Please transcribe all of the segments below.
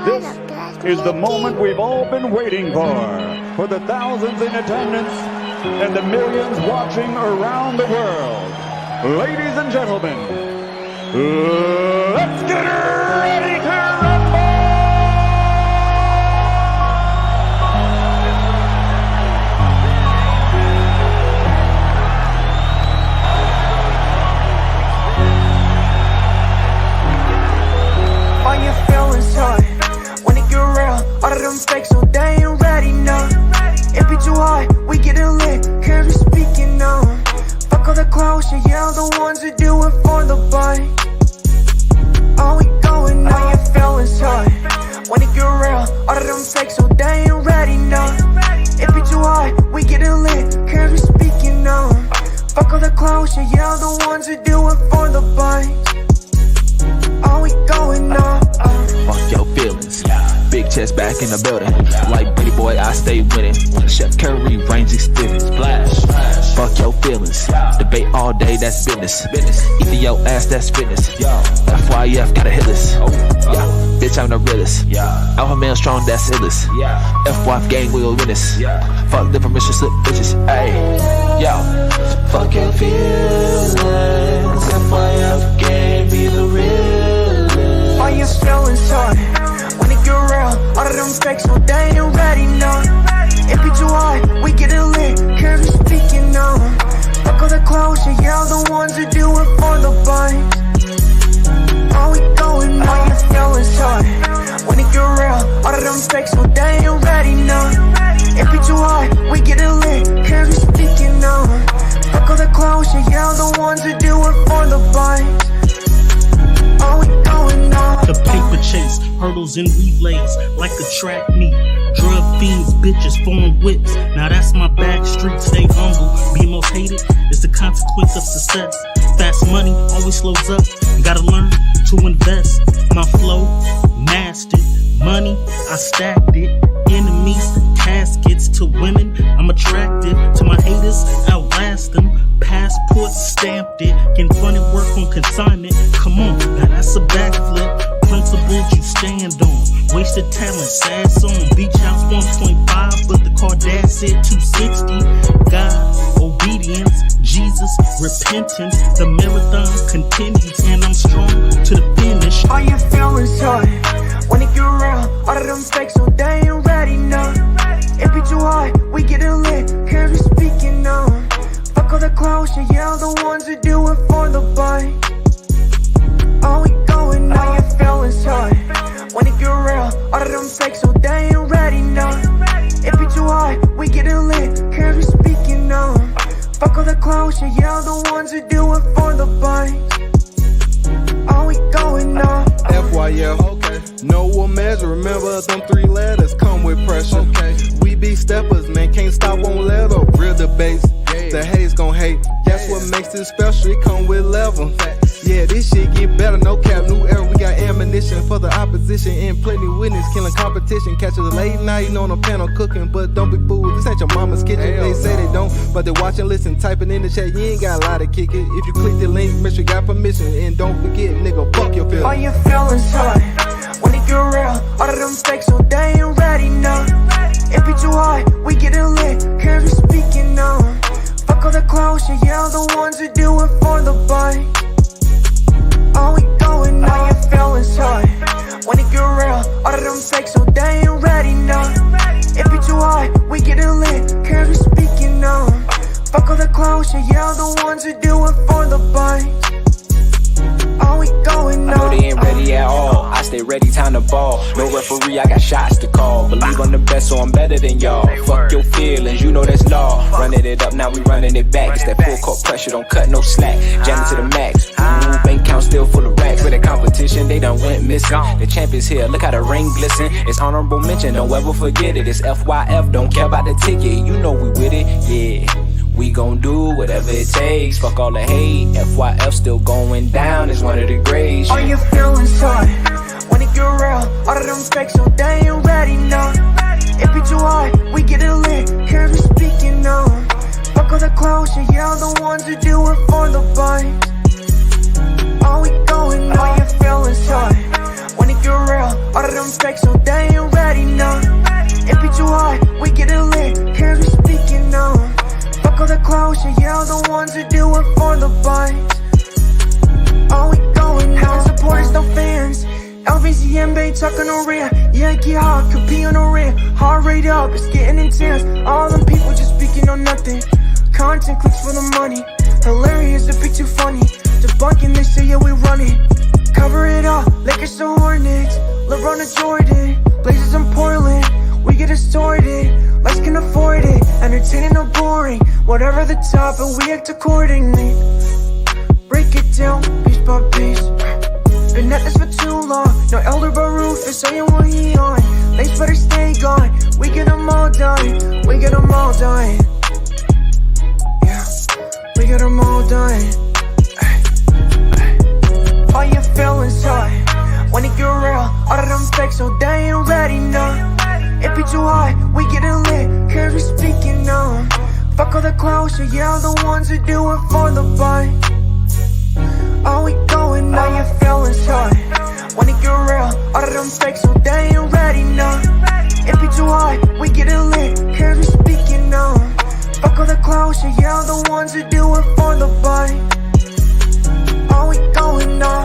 This is the moment we've all been waiting for the thousands in attendance and the millions watching around the world. Ladies and gentlemen, let's get ready to rumble! All your feelings hurt when it get real. All of them fakes, so they ain't ready now. It be too hard, we getting lit, cause we speaking now. Fuck all the clowns, yeah, the ones who do it for the bite. All we going now. All your feelings hurt when it get real. All of them fakes, so they ain't ready now. It be too hard, we getting lit, cause we speaking now. Fuck all the clowns, yeah, the ones who do it for the bite. All we going now. Fuck your feelings. Big chest back in the building. Like Betty Boy, I stay winning. Chef Curry, range extended. Splash. Fuck your feelings. Debate all day, that's business. Eat your ass, that's fitness. FYF, gotta hit this. Bitch, I'm the realest. Alpha male strong, that's illest. FYF gang, we'll win this. Fuck the permission slip bitches. Ayy, yo. Fuck your feelings. FYF gang, be the realest. All your feelings hurt when it get real. All of them fakes, so they ain't ready now. It be too hard, we getting lit, cause we speaking now. Fuck all the clowns, yeah, the ones who do it for the bites. All we going now. All your feelings hurt when it get real. All of them fakes, so they ain't ready now. It be too hard, we getting lit, cause we speaking now. Fuck all the clowns, yeah, the ones who do it for the bites. All we going now. The paper chase, hurdles and relays, like a track meet. Drug fiends, bitches, foreign whips. Now that's my back street, stay humble. Be most hated is the consequence of success. Fast money always slows up. You gotta learn to invest. My flow, mastered. Money, I stacked it. Enemies, caskets. To women, I'm attractive. To my haters, outlast them. Passport stamped it. Confronted work on consignment. Come on, now that's a backflip. Principles you stand on. Wasted talent, sad song. Beach house 1.5, but the car dad said 260. God, obedience, Jesus, repentance. The marathon continues, and I'm strong to the finish. All your feelings hurt when it get real. All of them fakes, so they ain't ready now. It be too hard, we getting lit, cause we speaking now. Fuck all the clowns, yeah, the ones who do it for the bite. All we going now. All your feelings hurt when it get real. All of them fakes, so they ain't ready now. It be too hard, we getting lit, cause we speaking now. Fuck all the clowns, yeah, the ones who do it for the bite. All we going now. FYF, okay. No one measure, remember them 3 letters come with pressure. Okay. We be steppers, man, can't stop, won't let up. Real debates, the haters gon' hate. That's what makes it special, it come with level. Yeah, this shit get better, no cap, new era. We got ammunition for the opposition and plenty witness, killing competition. Catch us late night on a panel cooking, but don't be fooled. This ain't your mama's kitchen. They say they don't, but they watch and listen. Typing in the chat, you ain't got a lot to kick it. If you click the link, make sure you got permission, and don't forget, nigga, fuck your feelings. All your feelings hurt when it get real. All of them fakes, so they ain't ready now. It be too hard, we getting lit, cause we speaking now. Fuck all the clowns, yeah, the ones who do it for the bite. All we going now. All your feelings hurt when it get real. All of them fakes, so they ain't ready now. It be too hard, we getting lit, cause we speaking now. Fuck all the clowns, yeah, the ones who do it for the bite. All we going now. I know they ain't ready at all. I stay ready, time to ball. No referee, I got shots to call. Believe I'm the best, so I'm better than y'all. Fuck your feelings, you know that's law. Running it up, now we running it back. It's that full court pressure, don't cut no slack. Jam it to the max. Bank count still full of racks. For the competition, they done went missing. The champ is here, look how the ring glisten. It's honorable mention, don't ever forget it. It's FYF, don't care about the ticket. You know we with it, yeah. We gon' do whatever it takes. Fuck all the hate. FYF still going down. It's one of the grades. All your feelings hurt when it get real. All of them fakes, so they ain't ready now. It be too hard, we getting lit, cause we speaking now. Fuck all the clowns, yeah, the ones who do it for the bites. All we going now. All your feelings hurt when it get real. All All of them fake, so they ain't ready, no. It be too hard, we get it lit, cause we speaking now. Fuck all the clowns, yeah, all the ones who do it for the bites. Oh, we going now, supporters, no fans. LVCM, babe, talking on rear. Yankee hard, could be on the rear. Heart rate up, it's getting intense. All them people just speaking on nothing. Content clicks for the money. Hilarious, a bit too funny. Debunking, they say, yeah, we run it. Cover it up, Lakers to Hornets. Lebron to Jordan, Blazers in Portland. We get it sorted, lights can afford it. Entertaining or boring, whatever the top, and we act accordingly. Break it down, piece by piece. Been at this for too long. No elder but Rufus, saying what he on. Lace better stay gone. We get them all done. We get them all done. Yeah, we get them all done. All your feelings hard when it get real. All of them fake, so they ain't ready, no. It be too hard, we get it lit, cause we speaking now. Fuck all the clowns, yeah, all the ones who do it for the bite. All we going now, your feelings hard when it get real. All of them fake, so they ain't ready, no. It be too hard, we get it lit, cause we speaking now. Fuck all the clowns, yeah, all the ones who do it for the bite. All we going now.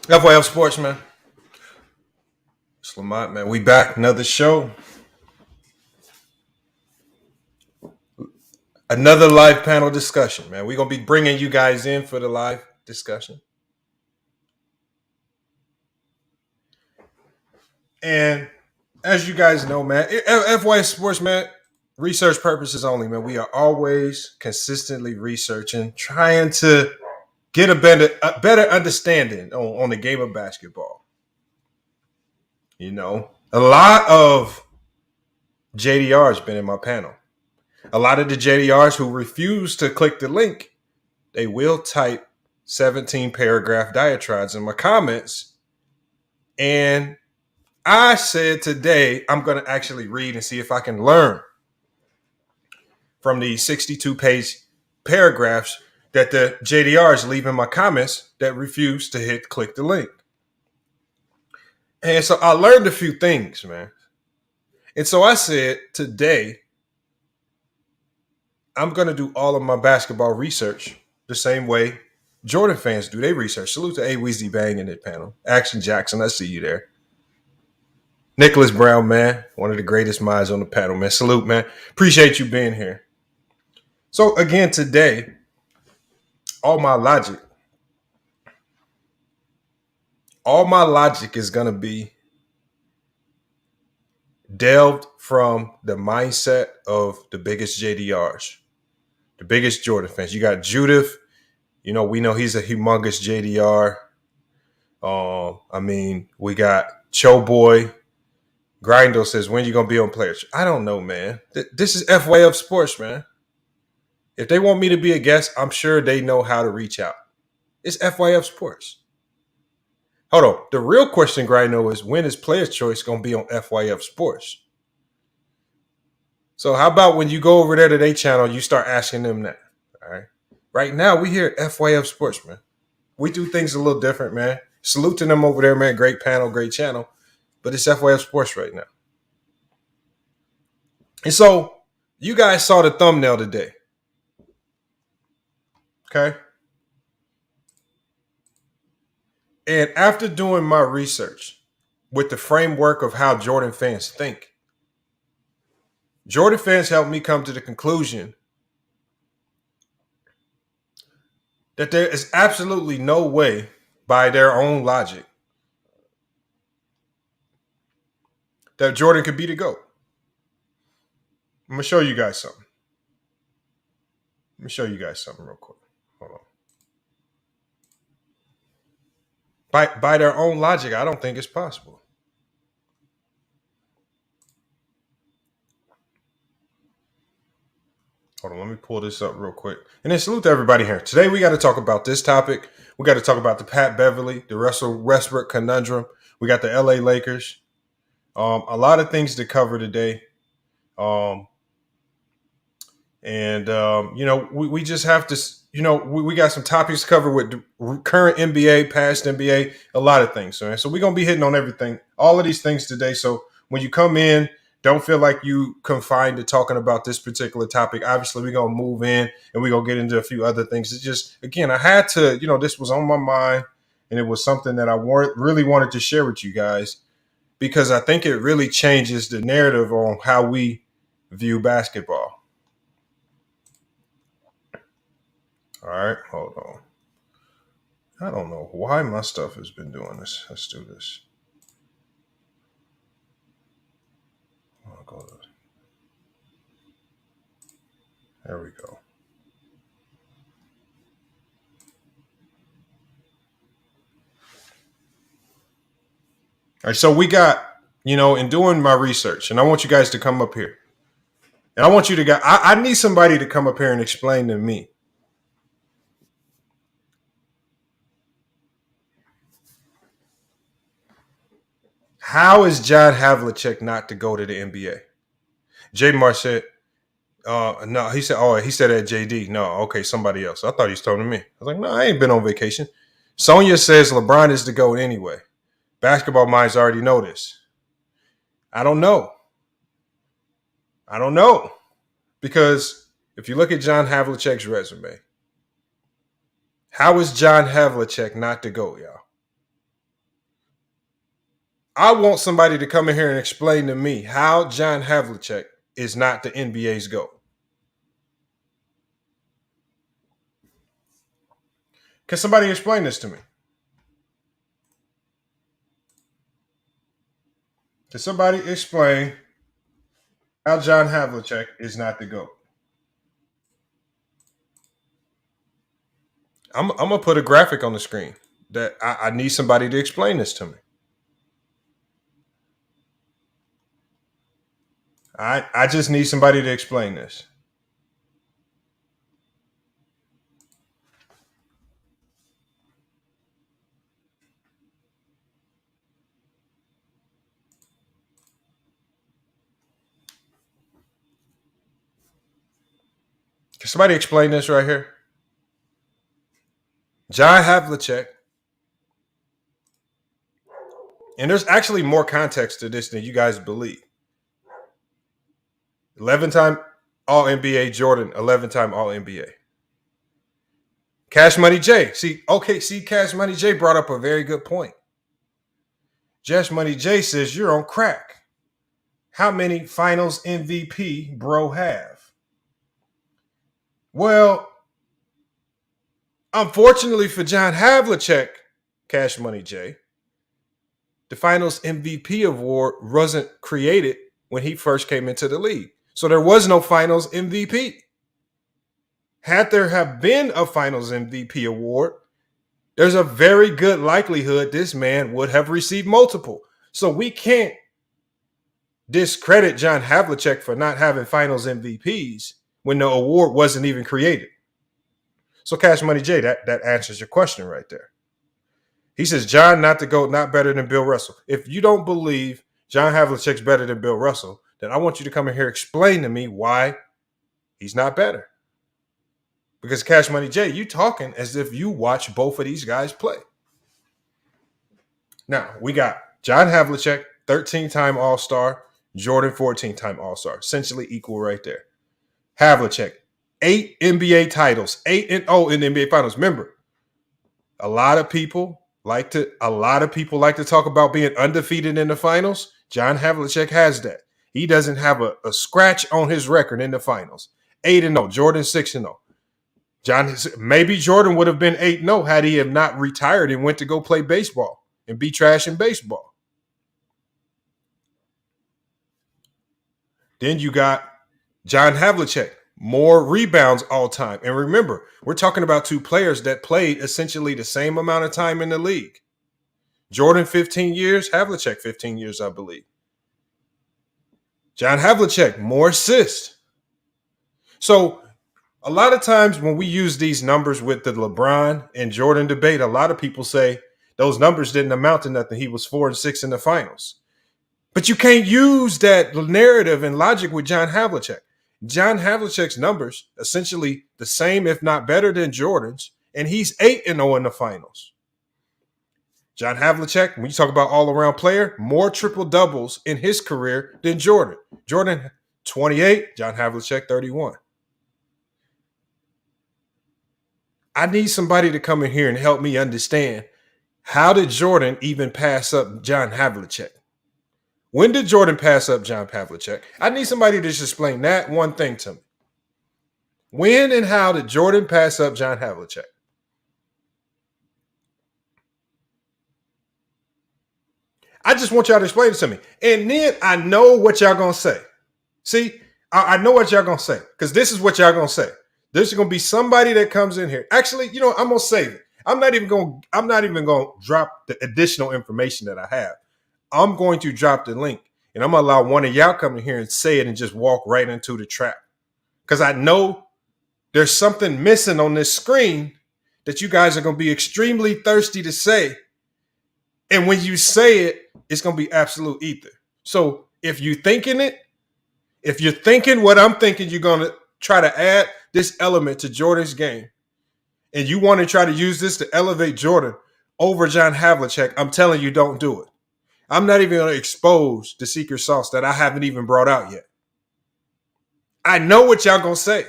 FYF Sports, man. It's Lamont, man. We back. Another show. Another live panel discussion, man. We're going to be bringing you guys in for the live discussion. And as you guys know, man, FYF Sports, man, research purposes only, man. We are always consistently researching, trying to get a better understanding on the game of basketball. You know, a lot of JDRs been in my panel. A lot of the JDRs who refuse to click the link, they will type 17 paragraph diatribes in my comments. And I said today, I'm going to actually read and see if I can learn from the 62-page paragraphs that the JDRs leave in my comments that refuse to click the link. And so I learned a few things, man. And so I said today, I'm going to do all of my basketball research the same way Jordan fans do their research. Salute to A. Weezy Bang in that panel. Action Jackson, I see you there. Nicholas Brown, man, one of the greatest minds on the panel, man. Salute, man. Appreciate you being here. So again, today, all my logic is going to be delved from the mindset of the biggest JDRs, the biggest Jordan fans. You got Judith. You know, we know he's a humongous JDR. We got Cho Boy. Grindo says, when you going to be on Players? I don't know, man. This is FYF Sports, man. If they want me to be a guest, I'm sure they know how to reach out. It's FYF Sports. Hold on. The real question, Grindo, is when is Players Choice going to be on FYF Sports? So how about when you go over there to their channel, you start asking them that, all right? Right now, we here at FYF Sports, man. We do things a little different, man. Salute to them over there, man. Great panel, great channel. But it's FYF Sports right now. And so you guys saw the thumbnail today. Okay? And after doing my research with the framework of how Jordan fans think, Jordan fans helped me come to the conclusion that there is absolutely no way, by their own logic, that Jordan could be the GOAT. I'm going to show you guys something. Let me show you guys something real quick. Hold on. By their own logic, I don't think it's possible. Hold on, let me pull this up real quick. And then salute to everybody here. Today we got to talk about this topic. We got to talk about the Pat Beverly, the Russell Westbrook conundrum. We got the LA Lakers. A lot of things to cover today. We just have to, we got some topics to cover with current NBA, past NBA, a lot of things. So we're going to be hitting on everything, all of these things today. So when you come in, don't feel like you confined to talking about this particular topic. Obviously, we're going to move in and we're going to get into a few other things. It's just, again, I had to, this was on my mind and it was something that I really wanted to share with you guys because I think it really changes the narrative on how we view basketball. All right, hold on. I don't know why my stuff has been doing this. Let's do this. I'll go to, there we go. All right, so we got, in doing my research, and I want you guys to come up here. And I want you to I need somebody to come up here and explain to me. How is John Havlicek not to go to the NBA? J. Mar said, no, he said at JD. No, okay, somebody else. I thought he was talking to me. I was like, no, I ain't been on vacation. Sonia says LeBron is the GOAT anyway. Basketball minds already know this. I don't know. Because if you look at John Havlicek's resume, how is John Havlicek not the GOAT, y'all? I want somebody to come in here and explain to me how John Havlicek is not the NBA's GOAT. Can somebody explain this to me? Can somebody explain how John Havlicek is not the GOAT? I'm going to put a graphic on the screen that I need somebody to explain this to me. I just need somebody to explain this. Can somebody explain this right here? John Havlicek. And there's actually more context to this than you guys believe. 11-time All-NBA Jordan, 11-time All-NBA. Cash Money J. Cash Money J brought up a very good point. Cash Money J says, you're on crack. How many finals MVP bro have? Well, unfortunately for John Havlicek, Cash Money J, the finals MVP award wasn't created when he first came into the league. So there was no finals MVP. Had there have been a finals MVP award, there's a very good likelihood this man would have received multiple. So we can't discredit John Havlicek for not having finals MVPs when the award wasn't even created. So Cash Money J, that answers your question right there. He says, John not the GOAT, not better than Bill Russell. If you don't believe John Havlicek's better than Bill Russell, then I want you to come in here and explain to me why he's not better. Because Cash Money J, you talking as if you watch both of these guys play. Now, we got John Havlicek, 13-time All-Star, Jordan, 14-time All-Star. Essentially equal right there. Havlicek, 8 NBA titles, 8-0 in the NBA Finals. Remember, a lot of people like to talk about being undefeated in the finals. John Havlicek has that. He doesn't have a scratch on his record in the finals. 8-0, Jordan 6-0. Maybe Jordan would have been 8-0 had he have not retired and went to go play baseball and be trash in baseball. Then you got John Havlicek, more rebounds all time. And remember, we're talking about two players that played essentially the same amount of time in the league. Jordan 15 years, Havlicek 15 years, I believe. John Havlicek, more assists. So a lot of times when we use these numbers with the LeBron and Jordan debate, a lot of people say those numbers didn't amount to nothing. He was 4-6 in the finals. But you can't use that narrative and logic with John Havlicek. John Havlicek's numbers essentially the same, if not better than Jordan's, and he's 8-0 in the finals. John Havlicek, when you talk about all-around player, more triple doubles in his career than Jordan. Jordan 28, John Havlicek 31. I need somebody to come in here and help me understand, how did Jordan even pass up John Havlicek? When did Jordan pass up John Havlicek? I need somebody to just explain that one thing to me. When and how did Jordan pass up John Havlicek? I just want y'all to explain it to me. And then I know what y'all going to say. See, I know what y'all going to say, because this is what y'all going to say. There's going to be somebody that comes in here. Actually, you know, I'm going to save it. I'm not even going to drop the additional information that I have. I'm going to drop the link, and I'm going to allow one of y'all come in here and say it and just walk right into the trap. Because I know there's something missing on this screen that you guys are going to be extremely thirsty to say. And when you say it, it's going to be absolute ether. So if you're thinking what I'm thinking, you're going to try to add this element to Jordan's game, and you want to try to use this to elevate Jordan over John Havlicek, I'm telling you, don't do it. I'm not even going to expose the secret sauce that I haven't even brought out yet. I know what y'all going to say.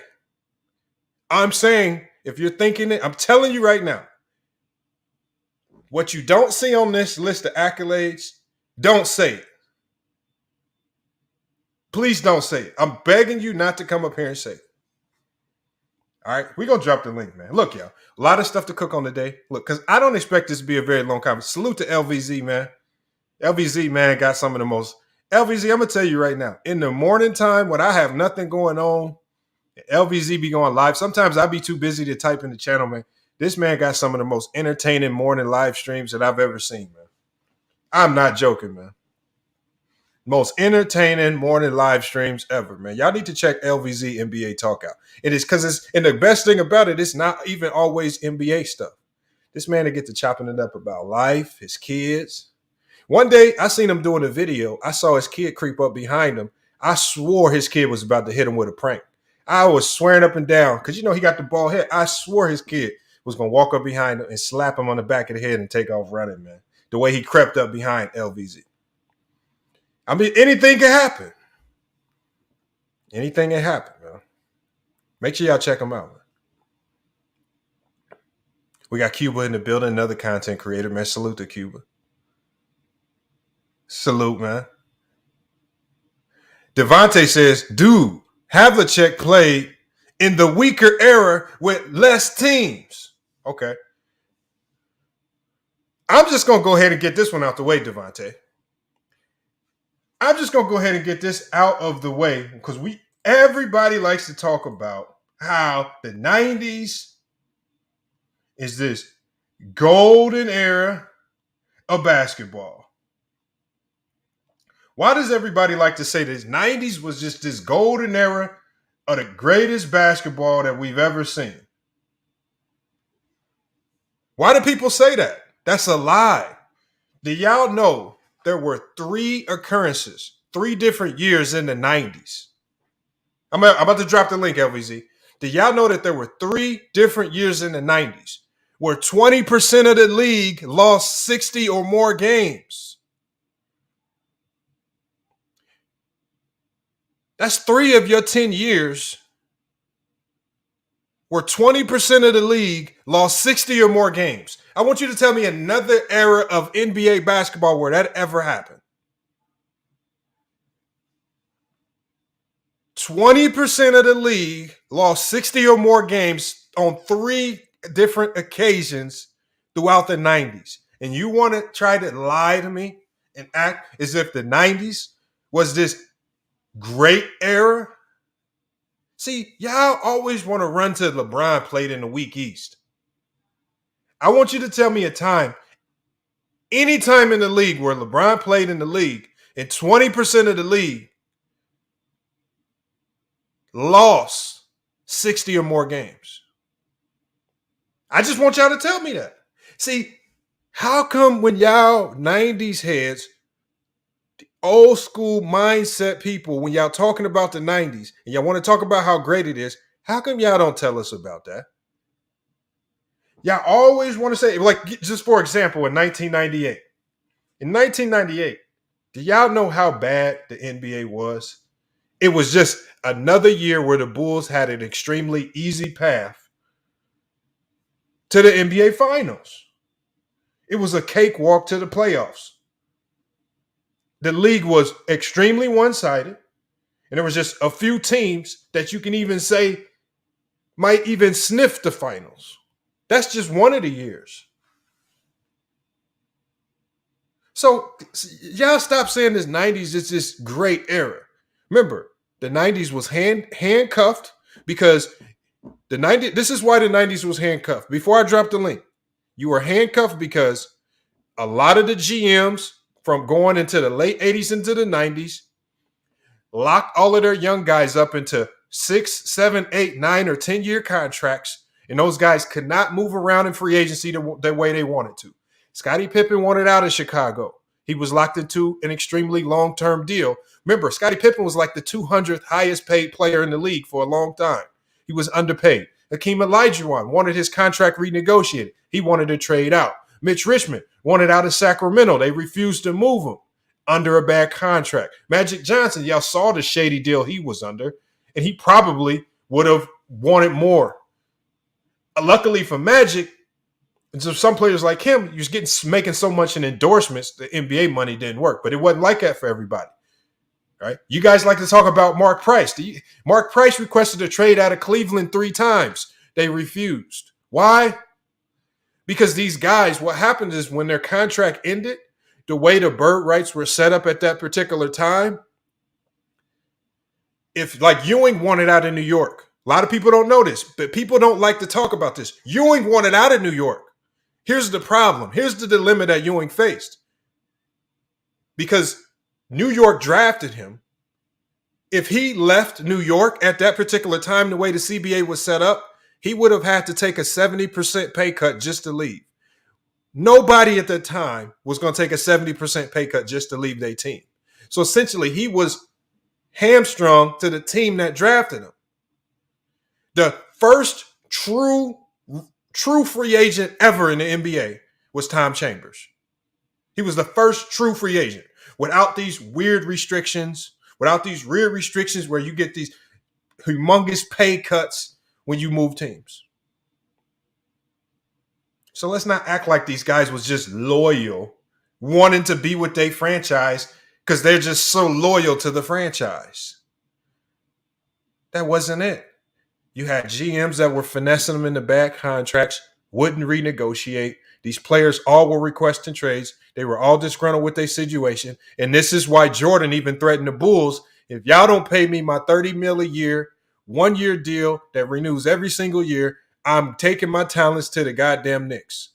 I'm saying, if you're thinking it, I'm telling you right now, what you don't see on this list of accolades, don't say it. Please don't say it. I'm begging you not to come up here and say it. All right, we're going to drop the link, man. Look, y'all, a lot of stuff to cook on today. Look, because I don't expect this to be a very long conversation. Salute to LVZ, man. LVZ, man, got some of the most. LVZ, I'm going to tell you right now, in the morning time when I have nothing going on, LVZ be going live. Sometimes I be too busy to type in the channel, man. This man got some of the most entertaining morning live streams that I've ever seen, man. I'm not joking, man. Most entertaining morning live streams ever, man. Y'all need to check LVZ NBA Talk out. It is because and the best thing about it, it's not even always NBA stuff. This man to get to chopping it up about life, his kids. One day, I seen him doing a video. I saw his kid creep up behind him. I swore his kid was about to hit him with a prank. I was swearing up and down because, you know, he got the bald head. I swore his kid was going to walk up behind him and slap him on the back of the head and take off running, man. The way he crept up behind LVZ. I mean, anything can happen. Anything can happen, man. Make sure y'all check him out, man. We got Cuba in the building, another content creator, man. Salute to Cuba. Salute, man. Devontae says, dude, Havlicek played in the weaker era with less teams. Okay. I'm just going to go ahead and get this one out the way, Devontae. I'm just going to go ahead and get this out of the way because everybody likes to talk about how the 90s is this golden era of basketball. Why does everybody like to say this 90s was just this golden era of the greatest basketball that we've ever seen? Why do people say that? That's a lie. Do y'all know there were 3 occurrences, 3 different years in the 90s? I'm about to drop the link, LVZ. Do y'all know that there were 3 different years in the 90s where 20% of the league lost 60 or more games? That's 3 of your 10 years where 20% of the league lost 60 or more games. I want you to tell me another era of NBA basketball where that ever happened. 20% of the league lost 60 or more games on 3 different occasions throughout the 90s. And you want to try to lie to me and act as if the 90s was this great era? See, y'all always want to run to LeBron played in the weak East. I want you to tell me a time, any time in the league where LeBron played in the league and 20% of the league lost 60 or more games? I just want y'all to tell me that. See, how come when y'all 90s heads, old school mindset people, when y'all talking about the 90s and y'all want to talk about how great it is, how come y'all don't tell us about that? Y'all always want to say, like, just for example, in 1998. In 1998, do y'all know how bad the NBA was? It was just another year where the Bulls had an extremely easy path to the NBA Finals. It was a cakewalk to the playoffs. The league was extremely one-sided, and there was just a few teams that you can even say might even sniff the finals. That's just one of the years. So y'all stop saying this 90s is this great era. Remember, the 90s was handcuffed because the 90s, this is why the 90s was handcuffed. Before I drop the link, you were handcuffed because a lot of the GMs from going into the late 80s into the 90s locked all of their young guys up into 6, 7, 8, 9, or 10-year contracts, and those guys could not move around in free agency the way they wanted to. Scottie Pippen wanted out of Chicago. He was locked into an extremely long-term deal. Remember, Scottie Pippen was like the 200th highest paid player in the league for a long time. He was underpaid. Hakeem Olajuwon wanted his contract renegotiated. He wanted to trade out. Mitch Richmond wanted out of Sacramento. They refused to move him under a bad contract. Magic Johnson, y'all saw the shady deal he was under, and he probably would have wanted more. Luckily for Magic, so some players like him, you're making so much in endorsements, the NBA money didn't work. But it wasn't like that for everybody. Right? You guys like to talk about Mark Price. Mark Price requested a trade out of Cleveland 3 times. They refused. Why? Because these guys, what happened is when their contract ended, the way the bird rights were set up at that particular time, if like Ewing wanted out of New York, a lot of people don't know this, but people don't like to talk about this. Ewing wanted out of New York. Here's the problem. Here's the dilemma that Ewing faced. Because New York drafted him. If he left New York at that particular time, the way the CBA was set up, he would have had to take a 70% pay cut just to leave. Nobody at the time was going to take a 70% pay cut just to leave their team. So essentially, he was hamstrung to the team that drafted him. The first true free agent ever in the NBA was Tom Chambers. He was the first true free agent without these weird restrictions, where you get these humongous pay cuts when you move teams. So let's not act like these guys was just loyal, wanting to be with their franchise because they're just so loyal to the franchise. That wasn't it. You had GMs that were finessing them into bad contracts, wouldn't renegotiate. These players all were requesting trades. They were all disgruntled with their situation. And this is why Jordan even threatened the Bulls, if y'all don't pay me my $30 million a year, 1-year deal that renews every single year, I'm taking my talents to the goddamn Knicks.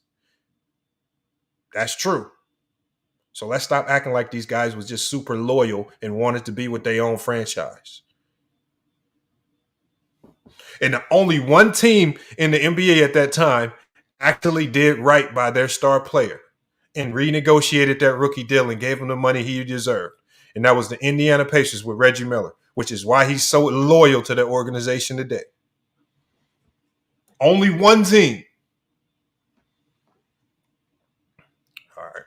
That's true. So let's stop acting like these guys was just super loyal and wanted to be with their own franchise. And the only one team in the NBA at that time actually did right by their star player and renegotiated that rookie deal and gave him the money he deserved. And that was the Indiana Pacers with Reggie Miller, which is why he's so loyal to the organization today. Only one team. All right.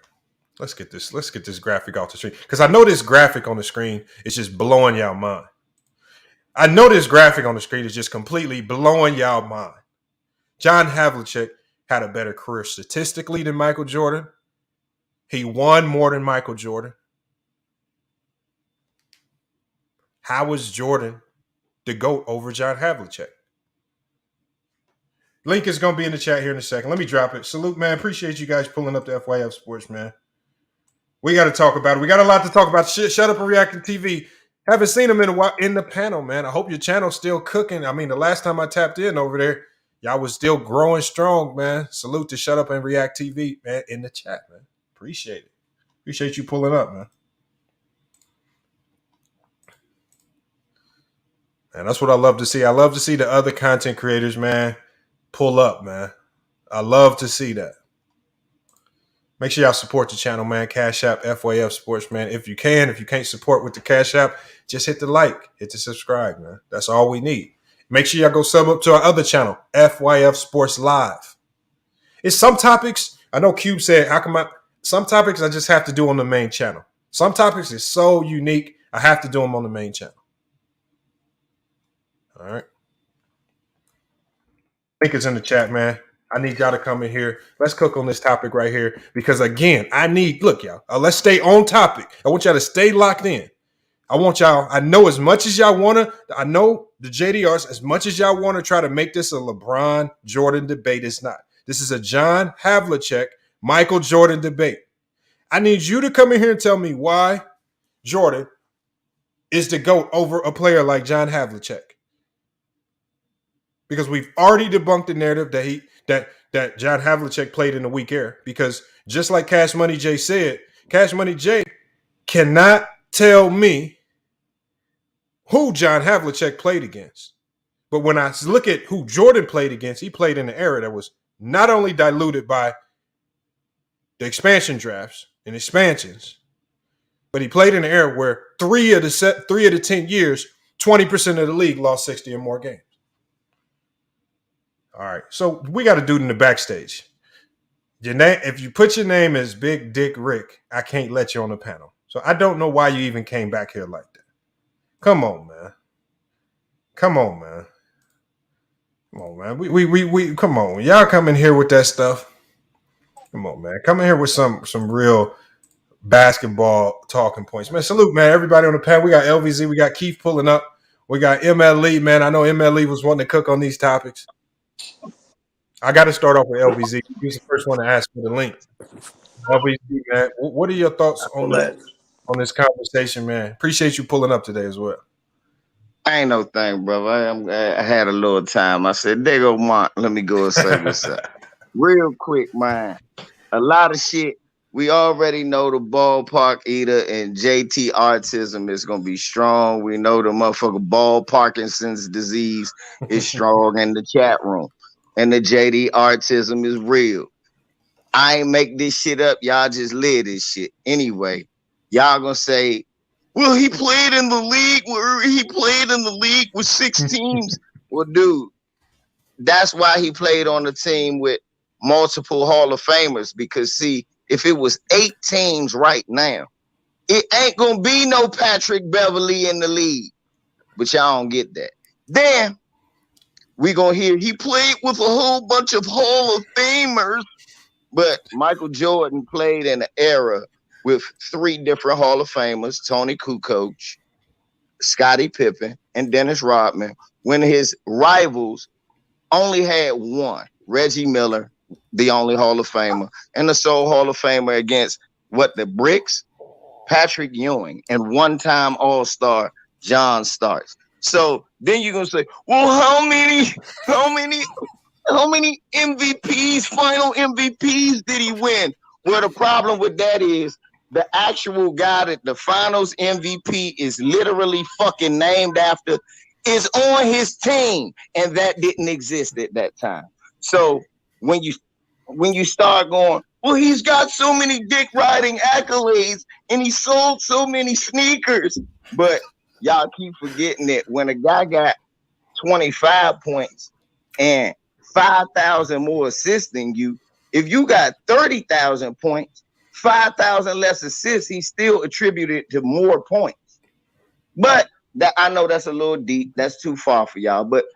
Let's get this graphic off the screen. Because I know this graphic on the screen is just blowing y'all mind. I know this graphic on the screen is just completely blowing y'all mind. John Havlicek had a better career statistically than Michael Jordan. He won more than Michael Jordan. How was Jordan the GOAT over John Havlicek? Link is going to be in the chat here in a second. Let me drop it. Salute, man. Appreciate you guys pulling up the FYF Sports, man. We got to talk about it. We got a lot to talk about. Shut Up and Reacting TV. Haven't seen him in a while in the panel, man. I hope your channel's still cooking. I mean, the last time I tapped in over there, y'all was still growing strong, man. Salute to Shut Up and React TV, man, in the chat, man. Appreciate it. Appreciate you pulling up, man. And that's what I love to see. I love to see the other content creators, man, pull up, man. I love to see that. Make sure y'all support the channel, man. Cash App, FYF Sports, man. If you can, if you can't support with the Cash App, just hit the like, hit the subscribe, man. That's all we need. Make sure y'all go sub up to our other channel, FYF Sports Live. It's some topics, I know Cube said, some topics I just have to do on the main channel. Some topics is so unique, I have to do them on the main channel. All right. Link is in the chat, man. I need y'all to come in here. Let's cook on this topic right here. Because again, look, y'all, let's stay on topic. I want y'all to stay locked in. I know as much as y'all want to, I know the JDRs, as much as y'all want to try to make this a LeBron Jordan debate, it's not. This is a John Havlicek, Michael Jordan debate. I need you to come in here and tell me why Jordan is the GOAT over a player like John Havlicek. Because we've already debunked the narrative that John Havlicek played in the weak era. Because just like Cash Money J said, Cash Money J cannot tell me who John Havlicek played against. But when I look at who Jordan played against, he played in an era that was not only diluted by the expansion drafts and expansions, but he played in an era where 3 of the 10 years, 20% of the league lost 60 or more games. All right, so we got a dude in the backstage. If you put your name as Big Dick Rick, I can't let you on the panel. So I don't know why you even came back here like that. Come on, man. Come on, man. Come on, man. We come on. Y'all come in here with that stuff. Come on, man. Come in here with some real basketball talking points. Man, salute, man. Everybody on the panel. We got LVZ. We got Keith pulling up. We got MLE, man. I know MLE was wanting to cook on these topics. I got to start off with LVZ. He's the first one to ask for the link. LVZ, man, what are your thoughts on this conversation, man? Appreciate you pulling up today as well. I ain't no thing, brother. I had a little time. I said, there go Mark. Let me go and say what's up. Real quick, man. A lot of shit. We already know the ballpark eater and JT Artism is going to be strong. We know the motherfucker ball Parkinson's disease is strong in the chat room. And the JD Artism is real. I ain't make this shit up. Y'all just live this shit. Anyway, y'all going to say, well, he played in the league with 6 teams. Well, dude, that's why he played on a team with multiple Hall of Famers. Because, see, if it was 8 teams right now, it ain't going to be no Patrick Beverly in the league. But y'all don't get that. Then we going to hear he played with a whole bunch of Hall of Famers. But Michael Jordan played in an era with 3 different Hall of Famers, Tony Kukoc, Scottie Pippen, and Dennis Rodman, when his rivals only had 1, Reggie Miller, the only Hall of Famer, and the sole Hall of Famer against the Bricks, Patrick Ewing, and one-time All-Star John Starks. So then you're gonna say, well, how many MVPs, final MVPs did he win? Well, the problem with that is the actual guy that the finals MVP is literally fucking named after is on his team, and that didn't exist at that time. So when you start going, well, he's got so many dick riding accolades and he sold so many sneakers, but y'all keep forgetting that when a guy got 25 points and 5,000 more assists than you, if you got 30,000 points, 5,000 less assists, he still attributed to more points. But that, I know that's a little deep. That's too far for y'all. But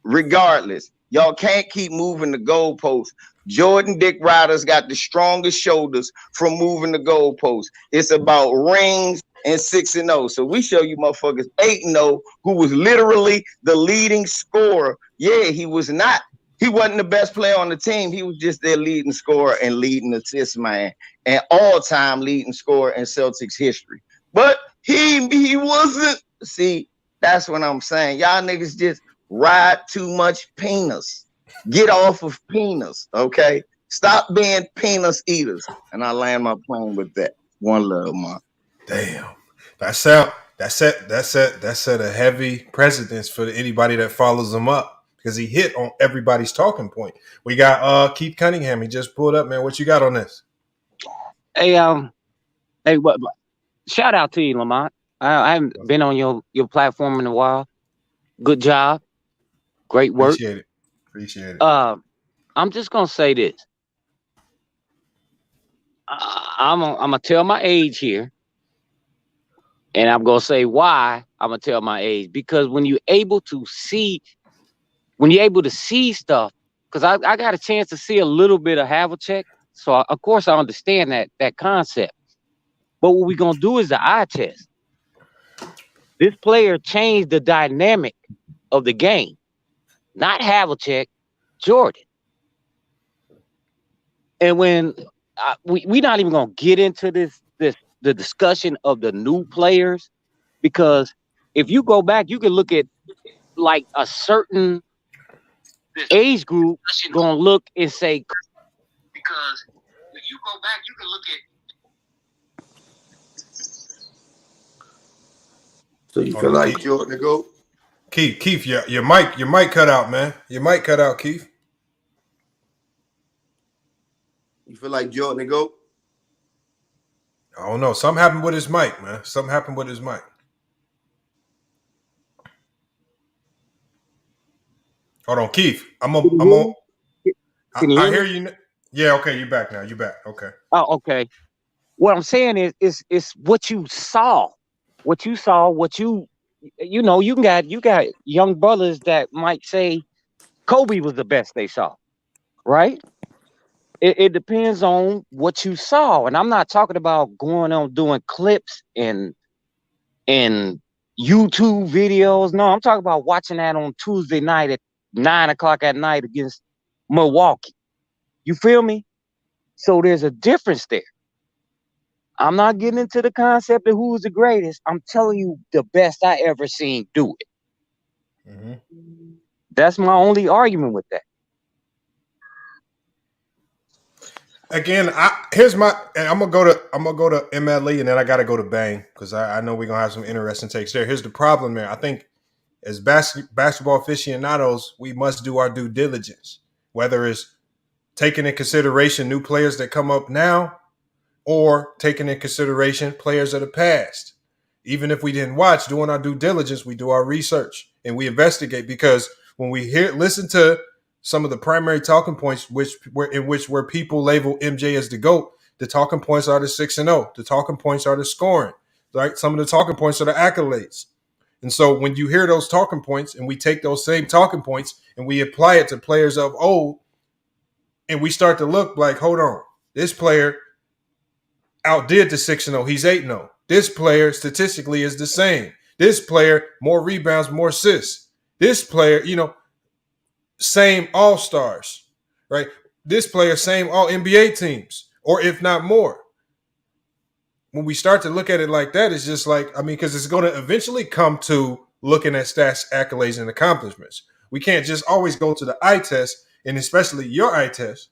regardless, y'all can't keep moving the goalposts. Jordan Dick Riders got the strongest shoulders from moving the goalposts. It's about rings and 6-0. So we show you motherfuckers 8-0, who was literally the leading scorer. Yeah, he wasn't the best player on the team. He was just their leading scorer and leading assist man and all-time leading scorer in Celtics history. But he wasn't. See, that's what I'm saying. Y'all niggas just ride too much penis. Get off of penis, okay? Stop being penis eaters. And I land my plane with that. One love, man. Damn. That sound That set a heavy precedence for anybody that follows him up because he hit on everybody's talking point. We got Keith Cunningham. He just pulled up, man. What you got on this? Hey, what? Shout out to you, Lamont. I haven't been on your platform in a while. Good job, great work. Appreciate it. I'm just gonna say this. I'm gonna tell my age here, and I'm gonna say why I'm gonna tell my age, because when you're able to see stuff, because I got a chance to see a little bit of Havlicek, so of course I understand that concept. But what we're gonna do is the eye test. This player changed the dynamic of the game, not Havlicek, Jordan. And when we're not even gonna get into the discussion of the new players, because if you go back, you can look at like a certain age group gonna look and say, because if you go back, you can look at. So you feel like Jordan the GOAT? Keith, your mic cut out, man. Your mic cut out, Keith. You feel like Jordan the GOAT? I don't know. Something happened with his mic, man. Something happened with his mic. Hold on, Keith. I'm on. I hear you. Yeah, okay, you back now. You back. Okay. Oh, okay. What I'm saying is what you saw. What you saw, you got young brothers that might say Kobe was the best they saw, right? It depends on what you saw. And I'm not talking about going on doing clips and YouTube videos. No, I'm talking about watching that on Tuesday night at 9:00 at night against Milwaukee. You feel me? So there's a difference there. I'm not getting into the concept of who's the greatest. I'm telling you the best I ever seen do it. Mm-hmm. That's my only argument with that. Again, I'm gonna go to MLE and then I gotta go to Bang because I know we're gonna have some interesting takes there. Here's the problem, man. I think as basketball aficionados, we must do our due diligence, whether it's taking in consideration new players that come up now or taking in consideration players of the past. Even if we didn't watch, doing our due diligence, we do our research and we investigate, because when we listen to some of the primary talking points where people label MJ as the GOAT, the talking points are the 6-0. The talking points are the scoring, right? Some of the talking points are the accolades. And so when you hear those talking points and we take those same talking points and we apply it to players of old, and we start to look like, hold on, this player outdid the 6-0. He's 8-0. This player statistically is the same. This player, more rebounds, more assists. This player, same all-stars, right? This player, same all-NBA teams, or if not more. When we start to look at it like that, it's just like, because it's going to eventually come to looking at stats, accolades, and accomplishments. We can't just always go to the eye test, and especially your eye test,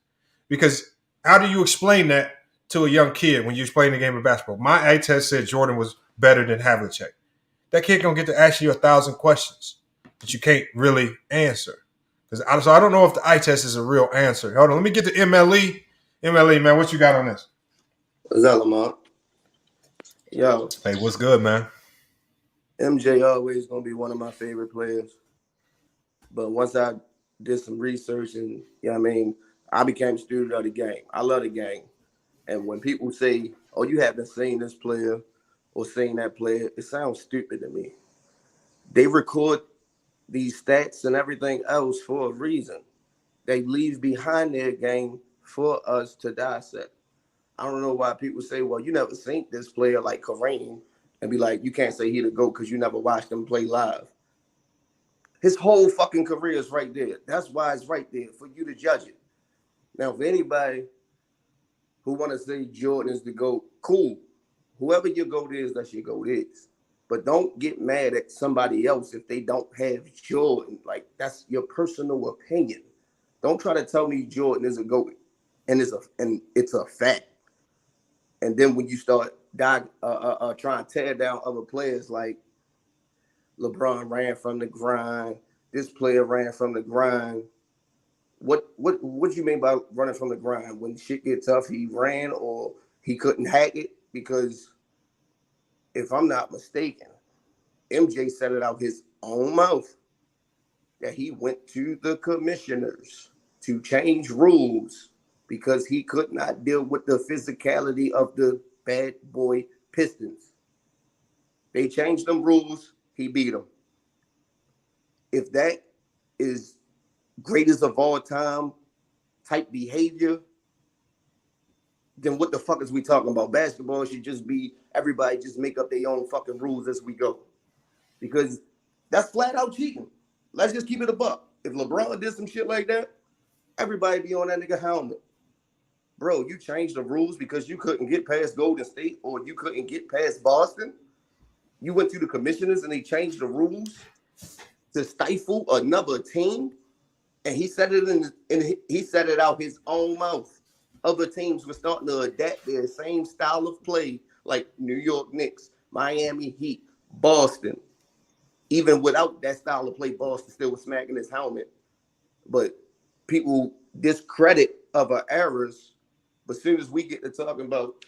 because how do you explain that to a young kid when you're playing the game of basketball? My eye test said Jordan was better than Havlicek. That kid going to get to ask you 1,000 questions that you can't really answer. So I don't know if the eye test is a real answer. Hold on, let me get to MLE. MLE, man, what you got on this? What's up, Lamont? Yo. Hey, what's good, man? MJ always going to be one of my favorite players. But once I did some research and, I became a student of the game. I love the game. And when people say, oh, you haven't seen this player or seen that player, it sounds stupid to me. They record these stats and everything else for a reason. They leave behind their game for us to dissect. I don't know why people say, well, you never seen this player like Kareem, and be like, you can't say he the GOAT because you never watched him play live. His whole fucking career is right there. That's why it's right there for you to judge it. Now, if anybody who want to say Jordan is the GOAT, cool. Whoever your GOAT is, that's your GOAT is. But don't get mad at somebody else if they don't have Jordan. Like, that's your personal opinion. Don't try to tell me Jordan is a GOAT and it's a fact. And then when you start trying to tear down other players, like LeBron ran from the grind, this player ran from the grind. What do you mean by running from the grind? When shit get tough, he ran or he couldn't hack it? Because if I'm not mistaken, MJ said it out his own mouth that he went to the commissioners to change rules because he could not deal with the physicality of the bad boy Pistons. They changed them rules. He beat them. If that is greatest of all time type behavior, then what the fuck is we talking about? Basketball should just be everybody just make up their own fucking rules as we go. Because that's flat out cheating. Let's just keep it a buck. If LeBron did some shit like that, everybody be on that nigga helmet. Bro, you changed the rules because you couldn't get past Golden State or you couldn't get past Boston. You went to the commissioners and they changed the rules to stifle another team. And he said it he said it out his own mouth. Other teams were starting to adapt their same style of play, like New York Knicks, Miami Heat, Boston. Even without that style of play, Boston still was smacking his helmet. But people discredit other errors. But as soon as we get to talking about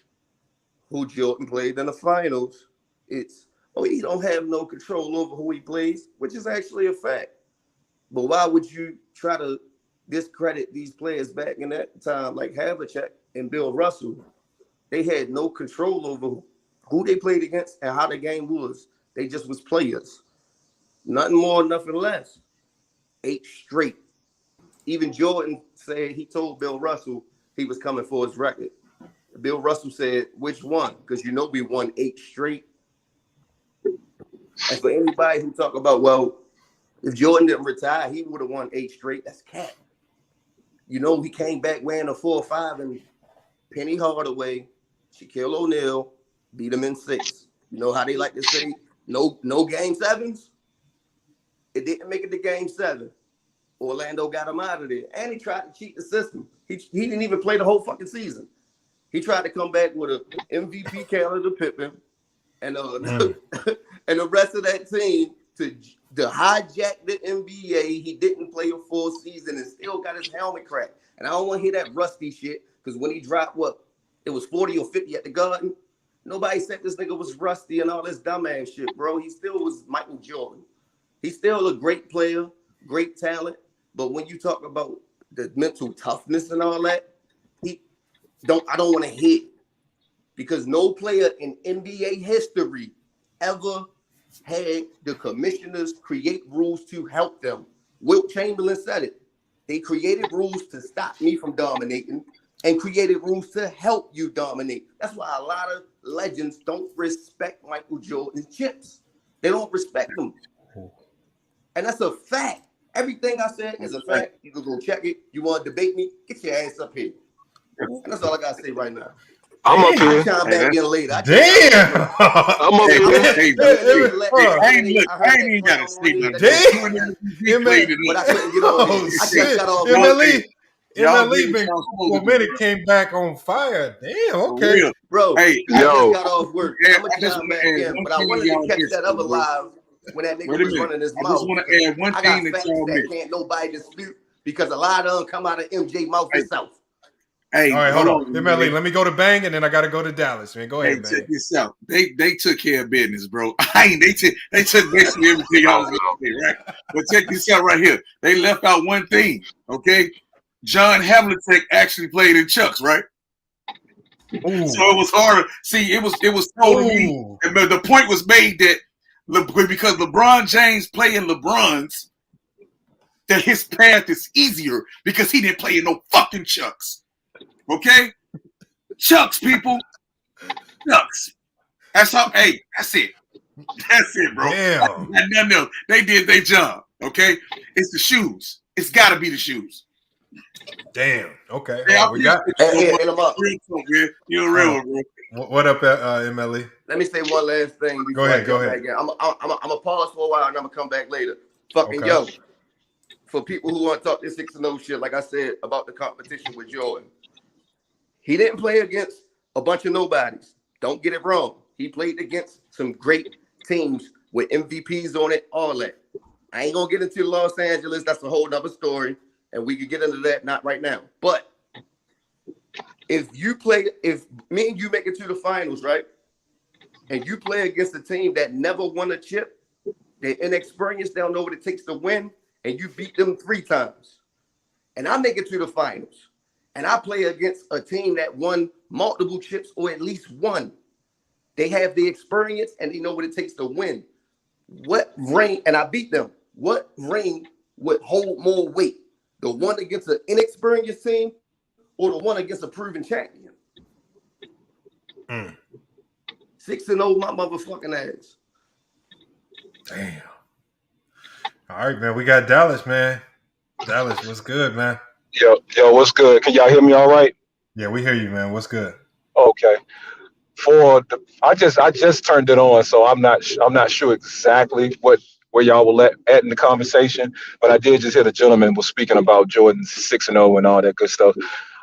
who Jordan played in the finals, it's, oh, he don't have no control over who he plays, which is actually a fact. But why would you try to discredit these players back in that time, like Havlicek and Bill Russell? They had no control over who they played against and how the game was. They just was players. Nothing more, nothing less. 8 straight. Even Jordan said he told Bill Russell he was coming for his record. Bill Russell said, which one? Because you know we won 8 straight. And for anybody who talk about, well, if Jordan didn't retire, he would have won 8 straight. That's cat. You know, he came back wearing a 4 or 5 and Penny Hardaway, Shaquille O'Neal beat him in 6. You know how they like to say, no game 7s? It didn't make it to game 7. Orlando got him out of there. And he tried to cheat the system. He didn't even play the whole fucking season. He tried to come back with an MVP caliber Pippen and and the rest of that team to hijack the NBA. He didn't play a full season and still got his helmet cracked. And I don't want to hear that rusty shit because when he dropped it was 40 or 50 at the Garden. Nobody said this nigga was rusty and all this dumbass shit, bro. He still was Michael Jordan. He's still a great player, great talent. But when you talk about the mental toughness and all that, I don't want to hit because no player in NBA history ever had the commissioners create rules to help them. Wilt Chamberlain said it. They created rules to stop me from dominating and created rules to help you dominate. That's why a lot of legends don't respect Michael Jordan's chips. They don't respect them. And that's a fact. Everything I said is a fact. You can go check it. You want to debate me? Get your ass up here. And that's all I got to say right now. I'm up here. I'll chime back in later. Damn. I'm up here. I ain't even got to sleep. Damn. But I couldn't get on. Oh, I just shit. got off. MLE been for a minute, came back on fire. Damn, okay. Bro, Hey, I yo. just got off work. I'm going to chime back in. But I wanted to catch that other live when that nigga was running his mouth. I just want to add one thing that y'all that can't nobody dispute because a lot of them come out of MJ mouth himself. Hey, all right, hold on. MLE, let me go to Bang, and then I got to go to Dallas, man. Go ahead, Bang. Check this out. They took care of business, bro. They took basically everything I was going to say, right? But check this out right here. They left out one thing, okay? John Havlicek actually played in Chucks, right? Ooh. So it was harder. See, it was told to me. And the point was made that because LeBron James playing LeBrons, that his path is easier because he didn't play in no fucking Chucks. Okay? Chucks, people. Chucks. That's how, hey, that's it. That's it, bro. Damn. Nothing else. They did their job. Okay? It's the shoes. It's gotta be the shoes. Damn. Okay. Hey, we got hit him up. You're real, bro. What up, MLE? Let me say one last thing. Go ahead. I'm a pause for a while and I'm gonna come back later. Fucking yo. For people who want to talk this 6-0 shit, like I said about the competition with Jordan, he didn't play against a bunch of nobodies. Don't get it wrong. He played against some great teams with MVPs on it, all that. I ain't gonna get into Los Angeles. That's a whole nother story, and we could get into that not right now. But if me and you make it to the finals, right, and you play against a team that never won a chip, they're inexperienced, they don't know what it takes to win, and you beat them 3 times, and I make it to the finals, and I play against a team that won multiple chips or at least one. They have the experience and they know what it takes to win. What ring, and I beat them, what ring would hold more weight? The one against an inexperienced team or the one against a proven champion? 6-0, my motherfucking ass. Damn. All right, man. We got Dallas, man. Dallas, what's good, man? Yo, what's good? Can y'all hear me all right? Yeah, we hear you, man. What's good? Okay. I just turned it on, so I'm not sure exactly where y'all were at in the conversation, but I did just hear the gentleman was speaking about Jordan's 6-0 and all that good stuff.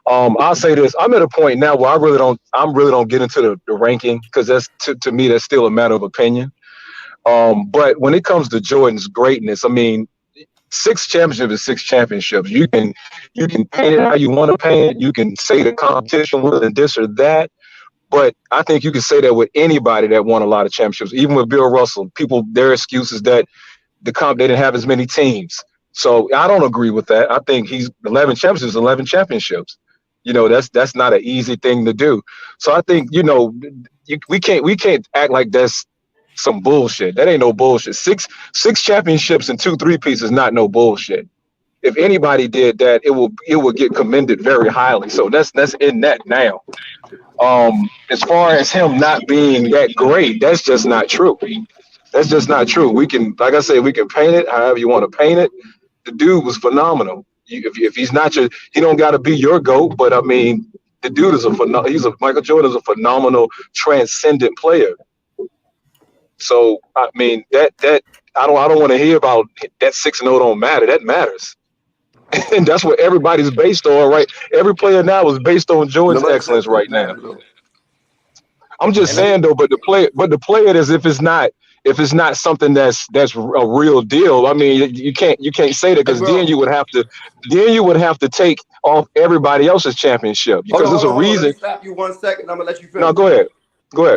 I'll say this: I'm at a point now where I really don't get into the ranking, because that's to me that's still a matter of opinion. But when it comes to Jordan's greatness, I mean, 6 championships is 6 championships. You can paint it how you want to paint it. You can say the competition was this or that. But I think you can say that with anybody that won a lot of championships, even with Bill Russell. Their excuse is that they didn't have as many teams. So I don't agree with that. I think he's 11 championships, 11 championships. You know, that's not an easy thing to do. So I think, you know, we can't act like that's some bullshit. That ain't no bullshit. Six championships and 2 3-peats is not no bullshit. If anybody did that, it will get commended very highly. So that's in that now. As far as him not being that great, that's just not true. That's just not true. We can, like I said, we can paint it however you want to paint it. The dude was phenomenal. If he's not he don't got to be your GOAT, but I mean, the dude is Michael Jordan is a phenomenal, transcendent player. So I mean, that I don't want to hear about that 6-0 don't matter. That matters. And that's what everybody's based on, right? Every player now is based on Jordan's excellence right now. I'm just saying though, but the player is if it's not something that's a real deal. I mean, you can't say that, because then you would have to take off everybody else's championship, because there's a reason. Let me stop you 1 second. I'm gonna let you finish. No, go ahead.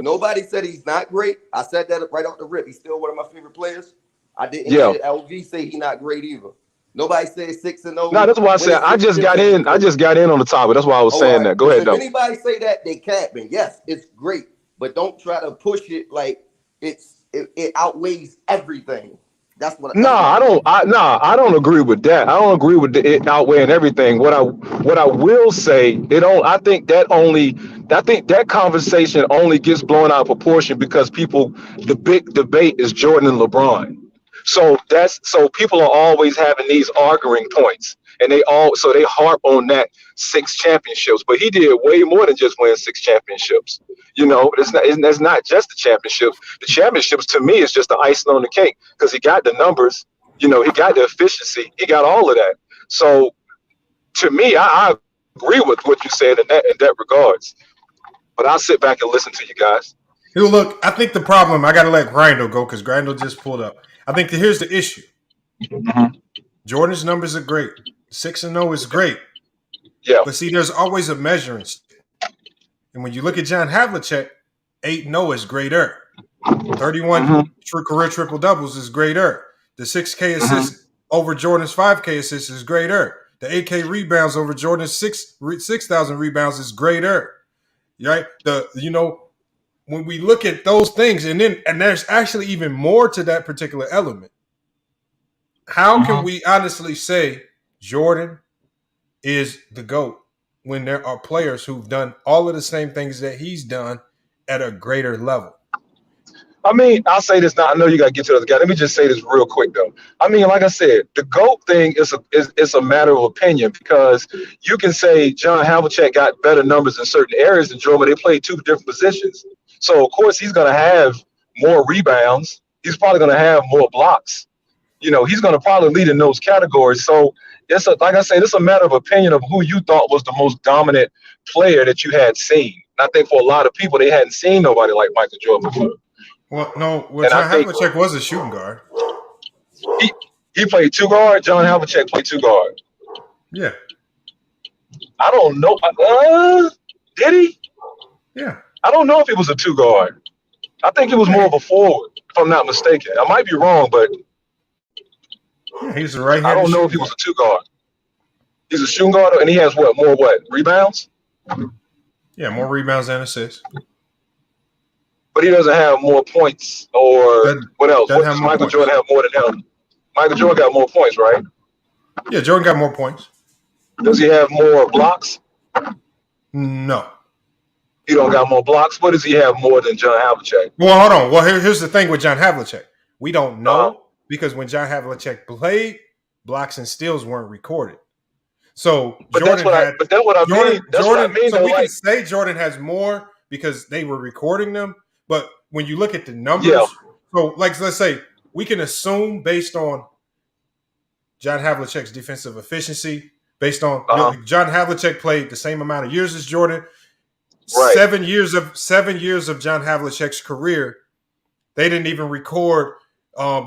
Nobody said he's not great. I said that right off the rip. He's still one of my favorite players. I didn't hear LV say he's not great either. Nobody said 6-0. No, that's why I said I just got in on the topic. That's why I was saying that. Go ahead, though. If anybody say that, they capping. Yes, it's great, but don't try to push it like it outweighs everything. That's what. I don't agree with that. I don't agree with it outweighing everything. What I will say, I think that conversation only gets blown out of proportion because the big debate is Jordan and LeBron. So people are always having these arguing points, and they harp on that 6 championships. But he did way more than just win 6 championships. You know, that's not just the championships. The championships to me is just the icing on the cake, because he got the numbers. You know, he got the efficiency. He got all of that. So to me, I agree with what you said in that regards. But I'll sit back and listen to you guys. Look, I think the problem, I got to let Grindel go because Grindel just pulled up. I think here's the issue. Mm-hmm. Jordan's numbers are great. 6-0 is great. Yeah. But see, there's always a measuring stick. And when you look at John Havlicek, 8-0 is greater. 31 career triple doubles is greater. The 6K assists over Jordan's 5K assists is greater. The 8K rebounds over Jordan's 6,000 rebounds is greater. Right? When we look at those things, and there's actually even more to that particular element. How can we honestly say Jordan is the GOAT when there are players who've done all of the same things that he's done at a greater level? I mean, I'll say this now. I know you got to get to the other guy. Let me just say this real quick, though. I mean, like I said, the GOAT thing is a matter of opinion, because you can say John Havlicek got better numbers in certain areas than Jordan, but they played 2 different positions. So, of course, he's going to have more rebounds. He's probably going to have more blocks. You know, he's going to probably lead in those categories. So, like I said, it's a matter of opinion of who you thought was the most dominant player that you had seen. And I think for a lot of people, they hadn't seen nobody like Michael Jordan before. Well, no. Well, And John I think Havlicek was a shooting guard. he played two guard. John Havlicek played two guard. Yeah. I don't know. Did he? Yeah. I don't know if he was a two guard. I think he was more of a forward, if I'm not mistaken. I might be wrong, but Yeah, he's a right-handed. I don't know if he was a two guard. He's a shooting guard, and he has more rebounds? Yeah, more rebounds and assists. But he doesn't have more points or what else? What does Michael points. Jordan have more than him? Michael Jordan got more points, right? Yeah, Jordan got more points. Does he have more blocks? No. He don't got more blocks. What does he have more than John Havlicek? Well, hold on. Well, here's the thing with John Havlicek. We don't know because when John Havlicek played, blocks and steals weren't recorded. So But Jordan that's what had, I mean. That's what I mean. So though, we like, can say Jordan has more because they were recording them. But when you look at the numbers, Yeah. so like let's say we can assume based on John Havlicek's defensive efficiency, based on John Havlicek played the same amount of years as Jordan. Right. 7 years of John Havlicek's career, they didn't even record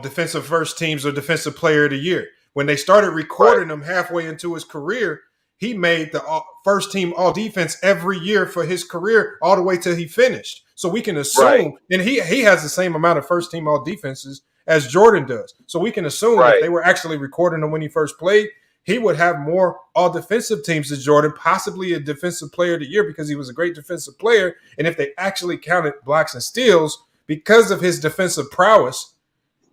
defensive first teams or defensive player of the year. When they started recording him halfway into his career, he made the first team all defense every year for his career all the way till he finished. So we can assume, and he has the same amount of first team all defenses as Jordan does. So we can assume if they were actually recording him when he first played, he would have more all defensive teams than Jordan, possibly a defensive player of the year because he was a great defensive player. And if they actually counted blocks and steals because of his defensive prowess,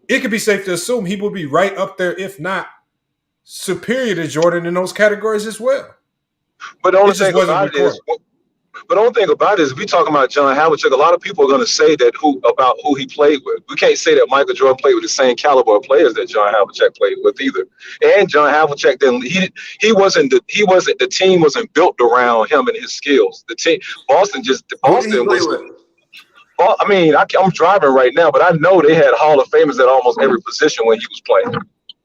it could be safe to assume he would be right up there, if not superior to Jordan in those categories as well. But the only thing about it is, if we talking about John Havlicek, a lot of people are going to say that about who he played with. We can't say that Michael Jordan played with the same caliber of players that John Havlicek played with either. And John Havlicek, then the team wasn't built around him and his skills. The team, Boston was. Well, I mean, I'm driving right now, but I know they had Hall of Famers at almost every position when he was playing.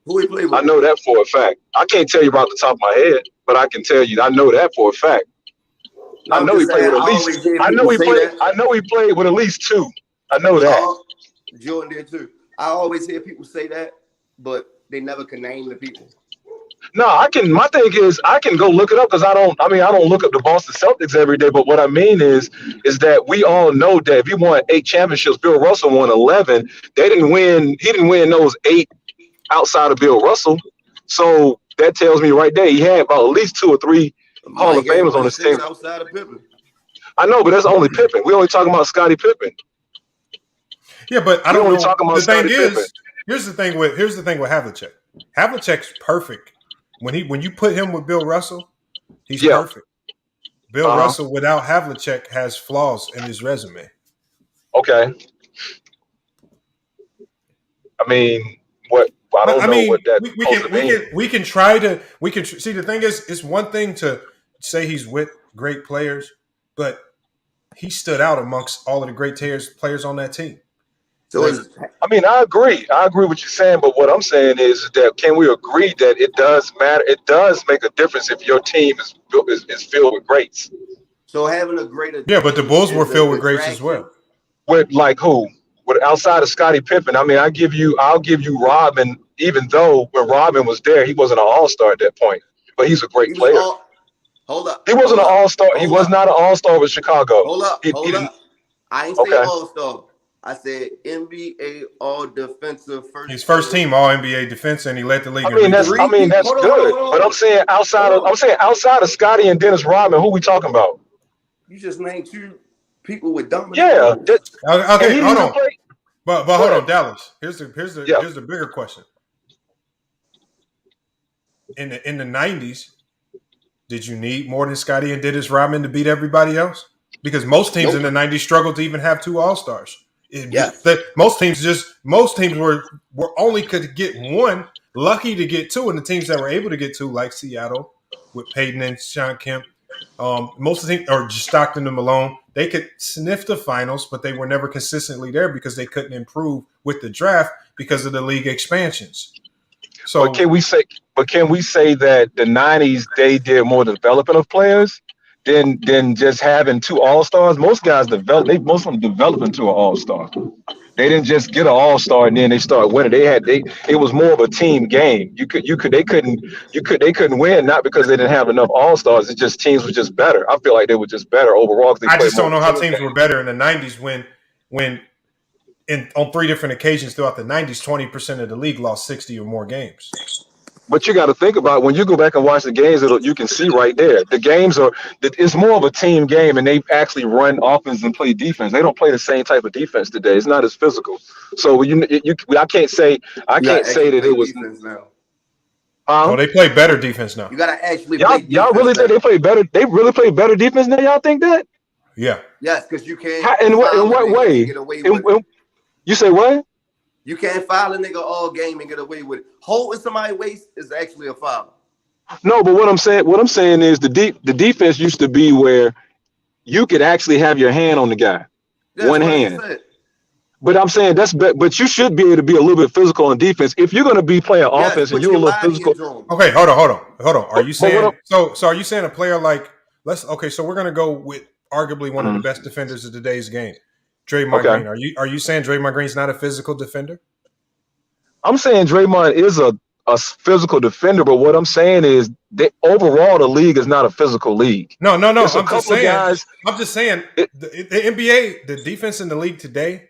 Who he played with? I know that for a fact. I can't tell you about the top of my head, but I can tell you I know that for a fact. I know he played with at least. I know he played with at least two. I know that. Jordan did too. I always hear people say that, but they never can name the people. No, I can. My thing is, I can go look it up because I don't look up the Boston Celtics every day. But what I mean is that we all know that if he won 8 championships, Bill Russell won 11. They didn't win. He didn't win those 8 outside of Bill Russell. So that tells me right there he had about at least 2 or 3 Hall of Famers on his team. Outside of Pippen. I know, but that's only Pippen. We only talking about Scottie Pippen. Yeah, but I don't know. Talking about the thing Pippen. is, here's the thing with Havlicek. Havlicek's perfect. When you put him with Bill Russell, he's perfect. Bill Russell without Havlicek has flaws in his resume. Okay. I mean, what? I don't know what that we can try to see. The thing is, it's one thing to say he's with great players, but he stood out amongst all of the great players on that team. So I mean, I agree. I agree with you saying, but what I'm saying is that can we agree that it does matter? It does make a difference if your team is filled with greats. So having a greater but the Bulls were filled with greats as well. With like who? With outside of Scottie Pippen, I mean, I'll give you Robin. Even though when Robin was there, he wasn't an all-star at that point, but he's a great player. Hold up. He wasn't an all-star. He was not an all-star with Chicago. Hold up. I ain't say all-star. I said NBA All Defensive first. He's first team All NBA defense, and he led the league. I mean, that's good. But I'm saying outside of Scottie and Dennis Rodman, who we talking about? You just named 2 people with dominant. Yeah. Okay. Hold on. But hold on, Dallas. Here's the bigger question. In the 90s, did you need more than Scottie and Dennis Rodman to beat everybody else? Because most teams in the 90s struggled to even have 2 All-Stars. Most teams were only could get 1, lucky to get 2, and the teams that were able to get 2, like Seattle with Peyton and Sean Kemp, most of the teams, or just Stockton and Malone, they could sniff the finals, but they were never consistently there because they couldn't improve with the draft because of the league expansions. So, can we say that the 90s they did more developing of players? than just having 2 all-stars. Most guys most of them develop into an all-star. They didn't just get an all-star and then they start winning. It was more of a team game. They couldn't win, not because they didn't have enough all-stars. It's just teams were just better. I feel like they were just better overall. I just don't know how teams were better in the 90s when on 3 different occasions throughout the 90s, 20% of the league lost 60 or more games. But you got to think about when you go back and watch the games, you can see right there. The games it's more of a team game, and they actually run offense and play defense. They don't play the same type of defense today. It's not as physical. So I can't say that it was. Now. Oh, they play better defense now. You gotta actually. Y'all really think they play better? They really play better defense now. Y'all think that? Yeah. Yes, because you can't. In what way? You say what? You can't foul a nigga all game and get away with it. Holding somebody's waist is actually a foul. No, but what I'm saying is the defense used to be where you could actually have your hand on the guy, one hand. But I'm saying but you should be able to be a little bit physical on defense if you're going to be playing offense and you're a little physical. Okay, hold on. Are you saying so? Are you saying a player like so we're going to go with arguably one of the best defenders of today's game, Draymond Green. Are you saying Draymond Green's not a physical defender? I'm saying Draymond is a physical defender, but what I'm saying is that overall the league is not a physical league. No. I'm just saying the NBA, the defense in the league today,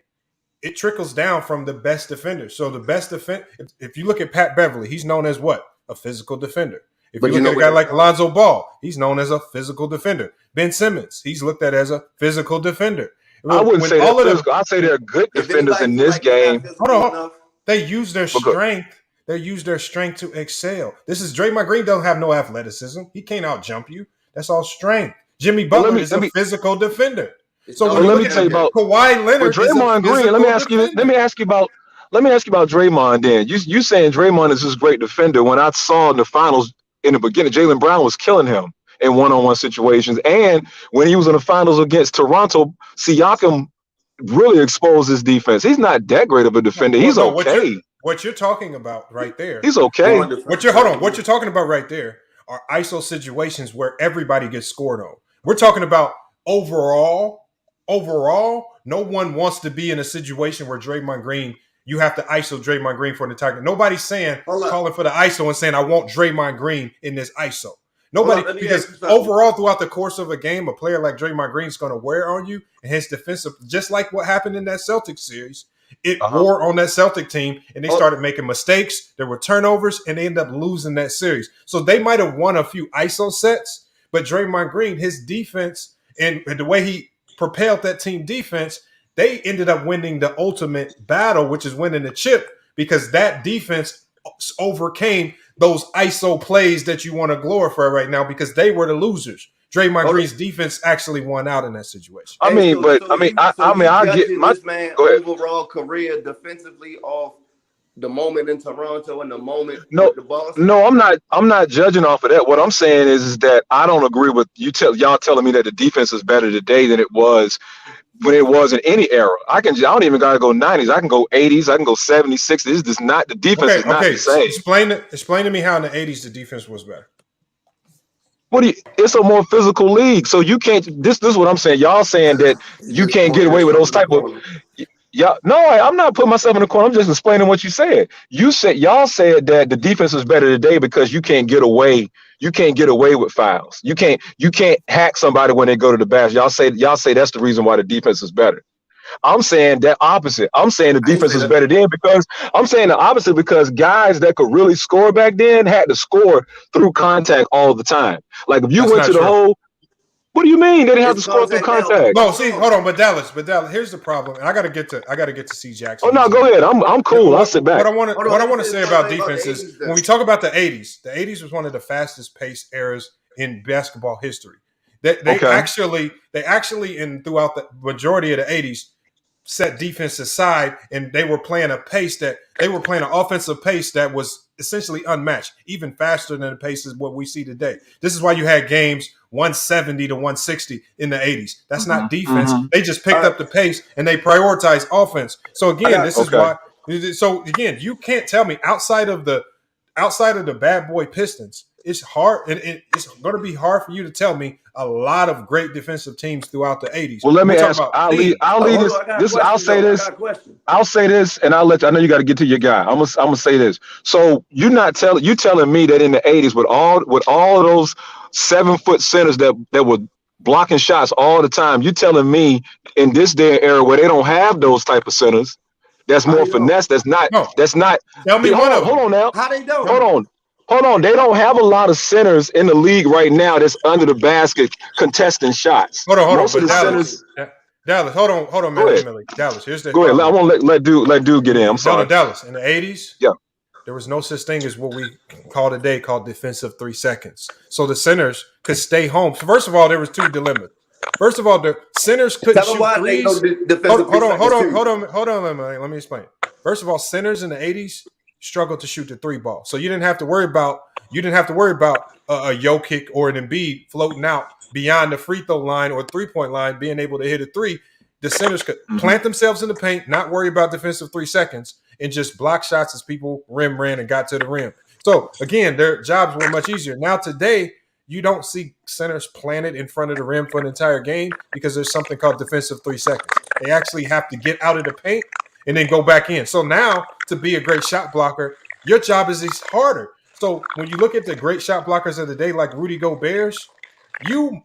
it trickles down from the best defenders. So the best defense, if you look at Pat Beverly, he's known as what? A physical defender. If you look at a guy like Alonzo Ball, he's known as a physical defender. Ben Simmons, he's looked at as a physical defender. I wouldn't say they're physical. I'd say they're good defenders in this game. Hold on. They use their strength. They use their strength to excel. This is Draymond Green don't have no athleticism. He can't out jump you. That's all strength. Jimmy Butler is a physical defender. So when let me tell you about Kawhi Leonard, Draymond Green. Let me ask you about Draymond. Then you saying Draymond is this great defender? When I saw in the finals in the beginning, Jaylen Brown was killing him in one-on-one situations, and when he was in the finals against Toronto, Siakam really exposed his defense. He's not that great of a defender. He's okay. What you're talking about right there, he's okay. What you're talking about right there are ISO situations where everybody gets scored on. We're talking about overall, no one wants to be in a situation where Draymond Green, you have to ISO Draymond Green for an attacker. Nobody's calling for the ISO and saying, I want Draymond Green in this ISO. Nobody, because overall throughout the course of a game, a player like Draymond Green is going to wear on you, and his defensive, just like what happened in that Celtics series, it wore on that Celtic team, and they started making mistakes. There were turnovers, and they ended up losing that series. So they might have won a few ISO sets, but Draymond Green, his defense and the way he propelled that team defense, they ended up winning the ultimate battle, which is winning the chip, because that defense overcame those ISO plays that you want to glorify right now, because they were the losers. Draymond Green's defense actually won out in that situation. I get my man overall career defensively off the moment in Toronto and the moment with the Boston. No, I'm not judging off of that. What I'm saying is that I don't agree with y'all telling me that the defense is better today than it was when it was in any era. I don't even gotta go 90s. I can go 80s. I can go 70s, 60s. This is not the defense is not the same. Explain to me how in the 80s the defense was better. It's a more physical league, so you can't. This is what I'm saying. Y'all saying that you can't get away with those type of. Yeah, no, I'm not putting myself in the corner. I'm just explaining what you said. Y'all said that the defense is better today because you can't get away. You can't get away with fouls. You can't hack somebody when they go to the basket. Y'all say that's the reason why the defense is better. I'm saying that opposite. I'm saying the defense is better then because I'm saying the opposite because guys that could really score back then had to score through contact all the time. Like if you went to the hole, what do you mean they didn't have to score through contact? No, see, hold on, but Dallas, here's the problem. And I gotta get to C. Jackson. Oh no, go ahead. I'm cool. I'll sit back. What I want to say about defense is when we talk about the 80s was one of the fastest paced eras in basketball history. They actually throughout the majority of the 80s set defense aside, and they were playing an offensive pace that was essentially unmatched, even faster than the pace of what we see today. This is why you had games 170 to 160 in the 80s. That's not defense. They just picked up the pace and they prioritized offense. So again, this is why. So again, you can't tell me outside of the bad boy Pistons, it's hard, and it's going to be hard for you to tell me a lot of great defensive teams throughout the 80s. Well, let me We're talking ask. about I'll lead teams. this. I'll say this. I'll say this, and I'll let you. I know you got to get to your guy. I'm gonna say this. So you telling me that in the 80s with all of those 7-foot centers that were blocking shots all the time, you telling me in this day and era where they don't have those type of centers, that's more finesse. That's not. Tell me one of them. Hold on now. How they don't? Hold on. They don't have a lot of centers in the league right now that's under the basket contesting shots. Hold on. Most of the Dallas, hold on, man. Dallas, here's the. Go ahead. I won't let dude get in. I'm sorry. Dallas, in the 80s, yeah, there was no such thing as what we call today called defensive 3 seconds. So the centers could stay home. So first of all, there was 2 dilemmas. First of all, the centers couldn't shoot threes. Hold on. Let me explain. First of all, centers in the 80s struggled to shoot the 3 ball. So you didn't have to worry about a Jokic or an Embiid floating out beyond the free throw line or 3-point line, being able to hit a 3. The centers could plant themselves in the paint, not worry about defensive 3 seconds, and just block shots as people ran and got to the rim. So again, their jobs were much easier. Now today, you don't see centers planted in front of the rim for an entire game because there's something called defensive 3 seconds. They actually have to get out of the paint and then go back in. So now, to be a great shot blocker, your job is harder. So when you look at the great shot blockers of the day, like Rudy Gobert, you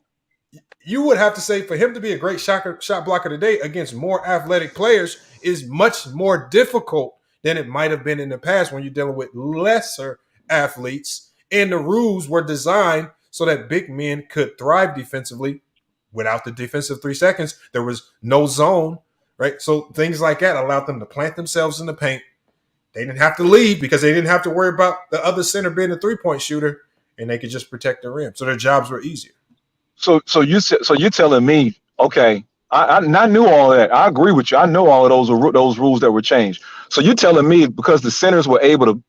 would have to say for him to be a great shot blocker today against more athletic players is much more difficult than it might have been in the past when you're dealing with lesser athletes. And the rules were designed so that big men could thrive defensively. Without the defensive 3 seconds, there was no zone. Right, so things like that allowed them to plant themselves in the paint. They didn't have to leave because they didn't have to worry about the other center being a 3-point shooter, and they could just protect the rim. So their jobs were easier. So you're telling me, okay, I knew all that. I agree with you. I know all of those rules that were changed. So you're telling me because the centers were able to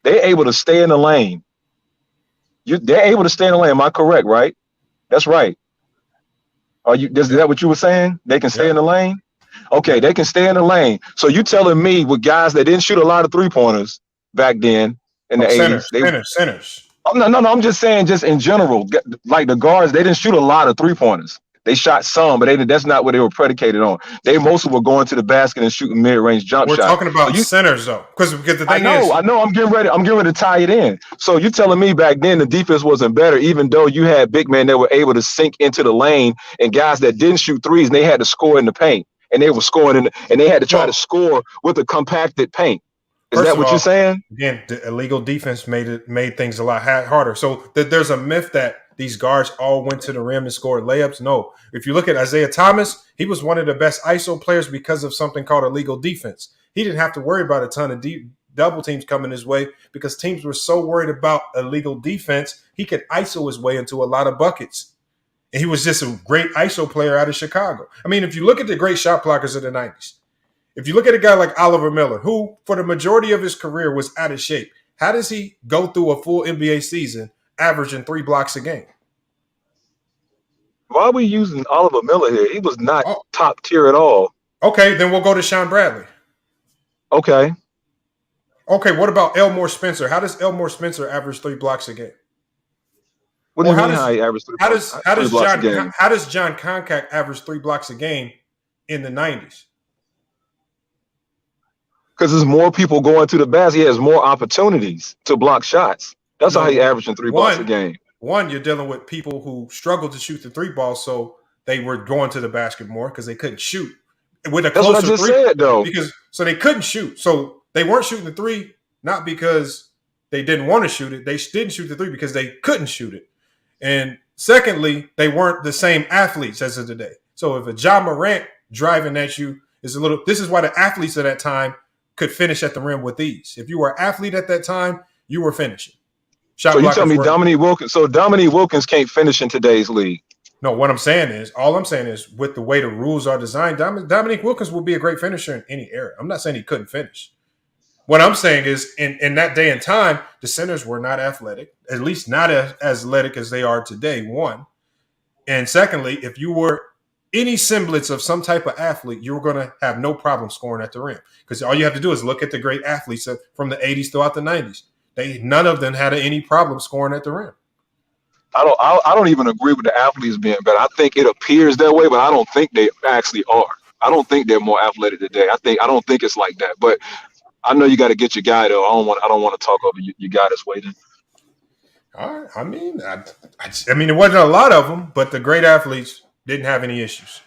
stay in the lane. They're able to stay in the lane. Am I correct? Right? That's right. Is that what you were saying? They can stay in the lane. Okay, they can stay in the lane. So you telling me with guys that didn't shoot a lot of 3-pointers back then in the 80s. Centers. Oh, no. I'm just saying, just in general, like the guards, they didn't shoot a lot of 3-pointers. They shot some, but that's not what they were predicated on. They mostly were going to the basket and shooting mid-range jump shots. We're talking about centers, though, because the thing I know. I'm getting ready to tie it in. So you're telling me back then the defense wasn't better, even though you had big men that were able to sink into the lane and guys that didn't shoot threes and they had to score in the paint. And they were scoring, and they had to try to score with a compacted paint. Is that what you're saying? Again, the illegal defense made things a lot harder. So there's a myth that these guards all went to the rim and scored layups. No. If you look at Isaiah Thomas, he was one of the best ISO players because of something called illegal defense. He didn't have to worry about a ton of double teams coming his way because teams were so worried about illegal defense, he could ISO his way into a lot of buckets. And he was just a great ISO player out of Chicago. I mean, if you look at the great shot blockers of the 90s, if you look at a guy like Oliver Miller, who for the majority of his career was out of shape, how does he go through a full NBA season averaging 3 blocks a game? Why are we using Oliver Miller here? He was not top tier at all. Okay, then we'll go to Sean Bradley. Okay, what about Elmore Spencer? How does Elmore Spencer average 3 blocks a game? What do you mean how he averaged 3 blocks a game? How does John Concact average 3 blocks a game in the 90s? Because there's more people going to the basket. He has more opportunities to block shots. That's how he averaging 3 blocks a game. One, you're dealing with people who struggled to shoot the 3 ball, so they were going to the basket more because they couldn't shoot. With a That's what I just said, though. So they couldn't shoot. So they weren't shooting the 3, not because they didn't want to shoot it. They didn't shoot the 3 because they couldn't shoot it. And secondly, they weren't the same athletes as of today. So if a Ja Morant driving at you is this is why the athletes of that time could finish at the rim with ease. If you were an athlete at that time, you were finishing. So you tell me Dominique Wilkins can't finish in today's league? No, all I'm saying is with the way the rules are designed, Dominique Wilkins will be a great finisher in any era. I'm not saying he couldn't finish. What I'm saying is in that day and time, the centers were not athletic, at least not as athletic as they are today, one. And secondly, if you were any semblance of some type of athlete, you were going to have no problem scoring at the rim because all you have to do is look at the great athletes from the 80s throughout the 90s. None of them had any problem scoring at the rim. I don't even agree with the athletes being better. I think it appears that way, but I don't think they actually are. I don't think they're more athletic today. I don't think it's like that. But I know you got to get your guy though. I don't want to talk over you guy that's waiting. All right. I mean, I mean, it wasn't a lot of them, but the great athletes didn't have any issues.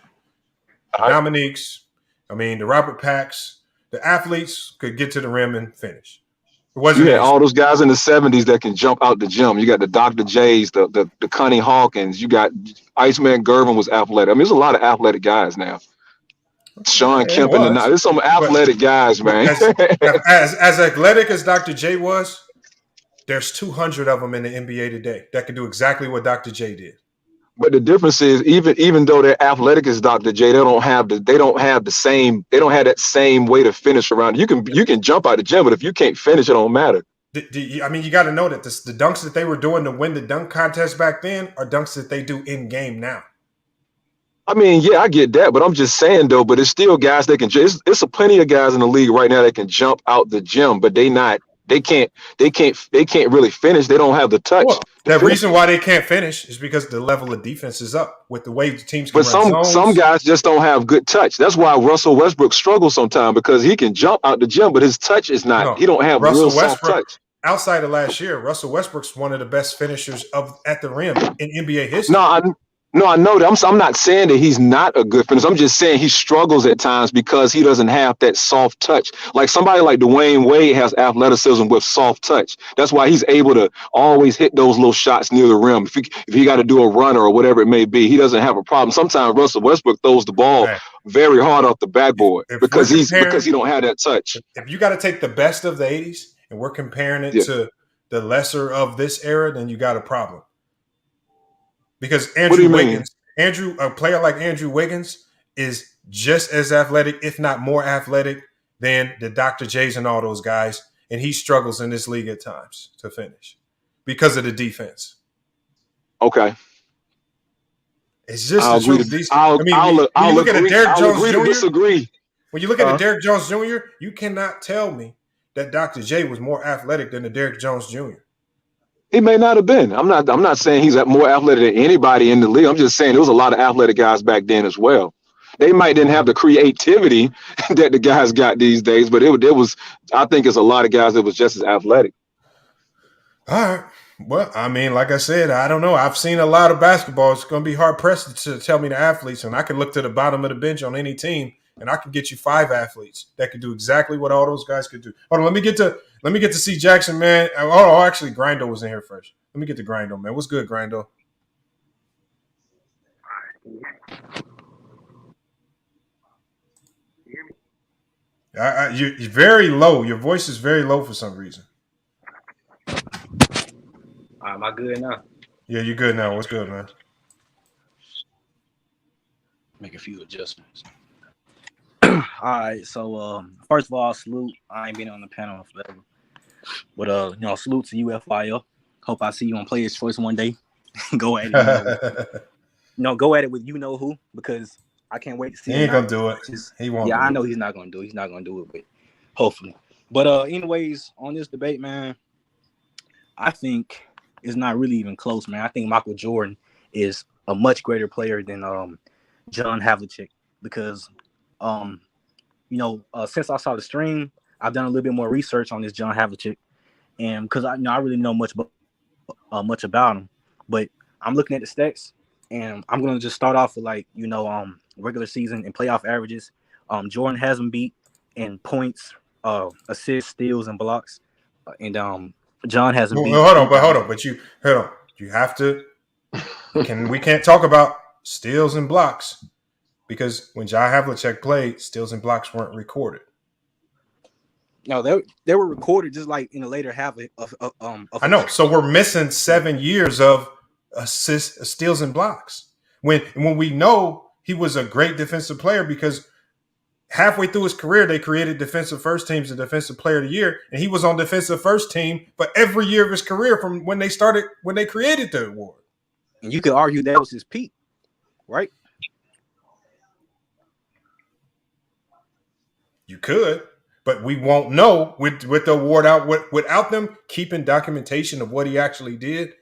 The Dominiques, I mean, the Robert Packs, the athletes could get to the rim and finish. It wasn't. You had all those guys in the '70s that can jump out the gym. You got the Dr. J's, the Connie Hawkins. You got Iceman Gervin was athletic. I mean, there's a lot of athletic guys now. Sean Kemp and there's some athletic guys, man. As athletic as Dr. J was, there's 200 of them in the NBA today that can do exactly what Dr. J did. But the difference is, even though they're athletic as Dr. J, they don't have that same way to finish around. You can jump out the gym, but if you can't finish, it don't matter. I mean, you got to know that the dunks that they were doing to win the dunk contest back then are dunks that they do in game now. I mean, yeah, I get that, but I'm just saying though. But it's still guys that can. It's a plenty of guys in the league right now that can jump out the gym, but they can't really finish. They don't have the touch. Well, the reason why they can't finish is because the level of defense is up with the way the teams can run zones. Some guys just don't have good touch. That's why Russell Westbrook struggles sometimes, because he can jump out the gym, but his touch is not. He don't have real soft touch. Outside of last year, Russell Westbrook's one of the best finishers at the rim in NBA history. No, I know that. I'm not saying that he's not a good finisher. I'm just saying he struggles at times because he doesn't have that soft touch. Like somebody like Dwayne Wade has athleticism with soft touch. That's why he's able to always hit those little shots near the rim. If he got to do a runner or whatever it may be, he doesn't have a problem. Sometimes Russell Westbrook throws the ball very hard off the backboard because he don't have that touch. If you got to take the best of the 80s and we're comparing it to the lesser of this era, then you got a problem. Because a player like Andrew Wiggins is just as athletic, if not more athletic, than the Dr. J's and all those guys. And he struggles in this league at times to finish because of the defense. Okay. It's just the truth. When you look at a Derrick Jones Jr., when you look at a Derrick Jones Jr., you cannot tell me that Dr. J was more athletic than the Derrick Jones Jr. He may not have been. I'm not saying he's more athletic than anybody in the league. I'm just saying there was a lot of athletic guys back then as well. They might didn't have the creativity that the guys got these days, but it was. I think it's a lot of guys that was just as athletic. All right. Well, I mean, like I said, I don't know. I've seen a lot of basketball. It's going to be hard pressed to tell me the athletes, and I can look to the bottom of the bench on any team, and I can get you 5 athletes that could do exactly what all those guys could do. Hold on, let me get to C. Jackson, man. Oh, actually, Grindo was in here first. Let me get to Grindo, man. What's good, Grindo? You're very low. Your voice is very low for some reason. Am I good now? Yeah, you're good now. What's good, man? Make a few adjustments. All right, so first of all, salute. I ain't been on the panel forever, but salute to UFIL. Hope I see you on Players Choice one day. Go at it. Go at it with you know who, because I can't wait to see. He ain't gonna do it. He won't. Yeah, I know he's not gonna do it. He's not gonna do it, but hopefully. But anyways, on this debate, man, I think it's not really even close, man. I think Michael Jordan is a much greater player than John Havlicek because since I saw the stream, I've done a little bit more research on this John Havlicek, and because I really know much about him, but I'm looking at the stats, and I'm gonna just start off with regular season and playoff averages. Jordan has him beat in points, assists, steals, and blocks, and John has him beat. Hold on. You have to. We can't talk about steals and blocks. Because when John Havlicek played, steals and blocks weren't recorded. No, they were recorded just like in the later half of I know. So we're missing 7 years of assists, steals, and blocks. When we know he was a great defensive player because halfway through his career, they created defensive first teams and defensive player of the year, and he was on defensive first team for every year of his career from when they created the award. And you could argue that was his peak, right? You could, but we won't know with the award out without them keeping documentation of what he actually did.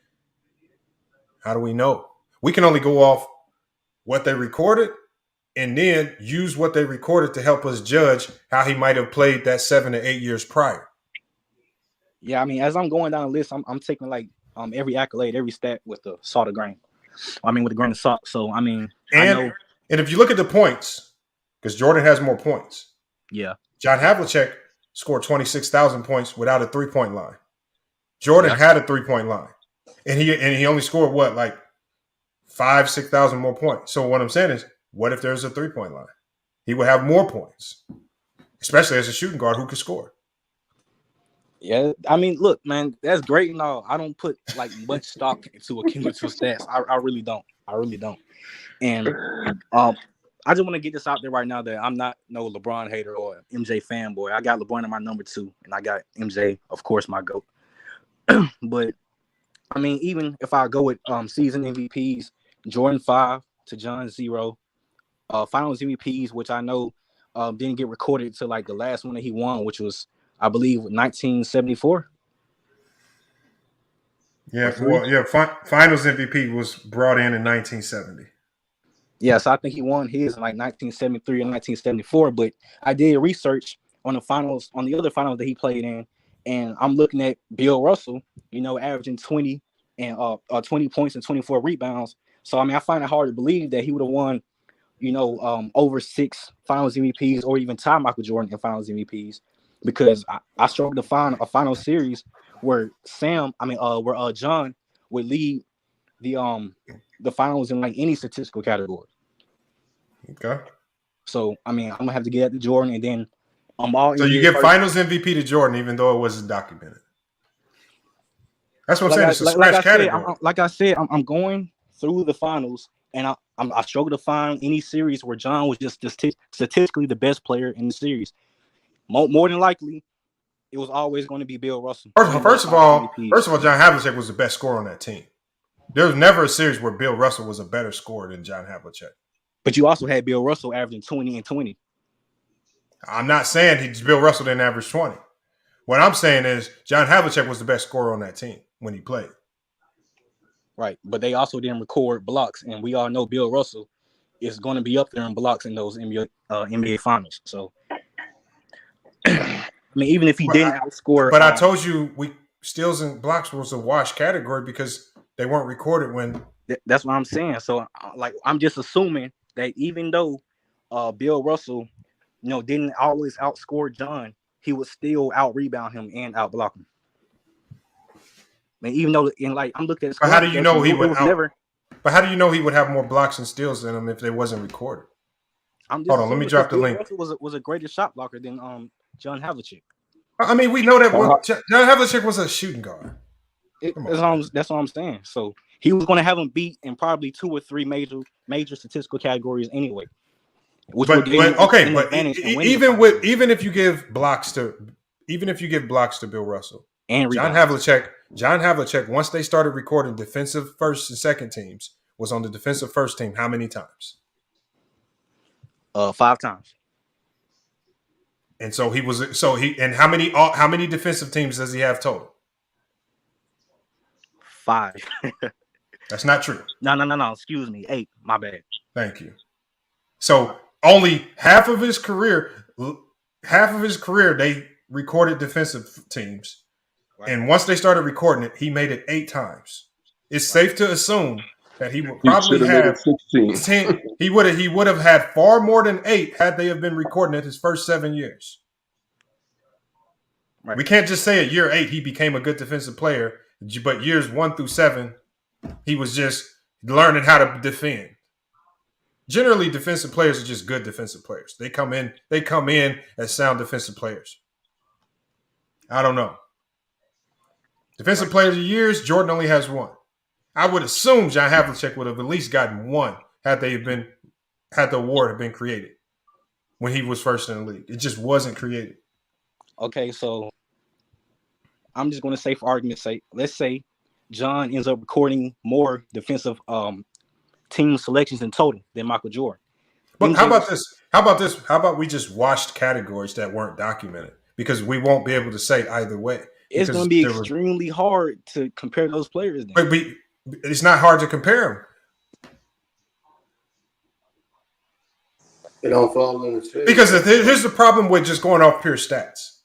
How do we know? We can only go off what they recorded and then use what they recorded to help us judge how he might have played that 7 to 8 years prior. Yeah, I mean, as I'm going down the list, I'm taking like every accolade, every stat with a salt of grain. I mean, with a grain of salt. So I mean, I know. And if you look at the points, because Jordan has more points. Yeah. John Havlicek scored 26,000 points without a 3-point line. Jordan had a 3-point line, and he only scored what, like 5,000-6,000 more points. So what I'm saying is, what if there's a 3-point line? He would have more points, especially as a shooting guard who could score. Yeah, I mean, look, man, that's great and all. I don't put like much stock into cumulative stats. I really don't. I really don't. And I just want to get this out there right now that I'm not no LeBron hater or MJ fanboy. I got LeBron in my number 2, and I got MJ, of course, my GOAT. But I mean, even if I go with season MVPs, Jordan 5 to John 0, Finals MVPs, which I know didn't get recorded to like the last one that he won, which was, I believe, 1974. Yeah, Finals MVP was brought in 1970. Yeah, so I think he won his in like 1973 and 1974. But I did research on the finals, on the other finals that he played in, and I'm looking at Bill Russell, you know, averaging 20 points and 24 rebounds. So I mean, I find it hard to believe that he would have won, you know, over 6 Finals MVPs or even tie Michael Jordan in Finals MVPs, because I struggled to find a final series where John would lead the finals in like any statistical category. Okay. So I mean, I'm gonna have to get at the Jordan, and then all. So you give Finals MVP to Jordan, even though it wasn't documented. That's what I'm saying. It's a scratch category. Like I said, I'm going through the finals, and I struggle to find any series where John was just statistically the best player in the series. More than likely, it was always going to be Bill Russell. First of all, John Havlicek was the best scorer on that team. There was never a series where Bill Russell was a better scorer than John Havlicek. But you also had Bill Russell averaging 20 and 20. I'm not saying Bill Russell didn't average 20. What I'm saying is John Havlicek was the best scorer on that team when he played. Right, but they also didn't record blocks, and we all know Bill Russell is going to be up there in blocks in those NBA finals. So, I mean, even if he didn't outscore, but I told you steals and blocks was a wash category because they weren't recorded when. That's what I'm saying. So, like, I'm just assuming that even though Bill Russell, you know, didn't always outscore John, he would still out rebound him and out block him. I mean, even though I'm looking at. But how do you know he would? But how do you know he would have more blocks and steals than him if they wasn't recorded? Hold on, let me drop the link. Was a greater shot blocker than John Havlicek. I mean, we know that John Havlicek was a shooting guard. That's what I'm saying. So he was going to have him beat in probably 2 or 3 major statistical categories anyway. Even if you give blocks to Bill Russell and John Havlicek, once they started recording defensive first and second teams, was on the defensive first team how many times? 5 times. And so how many defensive teams does he have total? 5. That's not true. No. Excuse me. 8. My bad. Thank you. So only half of his career, they recorded defensive teams. Right. And once they started recording it, he made it 8 times. It's safe to assume that he would probably have 10. He would have had far more than 8 had they have been recording it his first 7 years. Right. We can't just say at year 8 he became a good defensive player, but years 1 through 7 he was just learning how to defend. Generally, defensive players are just good defensive players. They come in as sound defensive players. I don't know. Defensive players of years, Jordan only has 1. I would assume John Havlicek would have at least gotten 1 had the award have been created when he was first in the league. It just wasn't created. Okay, so I'm just going to say, for argument's sake, let's say John ends up recording more defensive team selections in total than Michael Jordan. But how about this? How about we just washed categories that weren't documented? Because we won't be able to say either way. It's going to be extremely hard to compare those players. Then. It's not hard to compare them. It don't fall in the shade. Because here's the problem with just going off pure stats.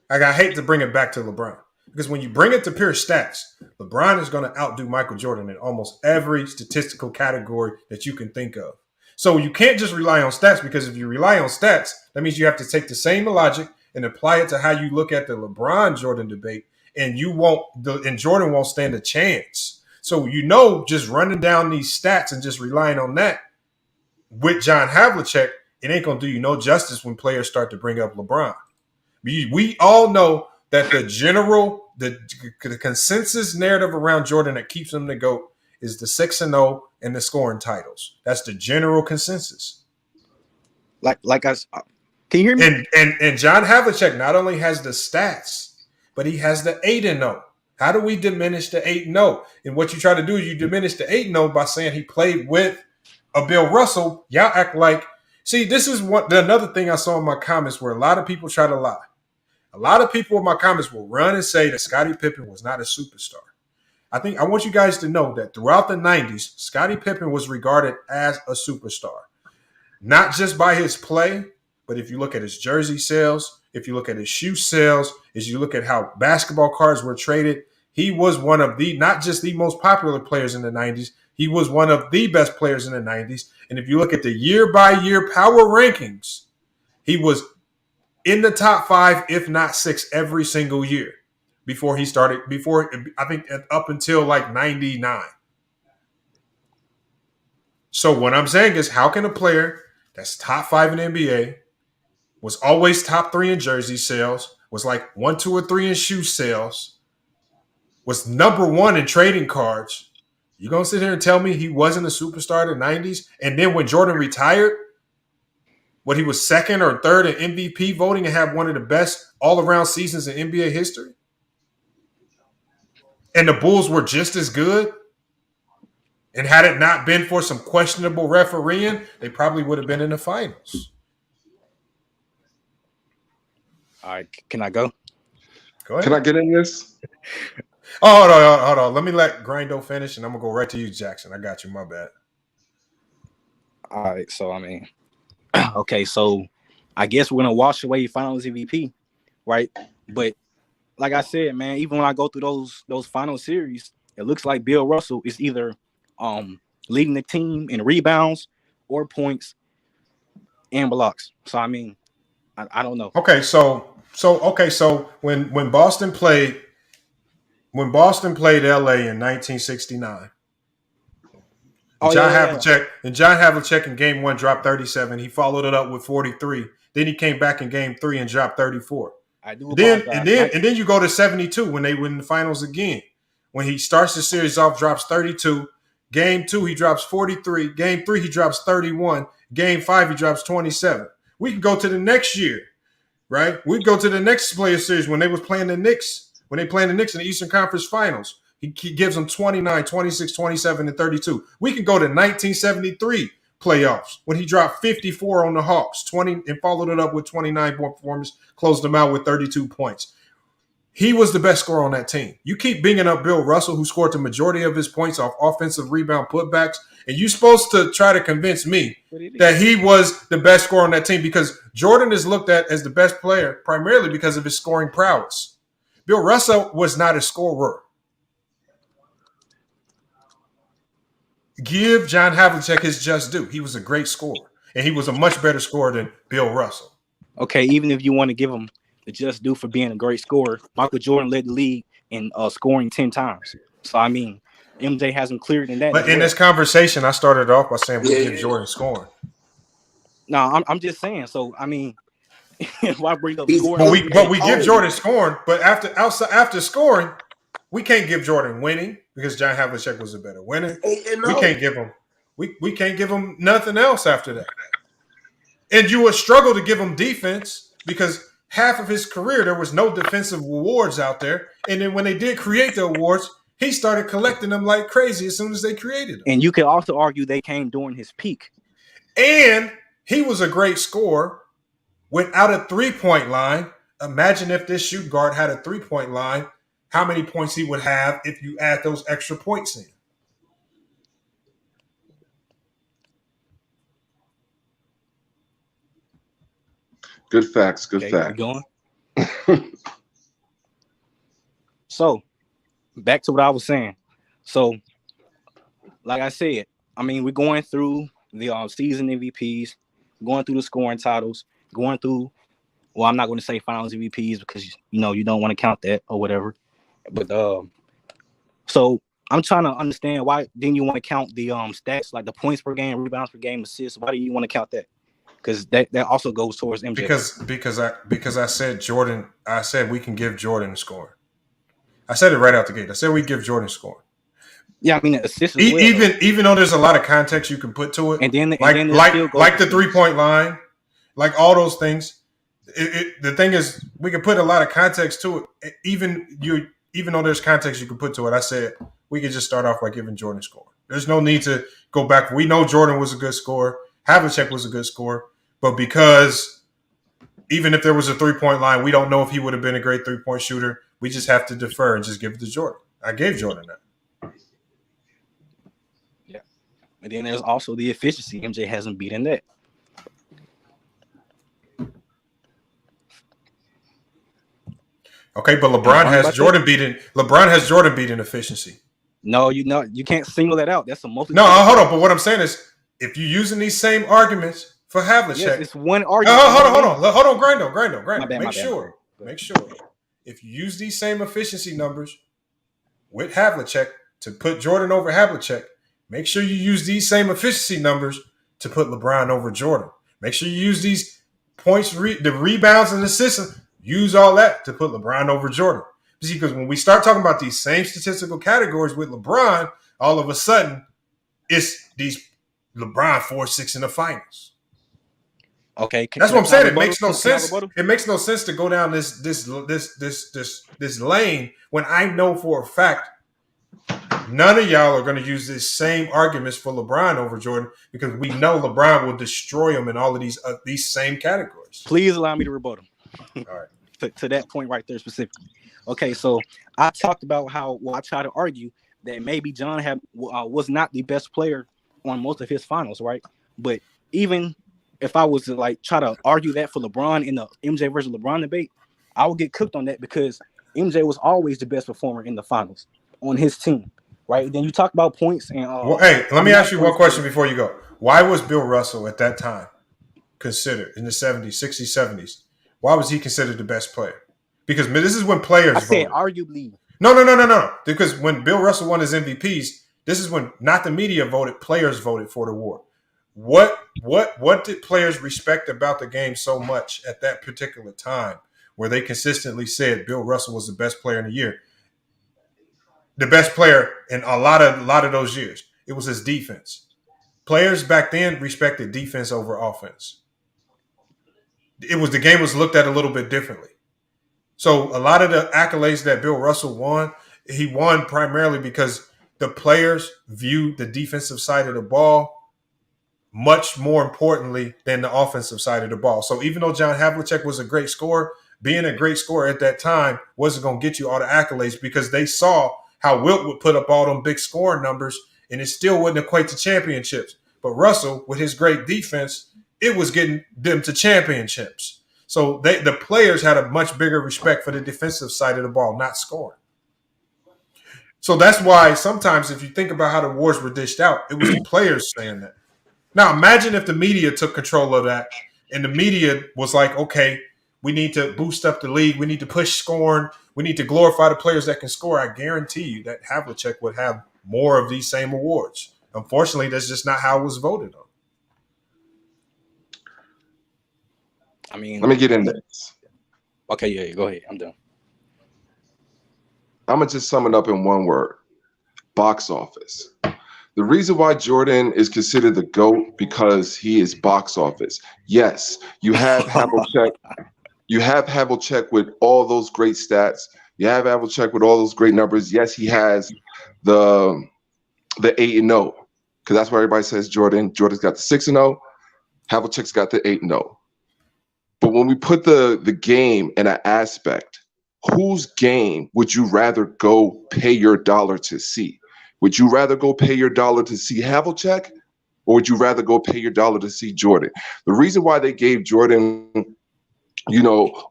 Like, I hate to bring it back to LeBron. Because when you bring it to pure stats, LeBron is going to outdo Michael Jordan in almost every statistical category that you can think of. So you can't just rely on stats, because if you rely on stats, that means you have to take the same logic and apply it to how you look at the LeBron-Jordan debate, and Jordan won't stand a chance. So just running down these stats and just relying on that with John Havlicek, it ain't going to do you no justice when players start to bring up LeBron. We all know that the consensus narrative around Jordan that keeps him the GOAT is the 6-0 and the scoring titles. That's the general consensus. Can you hear me? And John Havlicek not only has the stats, but he has the 8-0. How do we diminish the 8-0? And what you try to do is you diminish the 8-0 by saying he played with a Bill Russell. Y'all act like, see, this is another thing I saw in my comments where a lot of people try to lie. A lot of people in my comments will run and say that Scottie Pippen was not a superstar. I want you guys to know that throughout the 90s, Scottie Pippen was regarded as a superstar. Not just by his play, but if you look at his jersey sales, if you look at his shoe sales, as you look at how basketball cards were traded, he was one of not just the most popular players in the 90s, he was one of the best players in the 90s. And if you look at the year-by-year power rankings, he was in the top 5, if not 6, every single year I think up until like 99. So what I'm saying is, how can a player that's top 5 in the NBA, was always top 3 in jersey sales, was like 1, 2, or 3 in shoe sales, was number 1 in trading cards, you gonna sit here and tell me he wasn't a superstar in the 90s? And then when Jordan retired, he was 2nd or 3rd in MVP voting and had one of the best all-around seasons in NBA history? And the Bulls were just as good? And had it not been for some questionable refereeing, they probably would have been in the finals. All right, can I go? Go ahead. Can I get in this? Oh, hold on. Let me let Grindo finish, and I'm going to go right to you, Jackson. I got you. My bad. All right, so, okay, so I guess we're going to wash away finals MVP, right? But like I said, man, even when I go through those final series, it looks like Bill Russell is either leading the team in rebounds or points and blocks. So, I don't know. Okay, so when Boston played LA in 1969, John Havlicek in game 1 dropped 37. He followed it up with 43. Then he came back in game 3 and dropped 34. I do. And then you go to 72 when they win the finals again. When he starts the series off, drops 32. Game 2, he drops 43. Game 3, he drops 31. Game 5, he drops 27. We can go to the next year, right? We go to the next player series when they was playing the Knicks. When they playing the Knicks in the Eastern Conference Finals, he gives them 29, 26, 27, and 32. We can go to 1973 playoffs when he dropped 54 on the Hawks, 20, and followed it up with 29-point performance, closed them out with 32 points. He was the best scorer on that team. You keep bringing up Bill Russell, who scored the majority of his points off offensive rebound putbacks, and you're supposed to try to convince me that he was the best scorer on that team, because Jordan is looked at as the best player primarily because of his scoring prowess. Bill Russell was not a scorer. Give John Havlicek his just due. He was a great scorer, and he was a much better scorer than Bill Russell. Okay, even if you want to give him the just due for being a great scorer, Michael Jordan led the league in scoring 10 times. So, MJ hasn't cleared in that. But in this conversation, I started off by saying we give Jordan scoring. No, I'm just saying. So, why bring up scoring? But we give Jordan scoring. But after scoring, we can't give Jordan winning because John Havlicek was a better winner. We can't give him. We can't give him nothing else after that. And you would struggle to give him defense because half of his career there was no defensive awards out there. And then when they did create the awards, he started collecting them like crazy as soon as they created them. And you could also argue they came during his peak. And he was a great scorer without a three-point line. Imagine if this shoot guard had a three-point line, how many points he would have if you add those extra points in. Good facts. Good Okay, facts. we going. So back to what I was saying. So, like I said, I mean, we're going through the season MVPs, going through the scoring titles, going through. Well, I'm not going to say Finals MVPs because you don't want to count that or whatever. But so I'm trying to understand why didn't you want to count the stats like the points per game, rebounds per game, assists? Why do you want to count that? Because that also goes towards MJ. Because I said Jordan. I said we can give Jordan a score. I said it right out the gate. I said we give Jordan a score. Yeah, I mean assists as well, even though there's a lot of context you can put to it, and then like the 3-point line, like all those things. The thing is, we can put a lot of context to it. Even though there's context you can put to it, I said we could just start off by giving Jordan a score. There's no need to go back. We know Jordan was a good scorer. Havlicek was a good scorer, but because even if there was a 3-point line, we don't know if he would have been a great 3-point shooter. We just have to defer and just give it to Jordan. I gave Jordan that. Yeah, and then there's also the efficiency. MJ hasn't beaten that. Okay, but LeBron has Jordan beaten efficiency. No, you can't single that out. That's a multi. No, hold on. But what I'm saying is, if you're using these same arguments for Havlicek, yes, it's one argument. Hold on, Grindo. Make sure. If you use these same efficiency numbers with Havlicek to put Jordan over Havlicek, make sure you use these same efficiency numbers to put LeBron over Jordan. Make sure you use these points, the rebounds and assists. Use all that to put LeBron over Jordan. See, because when we start talking about these same statistical categories with LeBron, all of a sudden it's these LeBron 4-6 in the finals. Okay, that's what I'm saying. It makes no sense. It makes no sense to go down this lane when I know for a fact none of y'all are going to use this same arguments for LeBron over Jordan because we know LeBron will destroy him in all of these same categories. Please allow me to rebut him. All right. To that point right there specifically. Okay, so I talked about how I try to argue that maybe John was not the best player on most of his finals, right? But even if I was to try to argue that for LeBron in the MJ versus LeBron debate, I would get cooked on that because MJ was always the best performer in the finals on his team, right? Then you talk about points and hey, let me ask you one question before you go. Why was Bill Russell at that time considered in the 70s, 60s, 70s? Why was he considered the best player? Because this is when players voted. Arguably. No. Because when Bill Russell won his MVPs, this is when not the media voted, players voted for the award. What did players respect about the game so much at that particular time where they consistently said Bill Russell was the best player in the year? The best player in a lot of those years. It was his defense. Players back then respected defense over offense. The game was looked at a little bit differently. So a lot of the accolades that Bill Russell won, he won primarily because the players viewed the defensive side of the ball much more importantly than the offensive side of the ball. So even though John Havlicek was a great scorer, being a great scorer at that time wasn't going to get you all the accolades because they saw how Wilt would put up all them big scoring numbers and it still wouldn't equate to championships. But Russell, with his great defense, it was getting them to championships. So the players had a much bigger respect for the defensive side of the ball, not scoring. So that's why sometimes if you think about how the awards were dished out, it was the players saying that. Now imagine if the media took control of that and the media was like, okay, we need to boost up the league. We need to push scoring. We need to glorify the players that can score. I guarantee you that Havlicek would have more of these same awards. Unfortunately, that's just not how it was voted on. I mean, let me get into this. Okay, yeah, go ahead. I'm done. I'm going to just sum it up in one word. Box office. The reason why Jordan is considered the GOAT because he is box office. Yes, you have Havlicek. You have Havlicek with all those great stats. You have Havlicek with all those great numbers. Yes, he has the 8-0 because that's why everybody says Jordan. Jordan's got the 6-0. Havlicek's got the 8-0. But when we put the game in an aspect, whose game would you rather go pay your dollar to see? Would you rather go pay your dollar to see Havlicek, or would you rather go pay your dollar to see Jordan? The reason why they gave Jordan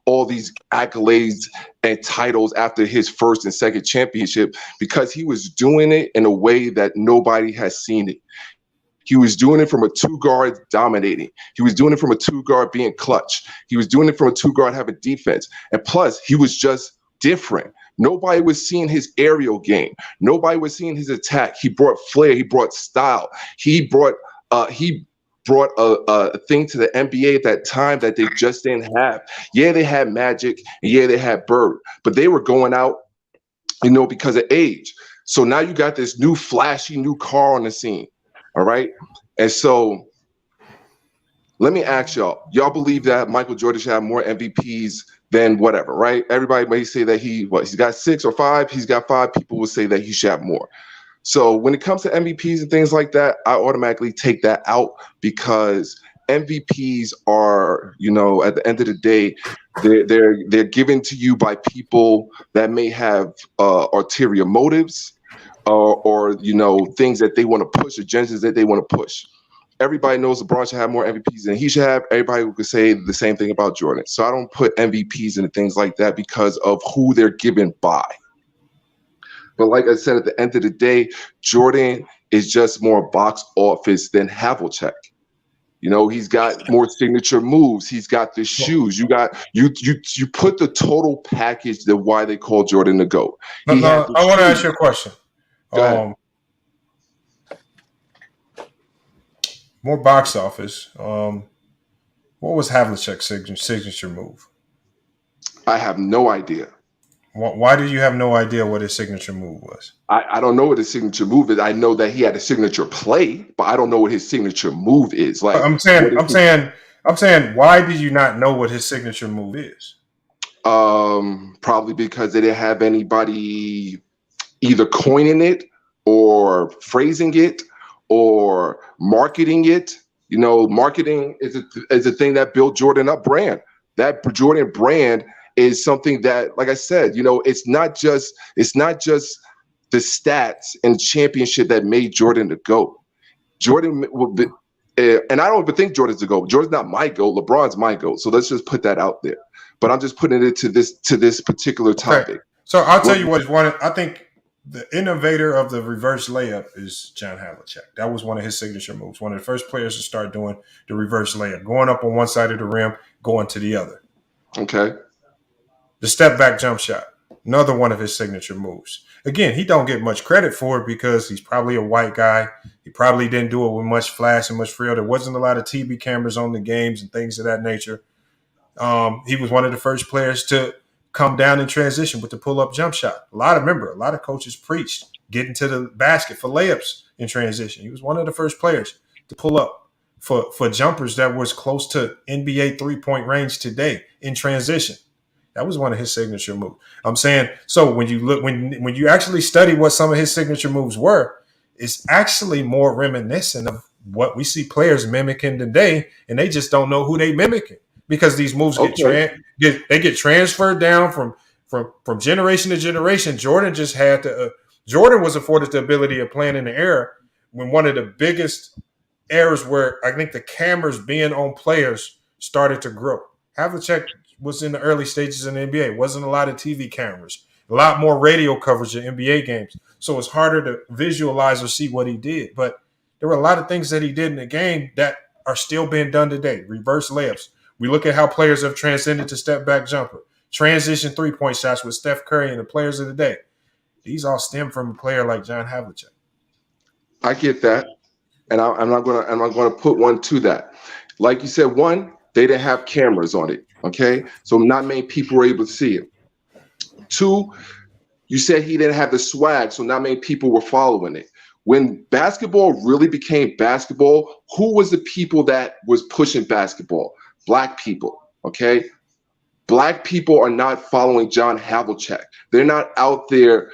all these accolades and titles after his first and second championship, because he was doing it in a way that nobody has seen it. He was doing it from a two guard dominating. He was doing it from a two guard being clutch. He was doing it from a two guard having defense. And plus, he was just different. Nobody was seeing his aerial game. Nobody was seeing his attack. He brought flair. He brought style. He brought a thing to the NBA at that time that they just didn't have. Yeah, they had Magic, and yeah, they had Bird, but they were going out, because of age. So now you got this new flashy new car on the scene. All right. And so let me ask y'all believe that Michael Jordan should have more MVPs than whatever, right? Everybody may say that he's got 6 or 5. He's got 5. People will say that he should have more. So when it comes to MVPs and things like that, I automatically take that out, because MVPs are, at the end of the day, they're given to you by people that may have ulterior motives, or things that they want to push, agendas that they want to push. Everybody knows LeBron should have more MVPs than he should have. Everybody could say the same thing about Jordan. So I don't put MVPs into things like that because of who they're given by. But like I said, at the end of the day, Jordan is just more box office than Havlicek. He's got more signature moves. He's got the shoes. You put the total package to why they call Jordan the GOAT. I want to ask you a question. More box office. What was Havlicek's signature move? I have no idea. Why did you have no idea what his signature move was? I don't know what his signature move is. I know that he had a signature play, but I don't know what his signature move is. Like I'm saying, why did you not know what his signature move is? Probably because they didn't have anybody either coining it or phrasing it or marketing it. Marketing is a thing that built Jordan up brand. That Jordan brand is something that, like I said, it's not just the stats and championship that made Jordan the GOAT. Jordan will be, and I don't even think Jordan's the GOAT. Jordan's not my GOAT. LeBron's my GOAT. So let's just put that out there. But I'm just putting it to this particular topic. Okay. So I'll tell you what is one. I think the innovator of the reverse layup is John Havlicek. That was one of his signature moves. One of the first players to start doing the reverse layup, going up on one side of the rim, going to the other. Okay. The step back jump shot, another one of his signature moves. Again, he don't get much credit for it because he's probably a white guy. He probably didn't do it with much flash and much frill. There wasn't a lot of TV cameras on the games and things of that nature. He was one of the first players to come down in transition with the pull-up jump shot. A lot of coaches preached getting to the basket for layups in transition. He was one of the first players to pull up for jumpers that was close to NBA three-point range today in transition. That was one of his signature moves. I'm saying, so when you look, when you actually study what some of his signature moves were, it's actually more reminiscent of what we see players mimicking today, and they just don't know who they mimicking because these moves get transferred down from generation to generation. Jordan just had to. Jordan was afforded the ability of playing in the era when one of the biggest eras where I think the cameras being on players started to grow. Havlicek was in the early stages in the NBA. Wasn't a lot of TV cameras, a lot more radio coverage of NBA games. So it's harder to visualize or see what he did. But there were a lot of things that he did in the game that are still being done today. Reverse layups. We look at how players have transcended to step back jumper, transition 3-point shots with Steph Curry and the players of the day. These all stem from a player like John Havlicek. I get that. And I'm not gonna put one to that. Like you said, one, they didn't have cameras on it. Okay, so not many people were able to see it. Two, you said he didn't have the swag, so not many people were following it. When basketball really became basketball, who was the people that was pushing basketball? Black people, okay? Black people are not following John Havlicek. They're not out there,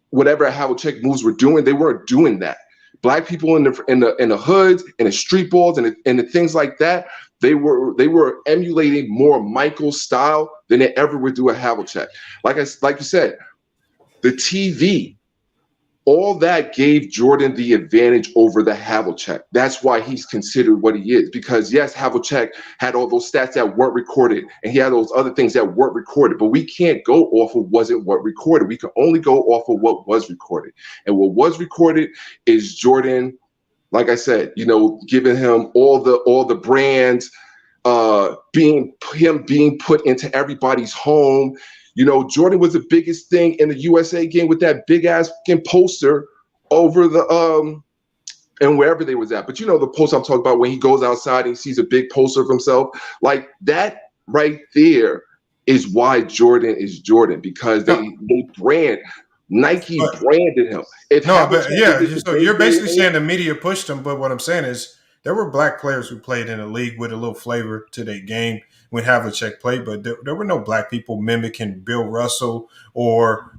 whatever Havlicek moves were doing, they weren't doing that. Black people in the hoods, in the street balls, and the things like that, they were emulating more Michael's style than they ever would do a Havlicek. Like you said, the TV all that gave Jordan the advantage over the Havlicek. That's why he's considered what he is. Because yes, Havlicek had all those stats that weren't recorded, and he had those other things that weren't recorded. But we can't go off of wasn't what recorded. We can only go off of what was recorded. And what was recorded is Jordan, like I said, giving him all the brands, being put into everybody's home. Jordan was the biggest thing in the USA game with that big ass fucking poster over the and wherever they was at. But the post I'm talking about, when he goes outside and he sees a big poster of himself, like that right there is why Jordan is Jordan, because they Nike branded him. So you're basically saying the media pushed him, but what I'm saying is there were black players who played in the league with a little flavor to their game when Havlicek played, but there were no black people mimicking Bill Russell or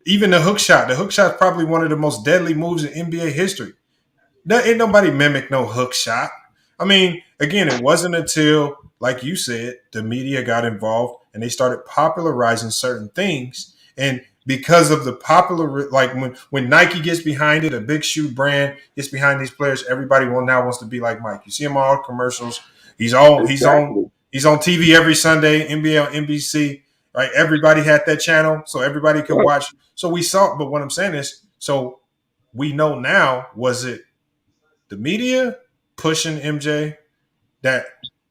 even the hook shot. The hook shot is probably one of the most deadly moves in NBA history. Ain't nobody mimic no hook shot. I mean, again, it wasn't until, like you said, the media got involved and they started popularizing certain things. And because of the popular, like when Nike gets behind it, a big shoe brand gets behind these players, everybody now wants to be like Mike. You see him all commercials. He's on TV every Sunday, NBA on NBC. Right? Everybody had that channel, so everybody could watch. So we saw, but what I'm saying is, so we know now, was it the media pushing MJ that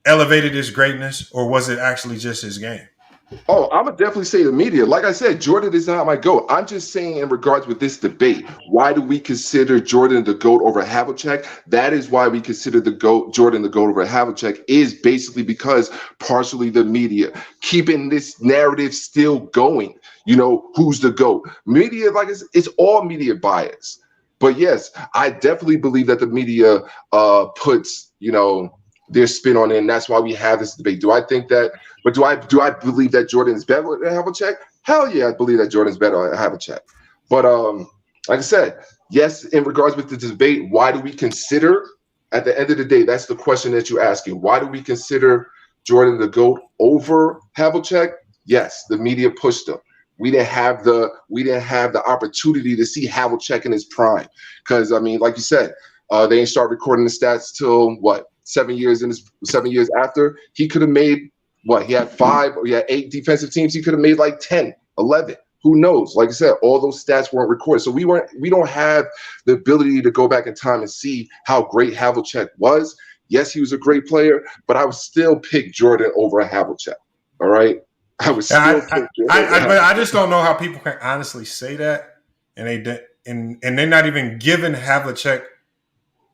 elevated his greatness, or was it actually just his game? Oh, I would definitely say the media. Like I said, Jordan is not my GOAT. I'm just saying in regards with this debate, why do we consider Jordan the GOAT over Havlicek? That is why we consider Jordan the GOAT over Havlicek, is basically because partially the media keeping this narrative still going. Who's the GOAT? Media, like it's all media bias. But yes, I definitely believe that the media puts, their spin on it, and that's why we have this debate. Do I think that? But do I believe that Jordan is better than Havlicek? Hell yeah, I believe that Jordan's better than Havlicek. But like I said, yes, in regards with the debate, why do we consider? At the end of the day, that's the question that you're asking. Why do we consider Jordan the GOAT over Havlicek? Yes, the media pushed him. We didn't have the opportunity to see Havlicek in his prime, because I mean, like you said, they didn't start recording the stats till what? 7 years after. He could have made he had 5 or he had 8 defensive teams. He could have made like 10, 11. Who knows? Like I said, all those stats weren't recorded. So we don't have the ability to go back in time and see how great Havlicek was. Yes, he was a great player, but I would still pick Jordan over a Havlicek. All right. I would still pick Jordan. But I just don't know how people can honestly say that, and they're not even giving Havlicek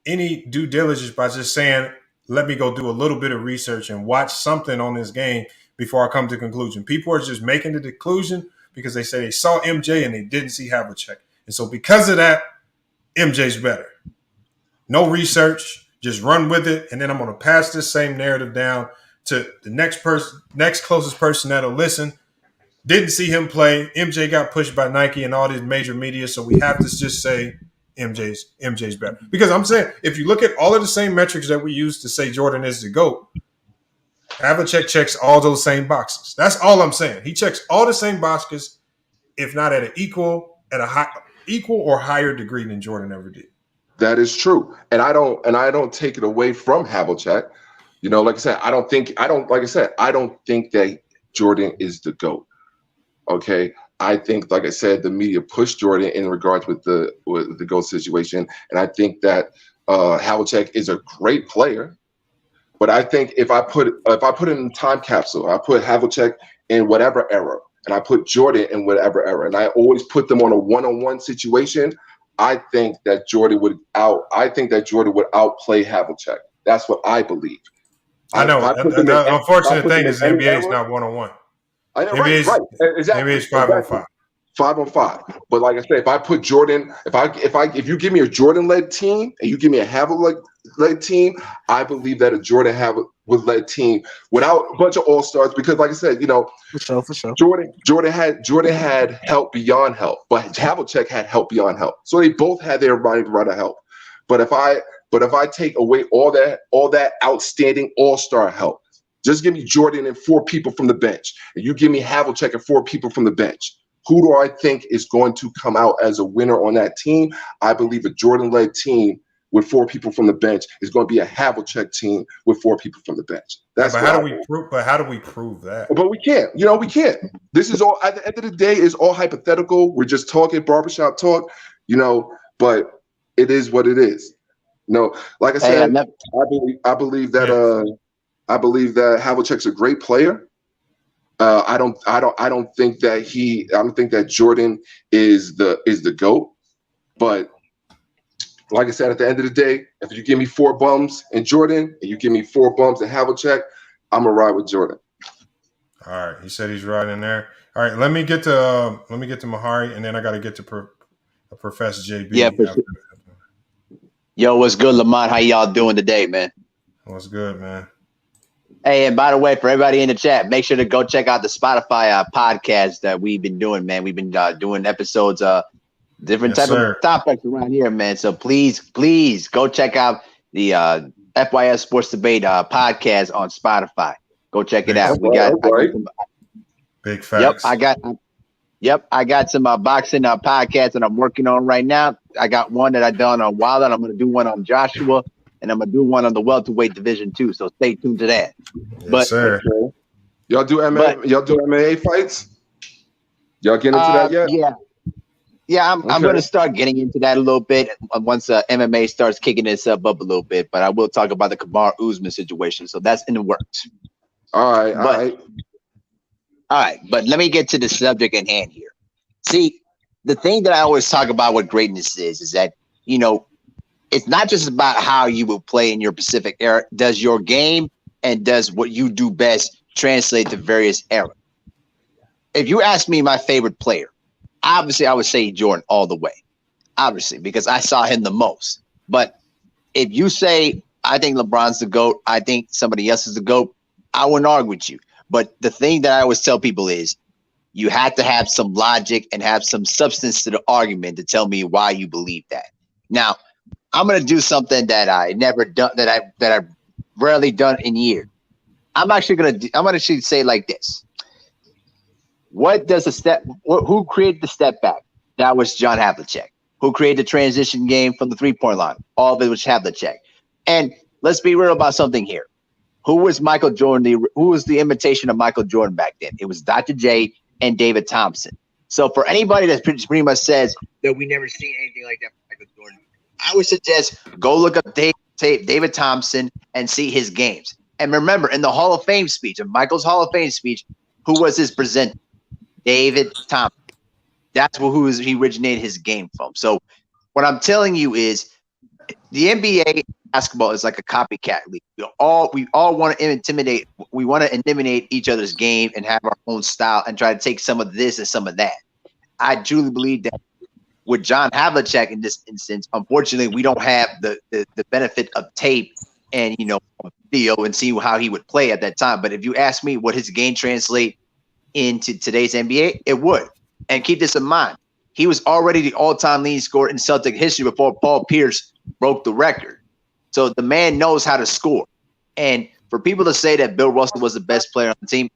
any due diligence by just saying, let me go do a little bit of research and watch something on this game before I come to a conclusion. People are just making the conclusion because they say they saw MJ and they didn't see Havlicek. And so because of that, MJ's better. No research, just run with it. And then I'm going to pass this same narrative down to the next closest person that'll listen. Didn't see him play. MJ got pushed by Nike and all these major media. So we have to just say MJ's better. Because I'm saying, if you look at all of the same metrics that we use to say Jordan is the GOAT, Havlicek checks all those same boxes. That's all I'm saying. He checks all the same boxes, if not at an equal or higher degree than Jordan ever did. That is true, and I don't take it away from Havlicek. Like I said, I don't think that Jordan is the GOAT. Okay. I think, like I said, the media pushed Jordan in regards with the GOAT situation, and I think that Havlicek is a great player. But I think if I put it in a time capsule, I put Havlicek in whatever era, and I put Jordan in whatever era, and I always put them on a one-on-one situation, I think that Jordan would outplay Havlicek. That's what I believe. I know. The unfortunate thing is NBA is not one-on-one. I know, right. Exactly. NBA is 5-on-5. 5-on-5. But like I said, if I put Jordan, if you give me a Jordan-led team and you give me a Havlicek-led team, I believe that a Jordan-led team without a bunch of all-stars, because like I said, for sure. Jordan had help beyond help, but Havlicek had help beyond help. So they both had their run of help. But if I take away all that outstanding all-star help, just give me Jordan and 4 people from the bench, and you give me Havlicek and 4 people from the bench. Who do I think is going to come out as a winner on that team? I believe a Jordan-led team with 4 people from the bench is going to be a Havlicek team with 4 people from the bench. That's how do we prove that? But we can't. We can't. This is all, at the end of the day, is all hypothetical. We're just talking barbershop talk, but it is what it is. Like I said, I believe that Havlicek's a great player. I don't think that Jordan is the GOAT. But like I said, at the end of the day, if you give me 4 bums in Jordan and you give me 4 bums in Havlicek, I'm gonna ride with Jordan. All right, he said he's right in there. All right, let me get to Mahari, and then I got to get to Professor JB. Yeah, for sure. Yo, what's good, Lamont? How y'all doing today, man? What's good, man? Hey, and by the way, for everybody in the chat, make sure to go check out the Spotify podcast that we've been doing, man. We've been doing episodes, different type of topics around here, man. So please go check out the FYS Sports Debate podcast on Spotify. Go check it out. I got some, big facts. I got some boxing podcasts that I'm working on right now. I got one that I done on Wilder. I'm going to do one on Joshua, and I'm going to do one on the welterweight division too. So stay tuned to that. Yes, sir. Y'all do MMA? Y'all do MMA fights? Y'all get into that yet? Yeah. I'm going to start getting into that a little bit once MMA starts kicking itself up a little bit. But I will talk about the Kamaru Usman situation. So that's in the works. All right. But let me get to the subject at hand here. See, the thing that I always talk about what greatness is that, it's not just about how you will play in your specific era. Does your game and does what you do best translate to various eras? If you ask me my favorite player, obviously I would say Jordan all the way, obviously, because I saw him the most. But if you say, I think LeBron's the GOAT, I think somebody else is the GOAT, I wouldn't argue with you. But the thing that I always tell people is you have to have some logic and have some substance to the argument to tell me why you believe that. Now, I'm going to do something that I never done, that I've rarely done in years. I'm going to say it like this. Who created the step back? That was John Havlicek. Who created the transition game from the 3-point line? All of it was Havlicek. And let's be real about something here. Who was Michael Jordan? Who was the imitation of Michael Jordan back then? It was Dr. J and David Thompson. So for anybody that pretty much says that we never seen anything like that from Michael Jordan, I would suggest go look up David Thompson and see his games. And remember, in the Hall of Fame speech, in Michael's Hall of Fame speech, who was his presenter? David Thompson. That's who he originated his game from. So what I'm telling you is the NBA basketball is like a copycat league. We all want to intimidate. We want to eliminate each other's game and have our own style and try to take some of this and some of that. I truly believe that with John Havlicek in this instance, unfortunately, we don't have the benefit of tape and video and see how he would play at that time. But if you ask me, would his game translate into today's NBA? It would. And keep this in mind. He was already the all-time leading scorer in Celtic history before Paul Pierce broke the record. So the man knows how to score. And for people to say that Bill Russell was the best player on the team,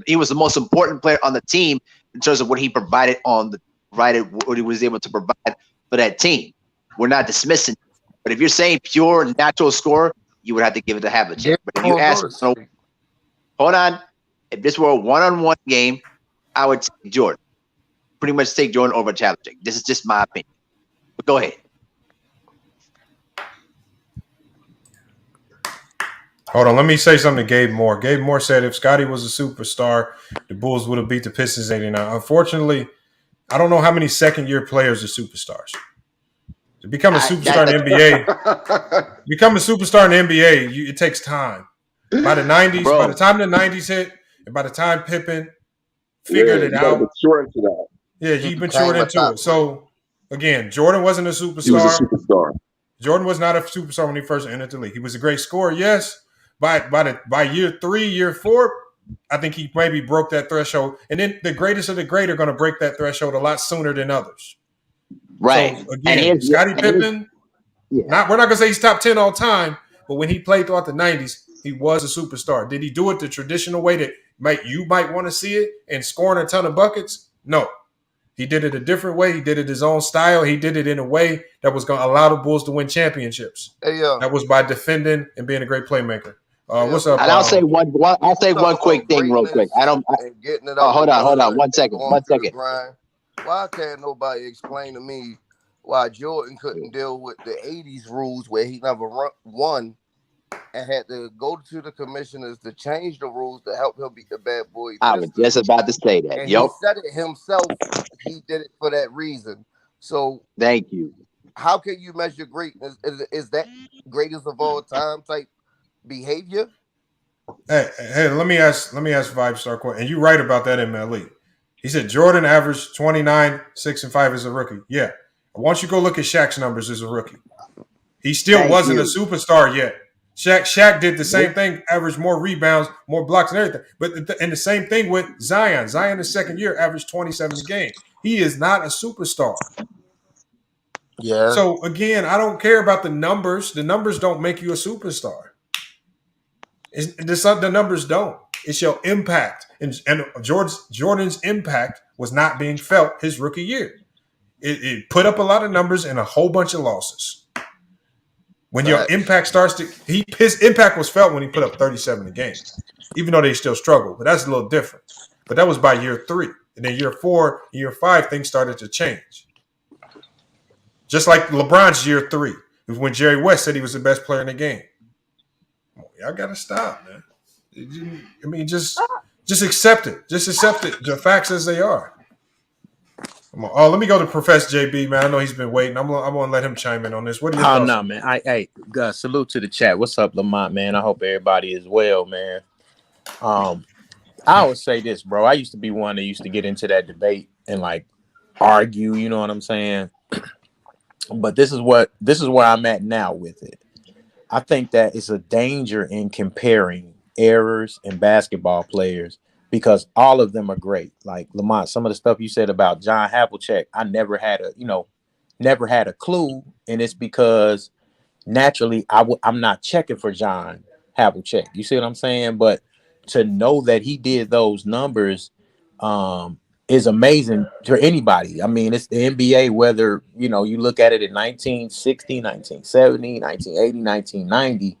he was the most important player on the team in terms of what he provided what he was able to provide for that team. We're not dismissing. But if you're saying pure natural scorer, you would have to give it to Havlicek. But if you ask, hold on, if this were a one-on-one game, I would take Jordan. Pretty much take Jordan over Havlicek. This is just my opinion. But go ahead. Hold on, let me say something to Gabe Moore. Gabe Moore said if Scottie was a superstar, the Bulls would have beat the Pistons 89. Unfortunately, I don't know how many second-year players are superstars. To become a superstar in the NBA, it takes time. By the 90s, by the time the 90s hit, and by the time Pippen figured it out, he'd been short into it. So, again, Jordan wasn't a superstar. He was a superstar. Jordan was not a superstar when he first entered the league. He was a great scorer, yes. By year 3, year 4, I think he maybe broke that threshold. And then the greatest of the great are going to break that threshold a lot sooner than others. Right. So again, Scottie Pippen, we're not going to say he's top 10 all time, but when he played throughout the 90s, he was a superstar. Did he do it the traditional way that you might want to see it and scoring a ton of buckets? No. He did it a different way. He did it his own style. He did it in a way that was going to allow the Bulls to win championships. Hey, that was by defending and being a great playmaker. What's up? And I'll say one quick thing real quick. Getting it hold on. 1 second. Grind. Why can't nobody explain to me why Jordan couldn't deal with the 80s rules where he never won and had to go to the commissioners to change the rules to help him beat the bad boy? I was just about to say that. And he said it himself. He did it for that reason. So thank you. How can you measure greatness? Is that greatest of all time type behavior? Hey, let me ask Vibe Star question. And you're right about that, MLE. He said Jordan averaged 29, 6, and 5 as a rookie. Yeah. Once you go look at Shaq's numbers as a rookie, he still wasn't a superstar yet. Shaq did the same thing, averaged more rebounds, more blocks, and everything. But and the same thing with Zion. Zion, his second year, averaged 27 a game. He is not a superstar. Yeah. So again, I don't care about the numbers. The numbers don't make you a superstar. The numbers don't. It's your impact. And Jordan's impact was not being felt his rookie year. It put up a lot of numbers and a whole bunch of losses. When your impact starts to his impact was felt when he put up 37 a game, even though they still struggle. But that's a little different. But that was by year 3. And then year 4, year 5, things started to change. Just like LeBron's year 3. It was when Jerry West said he was the best player in the game. Y'all gotta stop, man. I mean, just accept it. Just accept it. The facts as they are. Oh, let me go to Professor JB, man. I know he's been waiting. I'm gonna let him chime in on this. What do you think? Oh no, man. Hey, salute to the chat. What's up, Lamont, man? I hope everybody is well, man. I would say this, bro. I used to be one that used to get into that debate and like argue, you know what I'm saying? But this is where I'm at now with it. I think that it's a danger in comparing errors in basketball players because all of them are great. Like Lamont, some of the stuff you said about John Havlicek, I never had a clue, and it's because naturally I'm not checking for John Havlicek. You see what I'm saying? But to know that he did those numbers is amazing to anybody. I mean, it's the NBA, whether, you look at it in 1960, 1970, 1980, 1990,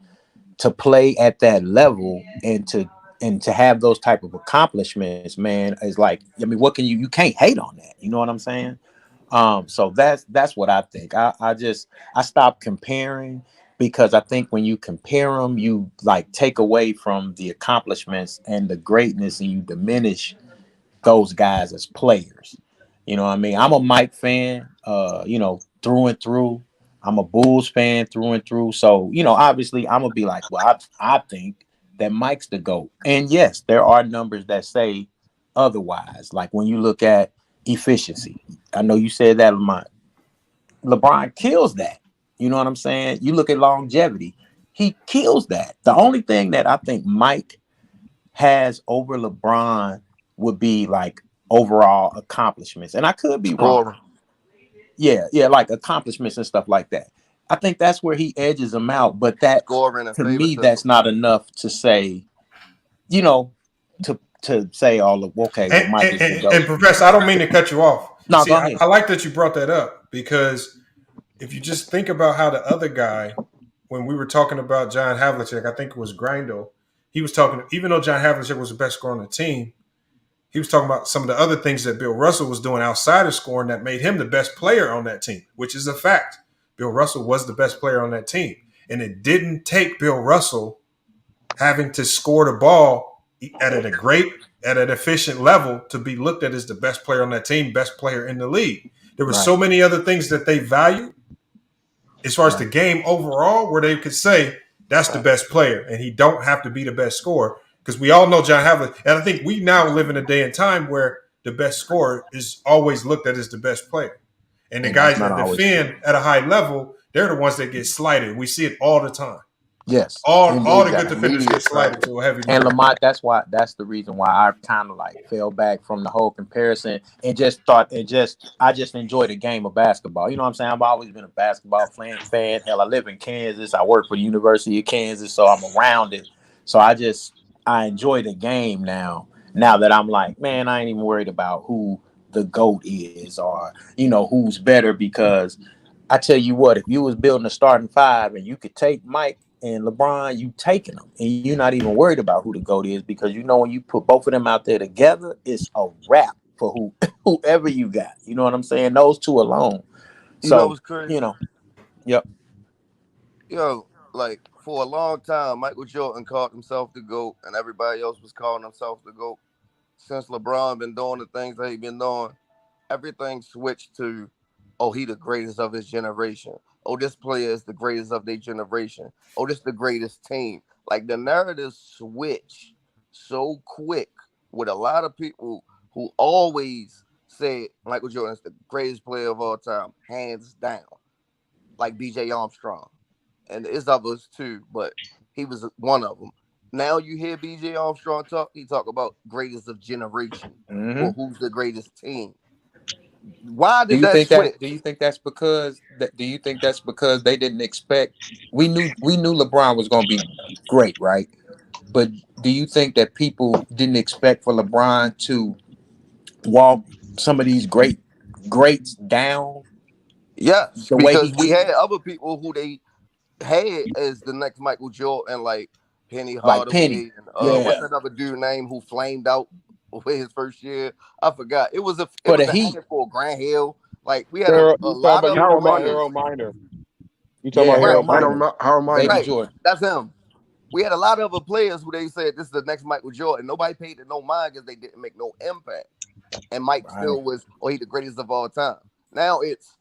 to play at that level and to have those type of accomplishments, man, is like, I mean, what can you can't hate on that. You know what I'm saying? So that's what I think. I stopped comparing because I think when you compare them, you like take away from the accomplishments and the greatness and you diminish those guys as players. You know what I mean? I'm a Mike fan, through and through. I'm a Bulls fan through and through. So, obviously I'm going to be like, well, I think that Mike's the GOAT. And yes, there are numbers that say otherwise. Like when you look at efficiency, I know you said that, Lamont. LeBron kills that. You know what I'm saying? You look at longevity, he kills that. The only thing that I think Mike has over LeBron would be like overall accomplishments. And I could be wrong. Yeah, like accomplishments and stuff like that. I think that's where he edges them out. But that, to me, that's not enough to say, to say all of, okay. And Professor, I don't mean to cut you off. No, go ahead. I like that you brought that up because if you just think about how the other guy, when we were talking about John Havlicek, I think it was Grindel, he was talking, even though John Havlicek was the best scorer on the team, he was talking about some of the other things that Bill Russell was doing outside of scoring that made him the best player on that team, which is a fact. Bill Russell was the best player on that team. And it didn't take Bill Russell having to score the ball at an efficient level to be looked at as the best player on that team, best player in the league. There were so many other things that they valued as far as the game overall where they could say that's the best player and he don't have to be the best scorer. Because we all know John Havlicek, and I think we now live in a day and time where the best scorer is always looked at as the best player. And the guys that defend at a high level, they're the ones that get slighted. We see it all the time. Yes. All the good defenders get slighted to a heavy degree. And Lamont, that's the reason why I kind of like fell back from the whole comparison and just thought I just enjoy the game of basketball. You know what I'm saying? I've always been a basketball fan. Hell, I live in Kansas. I work for the University of Kansas, so I'm around it. So I enjoy the game now that I'm like, man, I ain't even worried about who the GOAT is, or who's better. Because I tell you what, if you was building a starting five and you could take Mike and LeBron, you taking them, and you're not even worried about who the GOAT is, because when you put both of them out there together, it's a wrap for whoever you got. You know what I'm saying? Those two alone. You know So what's crazy? Yep. Like for a long time, Michael Jordan called himself the GOAT, and everybody else was calling himself the GOAT. Since LeBron been doing the things that he been doing, everything switched to, oh, he the greatest of his generation. Oh, this player is the greatest of their generation. Oh, this the greatest team. Like the narrative switch so quick with a lot of people who always said Michael Jordan is the greatest player of all time, hands down. Like B.J. Armstrong. And there's others too, but he was one of them. Now you hear B.J. Armstrong talk, he talk about greatest of generation or who's the greatest team. Why did that switch? Do you think that's because they didn't expect? We knew LeBron was going to be great, right? But do you think that people didn't expect for LeBron to walk some of these greats down? Yes, The way because he we did? had other people who they had as the next Michael Jordan, like Penny Like Penny. Hardaway and what's Yeah. that other dude name who flamed out with his first year? I forgot. It was a Heat. handful. Grant Hill. Like we had a lot of runners. Harold Miner. You talking about Right, Harold Miner? right. That's him. We had a lot of other players who they said this is the next Michael Jordan. Nobody paid it no mind because they didn't make no impact. And Mike still was, he the greatest of all time. Now it's,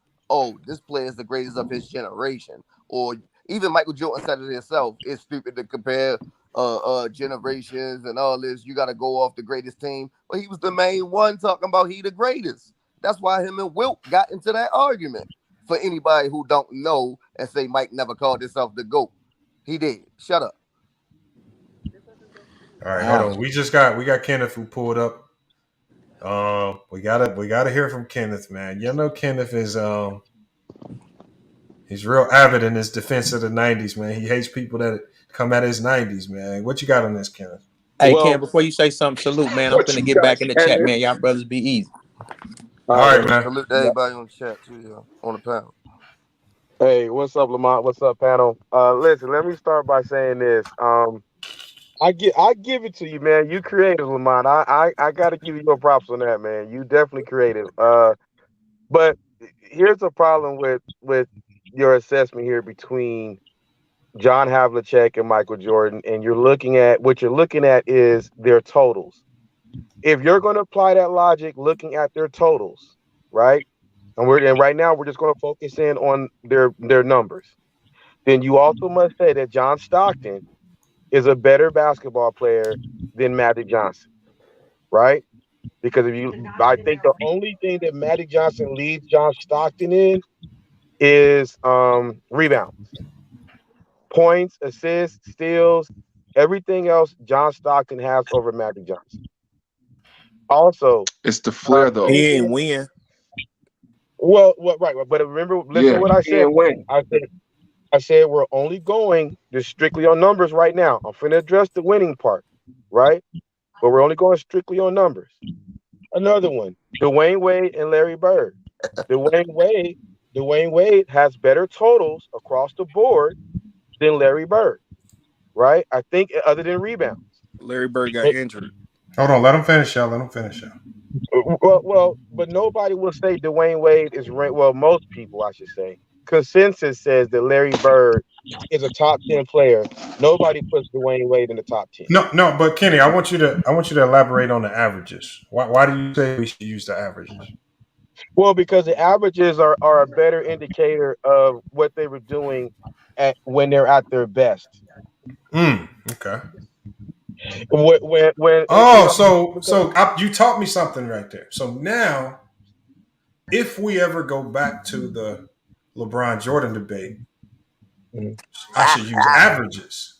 this player is the greatest of his generation. Or even Michael Jordan said it himself. It's stupid to compare generations and all this. You got to go off the greatest team. But he was the main one talking about he the greatest. That's why him and Wilt got into that argument. For anybody who don't know and say Mike never called himself the GOAT. He did. Shut up. All right, hold on. We got Kenneth who pulled up. We gotta hear from Kenneth, man. You know Kenneth is he's real avid in his defense of the 90s, man. He hates people that come at his 90s, man. What you got on this, Kenneth? Hey, Ken, before you say something, salute, man. I'm finna get back in the chat, man. Y'all brothers be easy. All right, man. Salute to everybody on the chat too, on the panel. Hey, what's up, Lamont? What's up, panel? Listen, let me start by saying this. I give it to you, man. You creative, Lamont. I got to give you your props on that, man. You definitely creative. But here's the problem with your assessment here between John Havlicek and Michael Jordan, and you're looking at is their totals. If you're going to apply that logic, looking at their totals, right? And right now we're just going to focus in on their numbers. Then you also must say that John Stockton is a better basketball player than Magic Johnson, right? Because I think the only thing that Magic Johnson leads John Stockton in is rebounds, points, assists, steals, everything else John Stockton has over Magic Johnson. Also, it's the flair though. He ain't win. Well, right. But remember, listen to what I said. I said we're only going just strictly on numbers right now. I'm finna address the winning part, right? But we're only going strictly on numbers. Another one, Dwayne Wade and Larry Bird. Dwayne Wade has better totals across the board than Larry Bird, right? I think other than rebounds. Larry Bird got injured. Hold on, let him finish, y'all. Let him finish, y'all. Well, but nobody will say Dwayne Wade is ranked. Well, most people, I should say. Consensus says that Larry Bird is a top 10 player. Nobody puts Dwayne Wade in the top 10. No, but Kenny, I want you to elaborate on the averages. Why do you say we should use the averages? Well, because the averages are a better indicator of what they were doing when they're at their best. Okay. You taught me something right there. So now, if we ever go back to the LeBron Jordan debate, I should use averages.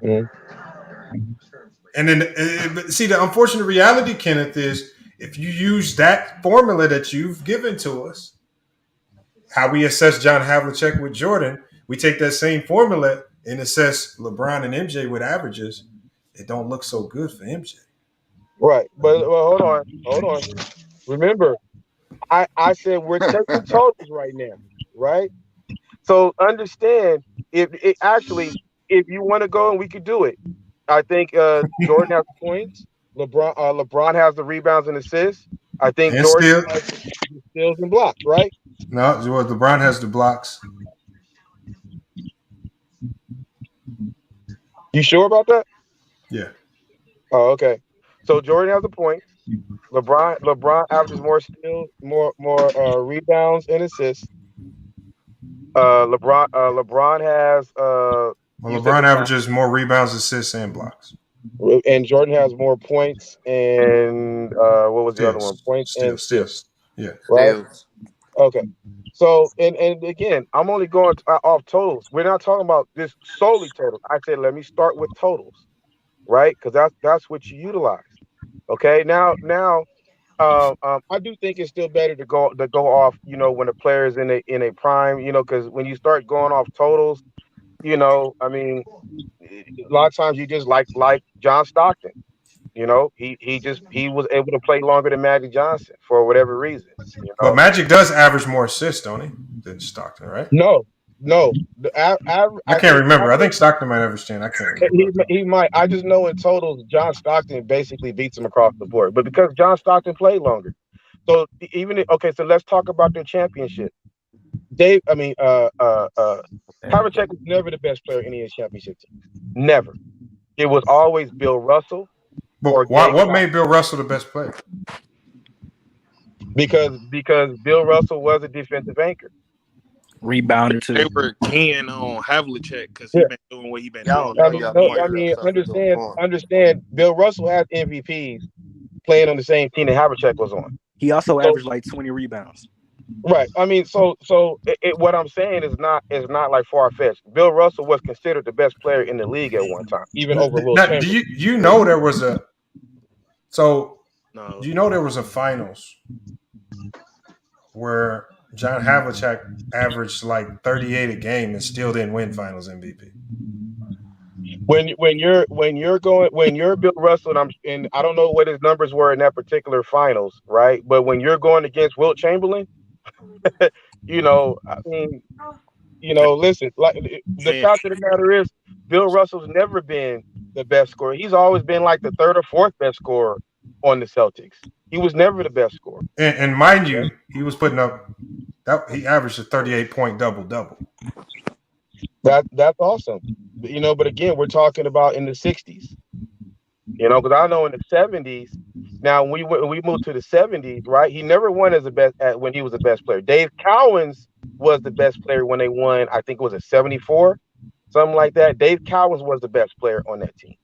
And then, see, the unfortunate reality, Kenneth, is if you use that formula that you've given to us, how we assess John Havlicek with Jordan, we take that same formula and assess LeBron and MJ with averages. It don't look so good for MJ. Right. But hold on. Remember, I said we're taking totals right now, right? So understand if it actually, if you want to go and we could do it. I think Jordan has the points. LeBron has the rebounds and assists. I think And Jordan still, has the steals and blocks, right? no, well, LeBron has the blocks. You sure about that? Yeah. Oh, okay. So Jordan has the points. LeBron averages more steals, more rebounds and assists. LeBron has Well, you said LeBron LeBron averages more rebounds, assists, and blocks. and Jordan has more points and what was the other one? Steals, Points and steals, steals. Yeah. right? Steals. Okay. So and again, I'm only going off totals. We're not talking about this solely totals. I said let me start with totals, right? Because that's what you utilize. Okay. Now I do think it's still better to go off, when a player is in a prime, because when you start going off totals, I mean, a lot of times you just like John Stockton. He was able to play longer than Magic Johnson for whatever reason. You But know, Magic does average more assists, don't he, than Stockton, right? no. I I can't think remember. I average. think Stockton might average 10. I can't remember. He might. I just know in totals, John Stockton basically beats him across the board. But because John Stockton played longer, so okay. So let's talk about their championship. Havlicek was never the best player in any championship team. Never. It was always Bill Russell or But Dave what Cowens. made Bill Russell the best player? Because Bill Russell was a defensive anchor. Rebounder They too. were keying on Havlicek because Yeah. he been doing what he been Y'all doing know for y'all the making year. that such a good point. Understand. Bill Russell had MVPs playing on the same team that Havlicek was on. He also So averaged like 20 rebounds. right. I mean, what I'm saying is not like far fetched. Bill Russell was considered the best player in the league at one time, even over Will Now, do Chamberlain. you know there was a so No. do you know there was a finals where John Havlicek averaged like 38 a game and still didn't win Finals MVP? When you're Bill Russell, and I don't know what his numbers were in that particular finals, right? But when you're going against Wilt Chamberlain, I mean, listen, like the Man, fact of the matter is, Bill Russell's never been the best scorer. He's always been like the third or fourth best scorer on the Celtics. He was never the best scorer. And mind you, he was putting up he averaged a 38-point double-double. That's awesome. But again, we're talking about in the 60s. Because I know in the 70s. Now when we moved to the 70s, right? He never won as the best when he was the best player. Dave Cowens was the best player when they won. I think it was a 74, something like that. Dave Cowens was the best player on that team,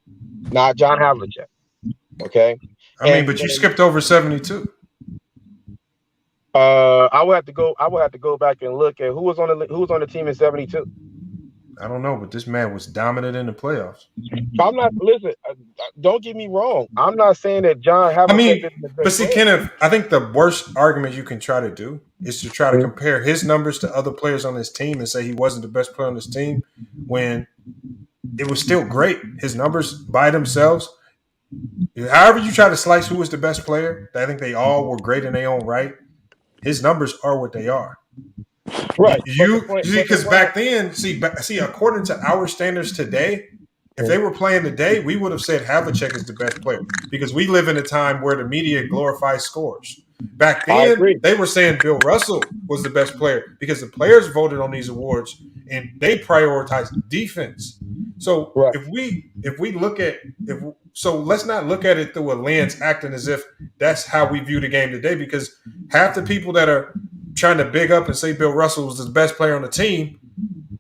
not John Havlicek. Okay. But you skipped over 72. I would have to go back and look at who was on the team in 72. I don't know, but this man was dominant in the playoffs. I'm not. Listen, don't get me wrong. I'm not saying that John Havlicek isn't the best But see, player. Kenneth, I think the worst argument you can try to do is to try to compare his numbers to other players on his team and say he wasn't the best player on his team when it was still great. His numbers by themselves, however you try to slice who was the best player, I think they all were great in their own right. His numbers are what they are. Right. Because back then, see, according to our standards today, if they were playing today, we would have said Havlicek is the best player because we live in a time where the media glorifies scores. Back then, they were saying Bill Russell was the best player because the players voted on these awards and they prioritized defense. So if we look at let's not look at it through a lens acting as if that's how we view the game today, because half the people that are trying to big up and say Bill Russell was the best player on the team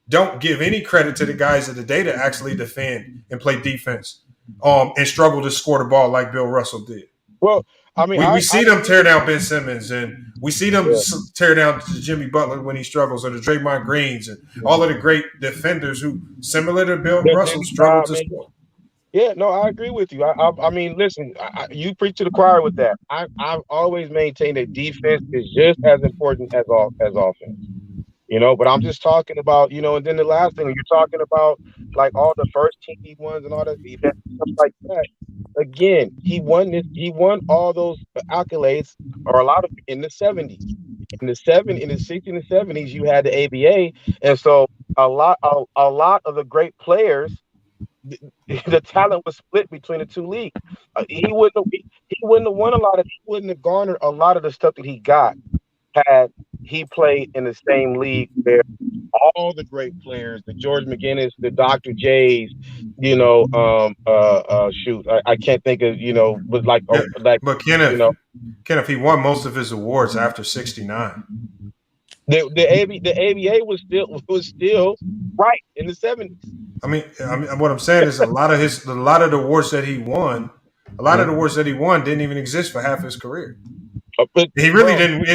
don't give any credit to the guys of the day to actually defend and play defense and struggle to score the ball like Bill Russell did. Well, I mean, we see them tear down Ben Simmons, and we see them tear down Jimmy Butler when he struggles, or the Draymond Greens, and all of the great defenders who, similar to Bill Russell, struggle to score. Yeah, no, I agree with you. I mean, listen, you preach to the choir with that. I've always maintained that defense is just as important as offense. But I'm just talking about, and then the last thing, you're talking about like all the first team ones and all that stuff like that. again, he won all those accolades, or a lot of in the 70s. In the 60s and the 70s, you had the ABA, and so a lot of the great players, the talent was split between the two leagues. He wouldn't have won a lot of. He wouldn't have garnered a lot of the stuff that he got had he played in the same league where all the great players, the George McGinnis, the Dr. J's, shoot, I can't think of, but But Kenneth, he won most of his awards after '69. The ABA was still right in the 70s. I mean, what I'm saying is a lot of the awards that he won, didn't even exist for half his career. He really didn't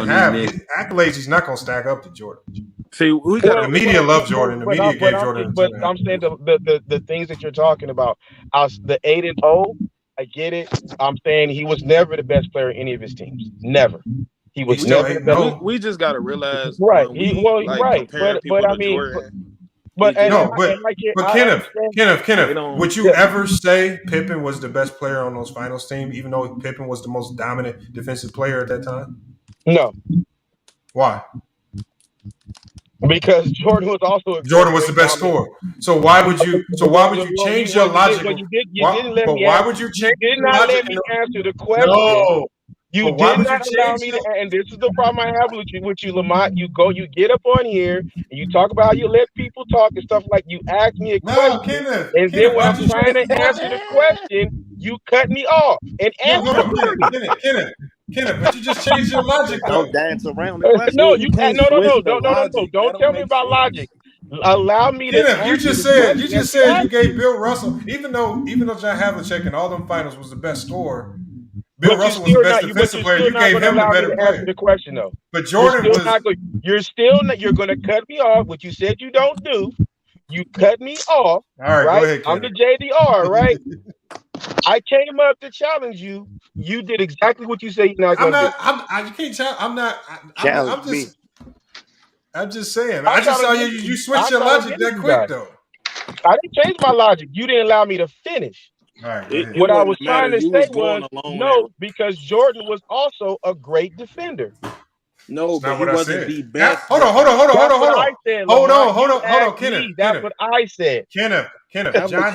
have accolades. He's not going to stack up to Jordan. See, the media loves Jordan. The media gave Jordan. But I'm saying the things that you're talking about, the 8-0, I get it. I'm saying he was never the best player in any of his teams. Never. He was never the best. We just got to realize, right? But I mean, Kenneth, would you ever say Pippen was the best player on those finals team, even though Pippen was the most dominant defensive player at that time? No. Why? Because Jordan was also the best scorer. So why would you change your logic? Why would you change? You did not let me answer the question. No. You did not allow me to, and this is the problem I have with you, Lamont. You get up on here and you talk about how you let people talk and stuff like you ask me a question, and then when I'm trying to answer the question, you cut me off and answer the question. Kenneth, but you just changed your logic. Don't dance around the question. No, no. Don't tell me about logic. Allow me to. Kenneth, you just said you gave Bill Russell, even though John Havlicek in all them finals was the best scorer. Bill Russell was the best defensive player. You gave him the better player. The question though. But Jordan you're going to cut me off, which you said you don't do. You cut me off. All right, go ahead, I'm the JDR, right? I came up to challenge you. You did exactly what you say you're not going to do. You can't challenge. I'm not. I'm just saying. I just saw you switch your logic that quick though. I didn't change my logic. You didn't allow me to finish. All right, what I was trying to say was no, because Jordan was also a great defender. No, but he wasn't the best. Hold on, Kenneth. That's what I said. Kenneth. John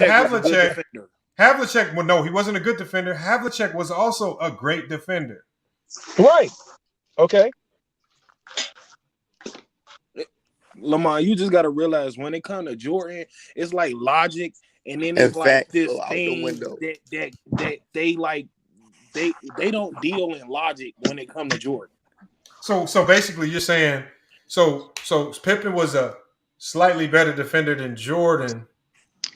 Havlicek. Well, no, he wasn't a good defender. Havlicek was also a great defender. Right. Okay. Lamar, you just got to realize when it comes to Jordan, it's like logic. And then it's like this thing that they don't deal in logic when it comes to Jordan. So basically, you're saying so Pippen was a slightly better defender than Jordan.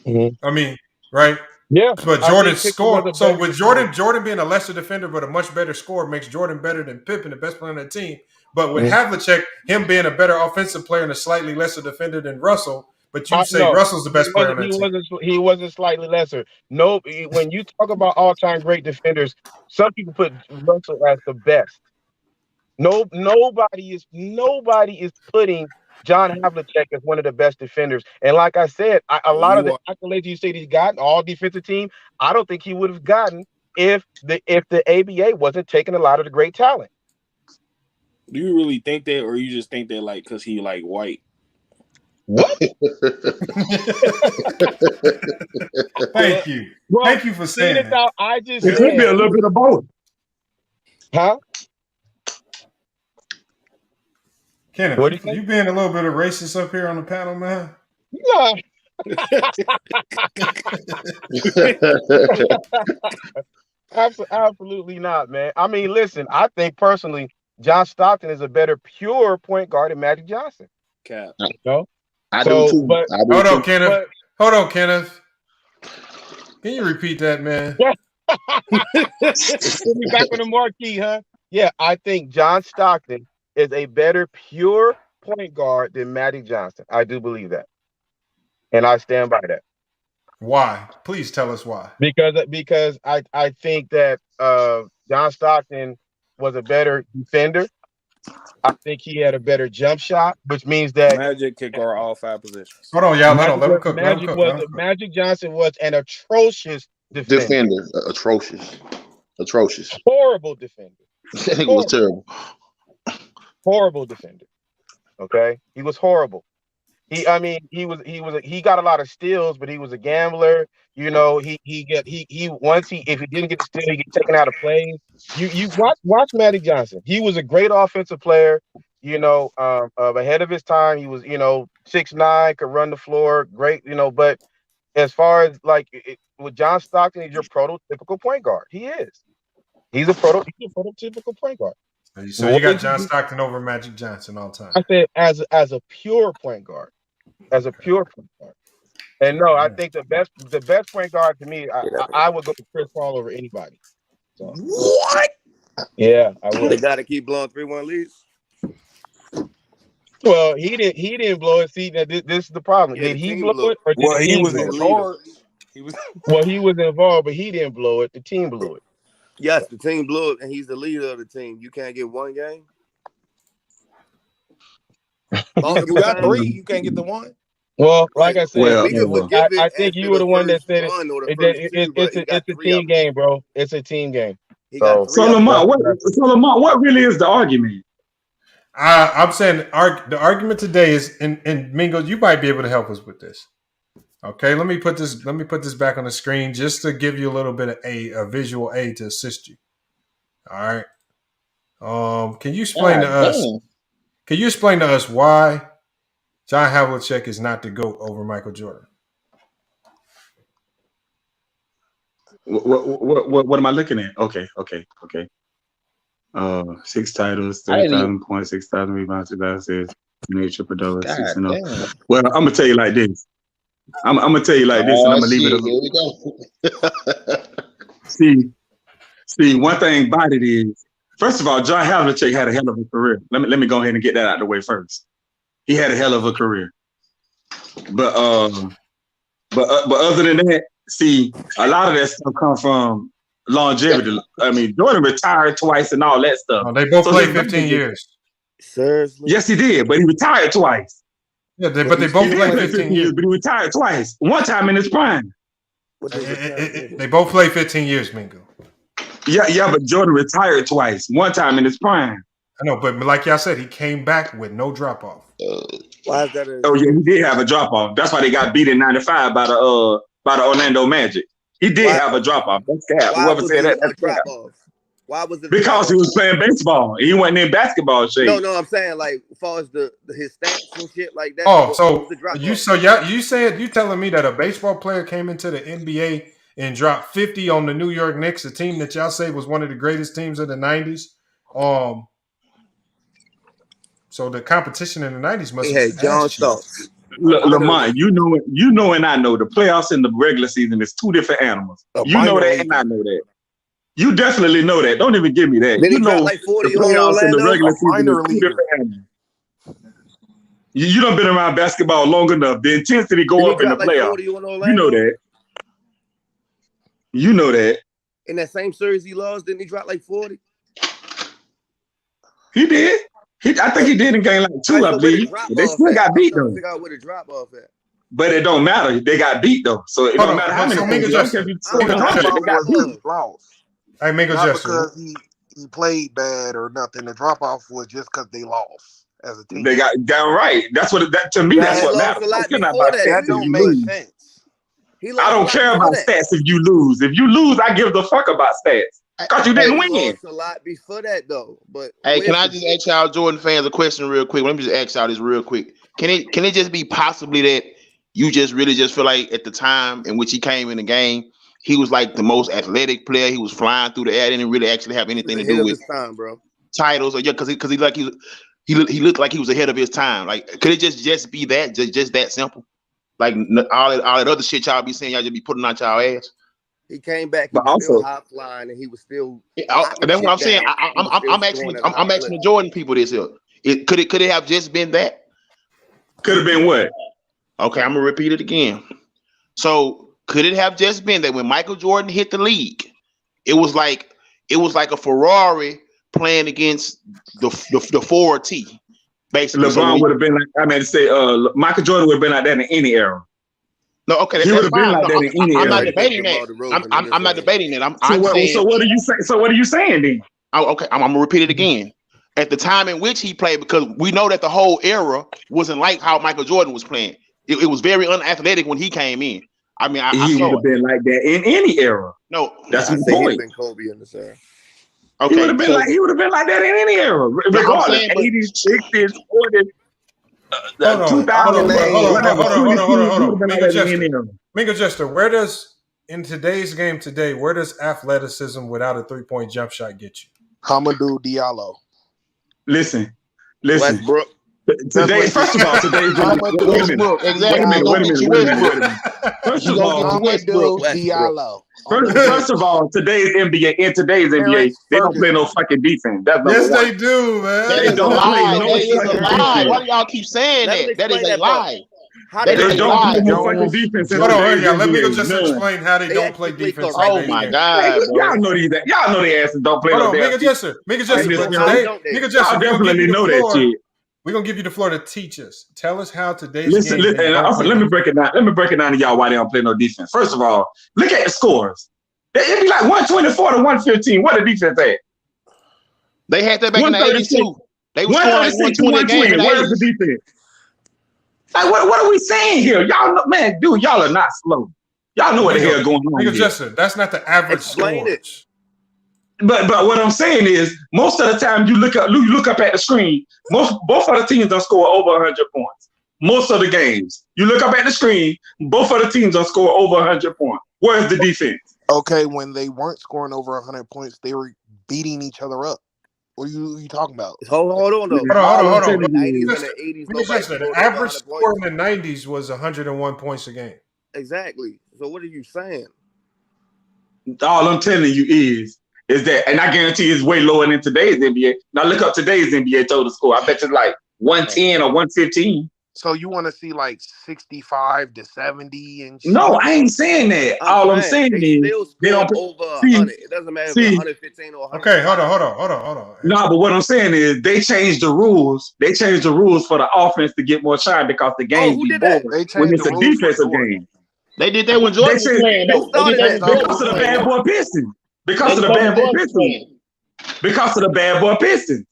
Mm-hmm. I mean, right? Yeah. But Jordan scored. So with Jordan being a lesser defender but a much better scorer makes Jordan better than Pippen, the best player on that team. But with Havlicek, him being a better offensive player and a slightly lesser defender than Russell. But you say Russell's the best player on that team. He wasn't slightly lesser. No, when you talk about all-time great defenders, some people put Russell as the best. Nobody is putting John Havlicek as one of the best defenders. And like I said, a lot of the accolades you say he's gotten, all defensive team, I don't think he would have gotten if the ABA wasn't taking a lot of the great talent. Do you really think that, or you just think that like because he like white? What? Thank you. Well, thank you for saying that. It could be a little bit of both. Huh? Kenneth, you being a little bit of racist up here on the panel, man? No. Absolutely not, man. I mean, listen, I think personally, John Stockton is a better pure point guard than Magic Johnson. Cap. No? I do too. Hold on, Kenneth. Can you repeat that, man? Put me back on the marquee, huh? Yeah, I think John Stockton is a better pure point guard than Magic Johnson. I do believe that. And I stand by that. Why? Please tell us why. Because I think that John Stockton was a better defender. I think he had a better jump shot, which means that Magic could guard all 5 positions. Hold on, y'all. Let him cook. Magic Johnson was an atrocious defender. Atrocious. Horrible defender. That nigga was terrible. Horrible defender. Okay, he was horrible. He got a lot of steals, but he was a gambler. You know, if he didn't get the steal, he get taken out of plays. You watch Magic Johnson. He was a great offensive player. You know, ahead of his time. He was 6'9", could run the floor, great. But as far as with John Stockton, he's your prototypical point guard. He is. He's a prototypical point guard. So you got John Stockton over Magic Johnson all the time. I said as a pure point guard. As a pure point guard. And no, I think the best point guard to me, I would go to Chris Paul over anybody. So. What? Yeah, I would. They got to keep blowing 3-1 leads. Well, he didn't blow it. See, this is the problem. Did he blow it? Or did the team blow it? Well, he was involved, but he didn't blow it. The team blew it. Yes, the team blew it, and he's the leader of the team. You can't get one game. You got 3. You can't get the 1. Well, like I said, I think you were the one that said it's a team game, bro. It's a team game. So Lamont, what really is the argument? I'm saying the argument today is, and Mingo, you might be able to help us with this. Okay, let me put this back on the screen just to give you a little bit of a visual aid to assist you. All right. Can you explain to us? Can you explain to us why John Havlicek is not the GOAT over Michael Jordan? What am I looking at? Okay. 6 titles, 30,000 points, 6,000 rebounds, 2,000 assists, triple double, 6-0. Well, I'm gonna tell you like this. I'm gonna tell you like this, and I'm gonna leave it alone. See, one thing about it is, first of all, John Havlicek had a hell of a career. Let me go ahead and get that out of the way first. He had a hell of a career, but other than that, see, a lot of that stuff comes from longevity. I mean, Jordan retired twice and all that stuff. Oh, they both played 15 years. Seriously? Yes, he did, but he retired twice. Yeah, but they both played 15 years. But he retired twice. One time in his prime. They both played 15 years, Mingo. Yeah, but Jordan retired twice. One time in his prime. I know, but like y'all said, he came back with no drop off. Why is that? Oh yeah, he did have a drop off. That's why they got beat in '95 by the Orlando Magic. He did have a drop off. That's cap. Whoever said that, that's cap. Why was it? Because he was playing baseball. He wasn't in basketball shape. No, I'm saying like as far as his stats and shit like that. Oh, you telling me that a baseball player came into the NBA and dropped 50 on the New York Knicks, a team that y'all say was one of the greatest teams of the 90s? So the competition in the 90s must have been John Stokes. Lamont, you know, and I know the playoffs and the regular season is two different animals. You know that, and I know that. You definitely know that. Don't even give me that. Then you know like 40 the playoffs and the regular season is two different animals. You done been around basketball long enough. The intensity go up in the playoffs. You know that. You know that. In that same series he lost, didn't he drop like 40? He did. I think he did in game like 2, I believe. They still got beat though. Figure out where the drop off at. But it don't matter. They got beat though. So it don't matter how many points. Hey, Mingo not Justin. Because he played bad or nothing. The drop off was just because they lost as a team. They got down right. That's what to me. That's what matters. That don't make sense. I don't care about stats if you lose. If you lose, I give the fuck about stats. Because you didn't win. Lost a lot before that though. But hey, can I just ask y'all Jordan fans a question real quick? Let me just ask y'all this real quick. Can it just be possibly that you just really just feel like at the time in which he came in the game, he was like the most athletic player. He was flying through the air. Didn't really actually have anything to do with time, bro. Titles, or because he looked like he was ahead of his time. Like, could it just be that, just that simple? Like all that other shit y'all be saying, y'all just be putting out y'all ass. He came back, but was still also high flying, and he was still. That's what I'm saying. I'm asking the Jordan people this here. Could it have just been that? Could have been what? Okay, I'm gonna repeat it again. So could it have just been that when Michael Jordan hit the league, it was like a Ferrari playing against the Ford T? Basically, LeBron would have been like, Michael Jordan would have been like that in any era. No, okay, He would have been fine. like that in any I'm era. not debating that. I'm not debating that. I'm saying. So what are you saying? So what are you saying then? Oh, okay, I'm gonna repeat it again. At the time in which he played, because we know that the whole era wasn't like how Michael Jordan was playing. It was very unathletic when he came in. I mean, He would have been like that in any era. No, that's the He'd point. been Kobe in the same. Okay, he would have been like that in any era, regardless. 80s, 60s, 40s, 2000. Hold on. Mingo Jester, where does in today's game today, where does athleticism without a 3-point jump shot get you? Hamidou Diallo. Listen. Westbrook. Today, first of all, today. Exactly. First of all, Diallo. First of all, today's NBA, they don't play no fucking defense. That's number yes, one. they do, man. That is a lie. That is a lie. Why do y'all keep saying that? That is a lie. They don't play no fucking defense. Hold on, y'all. Let me go just explain how they don't play defense. Oh my God, y'all know these. Y'all know their asses don't play no damn defense. Mingo Jester, y'all definitely know that shit. We're gonna give you the floor to teach us. Tell us how today's listen, game. Let me break it down. Let me break it down to y'all why they don't play no defense. First of all, look at the scores. It'd be like 124 to 115. What the defense at? They had that back in the 80s too. They were scoring 120 games. Where's the defense? Like what are we saying here? Y'all know, man, dude, y'all are not slow. Y'all know what the hell going on here. Jester, that's not the average scores. But what I'm saying is, most of the time you look up at the screen. Both of the teams don't score over 100 points. Most of the games, you look up at the screen. Both of the teams don't score over 100 points. Where's the defense? Okay, when they weren't scoring over 100 points, they were beating each other up. What are you talking about? Hold on, though. Hold on. The 90s and the 80s, the average score in the 90s was 101 points a game. Exactly. So what are you saying? All I'm telling you is that, and I guarantee it's way lower than today's NBA. Now look up today's NBA total score. I bet it's like 110 or 115. So you want to see like 65 to 70 and shit? No, I ain't saying that. All I'm saying is they don't over 100. It doesn't matter if it's 115 or 100. Okay, hold on. No, but what I'm saying is they changed the rules. They changed the rules for the offense to get more shine because the game be bored when it's a defensive game. They did that when Jordan was playing though. Because of the bad boy Pistons. Because of the bad boy Pistons.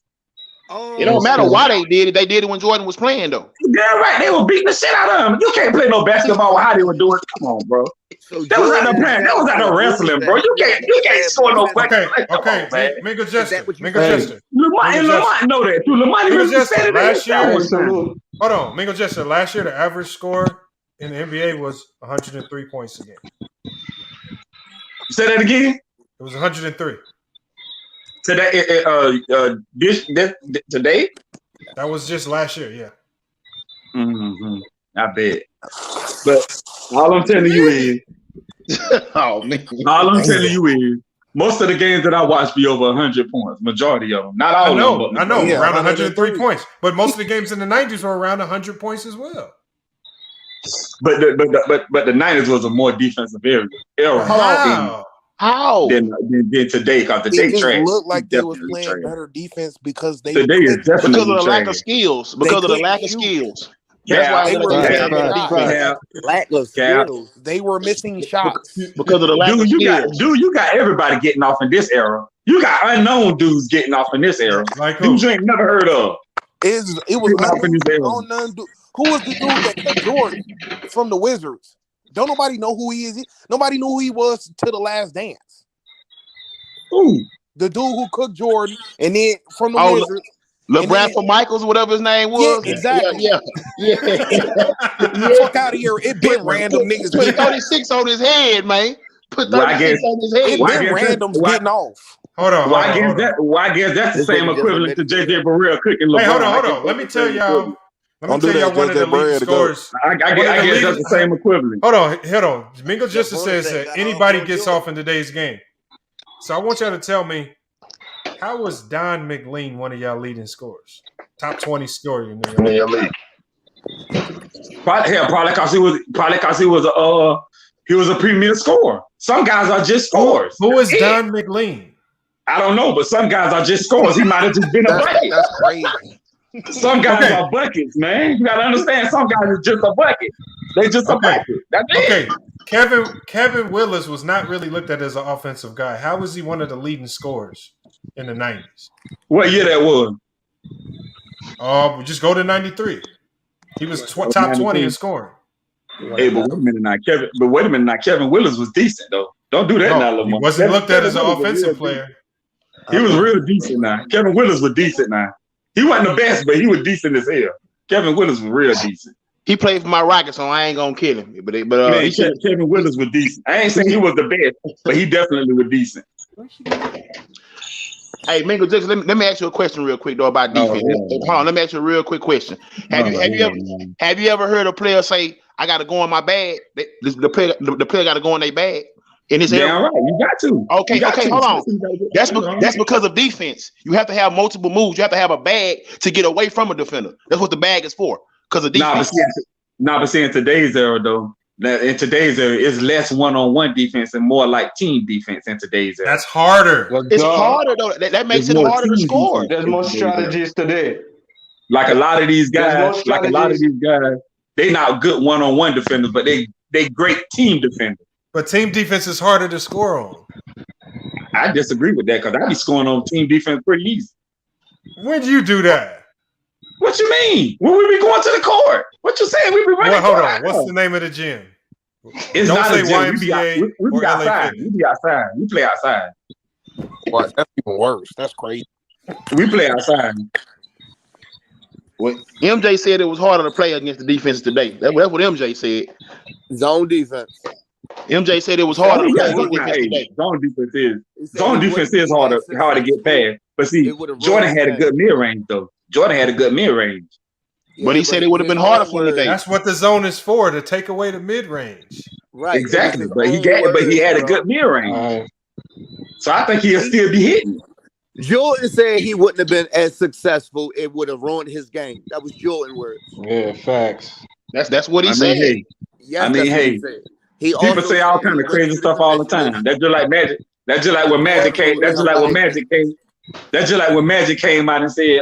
It don't matter why they did it. They did it when Jordan was playing though. Yeah, right. They were beating the shit out of them. You can't play no basketball with how they were doing. Come on, bro. That was out of wrestling, bro. You can't score no fucking. Okay. Mingo Jester. Lamont know that too. Lamont even said it last year. Hold on, Mingo Jester. Last year, the average score in the NBA was 103 points a game. Say that again. It was 103. Today, today? That was just last year, yeah. Mm-hmm. I bet. But all I'm telling you is, oh man, all I'm telling you is, most of the games that I watch be over 100 points. Majority of them, not all of them. I know, around 103 points. But most of the games in the 90s were around 100 points as well. But the 90s was a more defensive era. How? Than today, because today it looked like they was playing better defense because they today is definitely because of the lack of skills. Because of the lack of skills. That's why lack of skills. They were missing shots because of the lack of skills. You got everybody getting off in this era. You got unknown dudes getting off in this era. Like dudes you ain't never heard of. It was unknown dude. Who was the dude that cut Jordan from the Wizards? Don't nobody know who he is. Nobody knew who he was to the Last Dance. Ooh. The dude who cooked Jordan and then from the Wizards. LeBron for Michaels, whatever his name was. Yeah, exactly. Yeah. Fuck out of here. It been random niggas. Put 36 on his head, man. Put 36 on his head. It been randoms getting off. Hold on. I guess that's the same equivalent to JJ Barrell cooking LeBron. Hey, hold on. Let me tell y'all. Let me tell y'all one of the leading scores. I guess that's the same equivalent. Hold on. Mingo Justice says that anybody gets off in today's game. So I want y'all to tell me, how was Don McLean one of y'all leading scorers? Top 20 scorer in the league. Probably because he was a premier scorer. Some guys are just scorers. Who is Don McLean? I don't know, but some guys are just scorers. He might have just been a bucket. That's crazy. Some guys are buckets, man. You gotta understand. Some guys are just a bucket. They just a bucket. Okay, Kevin Willis was not really looked at as an offensive guy. How was he one of the leading scorers in the 90s? What year that was? We just go to 93. He was top 20 in scoring. Hey, but wait a minute now. Kevin Willis was decent though. Don't do that now, Lamar. He wasn't looked at as an offensive player. He was real decent now. Kevin Willis was decent now. He wasn't the best, but he was decent as hell. Kevin Willis was real decent. He played for my Rockets, so I ain't gonna kill him. But Kevin Willis was decent. I ain't saying he was the best, but he definitely was decent. Hey, Mingo, just let me ask you a question real quick though about defense. Hold on, let me ask you a real quick question. Have you ever heard a player say, "I got to go in my bag"? The player got to go in their bag. In his area. Right. You got to. Okay, hold on. That's because of defense. You have to have multiple moves. You have to have a bag to get away from a defender. That's what the bag is for. Because of defense. But see, in today's era, though, it's less one-on-one defense and more like team defense in today's era. That's harder. It's harder though. That makes it harder to score. There's more strategies today. Like a lot of these guys, they not good one-on-one defenders, but they great team defenders. But team defense is harder to score on. I disagree with that because I be scoring on team defense pretty easy. When do you do that? What you mean? When we be going to the court? What you saying? We be running. Well, hold on. What's the name of the gym? It's Don't not say a gym. YMCA We be or LA outside. Fitness. We be outside. We play outside. What? That's even worse. That's crazy. We play outside. Well, MJ said it was harder to play against the defense today. That's what MJ said. Zone defense. MJ said it was harder to play against defense today. Zone defense is harder to get past. But see, Jordan had a good mid-range though. Jordan had a good mid-range. But he said it would have been harder for him today. That's what the zone is for, to take away the mid-range. Right. Exactly. But he had a good mid-range. So I think he'll still be hitting. Jordan said he wouldn't have been as successful. It would have ruined his game. That was Jordan words. Yeah, facts. That's what he said. People say all kind of crazy stuff all the time. That's just like Magic. That's just like when Magic came. That's just like when Magic came. That's just like when Magic came out and said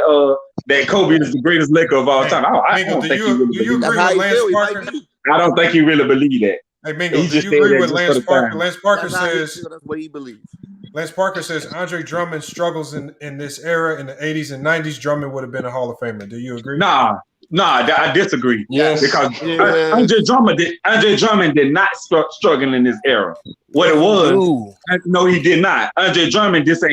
that Kobe is the greatest Laker of all time. I don't think he really believe that. Agree with Lance Parker? I don't think he really believe that. Hey, Mingo, do you agree with Lance Parker? Lance Parker says that's what he believes. Lance Parker says Andre Drummond struggles in this era in the 80s and 90s. Drummond would have been a Hall of Famer. Do you agree? Nah, I disagree. Yes, because Andre Drummond did not struggle in this era. What it was, no, he did not. Andre Drummond just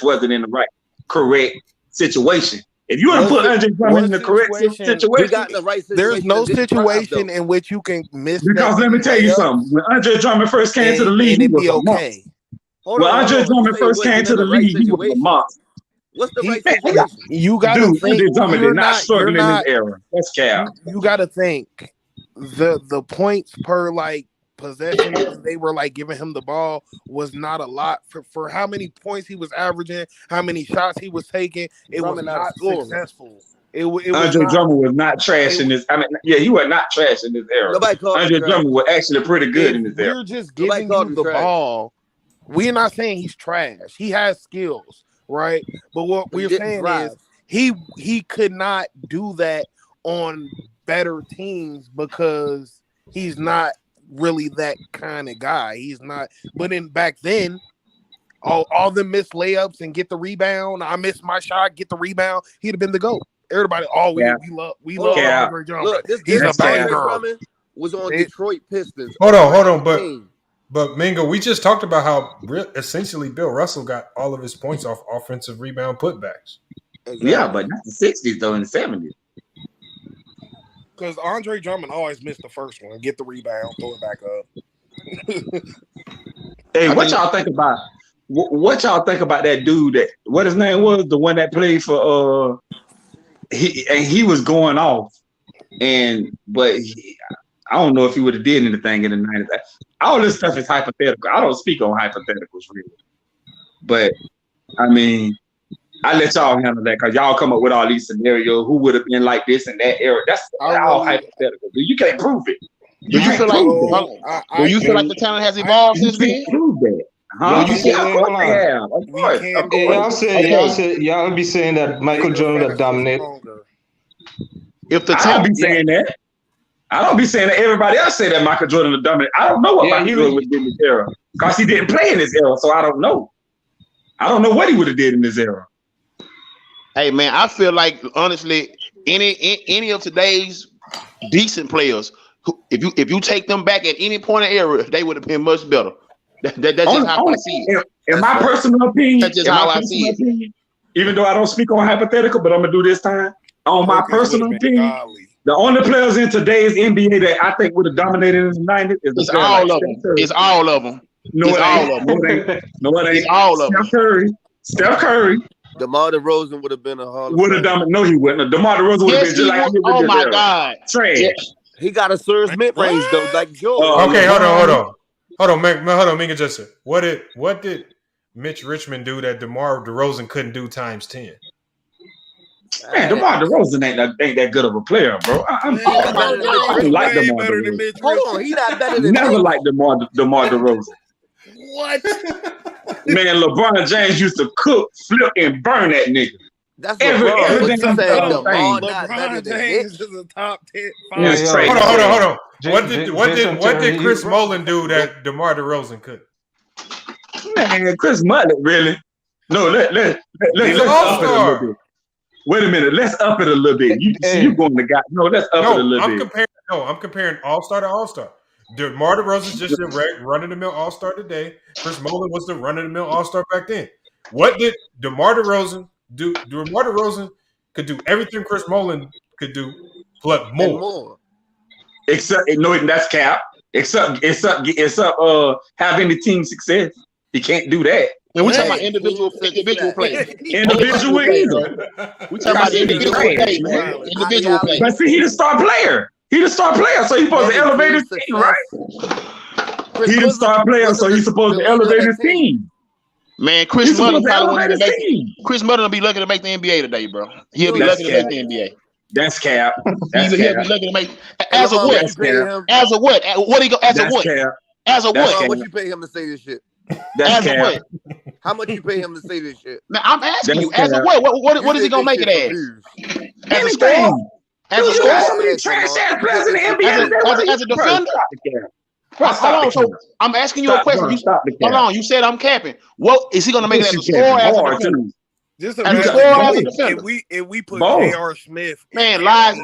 wasn't in the correct situation. If you want to put Andre Drummond in the correct situation, there's no situation in which you can miss. Because let me tell you something. When Andre Drummond first came to the league, he was a monster. When Andre Drummond first came to the league, he was a monster. What's the right situation? You got to think. Andre Drummond did not struggle in this era. That's cap. You got to think the points per possession they were giving him the ball was not a lot for how many points he was averaging, how many shots he was taking. It was not successful. Andre Drummond was not trash in this. He was not trash in this era. Andre Drummond was actually pretty good in this era. We're just giving you the ball. We're not saying he's trash. He has skills, right? But what we're saying is he could not do that on better teams because he's not really that kind of guy. He's not. But back then, all the missed layups and get the rebound. I missed my shot, get the rebound. He'd have been the GOAT. Everybody, we love Andre Drummond. Look, he's a bad girl. Was on Detroit Pistons. Hold on, but Mingo, we just talked about how essentially Bill Russell got all of his points off offensive rebound putbacks. Exactly. Yeah, but not the 60s though, in the 70s. Because Andre Drummond always missed the first one, get the rebound, throw it back up. Hey, what y'all think about? What y'all think about that dude? What his name was? The one that played for he was going off, but I don't know if he would have did anything in the 90s. All this stuff is hypothetical. I don't speak on hypotheticals really, but I mean, I let y'all handle that because y'all come up with all these scenarios. Who would have been like this in that era? That's all hypothetical. You can't prove it. Do you feel like the talent has evolved since then? Prove that. Y'all be saying that Michael Jordan dominated. If the talent be saying that. I don't be saying that everybody else say that Michael Jordan the dominant. I don't know what Michael Jordan would do in this era because he didn't play in this era, so I don't know. I don't know what he would have did in this era. Hey man, I feel like honestly, any of today's decent players, if you take them back at any point in the era, they would have been much better. That's just how I see it. In my personal opinion, that's just how I see it. Even though I don't speak on hypothetical, but I'm gonna do this time. On my personal opinion, the only players in today's NBA that I think would have dominated in the 90s is it's all of them. It's all of them. No, it ain't. No, it ain't. It's all of them. Steph Curry. DeMar DeRozan would have been a Hall of Would have dominated. No, he wouldn't. DeMar DeRozan would have been just like. Oh my God, trash. He got a serious mid range though, like Jordan. Okay, hold on, Mika Justin. What did Mitch Richmond do that DeMar DeRozan couldn't do times 10? Man, DeMar DeRozan ain't that good of a player, bro. I don't like DeMar DeRozan. Hold on, he's not better than Never liked DeMar DeRozan. What? Man, LeBron James used to cook, flip, and burn that nigga. That's everything. LeBron James is a top 10. Hold on. What did Chris Mullin do that DeMar DeRozan couldn't? Man, Chris Mullin, really? No, let's up it a little bit. Wait a minute, let's up it a little bit. You going to God? No, let's up it a little bit. I'm comparing All-Star to All-Star. DeMar DeRozan's just a run-of-the-mill All-Star today. Chris Mullin was the run-of-the-mill All-Star back then. What did DeMar DeRozan do? DeMar DeRozan could do everything Chris Mullin could do, but more. Except, no, that's cap. Except having the team success. He can't do that. And we're talking about individual play. Individual play. We're talking about individual play, man. Individual play. But see, he the star player. He the star player, so he's supposed to elevate his team, right? He the star player, so he's supposed to elevate his team. Man, Chris Mullin will be lucky to make the NBA today, bro. He'll be lucky to make the NBA. That's cap. He'll be lucky to make as a what? As a what? What he go? As a what? As a what? What you pay him to say this shit? As a what? How much you pay him to say this shit? Now I'm asking you, as a what? What is he gonna make it as? As a scorer? As a scorer? Trash ass players in the NBA. As a defender? Hold on, so I'm asking you a question. Hold on, you said I'm capping. What is he gonna make it as a scorer? As a defender? Just imagine if we put J.R. Smith, man, lies.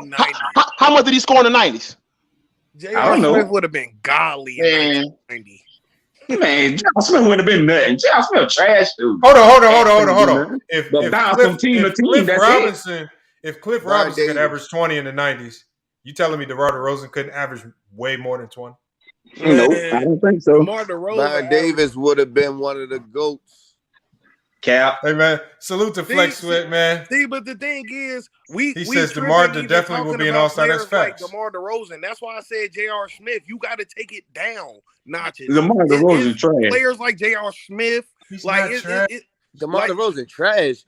How much did he score in the 90s? J.R. Smith would have been godly in 1990. Man, J.R. Smith wouldn't have been nothing. J.R. Smith trash dude. Hold on. If Cliff Robinson could average 20 in the 90s, you telling me DeMar DeRozan couldn't average way more than 20? No, I don't think so. Byron Davis would have been one of the GOATs. Cap. Hey man, salute to Flex Sweat, man. See, but the thing is, he says DeMar definitely will be an all-star. That's facts. Like DeMar DeRozan. That's why I said J.R. Smith. You got to take it down notches. DeMar DeRozan trash. Players like J.R. Smith, he's like DeMar DeRozan trash.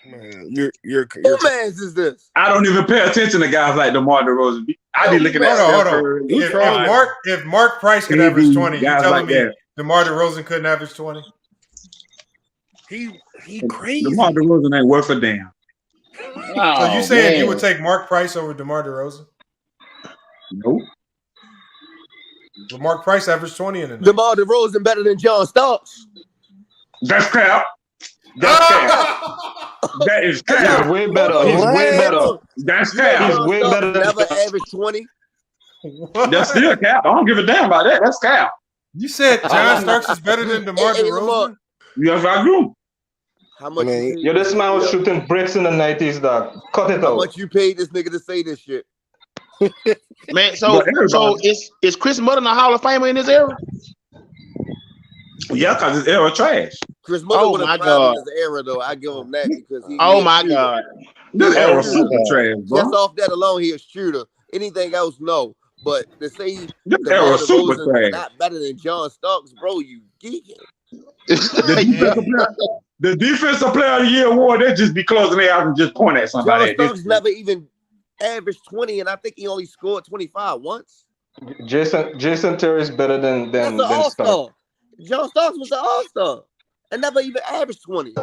Man, you're who man's is this? I don't even pay attention to guys like DeMar DeRozan. I be looking at hold on. If Mark Price could average 20, you telling me DeMar DeRozan couldn't average 20? He crazy. DeMar DeRozan ain't worth a damn. So you saying you would take Mark Price over DeMar DeRozan? Nope. But Mark Price averaged 20 in the night. DeMar DeRozan better than John Starks. That's crap. That's crap. That is crap. He's way better. He's way better. That's crap. He's way better than never averaged 20. That's still cap. I don't give a damn about that. That's cap. You said John Starks is better than DeMar DeRozan? Yes, I do. How much? Yo, this man was shooting bricks in the 90s, dog. Cut it out. How much you paid this nigga to say this shit? Man, so is Chris Mullin a Hall of Famer in this era? Yeah, because his era trash. Chris Mullin would have tried his era though. I give him that because he. Oh my God, this era super trash, bro. Just off that alone, he a shooter. Anything else, no. But to say this era super trash, not better than John Starks, bro, you geeking. The defensive player of the year award, they just be closing their eyes and just point at somebody. John Starks never even averaged 20, and I think he only scored 25 once. Jason Terry is better than All-Star. John Starks was an all-star and never even averaged 20.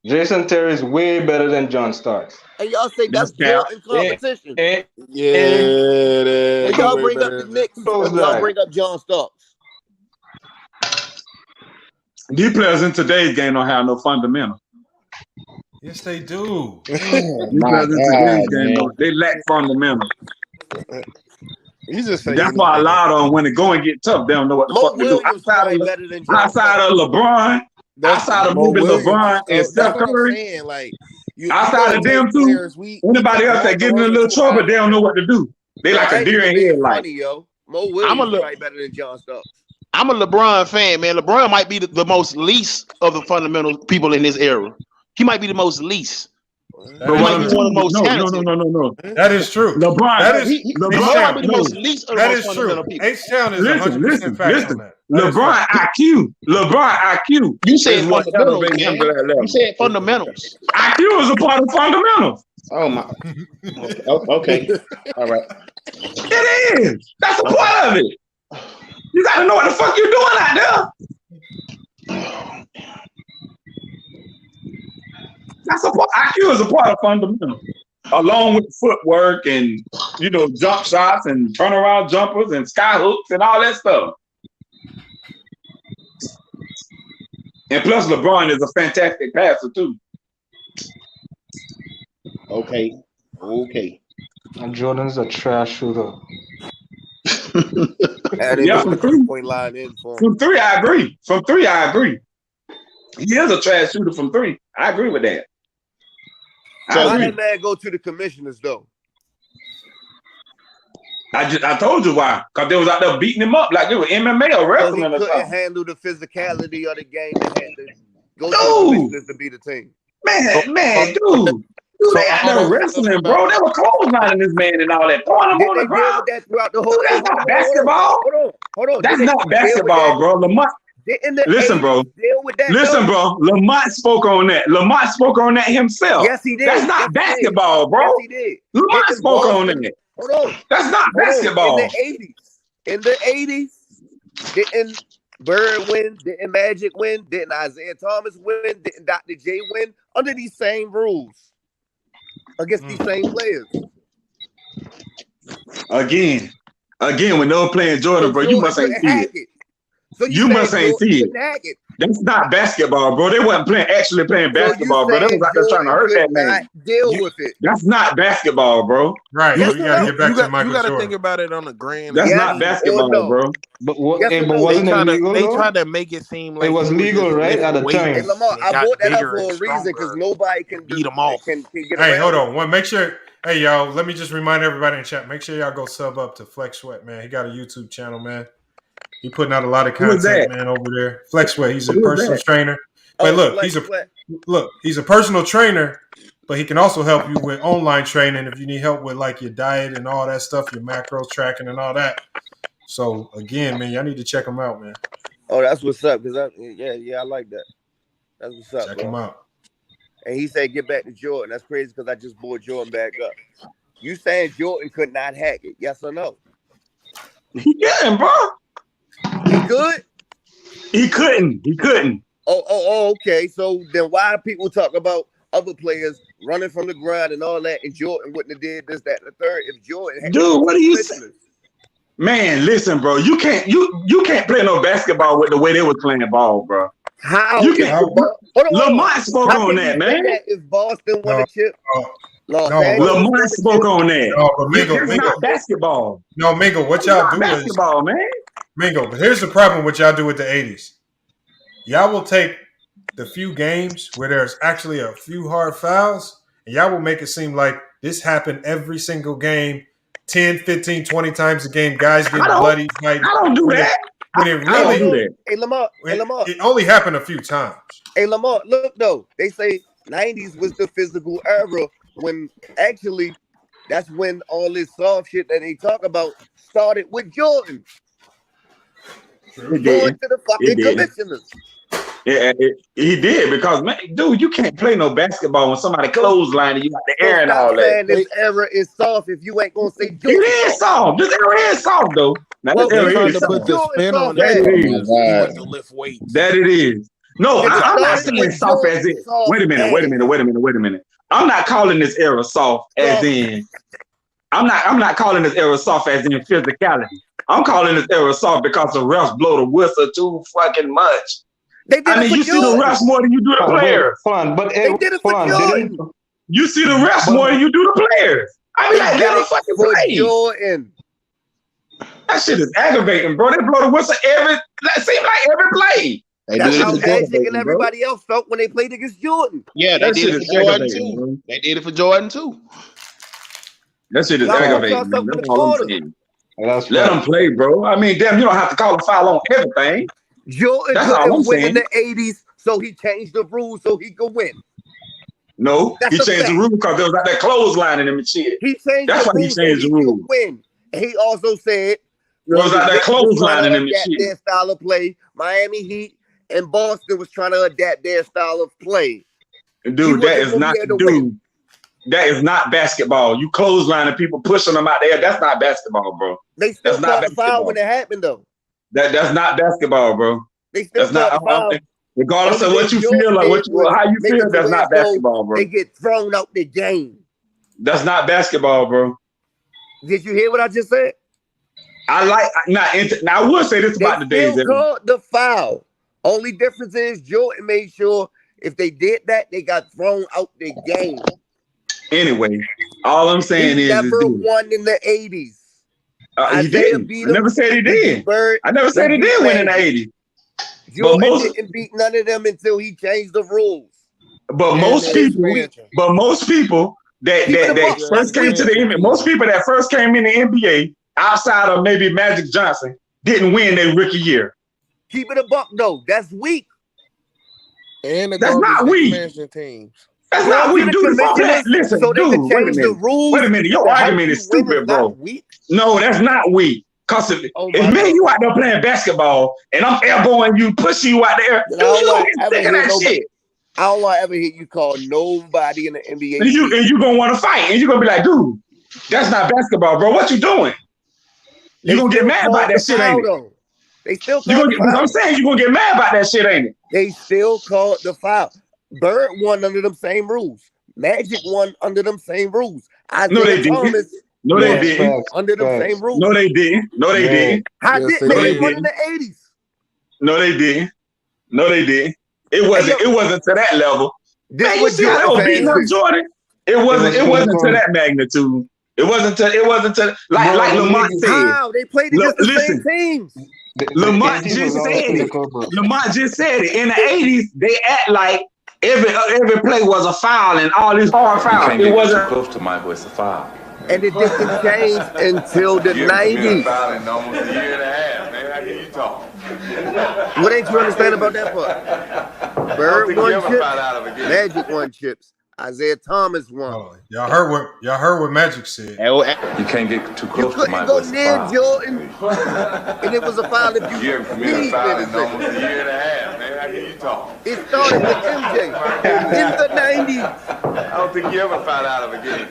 Jason Terry is way better than John Starks. And y'all say that's Jordan competition. Yeah, And y'all bring up the Knicks. Y'all bring up John Starks. These players in today's game don't have no fundamental. Yes, they do. These players in today's game, they lack fundamental. That's why a lot of them, when it go and get tough, they don't know what the fuck to do. Outside of LeBron, outside of maybe LeBron and Steph Curry, outside of them two, anybody else that get in a little trouble, they don't know what to do. They like a deer in headlights. Mo Williams is right better than John Starks. I'm a LeBron fan, man. LeBron might be the most least of the fundamental people in this era. He might be the most least. But might be one of the most talented. No. That is true. LeBron, that is LeBron might be the most least of the most fundamental people. H-Town is 100% facts on that. LeBron IQ. You said fundamentals, man. You said fundamentals. IQ is a part of fundamentals. Oh my. Okay. All right. It is. That's a part of it. You gotta know what the fuck you're doing out there. That's a part. IQ is a part of fundamental, along with footwork and jump shots and turnaround jumpers and sky hooks and all that stuff. And plus, LeBron is a fantastic passer too. Okay. And Jordan's a trash shooter. Yeah, from three, I agree. He is a trash shooter from three. I agree with that. So why did man go to the commissioners though? I told you why. Because they was out there beating him up like it was MMA or wrestling or something. He couldn't handle the physicality of the game and had to go to the commissioners to be the team. Dude, they out there wrestling, bro. They were clotheslining this man and all that, throwing him on the ground. That throughout the whole That's not basketball. Hold on. That's not basketball, bro. Lamont. Listen, bro. Lamont spoke on that. Lamont spoke on that himself. Yes, he did. That's not basketball, bro. Yes, he did. Lamont spoke on that. Hold on. That's not basketball. In the 80s, didn't Bird win? Didn't Magic win? Didn't Isaiah Thomas win? Didn't Dr. J win? Under these same rules against these same players. Again, when they were playing Jordan, bro, you must ain't see it. So you must ain't see it. That's not basketball, bro. They wasn't actually playing basketball, bro. They was out there trying to hurt that man. Deal with it. That's not basketball, bro. Right. You gotta get back to Michael Jordan. You gotta think about it on the grand. That's not basketball, bro. But wasn't it legal? They tried to make it seem like it was legal, right? At the time. Hey, Lamar, I brought that up for a reason because nobody can beat them off. Hey, hold on. Make sure. Hey, y'all. Let me just remind everybody in the chat. Make sure y'all go sub up to Flex Sweat, man. He got a YouTube channel, man. He putting out a lot of content, man, over there. Flex Sweat. He's a personal trainer. But look, he's a personal trainer, but he can also help you with online training if you need help with like your diet and all that stuff, your macros tracking and all that. So again, man, y'all need to check him out, man. Oh, that's what's up. Cause I like that. That's what's up. Check him out. And he said, "Get back to Jordan." That's crazy because I just brought Jordan back up. You saying Jordan could not hack it? Yes or no? He couldn't, bro. He could. He couldn't. Oh, okay. So then why people talk about other players running from the ground and all that, and Jordan wouldn't have did this, that, and the third if Jordan had what are you saying? Man, listen, bro. You can't play no basketball with the way they were playing ball, bro. How? You can't. Lamont spoke on that, man. If Boston won a chip, Lamont spoke on that. No, but Mingo, it's not basketball. No, Mingo, what y'all do basketball, man. Mingo, but here's the problem with y'all do with the 80s. Y'all will take the few games where there's actually a few hard fouls, and y'all will make it seem like this happened every single game, 10, 15, 20 times a game. Guys getting bloody. I don't do that. When it really, do that. Hey, Lamar. It only happened a few times. Hey, Lamar, look, though. They say 90s was the physical era when actually that's when all this soft shit that they talk about started with Jordan. Going to the fucking commissioners. Yeah, he did because, man, dude, you can't play no basketball when somebody clotheslining you out the air and all that. This era is soft if you ain't gonna say Jordan. It is soft. This era is soft, though. Now, this era is soft. Put the spin on that. That it is. No, Nigga I'm not started saying with soft as Jordan in. soft Wait a minute. I'm not calling this era soft as in. I'm not calling this era soft as in physicality. I'm calling this era soft because the refs blow the whistle too fucking much. They did it for you see the refs Jordan. more than you do the players. They did it for Jordan. You see the refs more than you do the players. I mean, like, let them fucking for play. Jordan. That shit is aggravating, bro. They blow the whistle every play. That's how Magic and everybody else felt when they played against Jordan. Yeah, they did it for Jordan too. They did it for Jordan too. That shit is Y'all aggravating. yourself Man. in That's the all I'm corner. saying. Let them play, bro. I mean, damn, you don't have to call a foul on everything. Jordan That's all I'm couldn't win in saying. the 80s, so he changed the rules so he could win. No, That's he a changed the fact. rule because there was like that clothesline in him and shit. He changed That's the why he rules changed so the he rule. could win. And he also said There was like that Knicks was trying clothesline in to him and adapt shit. their style of play. Miami Heat and Boston was trying to adapt their style of play. Dude, that is not that is not basketball. You clotheslining people, pushing them out there. That's not basketball, bro. They still That's not caught the foul basketball. when it happened, though. That's not basketball, bro. They still That's not. caught the foul. Regardless of Only what thing you feel, Jordan like did was how you make feel, it that's to not where as though basketball, bro. they get thrown out the game. That's not basketball, bro. Did you hear what I just said? Now I would say this about the They days. still called the foul. Only difference is Jordan made sure if they did that, they got thrown out the game. Anyway, all I'm saying He is never won in the 80s. he didn't. I never said he did. I never said he did win in the 80s. Jordan didn't beat none of them until he changed the rules. But most people that first came to the NBA, most people that first came in the NBA outside of maybe Magic Johnson didn't win their rookie year. Keep it a buck though. That's weak. And that's not weak. Teams. That's not weak, dude. Listen, so they dude, can change the rules. Wait a minute. Your argument is stupid, bro. No, that's not weak. Cause if me you out there playing basketball and I'm elbowing you, pushing you out there, dude, you don't get sick of that shit. I don't want to ever hear you call nobody in the NBA. And you gonna want to fight, and you're gonna be like, dude, that's not basketball, bro. What you doing? You gonna get mad about that shit, ain't it? They still called the foul. I'm saying you gonna get mad about that shit, ain't it? They still called the foul. Bird won under them same rules. Magic won under them same rules. No, they didn't. No, they didn't. Under them same rules. No, they didn't. No, they didn't. How did they won in the 80s? No, they didn't. No, they didn't. It wasn't. It wasn't to that level. Man, you see how they were beating up Jordan? It wasn't. It wasn't to that magnitude. It wasn't to like Lamont said. How they played against the same teams. Lamont just said it. Lamont just said it. In the 80s, they act like every play was a foul and all these hard fouls. It wasn't close to Michael. It's a foul. And it didn't change until the 90s. Foul in almost a year and a half, man. How can you talk? What ain't you understand about that part? Bird won chips. Magic won chips. Isaiah Thomas won. Y'all heard what Magic said. You can't get too close to Michael. You couldn't go near Jordan, and it was a foul if you haven't committed a foul in almost a year and a half, man. How can you talk? It started with MJ in the 90s. I don't think you ever fouled out of a game.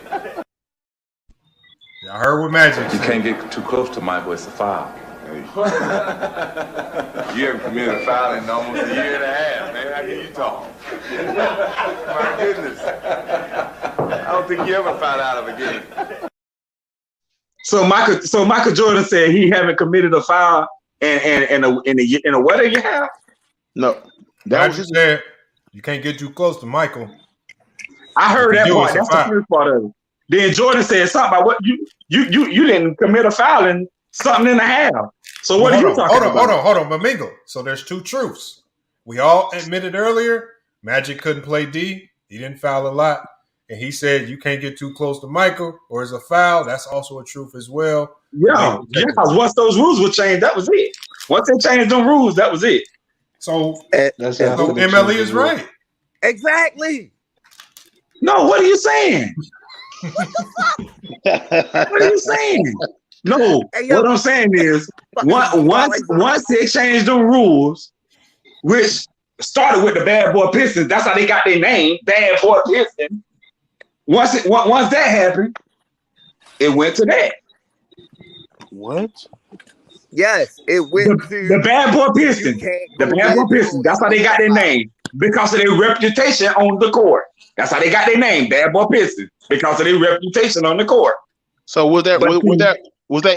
Y'all heard what Magic said. You can't get too close to Michael. It's a foul. You haven't committed a foul in almost a year and a half, man. How can you talk? My goodness. I don't think you ever fouled out of a game. So Michael Jordan said he haven't committed a foul in a what a year? No. That was just said you can't get too close to Michael. I heard that part. That's the first part of it. Then Jordan said something about what you didn't commit a foul in something and a half. So what are you talking about? Hold on, Mamingo. So there's two truths. We all admitted earlier Magic couldn't play D. He didn't foul a lot. And he said you can't get too close to Michael or it's a foul. That's also a truth as well. Yeah, because once those rules were changed, that was it. Once they changed them rules, that was it. So MLE is right. Exactly. No, what are you saying? What are you saying? No, what I'm saying is once they changed the rules, which started with the Bad Boy Pistons, that's how they got their name, Bad Boy Pistons. Once that happened, it went to that. What? Yes, it went to the bad boy Pistons. The bad boy Pistons. That's how they got their name. Because of their reputation on the court. That's how they got their name, bad boy Pistons. Because of their reputation on the court. So was there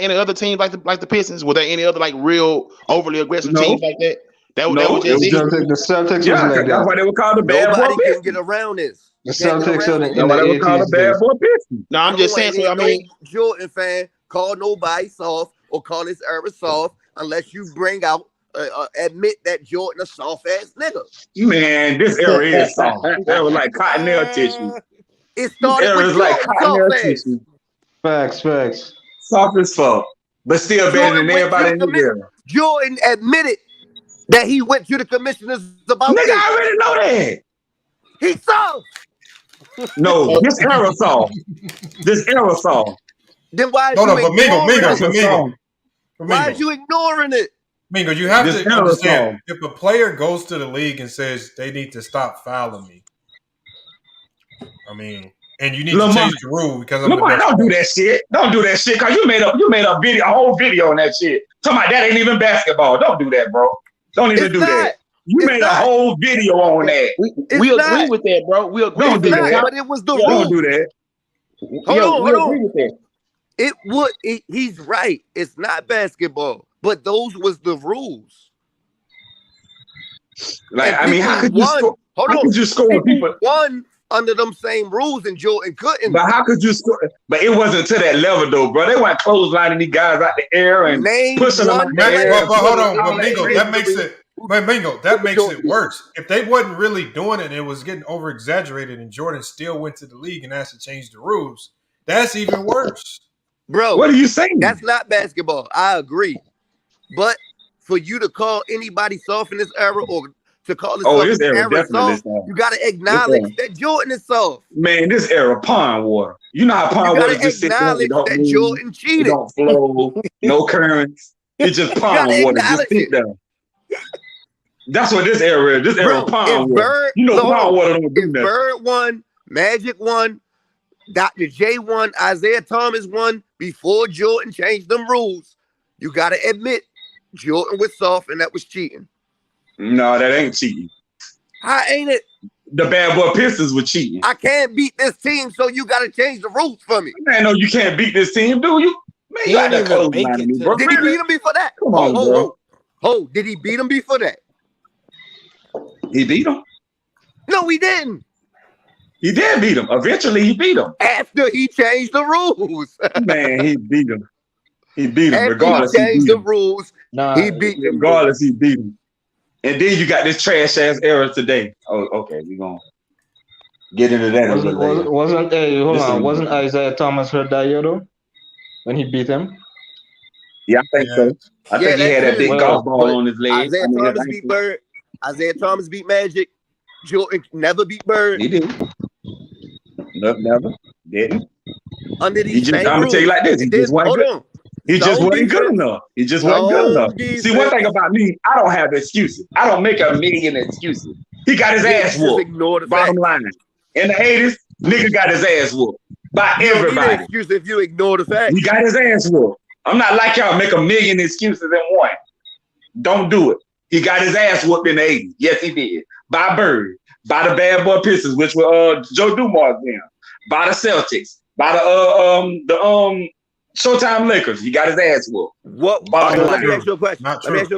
any other teams like the Pistons? Was there any other like real overly aggressive teams like that? That was just the Celtics. Yeah, was like that's why they were called the bad boy Nobody Pistons. can get around this. The Celtics in That's why they were called the bad boy Pistons. No, I'm just saying. So I mean, Jordan fan call nobody soft or call this era soft unless you bring out admit that Jordan a soft ass nigga. Man, this era is soft. That was like cottonelle tissue. It started with Jordan like cottonelle soft ass. tissue. Facts. Soft as fuck, but still better than everybody in the era. Jordan admitted that he went to the commissioners about Nigga, this. I already know that. He soft. No, this era soft. This era soft. Then why is No, you ignoring Mingo. Why is you ignoring it? Mingo, you have This to era understand, soft. if a player goes to the league and says they need to stop fouling me, I mean, and you need to change the rule because I'm Lamar, don't do that shit. Don't do that shit, cause you made a whole video on that shit. Talking about that ain't even basketball. Don't do that, bro. Don't even do that. You made a whole video on that. We agree with that, bro. We agree Don't with do that. that. But it was the Don't rule. do that. Hold on. Agree with that. It would. He's right. It's not basketball, but those was the rules. Like, And I mean, how could people you won. score? Hold How on. could you score when people? Won under them same rules, and Jordan couldn't. But how could you score? But it wasn't to that level though, bro. They weren't clotheslining these guys out the air and Name pushing them out one the air. But hold on, All but Mingo, that makes it. But Mingo, that makes it worse. If they wasn't really doing it, and it was getting over exaggerated, and Jordan still went to the league and asked to change the rules. That's even worse. Bro, what are you saying? That's not basketball. I agree. But for you to call anybody soft in this era or to call this era soft, you got to acknowledge that Jordan is soft. Man, this era pond water. You know how pond water just sits there. It don't that move, Jordan cheated. It don't flow. No currents. It's just pond water. Just sit there. That's what this era is. This era pond water. You know pond water don't do that. Bird won, Magic won, Dr. J won, Isaiah Thomas won before Jordan changed them rules. You got to admit Jordan was soft and that was cheating. No, that ain't cheating. How ain't it? The bad boy Pistons were cheating. I can't beat this team, so you got to change the rules for me. Man, no, you can't beat this team, do you? Man, you got to close me, bro. Did he beat him before that? Come on, bro. Did he beat him before that? He beat him. No, he didn't. He did beat him. Eventually, he beat him. After he changed the rules. Man, he beat him. He beat him. After Regardless, he changed the rules. He beat him. Regardless, he beat him. And then you got this trash ass era today. Oh, okay, we're gonna get into that a little later. Wasn't Isaiah Thomas hurt that year though? When he beat him? Yeah, I think so. I think he had that big golf ball on his leg. Isaiah Thomas beat Bird. Isaiah Thomas beat Magic. Jordan never beat Bird. He did. Never. Didn't. Under these I'm gonna tell you like this. He just wasn't good. He just wasn't good enough. He just wasn't good enough. See, one thing about me, I don't have excuses. I don't make a million excuses. He got his ass whooped. Bottom line. In the 80s, nigga got his ass whooped by everybody. Excuse if you ignore the fact. He got his ass whooped. I'm not like y'all make a million excuses in one. Don't do it. He got his ass whooped in the 80s. Yes, he did. By Bird, by the Bad Boy Pistons, which were Joe Dumars then, by the Celtics, by the Showtime Lakers. He got his ass whooped. Let me ask you a question. So is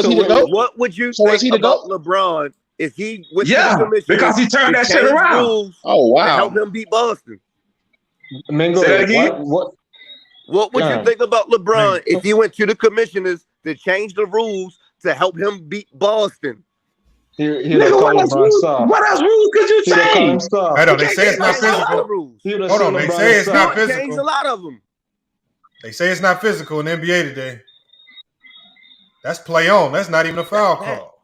he the GOAT? What would you think about LeBron if he went to the commission? Because he turned that shit around. Oh wow! To help him beat Boston. Mingo, what would you think about LeBron if he went to the commissioners to change the rules to help him beat Boston? What else rules could you change? Hold on, they say it's not physical. Hold on, they say it's not Changed a physical. lot of them. They say it's not physical in the NBA today. That's play on. That's not even a foul call.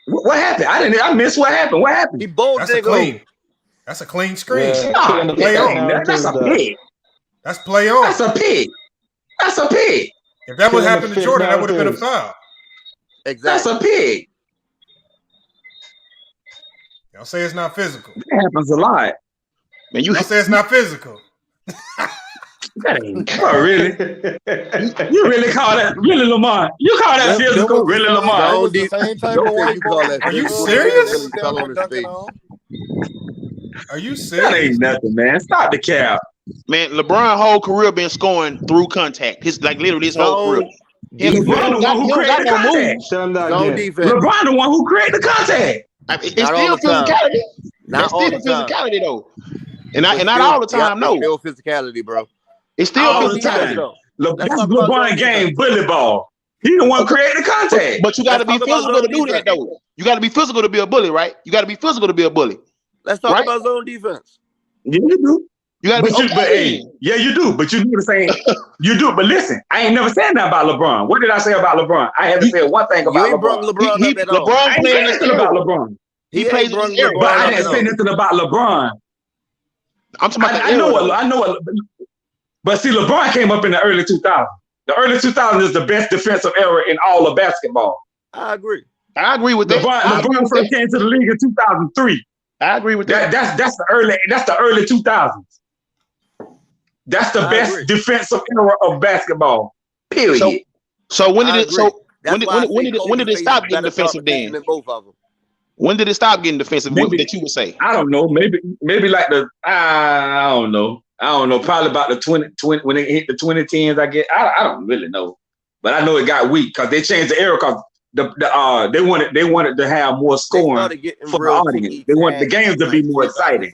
What happened? I missed what happened. What happened? He bowled. That's a clean screen. Nah, play on. That's a pig. That's play on. That's a pig. That's a pig. If that would happen to Jordan, that would have been a foul. Exactly. That's a pig. Y'all say it's not physical. That happens a lot. Man, Y'all say it's not physical. That ain't, bro, really? You really call that, really, Lamar? You call that physical, really, Lamar? It was the same type of whiteboard. Are you Jordan serious? really fell on his face. Are you That serious? ain't nothing, man. Stop the cap. Man, LeBron's whole career been scoring through contact. His like literally his whole career. LeBron the one who created the contact. Zone defense. LeBron the one who created the contact. I mean, it's Not all still the time. physicality. Not That's all still the time. physicality though. And not But all the time, yeah, no. Still physicality, bro. It's still All the physicality. time. Let's That's talk about LeBron zone game defense. bully ball. He the one created the contact. But you gotta Let's be talk about physical to zone do that defense. though. You gotta be physical to be a bully, right? You gotta be physical to be a bully. Let's talk Right? about zone defense. Yeah, you do. You gotta But be you, but hey, yeah, you do. But you do the same. You do. But listen, I ain't never said that about LeBron. What did I say about LeBron? I haven't said one thing You about ain't brought LeBron. LeBron up at all. I LeBron ain't playing saying this nothing about era. LeBron. He plays brought this era. But I LeBron up didn't at say all. nothing about LeBron. I'm talking about the I era. know though. what. I know what. But see, LeBron came up in the early 2000s. The early 2000s is the best defensive era in all of basketball. I agree. I agree with that. LeBron first came to the league in 2003. I agree with that. That's the early 2000s. That's the best defensive era of basketball. Period. So when did I it? agree. So That's why I say when did Kobe it stop getting better defensive competition then? than both of them. When did it stop getting defensive? Maybe- That you would say? I don't know. Maybe like I don't know. Probably about the 20 when they hit the 2010s. I don't really know, but I know it got weak because they changed the era because they wanted to have more scoring for the audience. They wanted the games to be more exciting.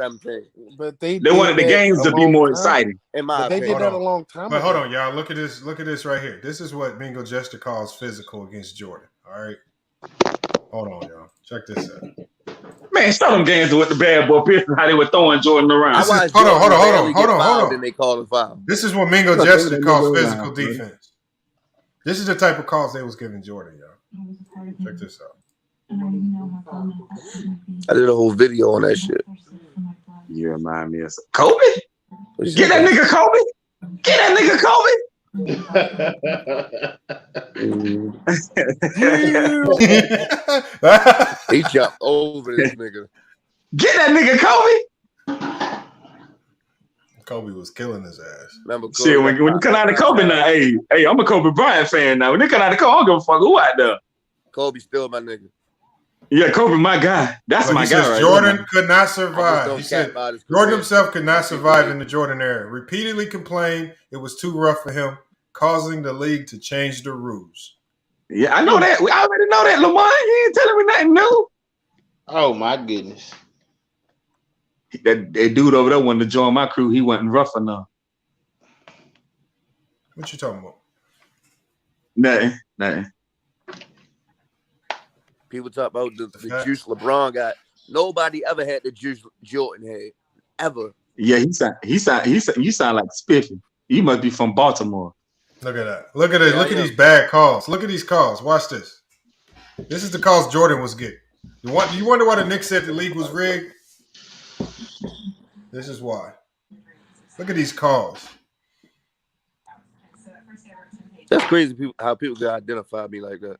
But they wanted the did that games a to be long more time. exciting. In my But they opinion. did that a long time But ago. hold on, y'all. Look at this. Look at this right here. This is what Mingo Jester calls physical against Jordan. All right. Hold on, y'all. Check this out. Man, start them games with the bad boy Pistons, how they were throwing Jordan around. This is, hold on. And they call it foul. This is what Mingo Jester calls physical defense. This is the type of calls they was giving Jordan, y'all. Check this out. I did a whole video on that shit. You remind me of Kobe. Get that nigga Kobe. Get that nigga Kobe. He jumped over this nigga. Get that nigga Kobe. Kobe was killing his ass. Remember Kobe? Shit, when you come out of Kobe now, hey, I'm a Kobe Bryant fan now. When they come out of Kobe, I don't give a fuck who out there. Kobe still my nigga. Yeah, Kobe, my guy. That's But my he guy says right Jordan there. could not survive. He cap said about his Jordan career. himself could not survive in the Jordan era. Repeatedly complained it was too rough for him, causing the league to change the rules. Yeah, I know that. We already know that, Lamar. You ain't telling me nothing new. Oh my goodness. That dude over there wanted to join my crew. He wasn't rough enough. What you talking about? Nothing. People talk about the juice LeBron got. Nobody ever had the juice Jordan had. Ever. Yeah, you sound like Spiffy. You must be from Baltimore. Look at that. Look at it. Look at these bad calls. Look at these calls. Watch this. This is the calls Jordan was getting. You wonder why the Knicks said the league was rigged? This is why. Look at these calls. That's crazy how people can identify me like that.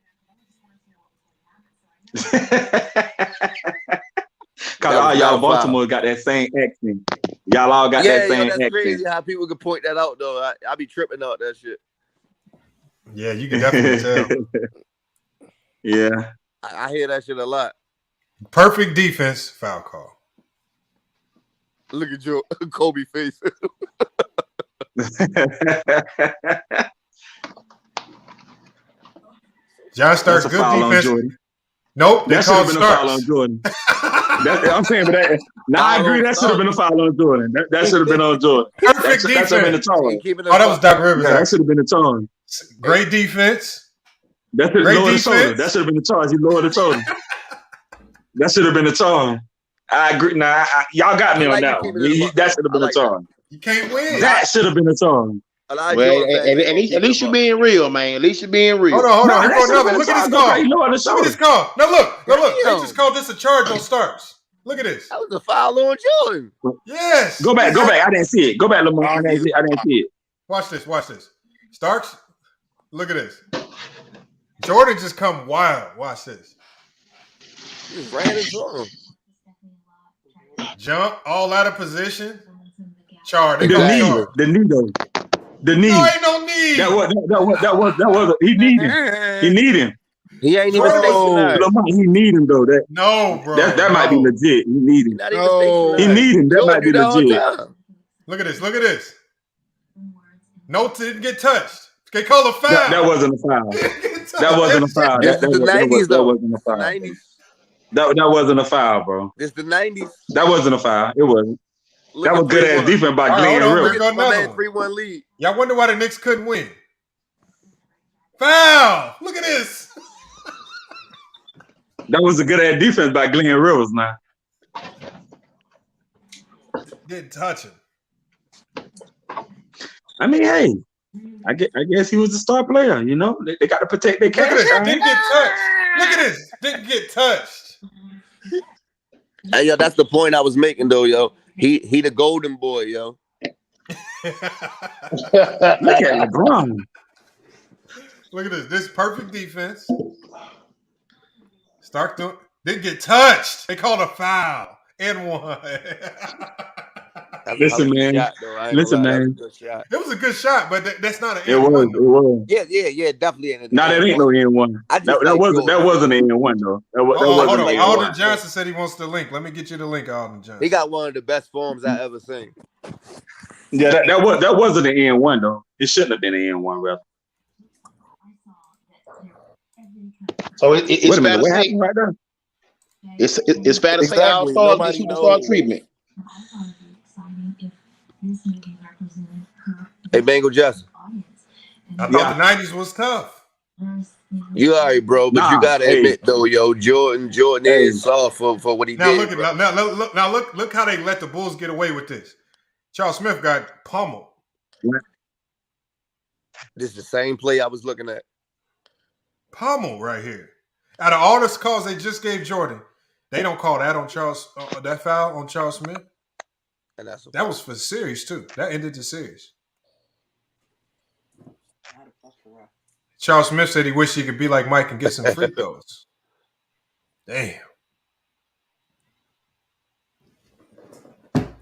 Cause all y'all Baltimore got that same accent. Y'all all got that same that's accent. crazy how people can point that out though. I be tripping out that shit. Yeah, you can definitely tell. Yeah. I hear that shit a lot. Perfect defense, foul call. Look at your Kobe face. John Starks, good defense. Nope, that should have been a foul on Jordan. I'm saying, but now I agree that should have been a foul on Jordan. That should have been on Jordan. Perfect defense. That should have been a charge. Oh, that was Doc Rivers. Yeah, that should have been a charge. Great defense. That should lower the shoulder. That should have been a charge. He lowered the shoulder. That should have been a charge. I agree. Now y'all got me on that one. That should have been a charge. You can't win. That should have been a charge. Well, at least you're being real, man. At least you're being real. Hold on. Here goes another. Look at this call. Look at this call. No, look. They just called this a charge on Starks. Look at this. That was a foul on Jordan. Yes. Go back. I didn't see it. Go back, Lamar. I didn't see it. Watch this. Starks, look at this. Jordan just come wild. Watch this. He just ran into him. Jump all out of position. Charge. The knee though. The knee. No, ain't no knee. That was he need him. He need him. He ain't even stationary. He need him though. No, bro. That might be legit. He need him. Not even stationary. He need him. That might be legit. Look at this. Look at this. No, didn't get touched. They call a foul. That wasn't a foul. That wasn't a foul. This is the 90s, that though. wasn't a foul. 90s. That wasn't a foul, bro. This the 90s. That wasn't a foul. It wasn't. That was good ass defense by Glenn Rivers. Look at another one. 3-1 lead. Y'all wonder why the Knicks couldn't win. Foul. Look at this. That was a good ass defense by Glenn Rivers, now. Didn't touch him. I mean, hey, I guess he was the star player. You know, they got to protect their cash. Look at this. Didn't get touched. Look at this. Didn't get touched. Hey, yo, that's the point I was making, though, yo. He the golden boy, yo. Look at LeBron. Look at this. This perfect defense. Stark didn't get touched. They called a foul and one. Listen, man. Listen, man. It was a good shot, but that's not an It was. It was. Yeah, definitely. No, that ain't no N1. That wasn't an N1 though. Hold on. Alden Johnson said he wants the link. Let me get you the link, Alden Johnson. He got one of the best forms I ever seen. Yeah, that wasn't an N1 though. It shouldn't have been an N1, rather. So it's fair to say right there. It's fair to say all-star get superstar treatment. Hey, Bengal Justin. I thought the 90s was tough. You all right, bro, but you gotta admit though, yo, Jordan is soft for what he did. Look how they let the Bulls get away with this. Charles Smith got pummeled. This is the same play I was looking at. Pummel right here. Out of all the calls they just gave Jordan, they don't call that on Charles. That foul on Charles Smith. And that was for the series too. That ended the series. Charles Smith said he wished he could be like Mike and get some free throws. Damn.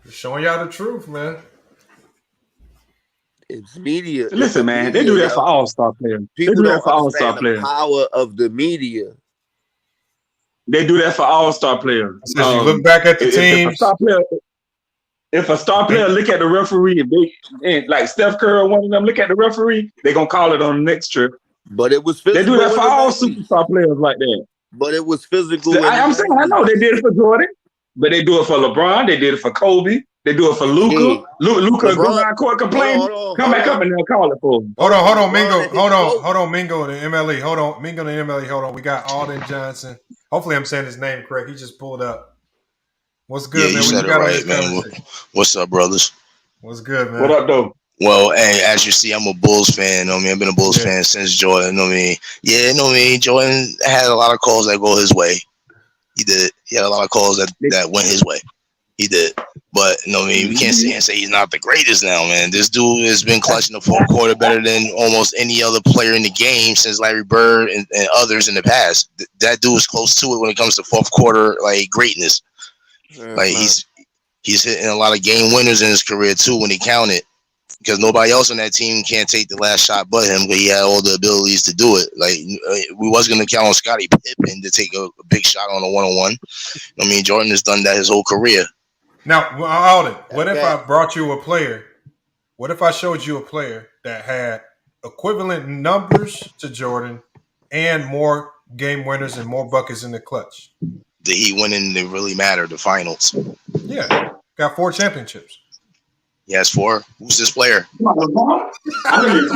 Just showing y'all the truth, man. It's media. Listen, man, they do that for all-star players. People they do that don't for all-star understand players. the power of the media. They do that for all-star players. So you look back at the teams. If a star player look at the referee, like Steph Curry or one of them look at the referee, they're gonna call it on the next trip. But it was physical. They do that for all superstar players like that. But it was physical. I'm saying, I know they did it for Jordan, but they do it for LeBron. They did it for Kobe. They do it for Luka. Luka go down court complain. Come back up and they'll call it for him. Hold on, Mingo. Hold on, Mingo and MLE. Hold on, Mingo and MLE. Hold on. We got Alden Johnson. Hopefully, I'm saying his name correct. He just pulled up. What's good, man? You said it right, man. What's up, brothers? What's good, man? What up, though? Well, hey, as you see, I'm a Bulls fan. You know what I mean? I've been a Bulls fan since Jordan. You know what I mean? Yeah, you know what I mean? Jordan had a lot of calls that go his way. He did. He had a lot of calls that went his way. He did. But, you know what I mean? We can't sit here and say he's not the greatest now, man. This dude has been clutching the fourth quarter better than almost any other player in the game since Larry Bird and others in the past. That dude is close to it when it comes to fourth quarter, like, greatness. Like, he's hitting a lot of game winners in his career, too, when he counted. Because nobody else on that team can't take the last shot but him, but he had all the abilities to do it. Like, we was going to count on Scottie Pippen to take a big shot on a one-on-one. I mean, Jordan has done that his whole career. Now, Alden, what if I brought you a player? What if I showed you a player that had equivalent numbers to Jordan and more game winners and more buckets in the clutch? Did he win in the really matter, the finals? Yeah, got 4 championships. He has 4. Who's this player? LeBron. I know you're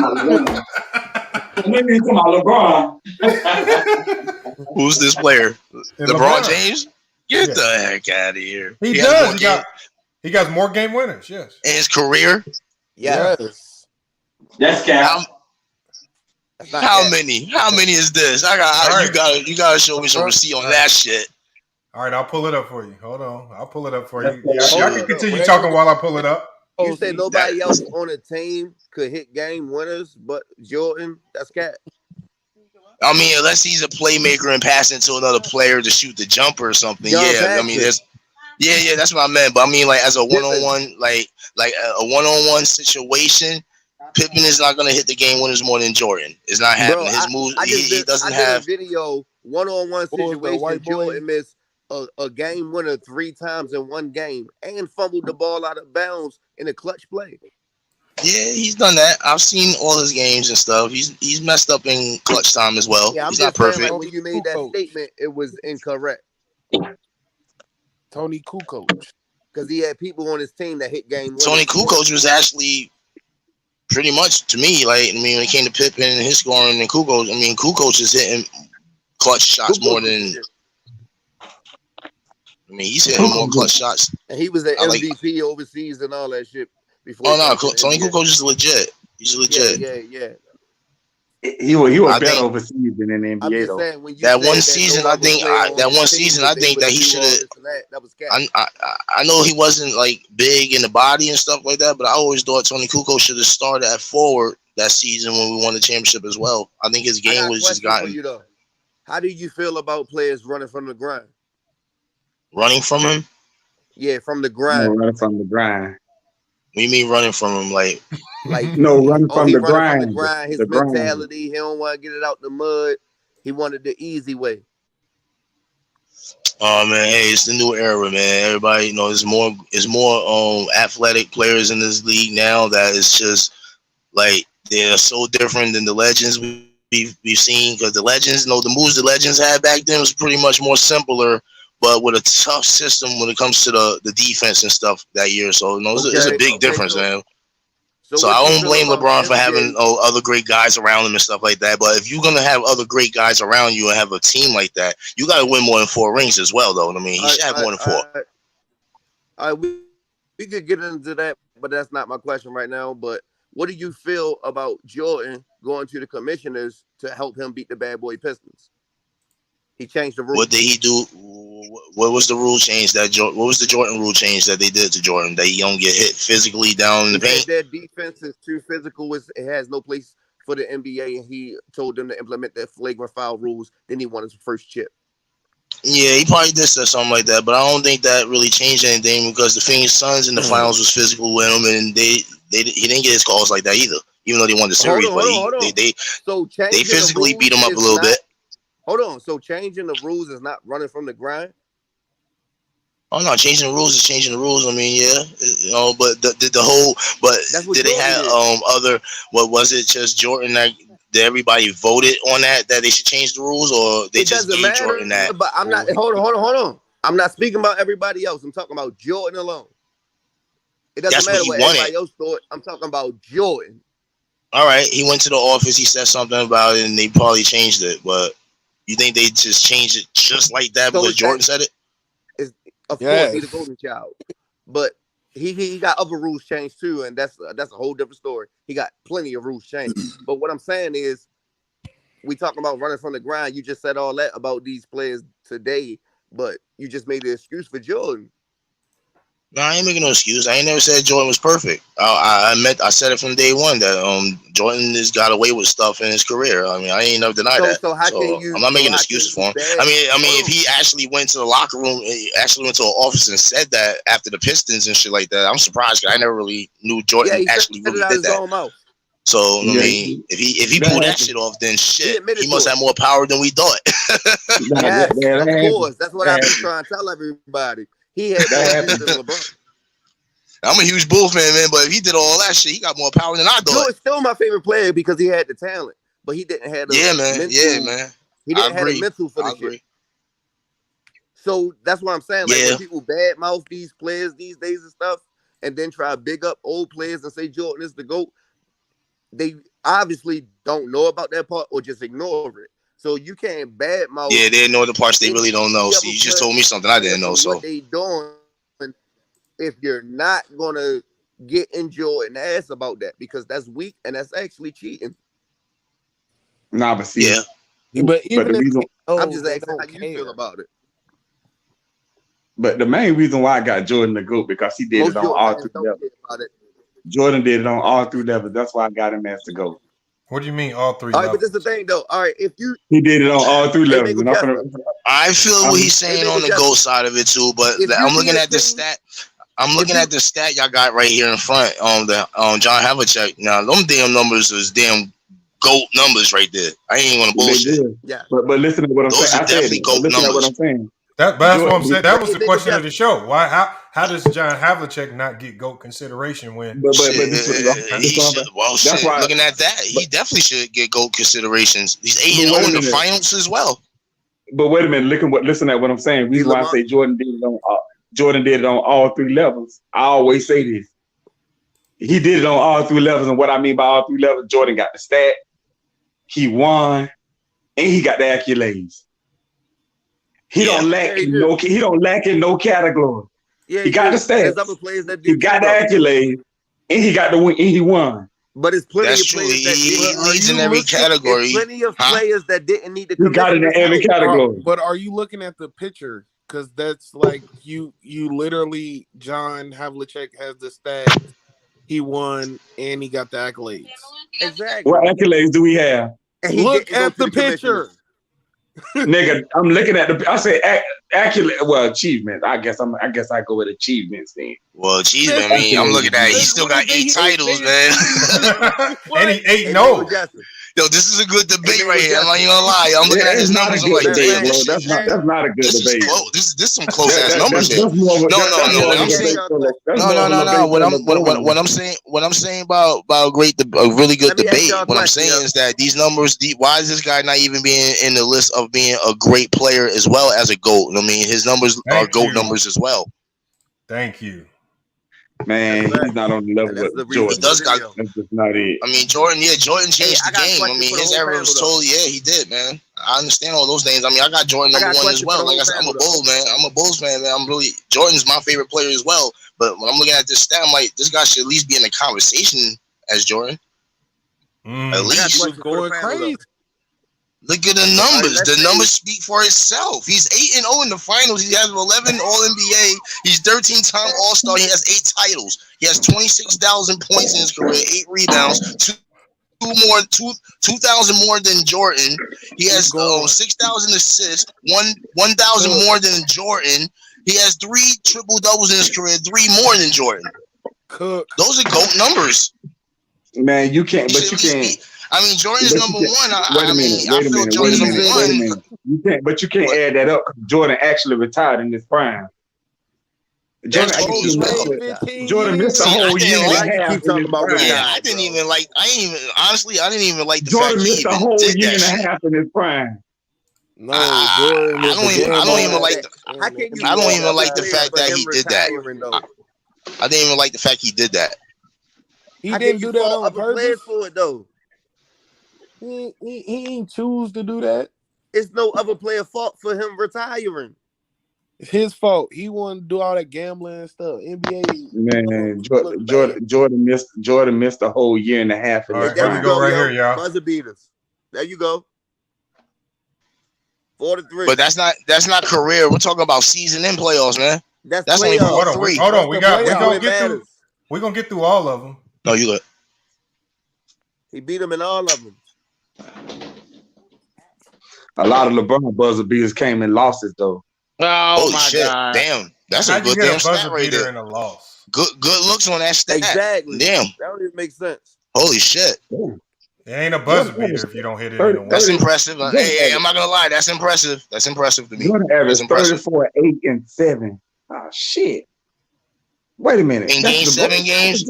talking about LeBron. Who's this player? LeBron James? Get the heck out of here. He does. He got more game winners, yes. In his career? Yes. That's cap. How many? How many is this? You gotta show me some receipt on that shit. All right, I'll pull it up for you. Hold on. I'll pull it up for you. Y'all can continue talking while I pull it up. You said nobody else on the team could hit game winners but Jordan? That's cat. I mean, unless he's a playmaker and passing to another player to shoot the jumper or something. Yeah, I mean, that's what I meant. But I mean, like as a one-on-one, like a one-on-one situation, Pippen is not going to hit the game winners more than Jordan. It's not happening. His moves, he doesn't have a video one-on-one situation. Jordan missed a game winner 3 times in one game and fumbled the ball out of bounds in a clutch play. Yeah, he's done that. I've seen all his games and stuff. He's messed up in clutch time as well. Yeah, he's not perfect. Like when you made that statement, it was incorrect. Tony Kukoc, because he had people on his team that hit game winners. Tony Kukoc was actually pretty much, to me, like, I mean, when it came to Pippen and his scoring and Kukoc, I mean, Kukoc is hitting clutch shots more than. I mean, he's hitting more clutch shots. And he was an MVP overseas and all that shit before. Oh no, Tony Kukoc is legit. He's legit. Yeah. He was better overseas than in the NBA though. That one season, I think that he should have. That was I know he wasn't like big in the body and stuff like that, but I always thought Tony Kukoc should have started at forward that season when we won the championship as well. I think his game was just gotten. How do you feel about players running from the grind? Running from him? Yeah, from the grind. No, running from the grind. What do you mean running from him? Like no, running from the grind. From the grind. His mentality, he don't want to get it out the mud. He wanted the easy way. Oh man, hey, it's the new era, man. Everybody, you know, there's more athletic players in this league now that it's just like they're so different than the legends we've seen. Because the legends, you know, the moves the legends had back then was pretty much more simpler, but with a tough system when it comes to the defense and stuff that year. So, you know, it's a big difference, man. So I don't blame LeBron for having other great guys around him and stuff like that. But if you're going to have other great guys around you and have a team like that, you got to win more than 4 rings as well, though. I mean, he should have more than 4. All right, we could get into that, but that's not my question right now. But what do you feel about Jordan going to the commissioners to help him beat the bad boy Pistons? He changed the rules. What did he do? What was the rule change what was the Jordan rule change that they did to Jordan? That he don't get hit physically down in the paint? Their defense is too physical. It has no place for the NBA, and he told them to implement their flagrant foul rules. Then he won his first chip. Yeah, he probably did say something like that, but I don't think that really changed anything because the Phoenix Suns in the finals was physical with him, and he didn't get his calls like that either. Even though they won the series, they physically beat him up a little bit. Hold on. So changing the rules is not running from the grind? Oh no, changing the rules is changing the rules. I mean, yeah, you know, but did they have other? What was it? Just Jordan? That did everybody voted on that they should change the rules, or they just gave Jordan that? But I'm not. Hold on. I'm not speaking about everybody else. I'm talking about Jordan alone. It doesn't matter what everybody else thought. I'm talking about Jordan. All right, he went to the office. He said something about it, and they probably changed it. But you think they just changed it just like that because Jordan said it? Of course, he's the golden child, but he got other rules changed too, and that's a whole different story. He got plenty of rules changed. But what I'm saying is, we talking about running from the grind. You just said all that about these players today, but you just made an excuse for Jordan. No, I ain't making no excuse. I ain't never said Jordan was perfect. I said it from day one that Jordan has got away with stuff in his career. I mean, I ain't never denied that. So I'm not making excuses for him. I mean, if he actually went to the locker room, actually went to an office and said that after the Pistons and shit like that, I'm surprised because I never really knew Jordan actually really did that. So I mean, if he pulled that shit off, then shit, he must have more power than we thought. Yes, of course. That's what I've been trying to tell everybody. He had LeBron. I'm a huge Bull fan, man, but if he did all that shit, he got more power than I thought. Jordan's still my favorite player because he had the talent, but he didn't have the mental. He didn't have the mental for the shit. So that's what I'm saying. Like when people badmouth these players these days and stuff, and then try to big up old players and say Jordan is the GOAT, they obviously don't know about that part or just ignore it. So you can't badmouth. Yeah, they know the parts they really don't know. So you just told me something I didn't know. So what they doing? If you're not gonna get in Jordan ass about that because that's weak and that's actually cheating. Nah, but see, but the reason I'm just asking how you feel about it. But the main reason why I got Jordan the GOAT because he did it on all 3 levels. Jordan did it on all 3 levels. That's why I got him as the GOAT. What do you mean all 3 all levels? Right, but this is the thing though. All right, if you he did it on all 3 levels. I feel what he's saying on the GOAT side of it too, but I'm looking at the stat. I'm looking at the stat y'all got right here in front on the John Havlicek. Now, them damn numbers is damn GOAT numbers right there. I ain't even want to bullshit. Yeah. But listen to what I'm saying. Those are definitely GOAT listen to what numbers. I'm saying. That's what I'm saying. That was the question of the show. Why? How does John Havlicek not get GOAT consideration when? But Looking at that, he definitely should get GOAT considerations. He's 8-0 in the finals as well. But wait a minute, listen at what I'm saying. Reason why I say Jordan did it on all 3 levels. I always say this. He did it on all 3 levels, and what I mean by all 3 levels, Jordan got the stat, he won, and he got the accolades. He don't lack in no category. Yeah, he got the stats. He got the accolades, and he got the win, and he won. But it's plenty of players that leads in every category. There's plenty of players that didn't need to come. He got it in every category. But are you looking at the picture? Because that's like you literally, John Havlicek has the stats. He won and he got the accolades. Exactly. What accolades do we have? Look at the picture. Nigga, I'm looking at I say accolade. Well, achievements. I guess I go with achievements then. Well, achievement. I mean, I'm looking at it. He still got 8 titles, man. And he 8-0. Yo, this is a good debate right here. I'm not even gonna lie. I'm looking at his numbers. I'm like, damn, that's not a good debate. This some close ass numbers here. No. What I'm saying about a really good debate. What I'm saying is that these numbers. Why is this guy not even being in the list of being a great player as well as a GOAT? I mean, his numbers are GOAT numbers as well. Thank you. Man, he's not on the level with Jordan. He does got. That's just not it. I mean, Jordan changed the game. I mean, his era was totally. Yeah, he did, man. I understand all those things. I mean, I got Jordan number 1 as well. Like I said, I'm a Bulls man. I'm a Bulls fan, man. Jordan's my favorite player as well. But when I'm looking at this stat, I'm like, this guy should at least be in the conversation as Jordan. At least. Going crazy. Look at the numbers. The numbers speak for itself. He's 8-0 in the finals. He has 11 All-NBA. He's 13-time All-Star. He has 8 titles. He has 26,000 points in his career, 8 rebounds, 2,000 more than Jordan. He has 6,000 assists, 1,000 more than Jordan. He has 3 triple doubles in his career, 3 more than Jordan. Those are GOAT numbers. Man, you can't. But you can't. I mean, Jordan's number 1. Wait a minute. You can't, but you can't add that up. Jordan actually retired in his prime. Jordan missed a whole year and a half. I didn't even like the Jordan fact missed a whole year and a half in his prime. No, I don't even like the fact that he did that. I didn't even like the fact he did that. He didn't do that on purpose for it though. He ain't choose to do that. It's no other player fault for him retiring. It's his fault. He wanted to do all that gambling and stuff. NBA. Man, Jordan missed a whole year and a half. All right, there we go right here, y'all. Buzzer beaters. There you go. 4-3. But that's not career. We're talking about season and playoffs, man. That's only hold on. We're gonna get through all of them. No, you good. He beat him in all of them. A lot of LeBron buzzer beaters came in losses though. Oh my God! Damn, that's a good damn stat right there. In a loss. Good looks on that stat. Exactly. Damn. That don't even make sense. Holy shit! It ain't a buzzer beater if you don't hit it. That's impressive. Hey, I'm not gonna lie. That's impressive. That's impressive to me. Jordan averaged 34, 8, and 7. Oh shit! Wait a minute. In Game 7 games,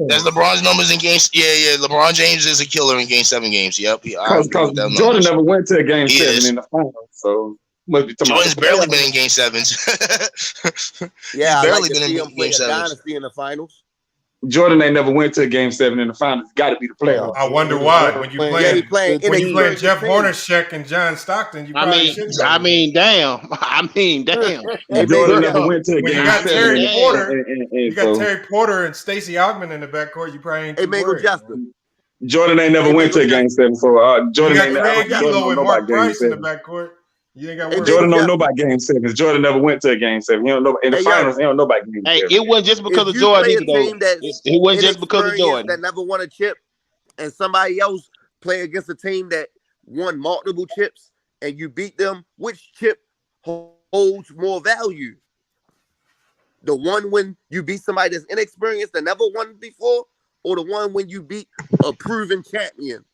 that's LeBron's numbers in games. Yeah. LeBron James is a killer in Game 7 games. Yep. Because Jordan never went to a Game 7 in the finals, so must be Jordan's barely been in Game 7s. Yeah, he's barely like been in Game 7s. Dynasty in the finals. Jordan ain't never went to a Game 7 in the finals. Got to be the playoffs. I wonder why. When you playing Jeff Hornacek and John Stockton, you probably shouldn't. I mean, damn. Jordan never went to a Game 7. You got Terry Porter and Stacey Augmon in the backcourt. You probably ain't. Hey, Michael Justin. Jordan ain't never went to a Game 7, so Jordan ain't never. Jordan and Mark Price in the backcourt. You ain't got Jordan don't know about Game 7. Jordan never went to a Game 7. He don't know in the finals. He don't know about Game 7. Hey, it wasn't just because of Jordan. It wasn't just because of Jordan that never won a chip, and somebody else play against a team that won multiple chips, and you beat them. Which chip holds more value? The one when you beat somebody that's inexperienced that never won before, or the one when you beat a proven champion?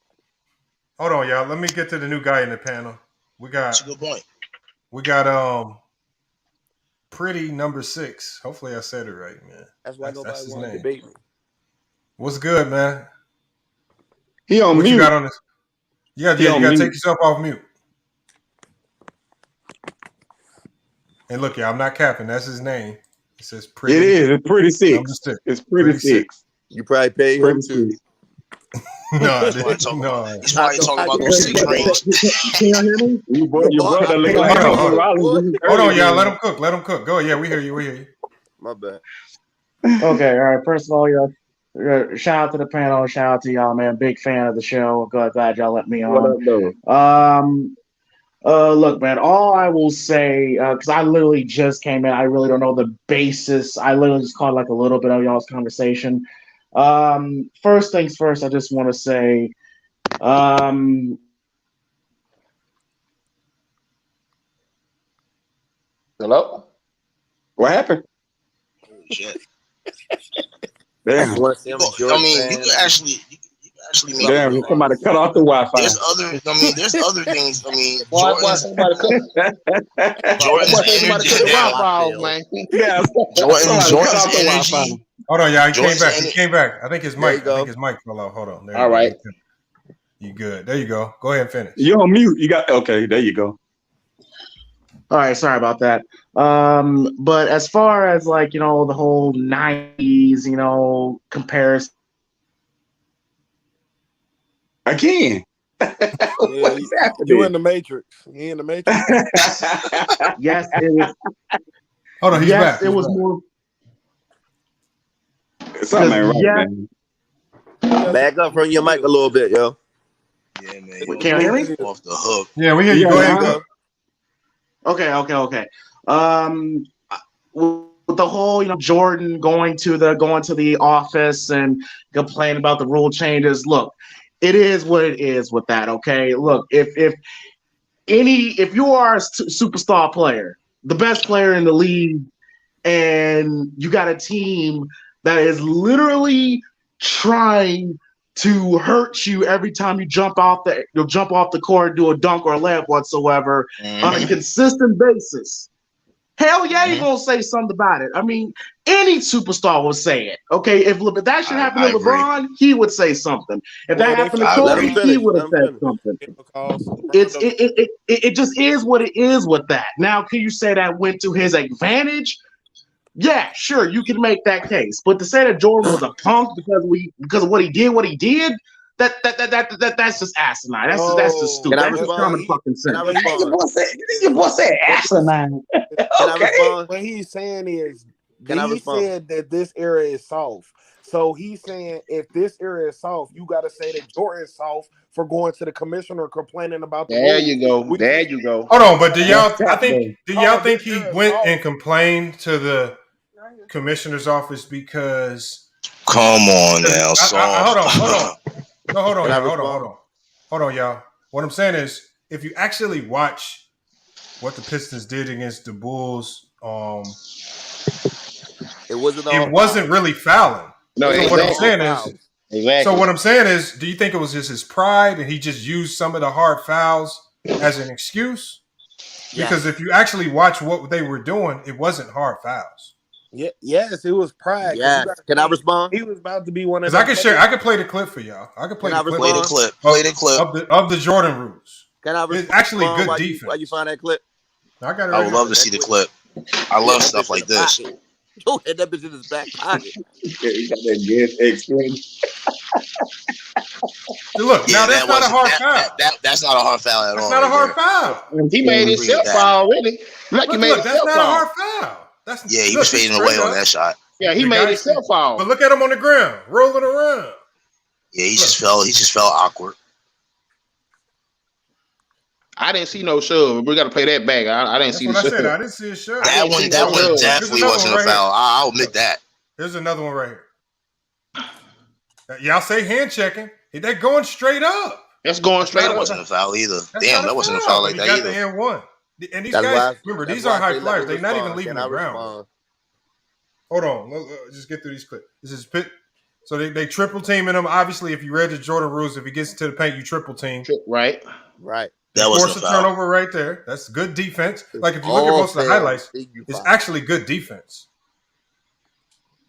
Hold on, y'all. Let me get to the new guy in the panel. That's a good point. We got Pretty number 6. Hopefully I said it right, man. That's why nobody wants to debate me. What's good, man? He on what mute. You got on this? Yeah, you gotta take yourself off mute. And look, I'm not capping. That's his name. It says Pretty. It is. It's Pretty 6. It's Pretty 6. You probably pay him too. No, He's probably talking about those 6 rings. Can you hear me? Your brother look like Hold on, y'all. Let him cook. Let him cook. Go. Yeah, we hear you. We hear you. My bad. Okay, all right. First of all, shout out to the panel. Shout out to y'all, man. Big fan of the show. Glad y'all let me on. Look, man. All I will say, because I literally just came in, I really don't know the basis. I literally just caught like a little bit of y'all's conversation. First things first, I just want to say, hello? What happened? Shit. Damn. You can actually make Damn, somebody cut off the Wi-Fi. There's other things. Why somebody Jordan's energy. Hold on, y'all. He came back. I think his mic. Fell out. Hold on. There All right. You good? There you go. Go ahead and finish. You're on mute. Okay. There you go. All right, sorry about that. But as far as the whole 90s, comparison. Again. You in the Matrix. You in the Matrix. Yes, it was. Hold on, he's back. It was more. Something ain't right, man. Back up from your mic a little bit, yo. Yeah, man. Can you hear me? Off the hook. Yeah, we hear you. Go ahead. Okay. With the whole, Jordan going to the office and complaining about the rule changes. Look, it is what it is with that. Okay, look, if you are a superstar player, the best player in the league, and you got a team that is literally trying to hurt you every time you jump off the court, do a dunk or a layup whatsoever on a consistent basis. Hell yeah, you're gonna say something about it. I mean, any superstar will say it. Okay, if that should happen to LeBron, he would say something. If that happened to Kobe, he would have said something. It just is what it is with that. Now, can you say that went to his advantage? Yeah, sure, you can make that case. But to say that Jordan was a punk because of what he did, that's just asinine. That's just stupid. That's just common fucking sense. Your boy said asinine. Okay. What he's saying is, he said that this era is soft. So he's saying if this era is soft, you got to say that Jordan's soft for going to the commissioner complaining about the There rules. you go. There you go. Hold on, but do y'all think he went and complained to the commissioner's office because? Come on now, Hold on, y'all. What I'm saying is, if you actually watch what the Pistons did against the Bulls, it wasn't really fouling. No, so what I'm saying is, So what I'm saying is, do you think it was just his pride and he just used some of the hard fouls as an excuse? Because if you actually watch what they were doing, it wasn't hard fouls. Yeah, yes, it was pride. Yes. Can I respond? He was about to be one of. Because I can play the clip for y'all. I can play the clip. Play the clip of the Jordan rules. Can I respond? It's actually good defense. Why you find that clip? I got it. I would love to see the clip. I love stuff like this. Joe had that bitch in his back pocket. He got that good explain. Look, now that's not a hard foul. That's not a hard foul at all. That's not a hard foul. He made himself foul already. Look, that's not a hard foul. He was fading away on that shot. Yeah, he made himself foul. But look at him on the ground, rolling around. Yeah, he just fell awkward. I didn't see no shove. We got to play that back. I didn't see the shove. I didn't see a shove. That one definitely wasn't a foul. I'll admit that. There's another one right here. Y'all say hand checking. Is that going straight up? That's going straight up. That wasn't a foul either. Damn, that wasn't a foul like that either. The hand one. And these guys, remember, these aren't high flyers. They're not even leaving the ground. Hold on. Just get through these clips. This is Pitt. So they triple teaming him. Obviously, if you read the Jordan rules, if he gets into the paint, you triple team. Right. That was force a turnover right there. That's good defense. Like if you look at most of the highlights, it's actually good defense.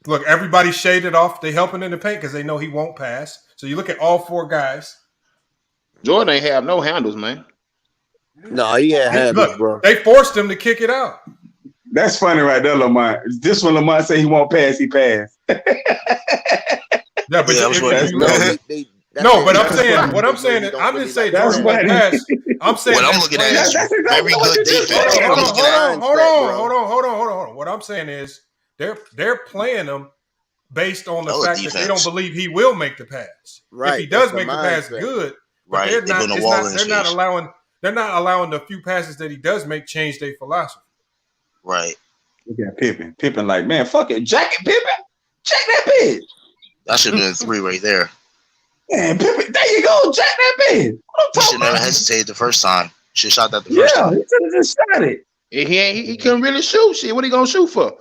Look, everybody shaded off. They helping in the paint because they know he won't pass. So you look at all 4 guys. Jordan ain't have no handles, man. No, he had handles, bro. They forced him to kick it out. That's funny right there, Lamont. This one, Lamont say he won't pass, he passed. Yeah, but but I'm saying what I'm saying is I'm just saying Jordan won't pass. I'm saying what I'm looking at is very good defense. Hold on. What I'm saying is they're playing him based on the fact that they don't believe he will make the pass. Right. If he does make the pass, good. But they're not allowing the few passes that he does make change their philosophy. Right. Look at Pippen. Pippen like, man, fuck it. Jack it, Pippen. Check that bitch. That should have been 3 right there. Man, Pippen, there you go. Jack that bitch. He should never hesitate the first time. Should have shot that the first time. Yeah, he should have just shot it. He couldn't really shoot. Shit, what he gonna shoot for?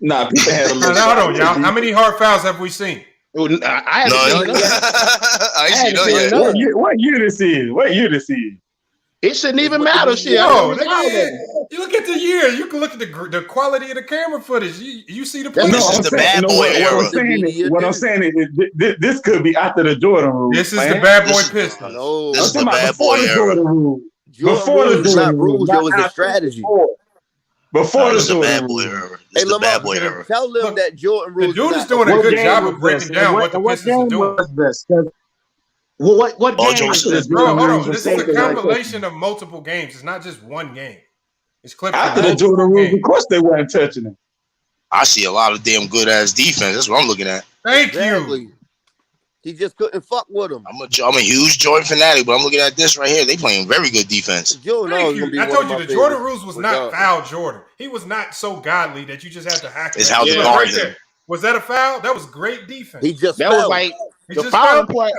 Nah, Pippen had a little. Hold on, y'all. How many hard fouls have we seen? I haven't seen yet. What year this is? It shouldn't even matter. Shit. You look at the year. You can look at the quality of the camera footage. You see the play. This is the bad boy era. What I'm saying is this could be after the Jordan rule. This is the bad boy Pistons. No, this is the bad boy era. Before the Jordan rules, there was a strategy. Before this is the bad boy era. This is the bad boy era. Tell them that Jordan rules. The dude is doing a good job of breaking down what the Pistons are doing. What game is this? Hold on. This is a compilation of multiple games. It's not just one game. It's clips after the Jordan rules. Of course, they weren't touching him. I see a lot of damn good ass defense. That's what I'm looking at. Thank you. He just couldn't fuck with him. I'm a huge Jordan fanatic, but I'm looking at this right here. They playing very good defense. Thank you. I told you the Jordan rules was not foul Jordan. He was not so godly that you just had to hack him. It's how to guard him. Was that a foul? That was great defense. He just that was like the fouling point.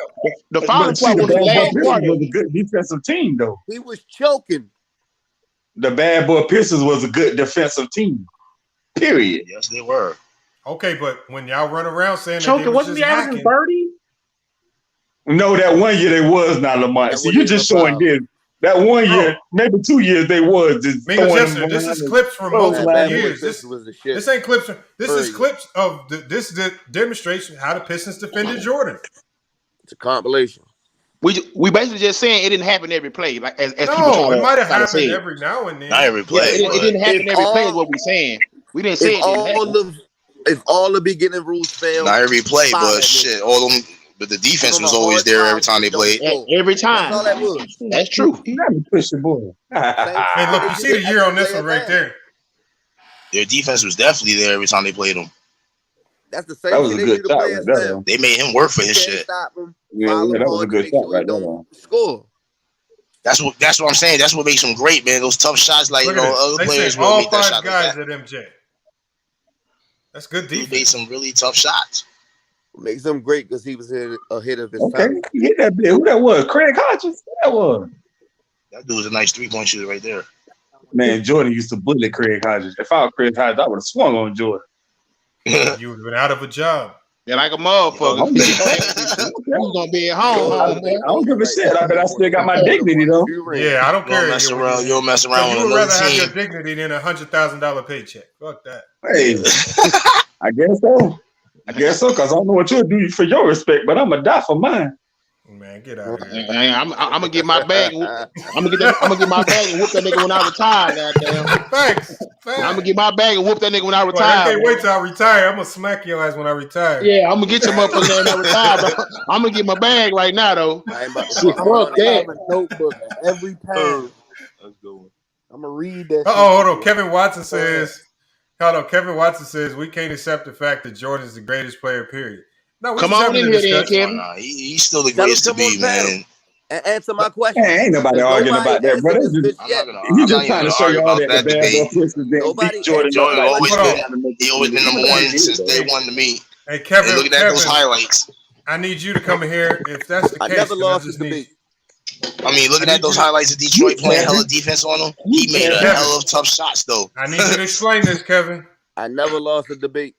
The fouling point was the last part. Was a good defensive team, though. He was choking. The bad boy Pistons was a good defensive team. Period. Yes, they were. Okay, but when y'all run around saying choking, that wasn't the average 30? No, that 1 year they was not Lamont. See, you're just showing this. That 1 year, maybe 2 years they was just this is clips from multiple years. This ain't clips. This is clips of this demonstration how the Pistons defended Jordan. It's a compilation. We basically just saying it didn't happen every play. Like as people it might have happened every now and then. Not every play. It didn't happen every play. Is what we're saying. We didn't say if all the beginning rules fail. Not every play, but shit, all them. But the defense was always there every time they played. Every time. That's all that was. That's true. Push the boy. Hey, look, you see the year on this one right there. Their defense was definitely there every time they played them. That's the same. That was a good shot right there. They made him work for his shit. Stop him, that was a good shot right there. Score. That's what I'm saying. That's what makes him great, man. Those tough shots, like other players will make that shot. All 5 guys at MJ. That's good defense. He made some really tough shots. Makes him great because he was ahead of his time. He hit that bit. Who that was? Craig Hodges? That was. That dude was a nice 3-point shooter right there. Man, Jordan used to bully Craig Hodges. If I was Craig Hodges, I would have swung on Jordan. You would have been out of a job. Yeah, like a motherfucker. He's gonna be at home. I don't give a shit. I bet I still got my dignity though. Yeah, I don't care. You don't mess around with another team. You would rather have your dignity than $100,000 paycheck. Fuck that. Hey, I guess so. Because I don't know what you'll do for your respect, but I'm gonna die for mine. Man, get out of here. I'm gonna get my bag. I'm gonna get my bag and whoop that nigga when I retire. Goddamn. Thanks. I'm gonna get my bag and whoop that nigga when I retire. I can't wait till I retire. I'm gonna smack your ass when I retire. Yeah, I'm gonna get your motherfucker when I retire. But I'm gonna get my bag right now though. I ain't about to fuck that. Notebook every time. Let's go. I'm gonna read that. Hold on. Kevin Watson says. Kevin Watson says we can't accept the fact that Jordan is the greatest player, period. No, come on in here, then, Kevin. He's still the greatest to be, man. And answer my question. Hey, ain't nobody arguing about that, bro. He's just trying to show you all that the bad boy Jordan. He always been number one since day one to me. Hey, Kevin, looking at those highlights. I need you to come in here. If that's the case, I never lost this debate. I mean, looking at those highlights of Detroit playing hella defense on him, he made a hell of tough shots, though. I need you to explain this, Kevin. I never lost a debate.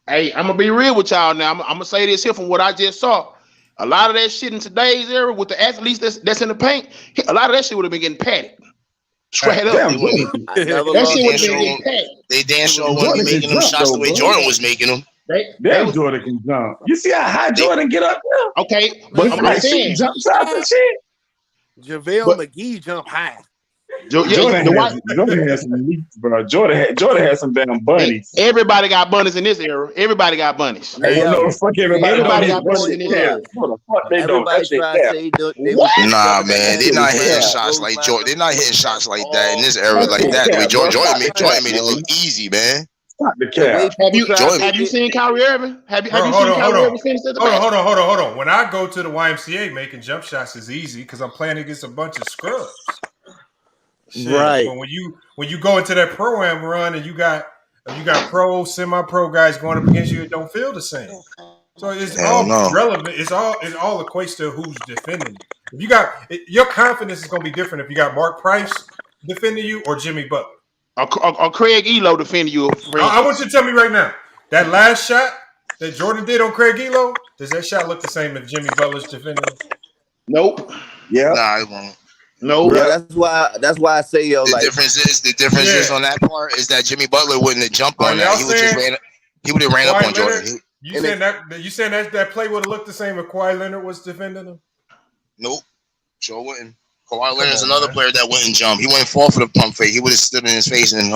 Hey, I'm gonna be real with y'all now. I'm gonna say this here from what I just saw. A lot of that shit in today's era with the athletes that's in the paint, a lot of that shit would have been getting padded. Straight up. Damn, Jordan. That shit would have been getting padded. They damn sure wouldn't Jordan be can making them jump, shots though, the way bro. Jordan was making them. Damn, Jordan can jump. You see how high Jordan get up there? Okay, but I'm like saying jump shots and shit. JaVale McGee jump high. Jordan has some leaks, bro. Jordan had some damn bunnies. Everybody got bunnies in this era. Everybody got bunnies. Hey, no, fuck everybody. Everybody got bunnies in this era. What the fuck they don't? Everybody try to say they was Nah, man, they're not hitting shots like Jordan. They're not hitting shots like that in this era like that. The way Jordan made it look easy, man. Stop the cap. Have you seen Kyrie Irving? Have you seen Kyrie Irving finish at the basket? Hold on. When I go to the YMCA, making jump shots is easy because I'm playing against a bunch of scrubs. Shit. Right. But when you go into that pro-am run and you got pro, semi-pro guys going up against you, it don't feel the same. So it's all relevant. It all equates to who's defending you. If you got your confidence is going to be different if you got Mark Price defending you or Jimmy Butler or Craig Elo defending you. I want you to tell me right now that last shot that Jordan did on Craig Elo, does that shot look the same if Jimmy Butler's defending him? Nope. Yeah. Nah, it won't. No, bro, that's why I say the difference is on that part is that Jimmy Butler wouldn't have jumped on that. He would have ran up on Jordan. You saying that play would have looked the same if Kawhi Leonard was defending him? Nope, sure wouldn't. Kawhi Leonard's another player that wouldn't jump. He wouldn't fall for the pump fake. He would have stood in his face and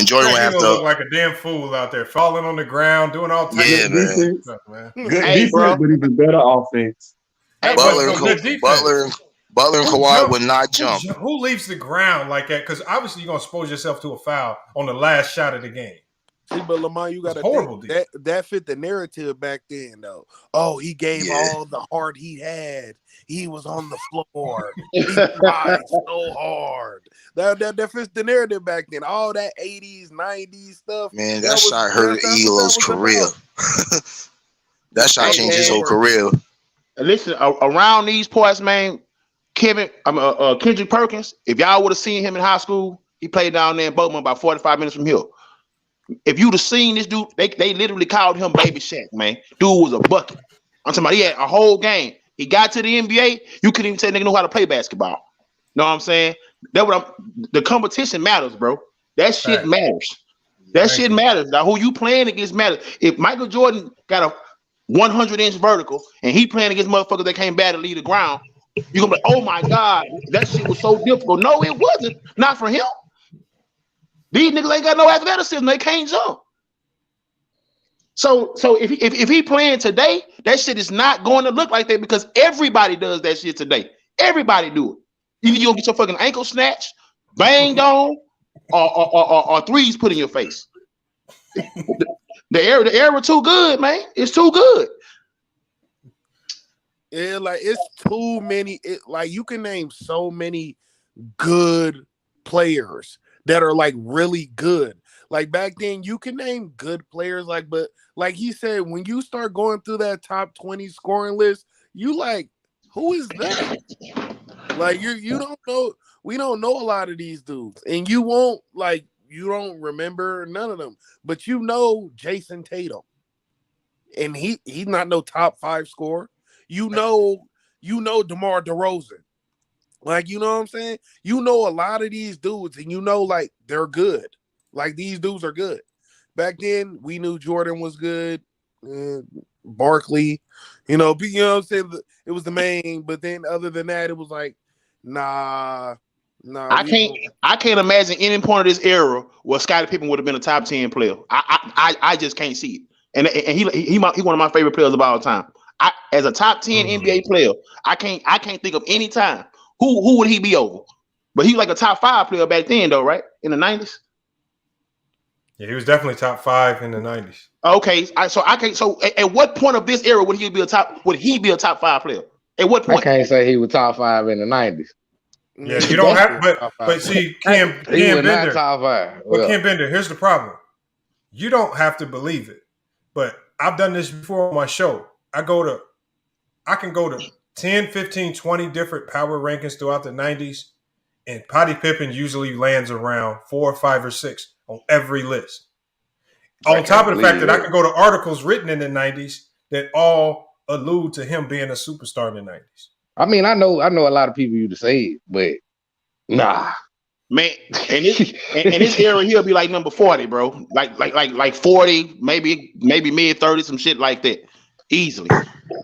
Jordan would have to look like a damn fool out there, falling on the ground, doing all types of defense. Stuff, man. Good defense, but even better offense. Butler and Kawhi would not jump. Who leaves the ground like that? Because obviously you're gonna expose yourself to a foul on the last shot of the game. See, but Lamar, you got to horrible. That fit the narrative back then, though. Oh, he gave all the heart he had. He was on the floor. He tried so hard. That fits the narrative back then. All that 80s, 90s stuff. Man, that shot hurt Elo's career. That shot changed his whole career. Listen, around these parts, man. Kendrick Perkins, if y'all would have seen him in high school, he played down there in Boatman about 45 minutes from here. If you'd have seen this dude, they literally called him Baby Shaq, man. Dude was a bucket. I'm talking about he had a whole game. He got to the NBA, you couldn't even say nigga know how to play basketball. Know what I'm saying? The competition matters, bro. That shit matters. That shit matters. Now, who you playing against matters. If Michael Jordan got a 100-inch vertical and he playing against motherfuckers that can't battle leave the ground, you're gonna be like, oh my God, that shit was so difficult. No, it wasn't. Not for him. These niggas ain't got no athleticism. They can't jump. So if he playing today, that shit is not going to look like that because everybody does that shit today. Everybody do it. Either you gonna get your fucking ankle snatched, banged on, or threes put in your face. The era too good, man. It's too good. Yeah, like it's too many. Like you can name so many good players that are like really good. Like back then, you can name good players. Like, but like he said, when you start going through that top 20 scoring list, you like, who is that? Like you don't know. We don't know a lot of these dudes, and you don't remember none of them. But you know Jason Tatum, and he's not no top 5 scorer. You know DeMar DeRozan. Like, you know what I'm saying? You know a lot of these dudes, and you know, like, they're good. Like, these dudes are good. Back then, we knew Jordan was good. Barkley, you know what I'm saying? It was the main, but then other than that, it was like, nah. I can't imagine any point of this era where Scottie Pippen would have been a top 10 player. I just can't see it. And he one of my favorite players of all time. As a top 10 NBA player, I can't think of any time. Who would he be over? But he was like a top 5 player back then, though, right? In the 90s? Yeah, he was definitely top 5 in the 90s. Okay, so at what point of this era would he be a top 5 player? At what point? I can't say he was top 5 in the 90s. Yeah, you don't have, but see, Ken Bender, top 5. But Ken Bender, here's the problem. You don't have to believe it, but I've done this before on my show. I can go to 10, 15, 20 different power rankings throughout the 90s, and Scottie Pippen usually lands around 4, 5, or 6 on every list. On top of the fact that I can go to articles written in the 90s that all allude to him being a superstar in the 90s. I mean, I know a lot of people used to say it, but nah. Man, in this era, he'll be like number 40, bro. Like 40, maybe mid 30, some shit like that. Easily.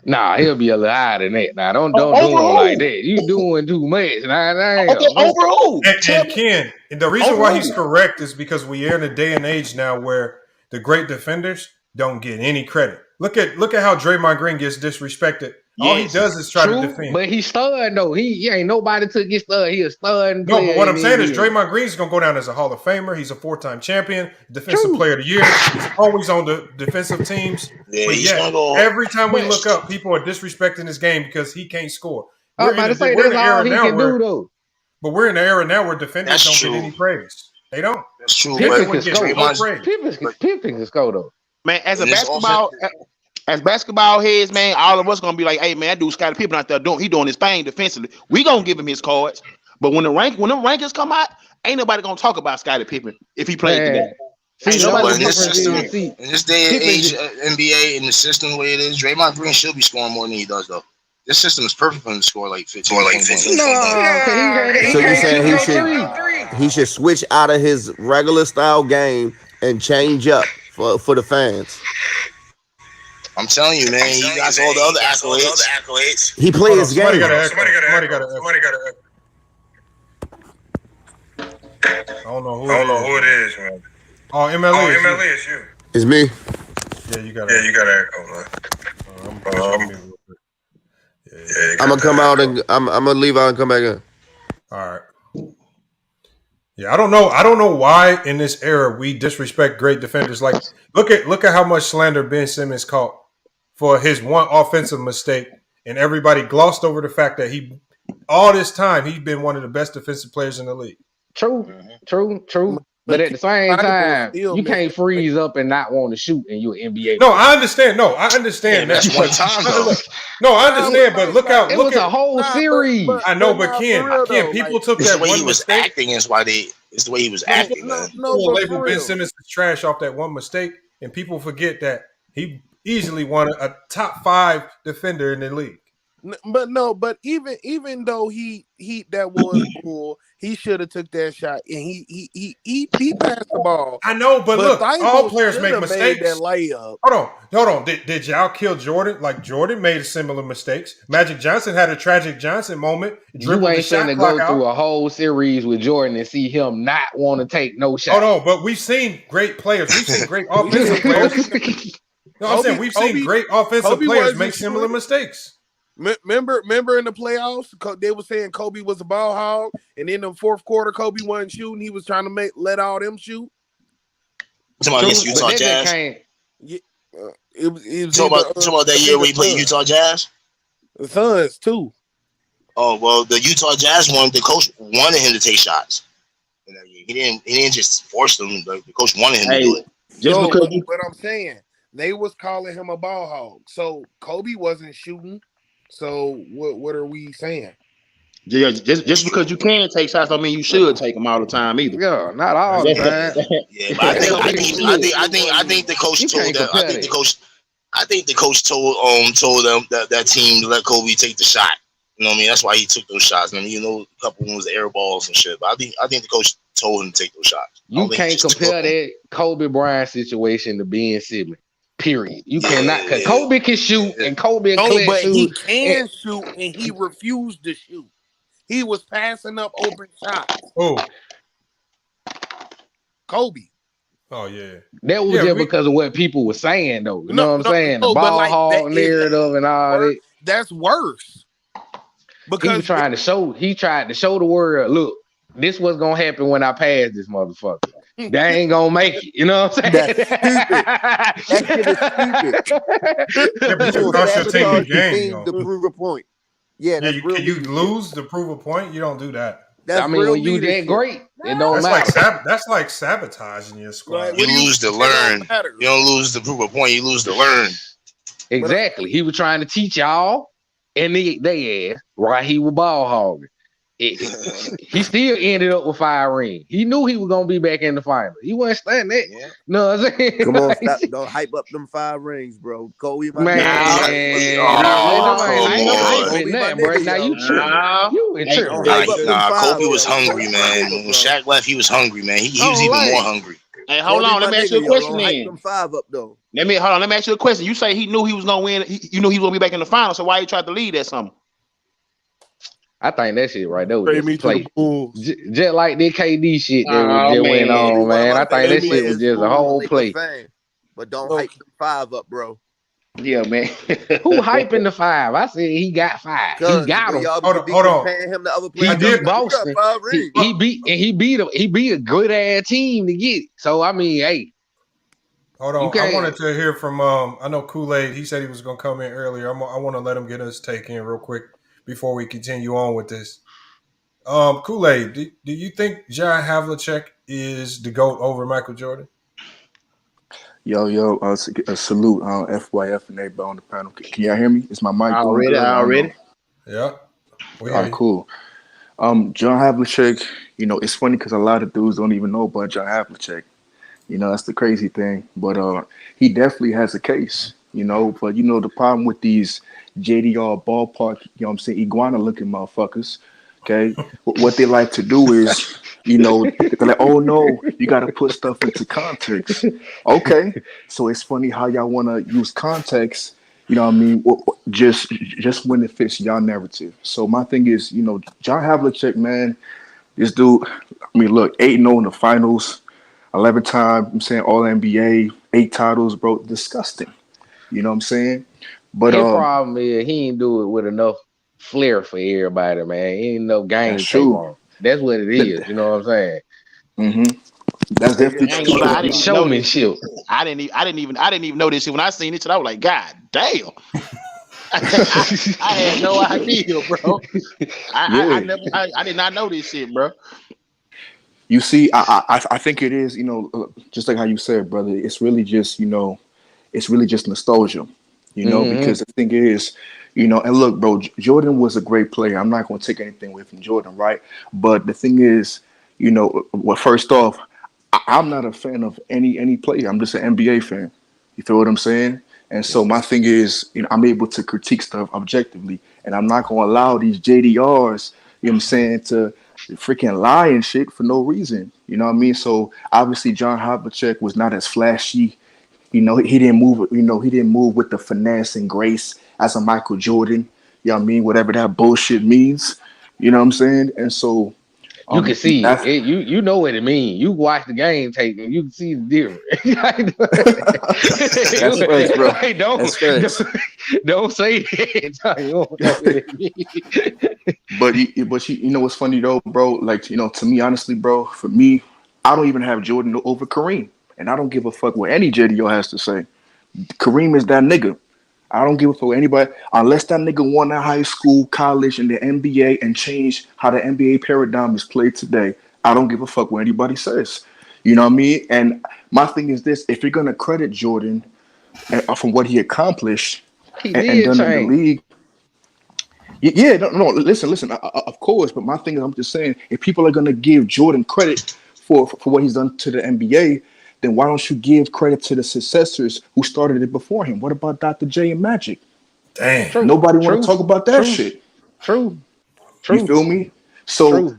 Nah, he'll be a little higher than that. Nah, don't do him like that. You doing too much. Overall. And Ken, the reason why he's correct is because we are in a day and age now where the great defenders don't get any credit. Look at how Draymond Green gets disrespected. All he does is try to defend. But he's stud though. He ain't nobody took his stud. He a stud. No, but what I'm saying is Draymond Green's gonna go down as a Hall of Famer. He's a 4-time champion, defensive player of the year. He's always on the defensive teams. Yeah, but yet, every time we look up, people are disrespecting his game because he can't score. We're in an era now we're in an era now where defenders don't get any praise. They don't. That's true. Pippen can score though. Man, as basketball heads, man, all of us gonna be like, hey man, that dude Scottie Pippen out there doing his thing defensively. We gonna give him his cards. But when the rankings come out, ain't nobody gonna talk about Scottie Pippen if he played today. In this day and age, NBA in the system the way it is, Draymond Green should be scoring more than he does though. This system is perfect for him to score like 15. So you saying he should switch out of his regular style game and change up for the fans? I'm telling you, man, he got all the other accolades. He plays his game. Somebody got to. I don't know who it is, man. Oh, MLE is you. It's me. Yeah, you got to echo. I'm gonna come out and I'm gonna leave out and come back in. All right. Yeah, I don't know why in this era we disrespect great defenders. Like, look at how much slander Ben Simmons caught for his one offensive mistake, and everybody glossed over the fact that all this time he's been one of the best defensive players in the league. True. But at the same time, you can't freeze up and not want to shoot in your NBA. No, I understand. That. That's one time though. No, I understand, but look out. It was a whole series. I know, but Ken, people took that the way one he was mistake. acting is why it's the way he was acting. People label Ben Simmons as trash off that one mistake, and people forget that he easily won a top 5 defender in the league. But even though he that was cool, he should have took that shot and he passed the ball. I know, but look, all players make mistakes. That layup. Hold on. Did y'all kill Jordan? Like Jordan made similar mistakes. Magic Johnson had a tragic Johnson moment. You ain't finna go through a whole series with Jordan and see him not want to take no shot. Hold on, but we've seen great players. We've seen great offensive players. No, I'm saying we've seen great offensive players make similar mistakes. Remember in the playoffs, they were saying Kobe was a ball hog, and in the fourth quarter, Kobe wasn't shooting. He was trying to let all them shoot. Talking about Utah Jazz. It was talking about that year where he played Utah Jazz. The Suns too. Oh well, the Utah Jazz one. The coach wanted him to take shots. He didn't just force them. The coach wanted him to do it. But I'm saying they was calling him a ball hog. So Kobe wasn't shooting. So what are we saying? Yeah, just because you can take shots don't mean you should take them all the time either. Yeah, not all the time. Yeah, but I think the coach told them. I think the coach told them that team to let Kobe take the shot. You know what I mean? That's why he took those shots. I mean, a couple of them was air balls and shit. But I think the coach told him to take those shots. You can't compare that Kobe Bryant situation to Ben Simmons. Period. You cannot. Cause Kobe can shoot and Kobe but he can shoot and he refused to shoot. He was passing up open shots. Oh, Kobe. Oh yeah. That was just because of what people were saying, though. You know what I'm saying? The ball hog narrative and all that. That's worse. Because he was trying to show. He tried to show the world. Look, this was gonna happen when I pass this motherfucker. They ain't gonna make it. You know what I'm saying? That shit is stupid. Yeah, but you lost your team the game to prove a point. Yeah, that's can you lose to prove a point? You don't do that. I mean, when you that great, it don't matter. That's like sabotaging your squad. You lose to learn. You don't lose to prove a point. You lose to learn. Exactly. He was trying to teach y'all and they ass why he was ball hogging. he still ended up with 5 rings. He knew he was gonna be back in the final. He wasn't studying that. Yeah. No, what I'm saying? Come on, stop! Don't hype up them 5 rings, bro. Kobe, my Man, nigga. hyping that, bro. Now you tripping. You in tripping. Kobe was hungry, man. When Shaq left, he was hungry, man. He was even more hungry. Hey, hold on. Let me ask you a question then. Them 5 up though. Let me ask you a question. You say he knew he was gonna win. You knew he was gonna be back in the final. So why he tried to lead that summer? I think that shit right there was just play. Just like that KD shit that just went on, man. I think that shit was just a whole play. But don't hype them 5 up, bro. Yeah, man. Who hyping the 5? I said he got 5. He got him. Hold on. Him the other he beat Boston. He beat a good ass team to get it. So I mean, hey. Hold on. I wanted to hear from I know Kool-Aid. He said he was gonna come in earlier. I want to let him get his take in real quick before we continue on with this. Kool-Aid, do you think John Havlicek is the GOAT over Michael Jordan? Yo, salute FYF and everybody on the panel. Can y'all hear me? Is my mic already? Yeah. All right, cool. John Havlicek, it's funny because a lot of dudes don't even know about John Havlicek. That's the crazy thing. But he definitely has a case, But, the problem with these JDR ballpark, iguana-looking motherfuckers, okay? What they like to do is, they're like, oh, no, you got to put stuff into context. Okay, so it's funny how y'all want to use context, just when it fits y'all narrative. So my thing is, John Havlicek, man, this dude, look, 8-0 in the finals, 11-time, All-NBA, 8 titles, bro, disgusting. You know what I'm saying? But his problem is he ain't do it with enough flair for everybody, man. He ain't no game tape on him. That's what it is. You know what I'm saying? Mm-hmm. That's definitely showmanship. I didn't even know this shit. When I seen it, I was like, God damn. I had no idea, bro. I did not know this shit, bro. You see, I think it is, just like how you said, brother. It's really just, it's really just nostalgia, because the thing is, and look, bro, Jordan was a great player. I'm not going to take anything away from Jordan, right? But the thing is, well, first off, I'm not a fan of any player. I'm just an NBA fan. You feel what I'm saying? And so my thing is, I'm able to critique stuff objectively, and I'm not going to allow these JDRs, to freaking lie and shit for no reason. You know what I mean? So obviously John Havlicek was not as flashy. He didn't move. He didn't move with the finesse and grace as a Michael Jordan. You know what I mean? Whatever that bullshit means. You know what I'm saying? And so you can see it. You know what it means. You watch the game tape and you can see the difference. That's right, bro. Hey, don't say that. But you know what's funny though, bro? Like, to me, honestly, bro, for me, I don't even have Jordan over Kareem. And I don't give a fuck what any JDO has to say. Kareem is that nigga. I don't give a fuck what anybody, unless that nigga won at high school, college, and the NBA and changed how the NBA paradigm is played today. I don't give a fuck what anybody says. You know what I mean? And my thing is this: if you're gonna credit Jordan from what he accomplished and done in the league, listen. Of course, but my thing is, I'm just saying, if people are gonna give Jordan credit for what he's done to the NBA, then why don't you give credit to the successors who started it before him? What about Dr. J and Magic? Damn. Nobody want to talk about that shit. True. You feel me? So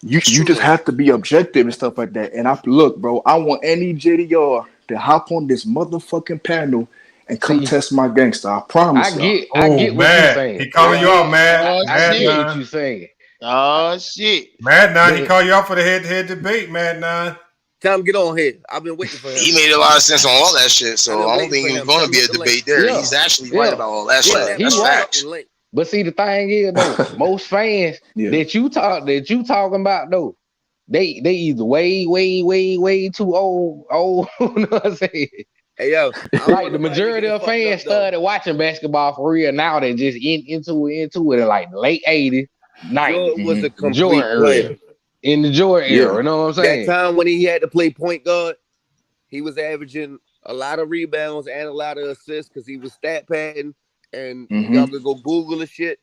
you just have to be objective and stuff like that. And look, bro, I want any JDR to hop on this motherfucking panel and come test my gangster. I promise I get what you're saying. He calling you out, man. I get what you're saying. Oh shit. Mad 9, he call you out for the head-to-head debate, Mad 9. Tell him get on here. I've been waiting for him. He made a lot of sense on all that shit, so I don't think it's going to be a debate there. He's actually right about all that shit. That's facts. But see, the thing is, though, most fans that you talking about, though, they either way too old. You know what I'm saying? Hey yo, like the majority of fans started watching basketball for real. Now they just into it in like the late 80s, 90s. Jordan was a complete player. In the Jordan era, you know what I'm saying? That time when he had to play point guard, he was averaging a lot of rebounds and a lot of assists because he was stat padding. And y'all could go Google the shit.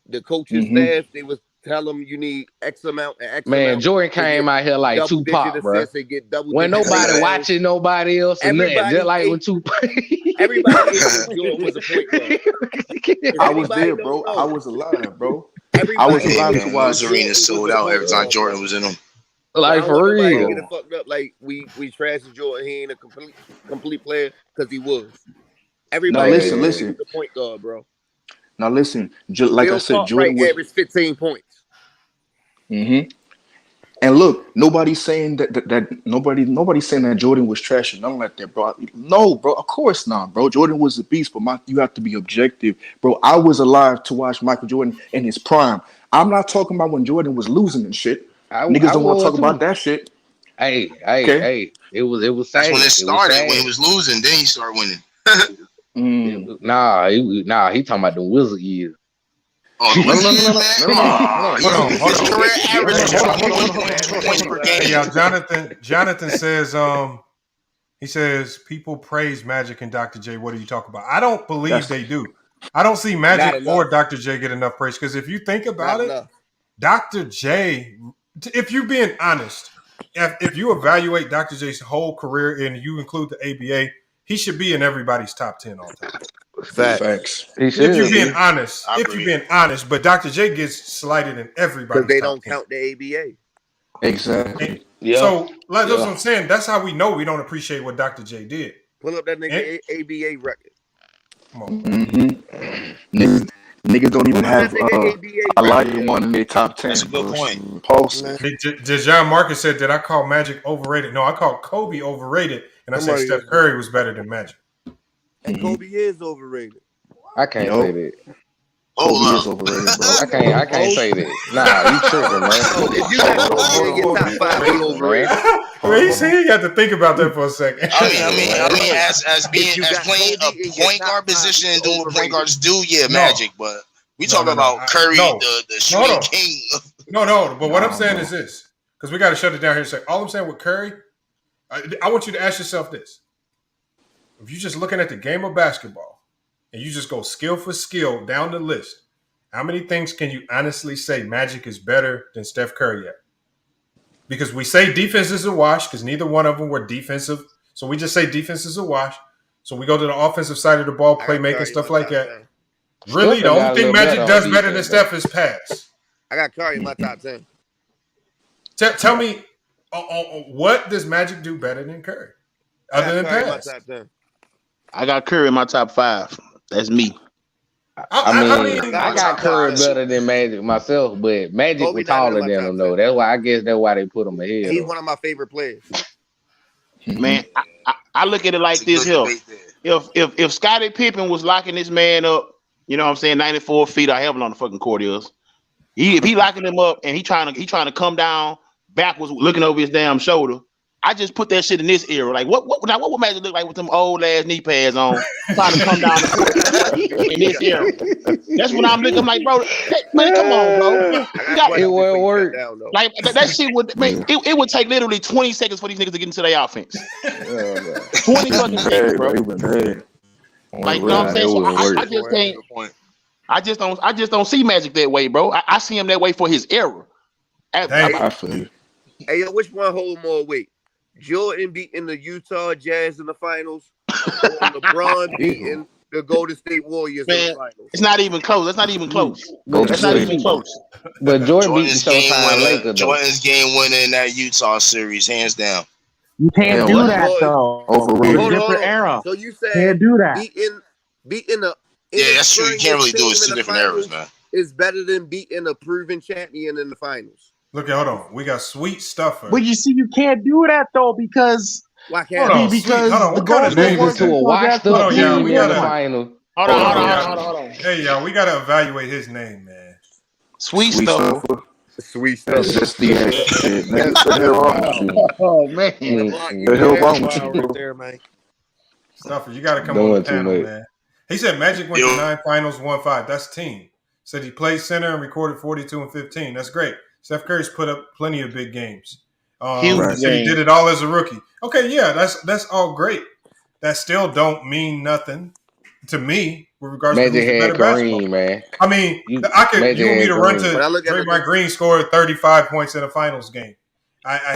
The coaching staff, they was tell them you need X amount and X Man, amount. Jordan came out here like Tupac, bro. When nobody watching nobody else and nothing, just like when Tupac. Everybody ate Jordan was a point guard. I was there, bro. I was alive, bro. I was alive to watch. Those arenas sold out every time Jordan was in them. Like for real. Get it fucked up like we trashed Jordan. He ain't a complete player because he was. Everybody listen. The point guard, bro. Now listen, like Bill I said, Jordan was averaged 15 points. Mm-hmm. And look, nobody's saying that nobody's saying that Jordan was trash or nothing like that, bro. No, bro, of course not, bro. Jordan was a beast, but you have to be objective, bro. I was alive to watch Michael Jordan in his prime. I'm not talking about when Jordan was losing and shit. Niggas don't want to talk about that shit. Hey, it was sad. That's when it started. When he was losing, then he started winning. Nah, he talking about the Wizard years. Oh, no. Hey, y'all, Jonathan says, he says, people praise Magic and Dr. J. What do you talk about? I don't believe they do. I don't see Magic or Dr. J get enough praise because if you think about it, Dr. J, if you're being honest, if you evaluate Dr. J's whole career and you include the ABA, he should be in everybody's top 10 all time. Facts. If you're being honest, but Dr. J gets slighted in everybody's because they top don't 10. Count the ABA. Exactly. So, that's what I'm saying. That's how we know we don't appreciate what Dr. J did. Pull up that nigga ABA record. Come on. Niggas don't even have a lighter one in their top 10. That's a good point. John Marcus said that I call Magic overrated. No, I call Kobe overrated, and I said Steph Curry was better than Magic. And Kobe is overrated. I can't say that. Kobe is overrated, bro. I can't say that. Nah, you tripping, man. If you got Kobe in your top 5, he overrated. Well, you see, you have to think about that for a second. I mean, as playing a point guard position and doing what point guards do, Magic. But we talking about Curry, the shooting king. No. But what I'm saying is this, because we got to shut it down here and say, all I'm saying with Curry, I want you to ask yourself this: if you're just looking at the game of basketball and you just go skill for skill down the list, how many things can you honestly say Magic is better than Steph Curry at? Because we say defense is a wash because neither one of them were defensive. So we just say defense is a wash. So we go to the offensive side of the ball, playmaking, stuff like that. Really, the only thing Magic does better than Steph is pass. I got Curry in my top 10. Tell me, what does Magic do better than Curry? Other than pass? I got Curry in my top 5. That's me. I got Curry better than Magic myself, but Magic was taller than him, though. That's why they put him ahead. He's one of my favorite players. Man, I look at it like this here. If Scottie Pippen was locking this man up, you know what I'm saying, 94 feet, I have him on the fucking court is. If he locking him up and he trying to come down backwards, looking over his damn shoulder, I just put that shit in this era. Like what would Magic look like with them old ass knee pads on, trying to come down in this era? That's what I'm looking like, bro. Man, come on, bro. It won't work. Like that shit would. Man, it would take literally 20 seconds for these niggas to get into their offense. 20 fucking seconds, bro. Like, you know what I'm saying? So I just can't. I just don't see Magic that way, bro. I see him that way for his era. I feel you. Hey, yo, which one hold more weight? Jordan beating the Utah Jazz in the finals, or LeBron beating the Golden State Warriors in the finals? It's not even close. That's not even close. That's not even close. But Jordan's game winner in that Utah series, hands down. You can't do that though. Overrated. Different era. So you said can't do that. Beating the that's true. You can't really do it. It's 2 different eras, man. Is better than beating a proven champion in the finals. Look, hold on. We got sweet stuff. But you see, you can't do that though because why can't because the Golden State was to a washed up team in the final. Hold on. Hey, y'all, we gotta evaluate his name, man. Sweet stuff. Sweet stuff. That's just the shit, man. Oh man, the hell wrong with you, bro? Stuffer, you gotta come on the panel, man. He said Magic went to 9 finals, won 5. That's team. Said he played center and recorded 42 and 15. That's great. Steph Curry's put up plenty of big games. He did it all as a rookie. Okay, yeah, that's all great. That still don't mean nothing to me, with regards Magic to who's the had better basketball Kareem, player. man. I mean, you want me to run to Draymond Green scored 35 points in a finals game.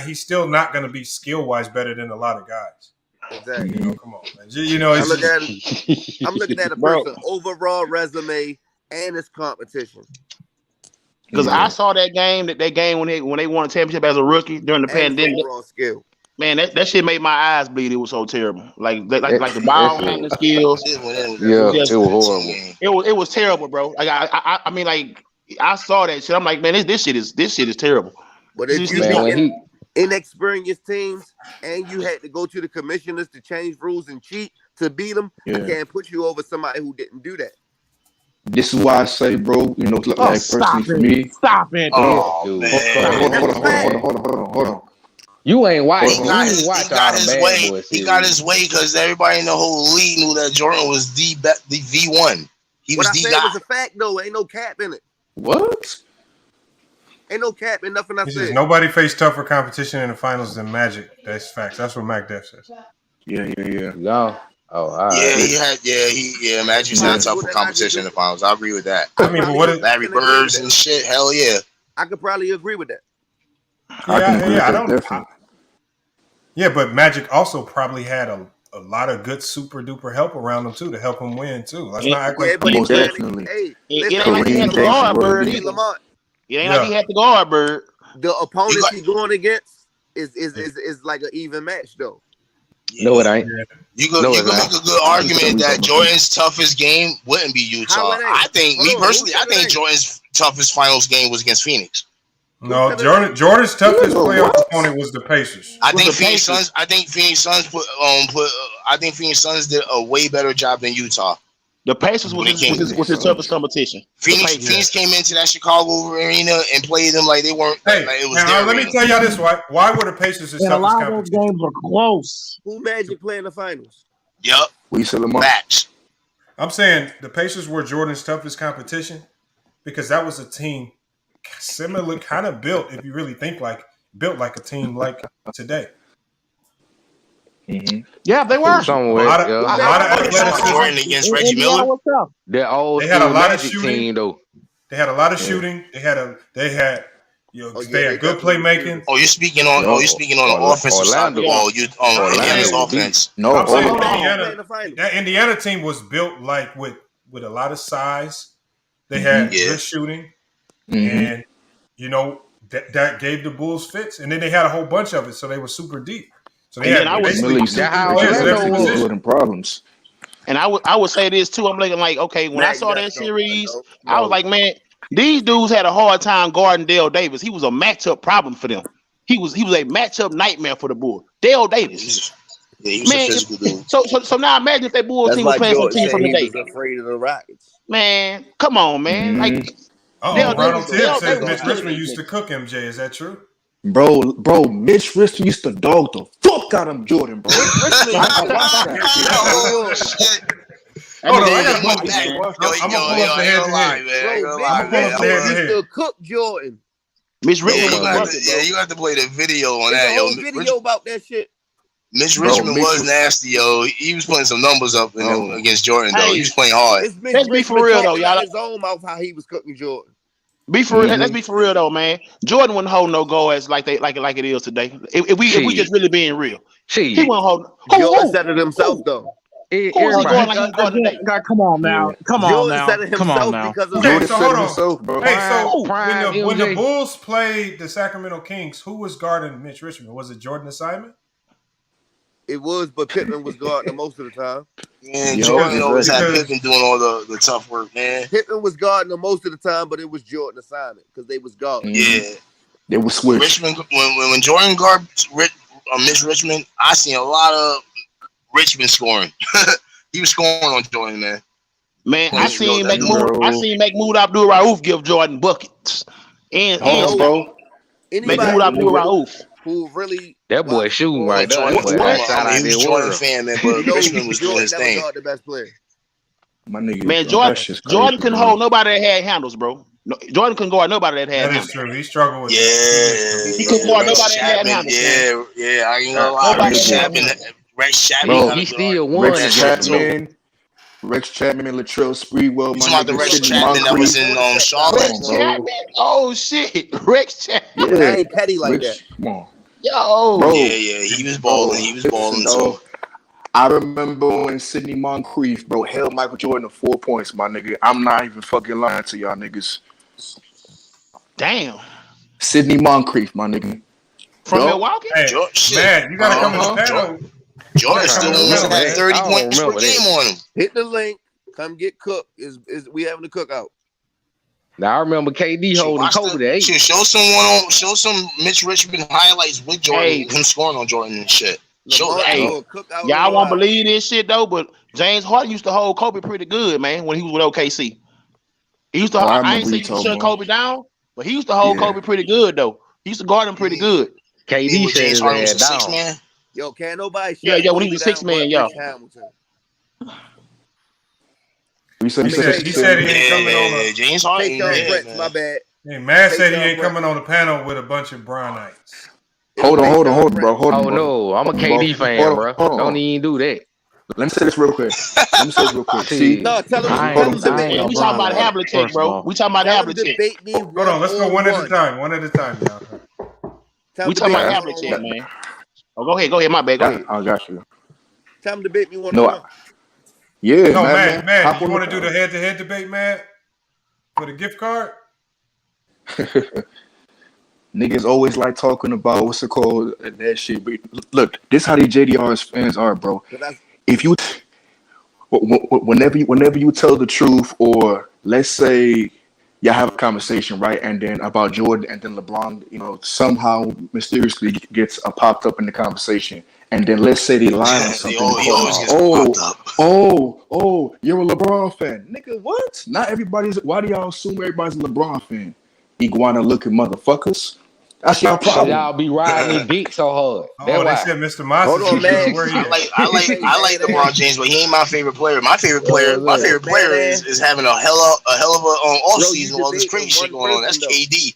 He's still not going to be skill wise better than a lot of guys. Exactly. You know, come on, man. You know, I'm looking at a person overall resume and his competition. Because I saw that game when they won a championship as a rookie during the pandemic. Overall skill. Man, that shit made my eyes bleed. It was so terrible. Like the ball handling skills. Yeah, it was horrible. It was terrible, bro. Like I mean, like I saw that shit. I'm like, man, this shit is terrible. But if you inexperienced teams and you had to go to the commissioners to change rules and cheat to beat them, I can't put you over somebody who didn't do that. This is why I say, bro, you know, like personally for me. Stop it. Oh, man. Hold on. You ain't watching. He got his way because everybody in the whole league knew that Jordan was the V1. He was the guy. It was a fact, though. Ain't no cap in it. What? Ain't no cap in nothing I said. Nobody faced tougher competition in the finals than Magic. That's facts. That's what Mac Def says. Yeah. No. Oh, all right. Magic's had tougher competition in the finals. I agree with that. I mean, but what is Larry Birds and shit? Hell yeah. I could probably agree with that. Yeah, but Magic also probably had a lot of good super duper help around him too to help him win too. Let's not act like most definitely. It ain't like he had to guard Bird. It ain't like he had to guard Bird. The opponents he's going against is like an even match though. No, it ain't. You can make a good argument that Jordan's toughest game wouldn't be Utah. I think Jordan's toughest finals game was against Phoenix. No, Jordan's toughest playoff opponent was the Pacers. I think Phoenix Suns did a way better job than Utah. The Pacers was his toughest competition. Phoenix came into that Chicago arena and played them like they weren't. Hey, like it was let me tell y'all this: why were the Pacers his toughest competition? A lot of those games were close. Who Magic play in the finals? Yep. We sell them up. Facts. I'm saying the Pacers were Jordan's toughest competition because that was a team similar, kind of built. If you really think built like a team like today. Mm-hmm. Yeah, they were. A lot of athleticism. Jordan against Reggie Miller. They had a lot of shooting. They had a lot of shooting. They had good playmaking. Oh, you're speaking on the offensive side of the ball. You on Indiana's offense. No, I'm saying that Indiana team was built like with a lot of size. They had good shooting, and that gave the Bulls fits. And then they had a whole bunch of it, so they were super deep. So they had problems. And I would say this too. I'm looking like, okay, when I saw that series, I was like, man, these dudes had a hard time guarding Dale Davis. He was a matchup problem for them. He was a matchup nightmare for the Bulls. Dale Davis. Yeah, he was a physical dude. So now imagine if that Bulls team was playing some team from the day. He was afraid of the Rockets. Man, come on, man. Like Ronald Tibbs says Mitch Richmond used to cook MJ. Is that true? Bro, Mitch Richmond used to dog the fuck out of Jordan, bro. Hold on, I got to pump this. I'm gonna pull up the head-to-head. Bro, Mitch used to cook Jordan. Mitch Richmond you have to play the video on that. There's a whole video about that shit. Mitch Richmond was nasty, yo. He was putting some numbers up against Jordan, though. He was playing hard. Let's be for real, though, y'all. His own mouth how he was cooking Jordan. Let's be for real though, man. Jordan wouldn't hold no guards like it is today. If we just really being real, he wouldn't hold. Jordan said it himself though. Who was he going like he's going today? Come on now. Jordan said it himself because of Jordan said it himself, bro. Hey, so when the Bulls played the Sacramento Kings, who was guarding Mitch Richmond? Was it Jordan assignment? It was, but Pittman was guarding most of the time. Man, Jordan always had Pittman doing all the tough work, man. Pittman was guarding most of the time, but it was Jordan assignment because they was guarding. Yeah. They were switched. Richmond, when Jordan guarded Mitch Richmond, I seen a lot of Richmond scoring. He was scoring on Jordan, man. Man, I seen Mahmoud Abdul-Rauf give Jordan buckets. Bro. Mahmoud Abdul-Rauf. Who really that boy shooting right there. He was a Jordan fan, man, but Richmond was doing his thing. The best player. My nigga, man, Jordan couldn't hold nobody that had handles, bro. No, Jordan couldn't guard nobody that had handles. That's true. He struggled with he couldn't guard nobody that had handles. Yeah, I ain't gonna lie. Rex Chapman, bro, he still won. Rex Chapman and Latrell Sprewell. You talking about the Rex Chapman that was in Charlotte? Rex Chapman? Oh shit, Rex Chapman. Yeah, I ain't petty like that. Come on. Yo, bro, yeah, he was balling. He was balling too. I remember when Sidney Moncrief, bro, held Michael Jordan to 4 points, my nigga. I'm not even fucking lying to y'all niggas. Damn. Sidney Moncrief, my nigga. From Milwaukee? Hey, man, you gotta come on the panel. Jordan still almost had 30 points per game on him. Hit the link. Come get cooked. Is we having a cookout? Now I remember KD holding Kobe. Show some Mitch Richmond highlights with Jordan, him scoring on Jordan and shit. Show that. Y'all won't believe this shit though, but James Harden used to hold Kobe pretty good, man, when he was with OKC. He used to hold, I ain't say he shut Kobe down, but he used to hold Kobe pretty good though. He used to guard him pretty good. KD shut James Harden was a 6-man. Yo, can't nobody shut when he was 6-man, yo. He said he ain't coming on. James Harden. My bad. Hey, man said he ain't coming on the panel with a bunch of Brownites. Hold on, bro. Hold on. Oh no, I'm a KD fan, bro. Don't even do that. Let me say this real quick. See, no, tell him. We talking about Havlicek, bro. We talking about Havlicek. Hold on, let's go one at a time. One at a time, y'all. We talking about Havlicek, man. Oh, go ahead. My bad. Go ahead. I got you. Tell him debate me one. Yeah, no, man. You want to do the head-to-head debate, man? For the gift card? Niggas always like talking about what's it called, that shit. But look, this how these JDR's fans are, bro. If you, whenever you tell the truth, or let's say y'all have a conversation, right, and then about Jordan and then LeBron, somehow mysteriously gets popped up in the conversation, and then let's say they lie on something. Oh, you're a LeBron fan, nigga. What? Not everybody's. Why do y'all assume everybody's a LeBron fan? Iguana looking motherfuckers. That's y'all problem. Y'all be riding his dick so hard. They said Mr. Monster. Hold on, man. I like LeBron James, but he ain't my favorite player. My favorite player is having a hell of a off season with all this crazy shit going on. That's KD.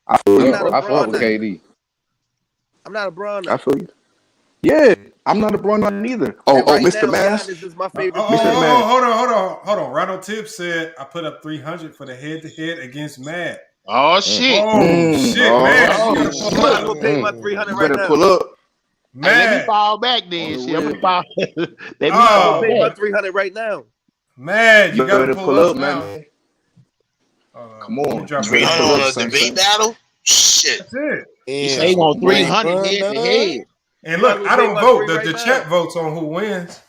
I feel you. I fuck with KD. I'm not a Bron. I feel you. Yeah, I'm not a Bron either. Mr. Mass. This is my favorite. Hold on. Ronald Tibbs said I put up 300 for the head-to-head against Mad. Oh shit! Man! I'm gonna pay my 300 right now. Pull up, man. Hey, let me fall back then. I'm gonna fall. Let me pay my 300 right now. Man, you gotta pull up, man. Come on, 300 on a debate battle. Shit. That's it. You say you want 300 head to head. And look, I don't vote. The chat votes on who wins.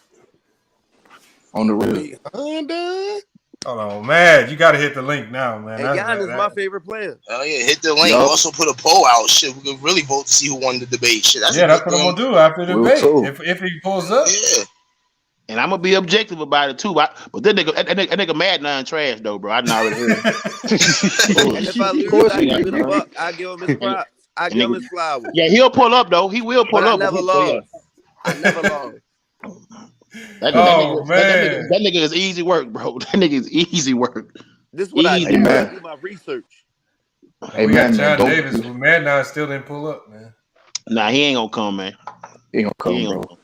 On the real. Hold on, man. You got to hit the link now, man. And Giannis is my favorite player. Oh, yeah. Hit the link. Yep. Also put a poll out. Shit, we could really vote to see who won the debate. Shit, that's what I'm going to do after the debate. If he pulls up. Yeah. And I'm going to be objective about it, too. But that nigga mad none trash, though, bro. I done already heard. And if I lose, I give him his props. I give him his flowers. Yeah, he'll pull up, though. He will pull up. I never lost. I never lost. That nigga is easy work, bro. That nigga is easy work. This is what I do. I do my research. Hey, man, John Davis, who mad now, still didn't pull up, man. Nah, he ain't gonna come, man. He ain't gonna come, bro.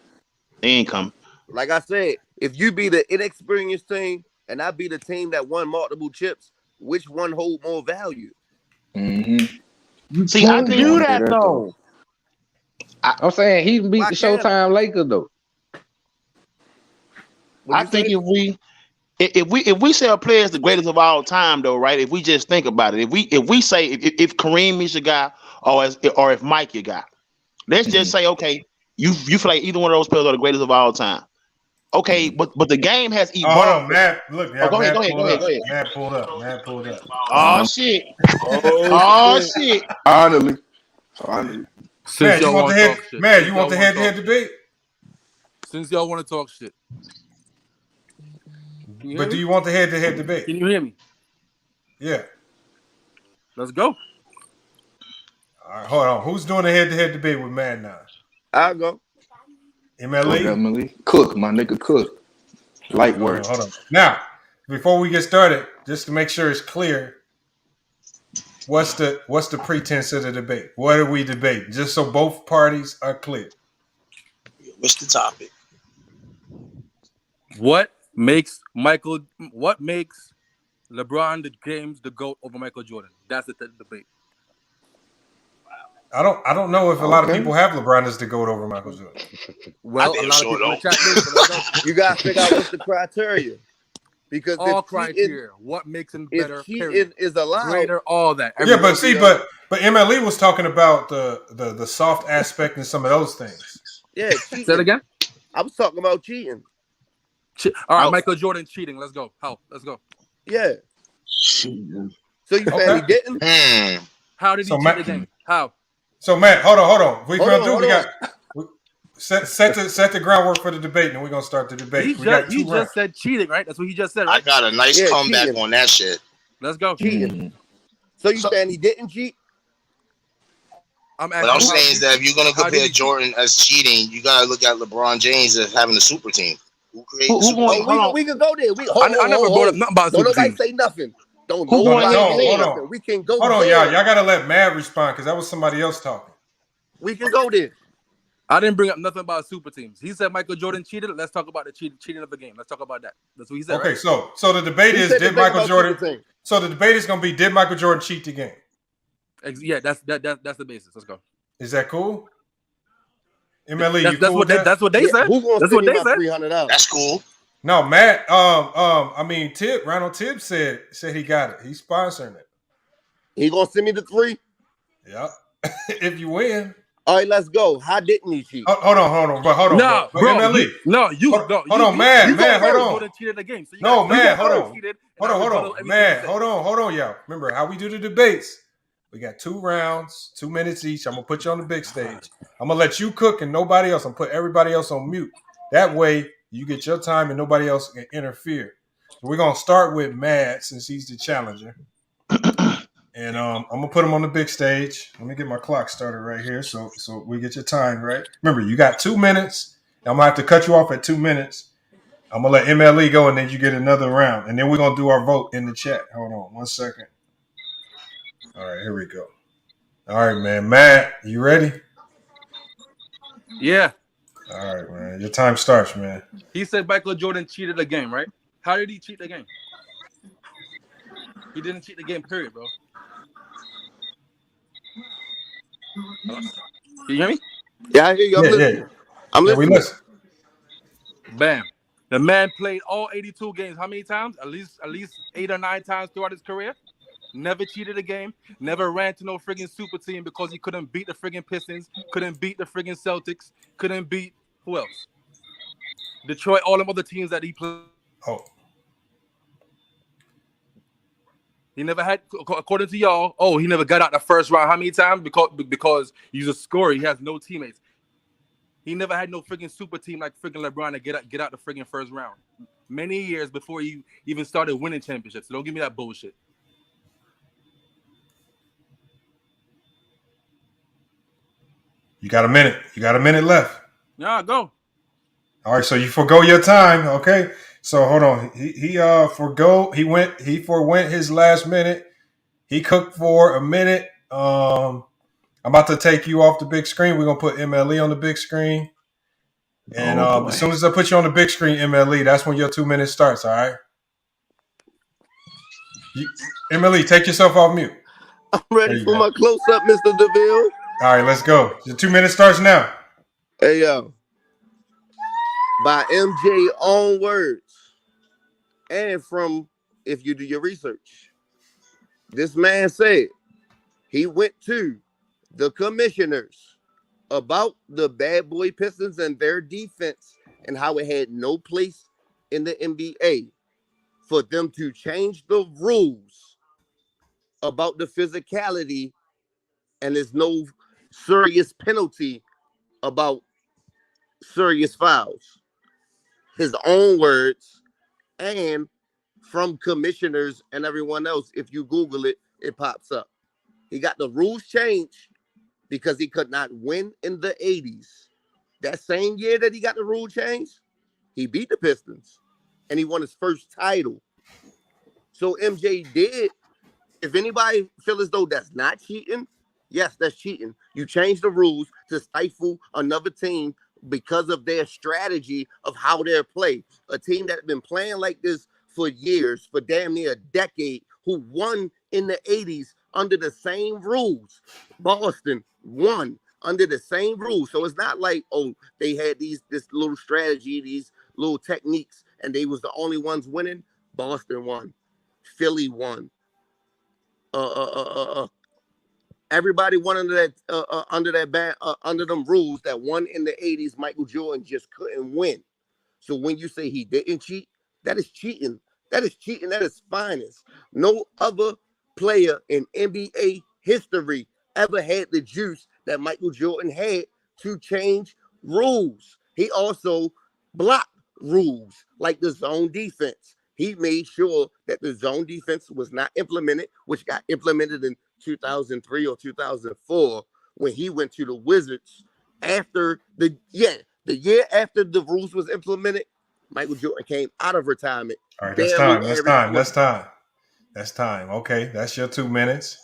He ain't coming. Like I said, if you be the inexperienced team and I be the team that won multiple chips, which one hold more value? Mm-hmm. See, I can do that though. I'm saying he beat the Showtime Lakers though. I think if we say a player is the greatest of all time, though, right? If we just think about it, if we say if Kareem is your guy or if Mike your guy, let's just say okay, you feel like either one of those players are the greatest of all time. Okay, but the game has evolved. Hold on, Matt. Look, go ahead. Matt pulled up. Oh shit! Oh shit! Finally. Matt, you want the head-to-head debate? Since y'all want to talk shit. But do you want the head-to-head debate? Can you hear me? Yeah. Let's go. All right, hold on. Who's doing the head-to-head debate with Mad Nine? I'll go. MLE? Cook, my nigga, Cook. Light work. Hold on. Now, before we get started, just to make sure it's clear, what's the pretense of the debate? What are we debating? Just so both parties are clear. What's the topic? What What makes LeBron James the GOAT over Michael Jordan? That's the debate. I don't know if a lot of people have LeBron as the GOAT over Michael Jordan. Well, a lot of people in the chat do. So let's go. You gotta figure out what's the criteria. Because all if criteria, what makes him better? If cheating is allowed, greater, all that. Yeah, but see, but MLE was talking about the soft aspect and some of those things. Yeah, cheating. Say it again. I was talking about cheating. All right, Michael Jordan cheating. Let's go. How? Let's go. Yeah. Cheating. So you saying he didn't? How did he cheat the game? How? So Matt, hold on. We got set the groundwork for the debate, and we're gonna start the debate. He just said cheating, right? That's what he just said. Right? I got a nice comeback cheating. on that shit. Let's go. Cheating. So you saying he didn't cheat? What I'm saying is that if you're gonna compare Jordan as cheating, you gotta look at LeBron James as having a super team. Who created the super team? We can go there. I never brought up nothing about Don't super nobody team. say nothing. Don't hold nobody say on. nothing. We can go. Hold on, there. y'all gotta let Matt respond because that was somebody else talking. We can go there. I didn't bring up nothing about super teams. He said Michael Jordan cheated. Let's talk about the cheating of the game. Let's talk about that. That's what he said. Okay, right? so the debate is did Michael Jordan? So the debate is gonna be did Michael Jordan cheat the game? Yeah, that's the basis. Let's go. Is that cool? MLE, that's what they said. Who's gonna that's what they said. $300? That's cool. No, Matt. I mean, Ronald Tibbs said he got it. He's sponsoring it. He gonna send me the 3? Yeah. If you win. All right, let's go. How didn't he cheat? Hold on. No, but bro. MLE. Hold on, man. Hold on. Jordan cheated the game. So hold on. Man, hold on, y'all. Remember how we do the debates. We got 2 rounds, 2 minutes each. I'm gonna put you on the big stage. I'm gonna let you cook and nobody else. I'm gonna put everybody else on mute. That way you get your time and nobody else can interfere. So we're gonna start with Matt since he's the challenger. And I'm gonna put him on the big stage. Let me get my clock started right here, so we get your time right. Remember, you got 2 minutes. I'm gonna have to cut you off at 2 minutes. I'm gonna let MLE go, and then you get another round, and then we're gonna do our vote in the chat. Hold on 1 second. All right, here we go. All right, man. Matt, you ready? Yeah. All right, man. Your time starts, man. He said Michael Jordan cheated the game, right? How did he cheat the game? He didn't cheat the game, period, bro. Hello? Can you hear me? Yeah, I hear you. I'm listening. I'm listening. We listen. Bam. The man played all 82 games. How many times? At least 8 or 9 times throughout his career. Never cheated a game. Never ran to no friggin' super team because he couldn't beat the friggin' Pistons. Couldn't beat the friggin' Celtics. Couldn't beat who else? Detroit. All them other teams that he played. Oh. He never had, according to y'all, he never got out the first round. How many times? Because he's a scorer. He has no teammates. He never had no friggin' super team like friggin' LeBron to get out the friggin' first round. Many years before he even started winning championships. So don't give me that bullshit. You got a minute. You got a minute left. Yeah, go. All right, so you forgo your time, okay? So hold on. He forwent his last minute. He cooked for a minute. I'm about to take you off the big screen. We're gonna put MLE on the big screen. And as soon as I put you on the big screen, MLE, that's when your 2 minutes starts, all right? MLE, take yourself off mute. I'm ready for my close-up, Mr. DeVille. All right, let's go. Your 2 minutes starts now. Hey, yo. By MJ own words. And from, if you do your research, this man said he went to the commissioners about the bad boy Pistons and their defense and how it had no place in the NBA for them to change the rules about the physicality, and there's no serious penalty about serious fouls. His own words, and from commissioners and everyone else. If you Google it, it pops up. He got the rules changed because he could not win in the 80s. That same year that he got the rule changed, he beat the Pistons and he won his first title. So MJ did. If anybody feel as though that's not cheating, yes, that's cheating. You change the rules to stifle another team because of their strategy of how they play. A team that's been playing like this for years, for damn near a decade, who won in the 80s under the same rules. Boston won under the same rules. So it's not like, oh, they had this little strategy, these little techniques, and they was the only ones winning. Boston won. Philly won. Everybody won under them rules that won in the 80s. Michael Jordan just couldn't win. So when you say he didn't cheat, that is cheating. That is cheating at its finest. No other player in NBA history ever had the juice that Michael Jordan had to change rules. He also blocked rules like the zone defense. He made sure that the zone defense was not implemented, which got implemented in 2003 or 2004 when he went to the Wizards after the year after the rules was implemented. Michael Jordan came out of retirement. All right, that's time. Okay, that's your 2 minutes.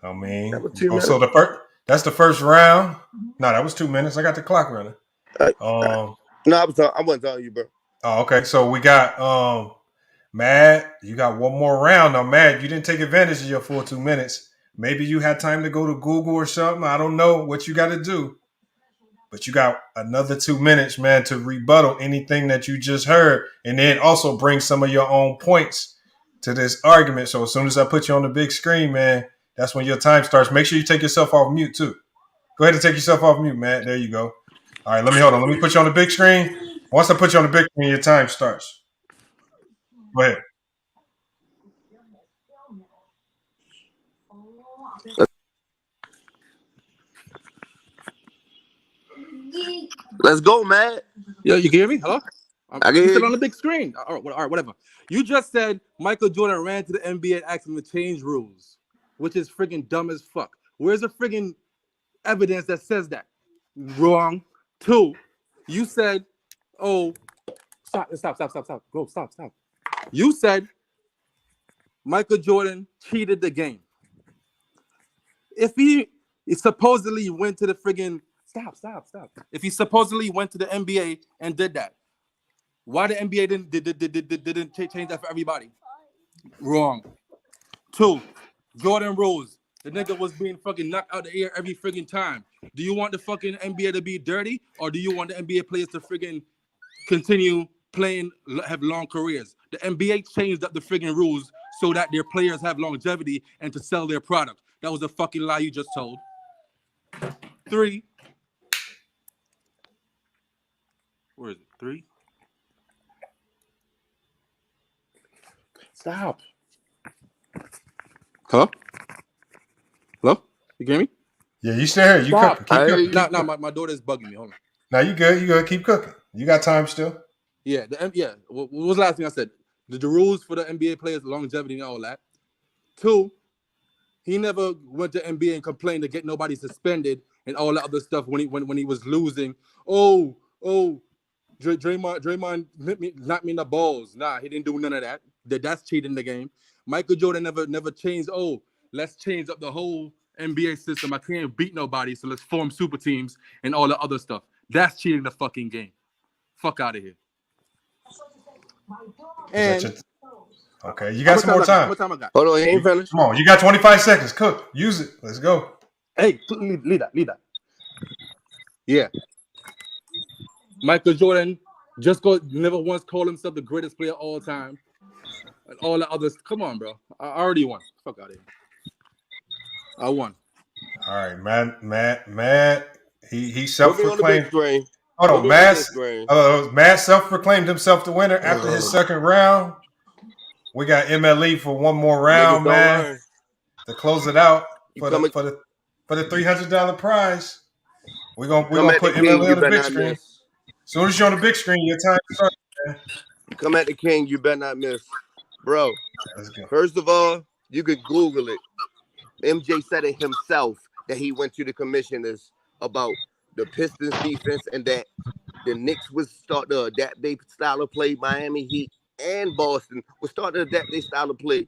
I mean, so that's the first round. No, that was 2 minutes. I got the clock running. No, I wasn't telling you, bro. Oh, okay. So we got Mad. You got one more round. Now, Mad, you didn't take advantage of your full 2 minutes. Maybe you had time to go to Google or something. I don't know what you got to do. But you got another 2 minutes, man, to rebuttal anything that you just heard, and then also bring some of your own points to this argument. So as soon as I put you on the big screen, man, that's when your time starts. Make sure you take yourself off mute too. Go ahead and take yourself off mute, man. There you go. All right, let me put you on the big screen. Once I put you on the big screen, your time starts. Go ahead. Let's go, man. Yo, you can hear me? Hello? I can hear you. You On the big screen. All right, whatever. You just said Michael Jordan ran to the NBA and asked him to change rules, which is friggin' dumb as fuck. Where's the friggin' evidence that says that? Wrong. 2, you said, oh, stop. Go, stop. You said Michael Jordan cheated the game. If he supposedly went to the friggin' Stop. If he supposedly went to the NBA and did that, why the NBA didn't change that for everybody? Wrong. 2, Jordan Rose. The nigga was being fucking knocked out the air every friggin' time. Do you want the fucking NBA to be dirty, or do you want the NBA players to friggin' continue playing, have long careers? The NBA changed up the friggin' rules so that their players have longevity and to sell their product. That was a fucking lie you just told. 3. Where is it? 3? Stop. Hello? You hear me? Yeah, you still here. You Stop. Keep cooking. No, my daughter's bugging me. Hold on. No, you good. Keep cooking. You got time still. Yeah, What was the last thing I said? The rules for the NBA players, longevity and all that. 2, he never went to NBA and complained to get nobody suspended and all that other stuff when he was losing. Oh, Draymond knocked me in the balls. Nah, he didn't do none of that. That's cheating the game. Michael Jordan never changed. Oh, let's change up the whole NBA system. I can't beat nobody, so let's form super teams and all the other stuff. That's cheating the fucking game. Fuck out of here. And okay, you got some more time. What time I got? Hold on, he ain't finished. Come on, you got 25 seconds. Cook. Use it. Let's go. Hey, leave that. Yeah. Michael Jordan never once called himself the greatest player of all time. And all the others. Come on, bro. I already won. Fuck out of here. I won. All right, Matt. He self-proclaimed. Hold on, Matt self-proclaimed himself the winner after his second round. We got MLE for one more round, man, to close it out for the $300 prize. We're gonna put MLE on the big screen. As soon as you're on the big screen, your time starts, man. Come at the king, you better not miss. Bro, first of all, you could Google it. MJ said it himself that he went to the commissioners about the Pistons defense and that the Knicks was starting to adapt their style of play. Miami Heat and Boston was starting to adapt their style of play.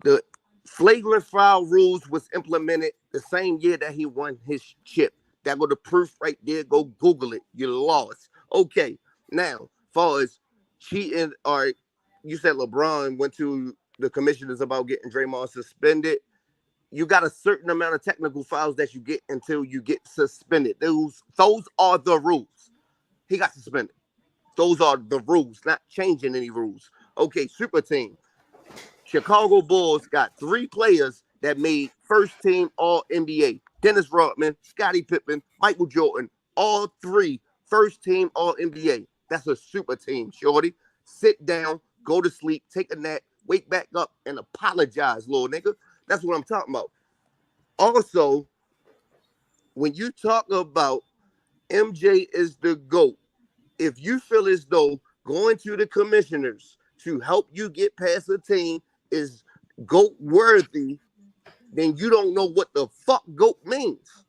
The flagrant foul rules was implemented the same year that he won his chip. That go the proof right there. Go Google it. You lost. Okay. Now, far as cheating, all right, you said LeBron went to the commissioners about getting Draymond suspended. You got a certain amount of technical fouls that you get until you get suspended. Those are the rules. He got suspended. Those are the rules, not changing any rules. Okay, super team. Chicago Bulls got 3 players that made first team All NBA. Dennis Rodman, Scottie Pippen, Michael Jordan, all 3 first team All NBA. That's a super team, shorty. Sit down, go to sleep, take a nap, wake back up, and apologize, little nigga. That's what I'm talking about. Also, when you talk about MJ is the GOAT, if you feel as though going to the commissioners to help you get past a team is GOAT worthy, then you don't know what the fuck GOAT means.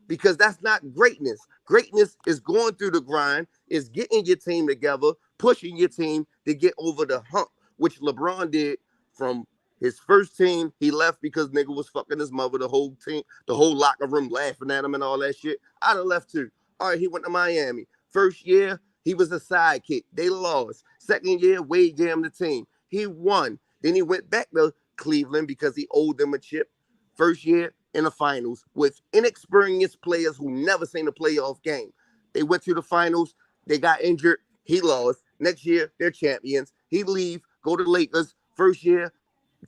Because that's not greatness. Greatness is going through the grind, is getting your team together, pushing your team to get over the hump, which LeBron did from his first team. He left because nigga was fucking his mother, the whole team, the whole locker room laughing at him and all that shit. I'd have left too. All right, he went to Miami. First year, he was a sidekick. They lost. Second year, Wade jammed the team. He won. Then he went back to Cleveland because he owed them a chip. First year in the finals with inexperienced players who never seen a playoff game. They went to the finals. They got injured. He lost. Next year, they're champions. He leave, go to Lakers. First year,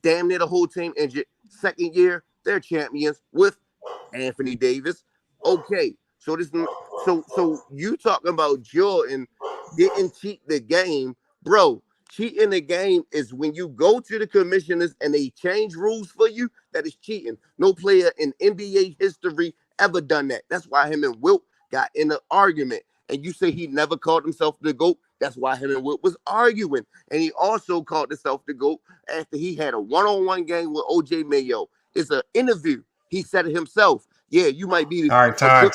damn near the whole team injured. Second year, they're champions with Anthony Davis. Okay, so you talking about Jordan didn't cheat the game, bro? Cheating the game is when you go to the commissioners and they change rules for you. That is cheating. No player in NBA history ever done that. That's why him and Wilt got in an argument. And you say he never called himself the GOAT. That's why him and Wilt was arguing. And he also called himself the GOAT after he had a one-on-one game with OJ Mayo. It's an interview. He said it himself. Yeah, you might be all right, time.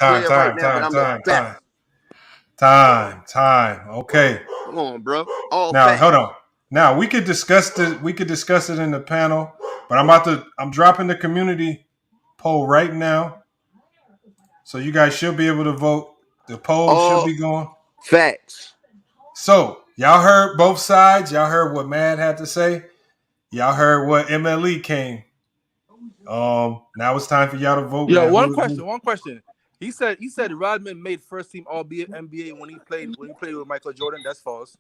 Okay. Come on, bro. All now, facts. hold on. Now we could discuss it. We could discuss it in the panel, but I'm dropping the community poll right now, so you guys should be able to vote. The poll should be going. Facts. So y'all heard both sides. Y'all heard what Mad had to say. Y'all heard what MLE came. Now it's time for y'all to vote. Yo, one question. He said Rodman made first team All NBA when he played with Michael Jordan. That's false.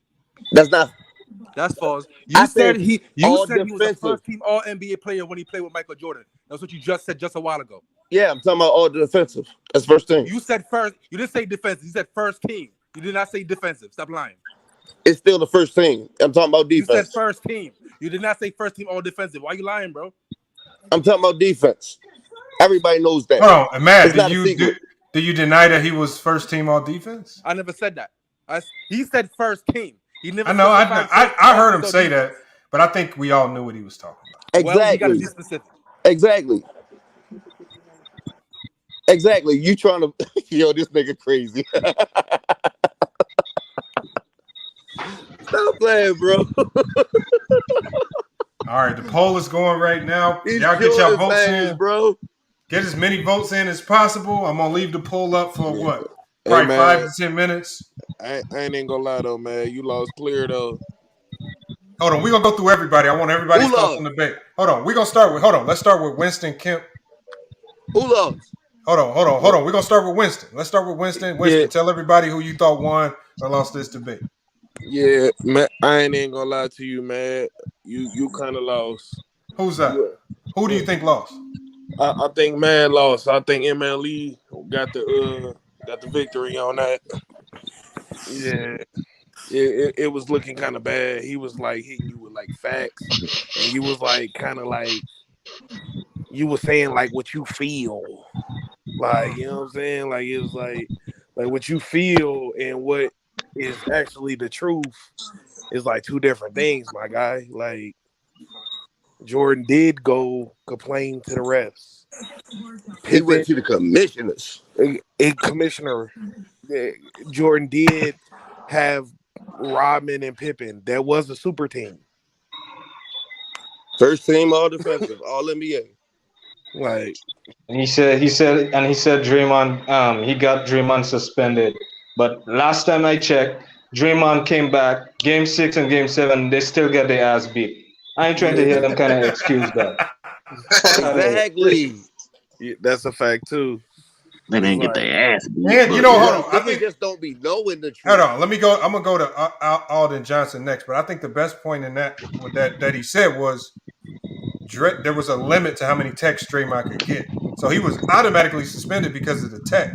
That's false. You said he was a first team All NBA player when he played with Michael Jordan. That's what you just said just a while ago. Yeah, I'm talking about all defensive. That's first team. You said first. You didn't say defensive. You said first team. You did not say defensive. Stop lying. It's still the first team. I'm talking about defense. You said first team. You did not say first team All defensive. Why are you lying, bro? I'm talking about defense. Everybody knows that. Hold on, Matt, do you deny that he was first team All defense? I never said that. He said first team. He never. I know. I heard him say that, but I think we all knew what he was talking about. Exactly. Well, you got to be specific. Exactly. You trying to? Yo, this nigga crazy. Stop playing, bro. All right, the poll is going right now. Y'all get your votes in, bro. Get as many votes in as possible. I'm gonna leave the poll up for what? Probably 5 to 10 minutes. I ain't even gonna lie though, man. You lost clear though. Hold on, we're gonna go through everybody. I want everybody's thoughts on the debate. Let's start with Winston Kemp. Who lost? Hold on. We're gonna start with Winston. Let's start with Winston. Winston, tell everybody who you thought won or lost this debate. Yeah, man, I ain't even gonna lie to you, man. You kind of lost. Who's that? Who do you think lost? I think man lost. I think MLE got the victory on that. Yeah. It was looking kind of bad. He was like hitting you with like facts, and you was like kind of like you were saying like what you feel, like you know what I'm saying. Like it was like what you feel and what is actually the truth is like two different things, my guy. Like Jordan did go complain to the refs. He went to the commissioners. Jordan did have Rodman and Pippen. That was a super team. First team All defensive, All NBA. Like, and he said Draymond, he got Draymond suspended. But last time I checked, Draymond came back, game 6 and game 7, they still get their ass beat. I ain't trying to hear them kind of excuse that. Exactly. Yeah, that's a fact too. They didn't get their ass beat. And hold on. I think just don't be knowing the truth. Hold on. Let me go. I'm gonna go to Alden Johnson next. But I think the best point in that he said was there was a limit to how many techs Draymond could get. So he was automatically suspended because of the tech,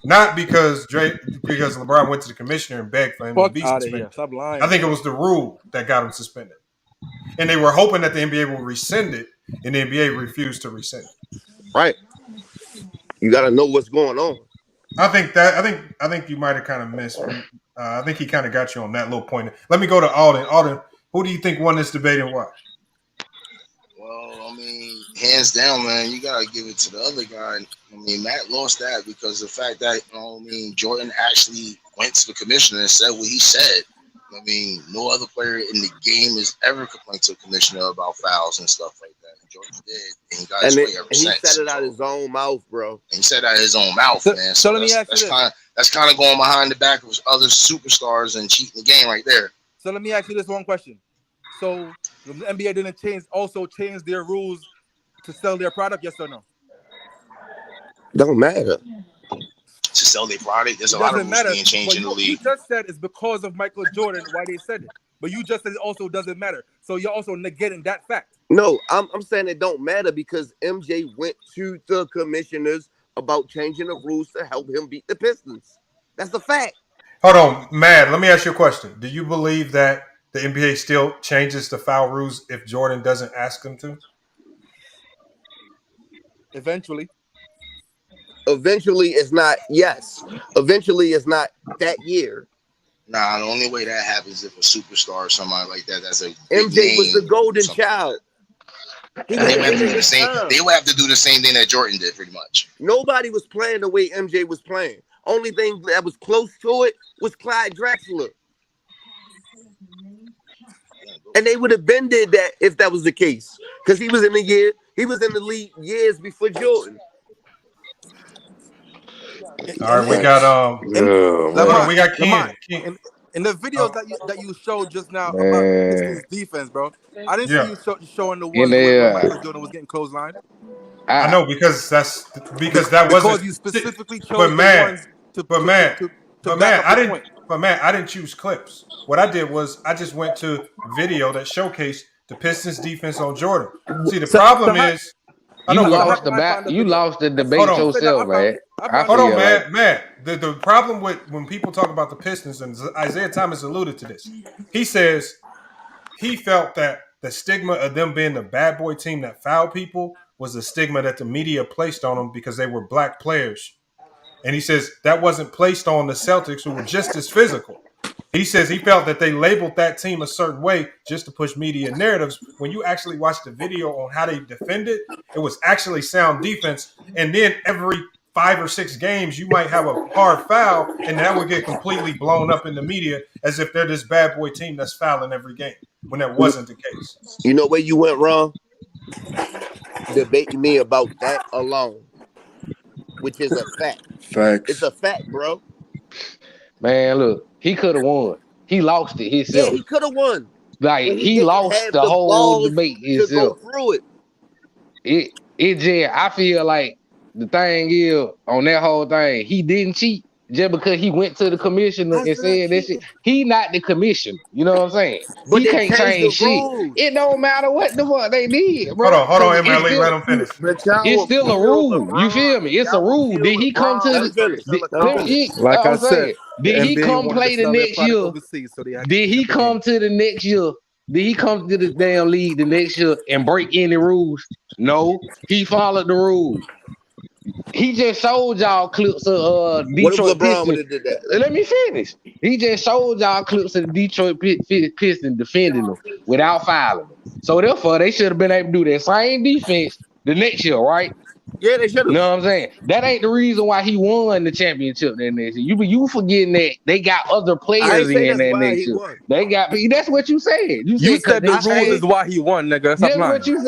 not because LeBron went to the commissioner and begged for him to be suspended. Stop lying. I think it was the rule that got him suspended, and they were hoping that the NBA will rescind it, and the NBA refused to rescind it. Right. You got to know what's going on. I think you might have kind of missed. I think he kind of got you on that little point. Let me go to Alden. Alden, who do you think won this debate and why? Well, I mean, hands down, man, you gotta give it to the other guy. I mean, Matt lost that because the fact that Jordan actually went to the commissioner and said what he said. I mean, no other player in the game has ever complained to a commissioner about fouls and stuff like that. And Jordan did, and he got his way ever since. He said it out of his own mouth, bro. And he said it out of his own mouth, man. So that's kind of going behind the back of other superstars and cheating the game right there. So let me ask you this one question. So the NBA didn't change their rules to sell their product, yes or no? Don't matter. To sell their product, there's a lot of rules being changed in the league. You just said it's because of Michael Jordan why they said it, but you just said it also doesn't matter. So you're also negating that fact. No, I'm saying it don't matter because MJ went to the commissioners about changing the rules to help him beat the Pistons. That's a fact. Hold on, Mad. Let me ask you a question. Do you believe that the NBA still changes the foul rules if Jordan doesn't ask them to? Eventually it's not. Yes. Eventually it's not that year. Nah, the only way that happens if a superstar or somebody like that's a MJ was the golden child. They would have to do the same thing that Jordan did, pretty much. Nobody was playing the way MJ was playing. Only thing that was close to it was Clyde Drexler. And they would have been did that if that was the case. Because he was in the league years before Jordan. All right, we got we got Ken. In the videos that you showed just now about his defense, bro, I didn't see you showing the one where Michael Jordan was getting clotheslined. I know because you specifically chose I didn't choose clips. What I did was I just went to video that showcased the Pistons defense on Jordan. See, the problem is you lost the debate yourself, man. Hold on, man. The problem with when people talk about the Pistons, and Isaiah Thomas alluded to this, he says he felt that the stigma of them being the bad boy team that fouled people was a stigma that the media placed on them because they were black players. And he says that wasn't placed on the Celtics, who were just as physical. He says he felt that they labeled that team a certain way just to push media narratives. When you actually watch the video on how they defended, it was actually sound defense. And then every 5 or 6 games, you might have a hard foul, and that would get completely blown up in the media as if they're this bad boy team that's fouling every game, when that wasn't the case. You know where you went wrong? Debating me about that alone, which is a fact. Facts. It's a fact, bro. Man, look, he could have won. He lost it himself. Yeah, he could have won. Like he lost the whole debate himself. Go through it. It just, I feel like the thing is on that whole thing, he didn't cheat just because he went to the commissioner and said that shit. He not the commissioner. You know what I'm saying? But he can't change shit. It don't matter what the fuck they did, bro. Hold on, MLE, let him finish. It's still a rule. You feel me? It's a rule. Did he come to the like I said? Did he come play the next year? Did he come to the next year? Did he come to the damn league the next year and break any rules? No, he followed the rules. He just showed y'all clips of Detroit Pistons. Let me finish. He just showed y'all clips of the Detroit Pistons defending them without fouling them. So therefore, they should have been able to do that same defense the next year, right? Yeah, they should have. You know what I'm saying? That ain't the reason why he won the championship that next year. You forgetting that they got other players in that next year. They got. That's what you said. You said the rules is why he won, nigga. That's what you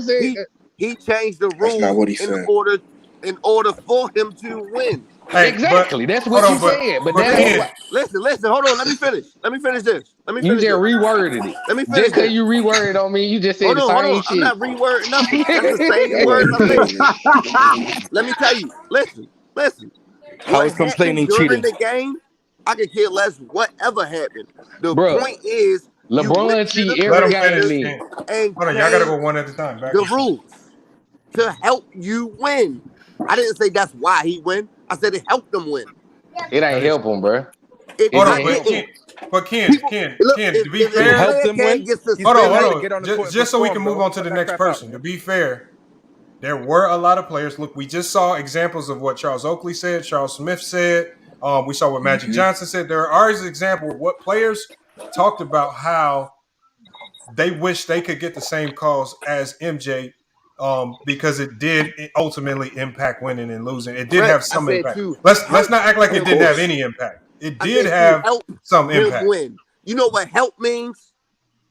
said. He changed the That's not what he rules said. in order for him to win. Hey, exactly. That's what you said. But that listen. Hold on. Let me finish this. you just reworded it. Let me Just finish because you reworded on me, you just said the same shit. I'm not rewording nothing. That's the same words I said. Let me tell you. Listen. How is complaining during cheating? the game, I could care less whatever happened. The point is, LeBron cheat every game. And hold on, y'all gotta go one at a time. The rules to help you win. I didn't say that's why he win. I said it helped them win. It ain't help him, bro. But Ken, to be fair, help them win. Hold on. Just so we can move on to the next person. To be fair, there were a lot of players. Look, we just saw examples of what Charles Oakley said, Charles Smith said. We saw what Magic Johnson said. There are examples of what players talked about how they wish they could get the same calls as MJ because it did ultimately impact winning and losing. It did have some impact. Let's not act like it didn't have any impact. It did have some impact. Win. You know what help means?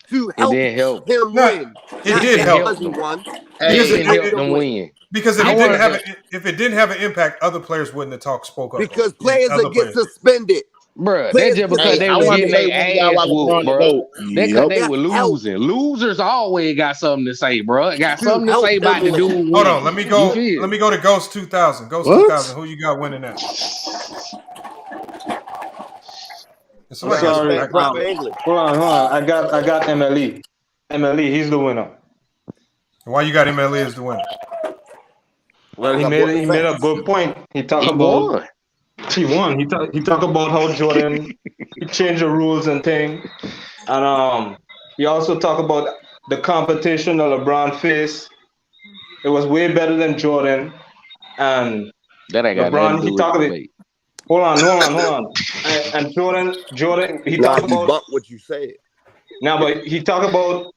To help him win. It did help. It didn't help them win. Because if it didn't have an impact, other players wouldn't have spoke up. Because players that get suspended. Bruh, that's just because they were getting their ass whooped, bro. That's because they were losing. Losers always got something to say, bro. Got something to say about the dude. Hold on, let me go to Ghost 2000. Ghost 2000, who you got winning that? Hold on. I got MLE. MLE, he's the winner. Why you got MLE as the winner? Well, he made a good point. He won. He talked about how Jordan he changed the rules and thing, and he also talked about the competition that LeBron faced. It was way better than Jordan, and that ain't got LeBron. He talked about. Hold on. And Jordan. He talked about what you said. Now, but he talked about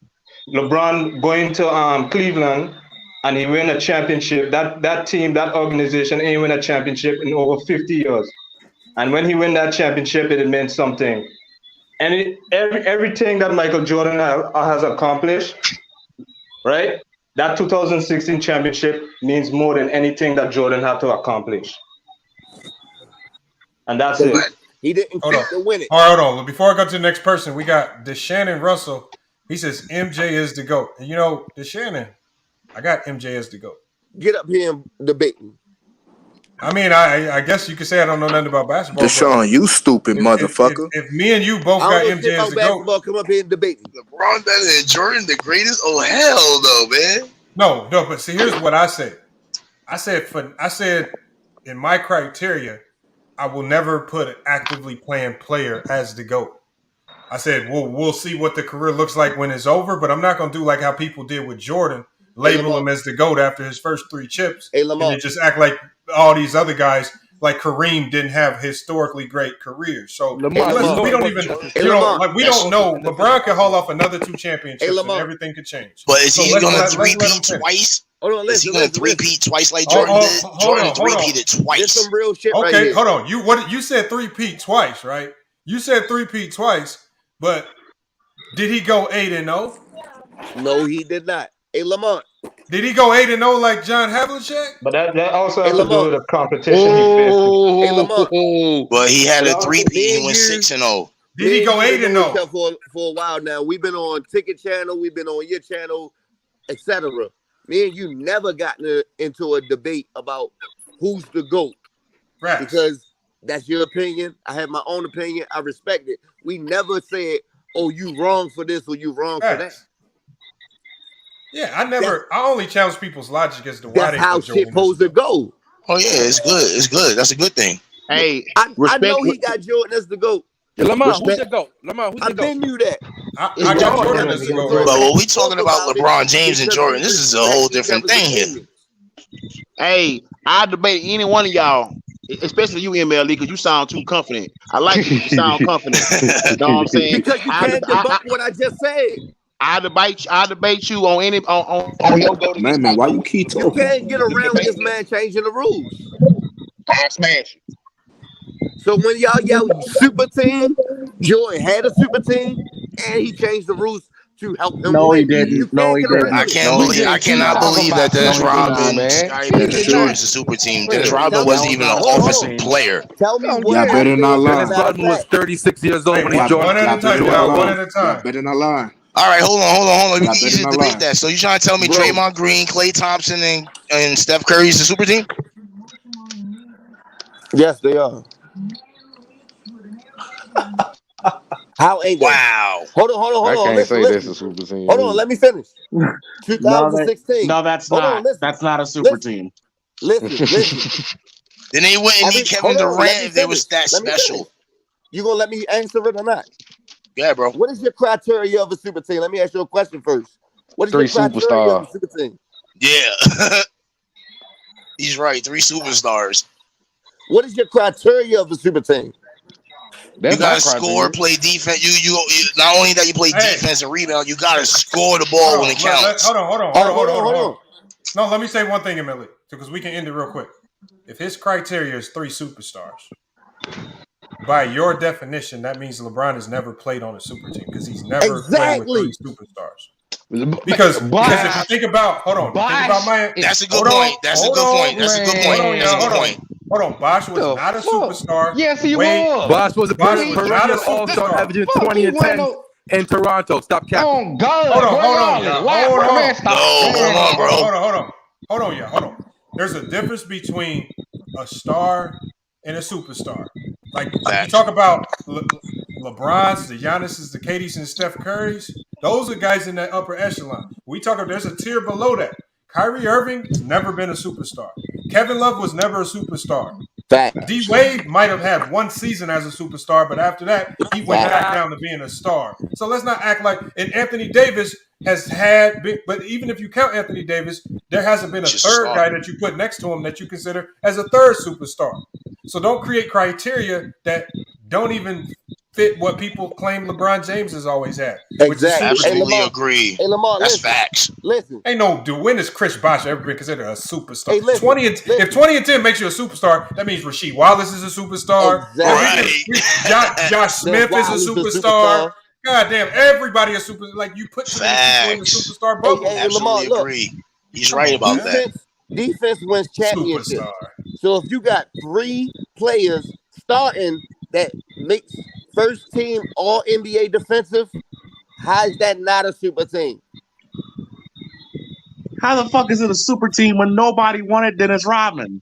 LeBron going to Cleveland. And he win a championship. That team, that organization ain't win a championship in over 50 years. And when he win that championship, it meant something. And everything that Michael Jordan has accomplished, right? That 2016 championship means more than anything that Jordan had to accomplish. And that's it. He didn't get to win it. All right, hold on. Before I go to the next person, we got DeShannon Russell. He says MJ is the GOAT. And you know, DeShannon, I got MJ as the GOAT. Get up here and debate me. I mean, I guess you could say I don't know nothing about basketball. Deshaun, you stupid motherfucker. If me and you both got MJ as the GOAT. Come up here and debate me. LeBron better than Jordan, the greatest? Oh, hell no, man. No, but see, here's what I said. I said in my criteria, I will never put an actively playing player as the GOAT. I said, we'll see what the career looks like when it's over, but I'm not going to do like how people did with Jordan. Label him as the GOAT after his first 3 chips, and then just act like all these other guys, like Kareem, didn't have historically great careers. So we don't even, we don't know. LeBron could haul off another 2 championships, and everything could change. But is he going to three-peat twice? Is he going to three-peat twice like Jordan did? Jordan three-peated twice. There's some real shit right here. Hold on. You said three-peat twice, right? You said three-peat twice, but did he go 8-0? No, he did not. Hey, Lamont. Did he go 8-0 like John Havlicek? But that also has to do with the competition he faced. But he had a 3-peat and went 6-0. Did he go 8-0? For a while now. We've been on Ticket Channel. We've been on your channel, etc. Me and you never gotten into a debate about who's the GOAT. Right. Because that's your opinion. I have my own opinion. I respect it. We never said, oh, you wrong for this or you wrong for that. Yeah, I only challenge people's logic as to why that's how shit supposed to go. Oh yeah, it's good. It's good. That's a good thing. Hey, I know he got Jordan as the GOAT. Lamar, who's the GOAT? Lamar, who's the GOAT? I knew that. I got Jordan as the GOAT. But when we talking about LeBron James and Jordan, this is a whole different thing here. Hey, I debate any one of y'all, especially you, MLE, because you sound too confident. I like you. You sound confident. You know what I'm saying? Because you can't debunk what I just said. I debate you on any on your go to man. Why you keep talking? You can't get around this man changing the rules. I smash you. So when y'all yell super team, Jordan had a super team, and he changed the rules to help him No, win. he didn't. You No, he didn't. I cannot believe that Dennis Rodman, Scottie Pippen, and Jordan's a super team. Dennis Rodman wasn't even an offensive player. Tell me what Y'all better not lie. Dennis Rodman was 36 years old when he joined. One at a time. One at a time. Y'all better not lie. All right, hold on. We Y'all can better just not debate lie. that. So you trying to tell me Draymond Green, Klay Thompson, and Steph Curry is a super team? Yes, they are. How ain't they? Wow. Hold on. I can't Listen. that's a super team. Hold on, let me finish. 2016. No, that's Hold not. on, listen. That's not a super team. Listen. Then they wouldn't need Kevin Durant if they was that special. You gonna let me answer it or not? Yeah, bro. What is your criteria of a super team? Let me ask you a question first. What is 3 your criteria of a super team? Yeah. He's right. 3 superstars. What is your criteria of a super team? You gotta score, play defense. You not only that you play defense and rebound, you gotta score the ball when it counts. Hold on. No, let me say one thing, Emily, because we can end it real quick. If his criteria is 3 superstars, by your definition, that means LeBron has never played on a super team because he's never played with 3 superstars. Because if you think about, That's a good point. That's a good point. Hold on, Bosh was not a superstar. Yes, he was. Bosh was a perennial all-star, averaging 20 and 10 in Toronto. Stop capping. Oh God! Hold on. Stop. Hold on. There's a difference between a star and a superstar. Like you talk about LeBron's, the Giannis's, the KD's, and the Steph Curry's. Those are guys in that upper echelon. We talk about there's a tier below that. Kyrie Irving has never been a superstar. Kevin Love was never a superstar. D Wade might have had 1 season as a superstar, but after that, he went back down to being a star. So let's not act like. And Anthony Davis has had, but even if you count Anthony Davis, there hasn't been a third guy that you put next to him that you consider as a third superstar. So don't create criteria that don't even fit what people claim LeBron James has always had. Exactly. Absolutely agree. Hey, Lamar, that's facts. Listen. Ain't no dude. When has Chris Bosh ever been considered a superstar? Hey, listen, if 20 and 10 makes you a superstar, that means Rasheed Wallace is a superstar. Exactly. Josh Smith is a superstar. God damn, everybody is super. Like you put too many people in the superstar bubble. Absolutely agree. He's right about that. Defense wins championships. So if you got 3 players starting that makes first team all NBA defensive, how is that not a super team? How the fuck is it a super team when nobody wanted Dennis Rodman?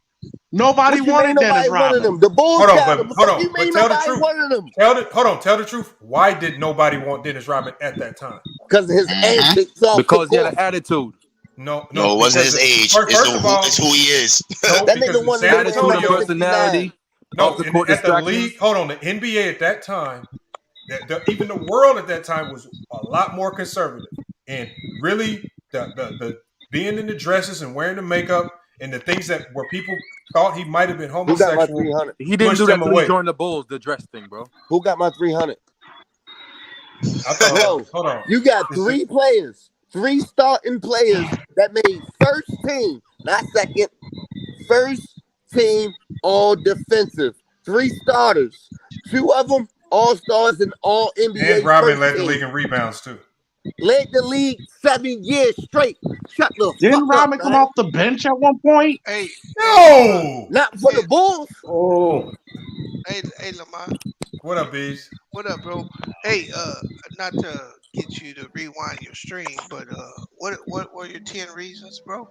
Nobody wanted Dennis Rodman. The Bulls hold on. But tell the truth. Tell the truth. Why did nobody want Dennis Rodman at that time? Because his antics off because he had an attitude. No, it wasn't his age. It's who he is. That nigga wanted attitude, personality. No, at the league, hold on, the NBA at that time, even the world at that time was a lot more conservative, and really the being in the dresses and wearing the makeup and the things that where people thought he might have been homosexual. He didn't do that when he joined the Bulls, the dress thing, bro. Who got my 300? Hold on. You got 3 players, 3 starting players that made first team, not second, first team all defensive. 3 starters. 2 of them all stars and all NBA. And Robin led the league in rebounds too. Led the league 7 years straight. Shut the Didn't fuck Rodman up, come man. off the bench at one point? Hey, no, not for the Bulls. Oh, hey, Lamar. What up, Bees? What up, bro? Hey, not to get you to rewind your stream, but what were your 10 reasons, bro?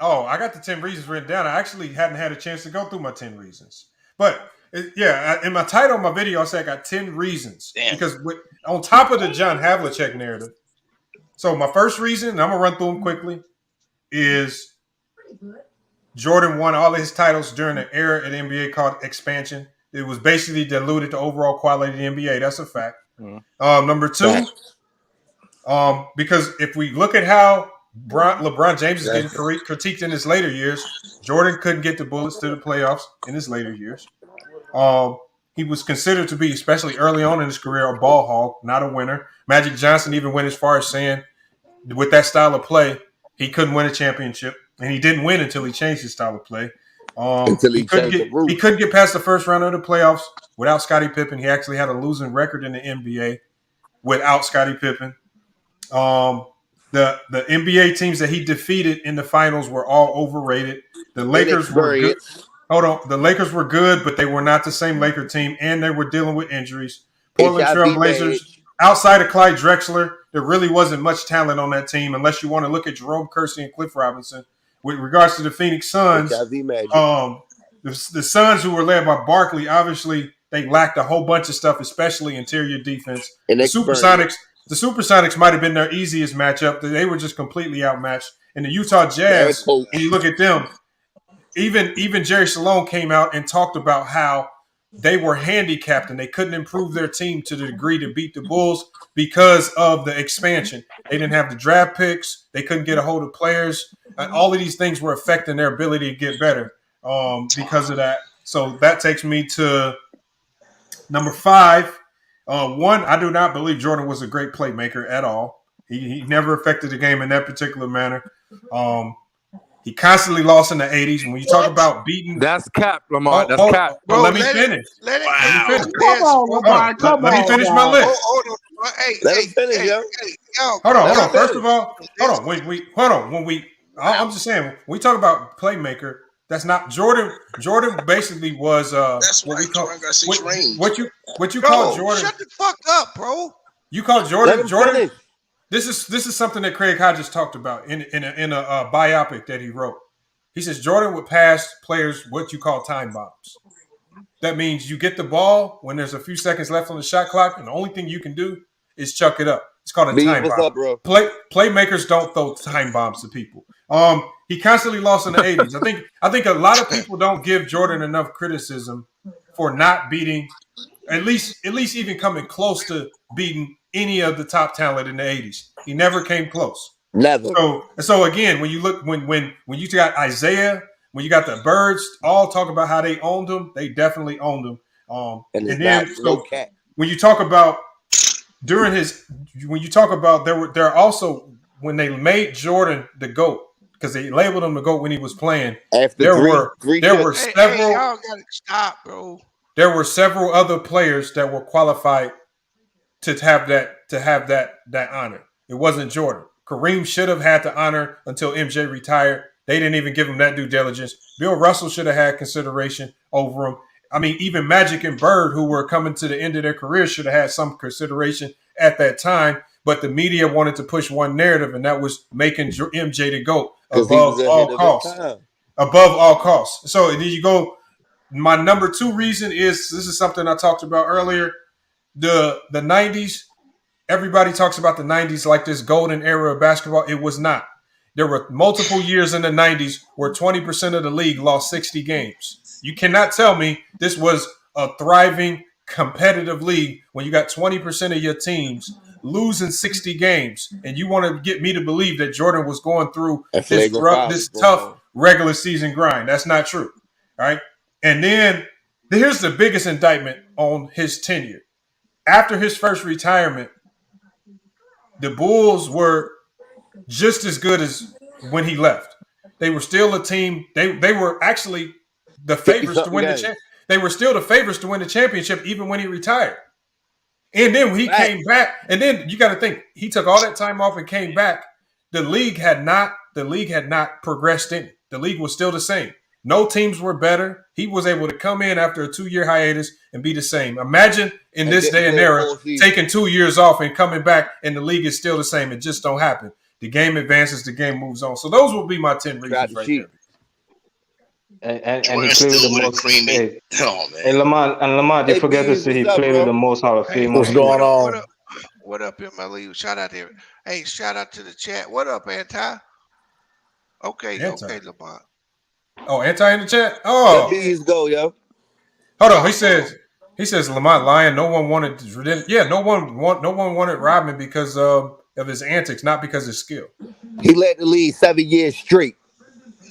Oh, I got the 10 reasons written down. I actually hadn't had a chance to go through my 10 reasons. But, in my title of my video, I said I got 10 reasons. Damn. Because on top of the John Havlicek narrative, so my first reason, and I'm going to run through them quickly, is Jordan won all of his titles during an era in the NBA called expansion. It was basically diluted the overall quality of the NBA. That's a fact. Number 2, because if we look at how LeBron James is getting critiqued in his later years, Jordan couldn't get the Bullets to the playoffs in his later years. He was considered to be, especially early on in his career, a ball hog, not a winner. Magic Johnson even went as far as saying, with that style of play, he couldn't win a championship, and he didn't win until he changed his style of play. Until he couldn't get past the first round of the playoffs without Scottie Pippen. He actually had a losing record in the NBA without Scottie Pippen. The NBA teams that he defeated in the finals were all overrated. The Lakers were good. Hold on. The Lakers were good, but they were not the same Laker team, and they were dealing with injuries. Portland Trailblazers, outside of Clyde Drexler, there really wasn't much talent on that team unless you want to look at Jerome Kersey and Cliff Robinson. With regards to the Phoenix Suns, the Suns, who were led by Barkley, obviously they lacked a whole bunch of stuff, especially interior defense. And the Supersonics might have been their easiest matchup. They were just completely outmatched. And the Utah Jazz, and you look at them, even Jerry Salone came out and talked about how they were handicapped and they couldn't improve their team to the degree to beat the Bulls because of the expansion. They didn't have the draft picks. They couldn't get a hold of players. All of these things were affecting their ability to get better because of that. So that takes me to number 5. One, I do not believe Jordan was a great playmaker at all. He never affected the game in that particular manner. He constantly lost in the 80s. And when you talk about beating, that's cap, Lamar. That's cap. Bro, let me finish. Let me finish my list. Hold on. Let him finish, yo. Hold on. First of all, hold on. I'm just saying, when we talk about playmaker, that's not Jordan. Jordan basically was that's what right. we call what you bro, call Jordan. Shut the fuck up, bro. You call Jordan. This is something that Craig Hodges talked about in a biopic that he wrote. He says Jordan would pass players what you call time bombs. That means you get the ball when there's a few seconds left on the shot clock, and the only thing you can do is chuck it up. It's called a time bomb. Playmakers don't throw time bombs to people. He constantly lost in the 80s. I think a lot of people don't give Jordan enough criticism for not beating, at least even coming close to beating any of the top talent in the 80s. He never came close. Never. So again, when you look when you got Isaiah, when you got the Birds, all talk about how they owned him, they definitely owned him. When you talk about there are also when they made Jordan the GOAT, because they labeled him the GOAT when he was playing. There were several. Hey, y'all gotta stop, bro. There were several other players that were qualified to have that honor. It wasn't Jordan. Kareem should have had the honor until MJ retired. They didn't even give him that due diligence. Bill Russell should have had consideration over him. I mean, even Magic and Bird, who were coming to the end of their career, should have had some consideration at that time. But the media wanted to push one narrative, and that was making MJ the GOAT above all costs. Above all costs. So then you go. My number 2 reason is this is something I talked about earlier. The 90s. Everybody talks about the 90s like this golden era of basketball. It was not. There were multiple years in the 90s where 20% of the league lost 60 games. You cannot tell me this was a thriving, competitive league when you got 20% of your teams losing 60 games, and you want to get me to believe that Jordan was going through this tough regular season grind. That's not true. All right. And then here's the biggest indictment on his tenure. After his first retirement, the Bulls were just as good as when he left. They were still a team. They were actually the favorites to win the championship. They were still the favorites to win the championship even when he retired. And then when he came back, and then you got to think he took all that time off and came back. The league had not progressed in it. The league was still the same. No teams were better. He was able to come in after a 2-year hiatus and be the same. Imagine in this day and era taking 2 years off and coming back and the league is still the same. It just don't happen. The game advances, the game moves on. So those will be my 10 reasons right there. And he played the most. Hey, Lamar, you forget to say he played with the most Hall of Fame. What's going on? What up, MLE? Shout out there. Hey, shout out to the chat. What up, Anti? Okay, Lamar. Oh, Anti in the chat? Oh. Please go, yo. Hold on. He says Lamont lying. No one wanted no one wanted Rodman because of his antics, not because of his skill. He led the league 7 years straight.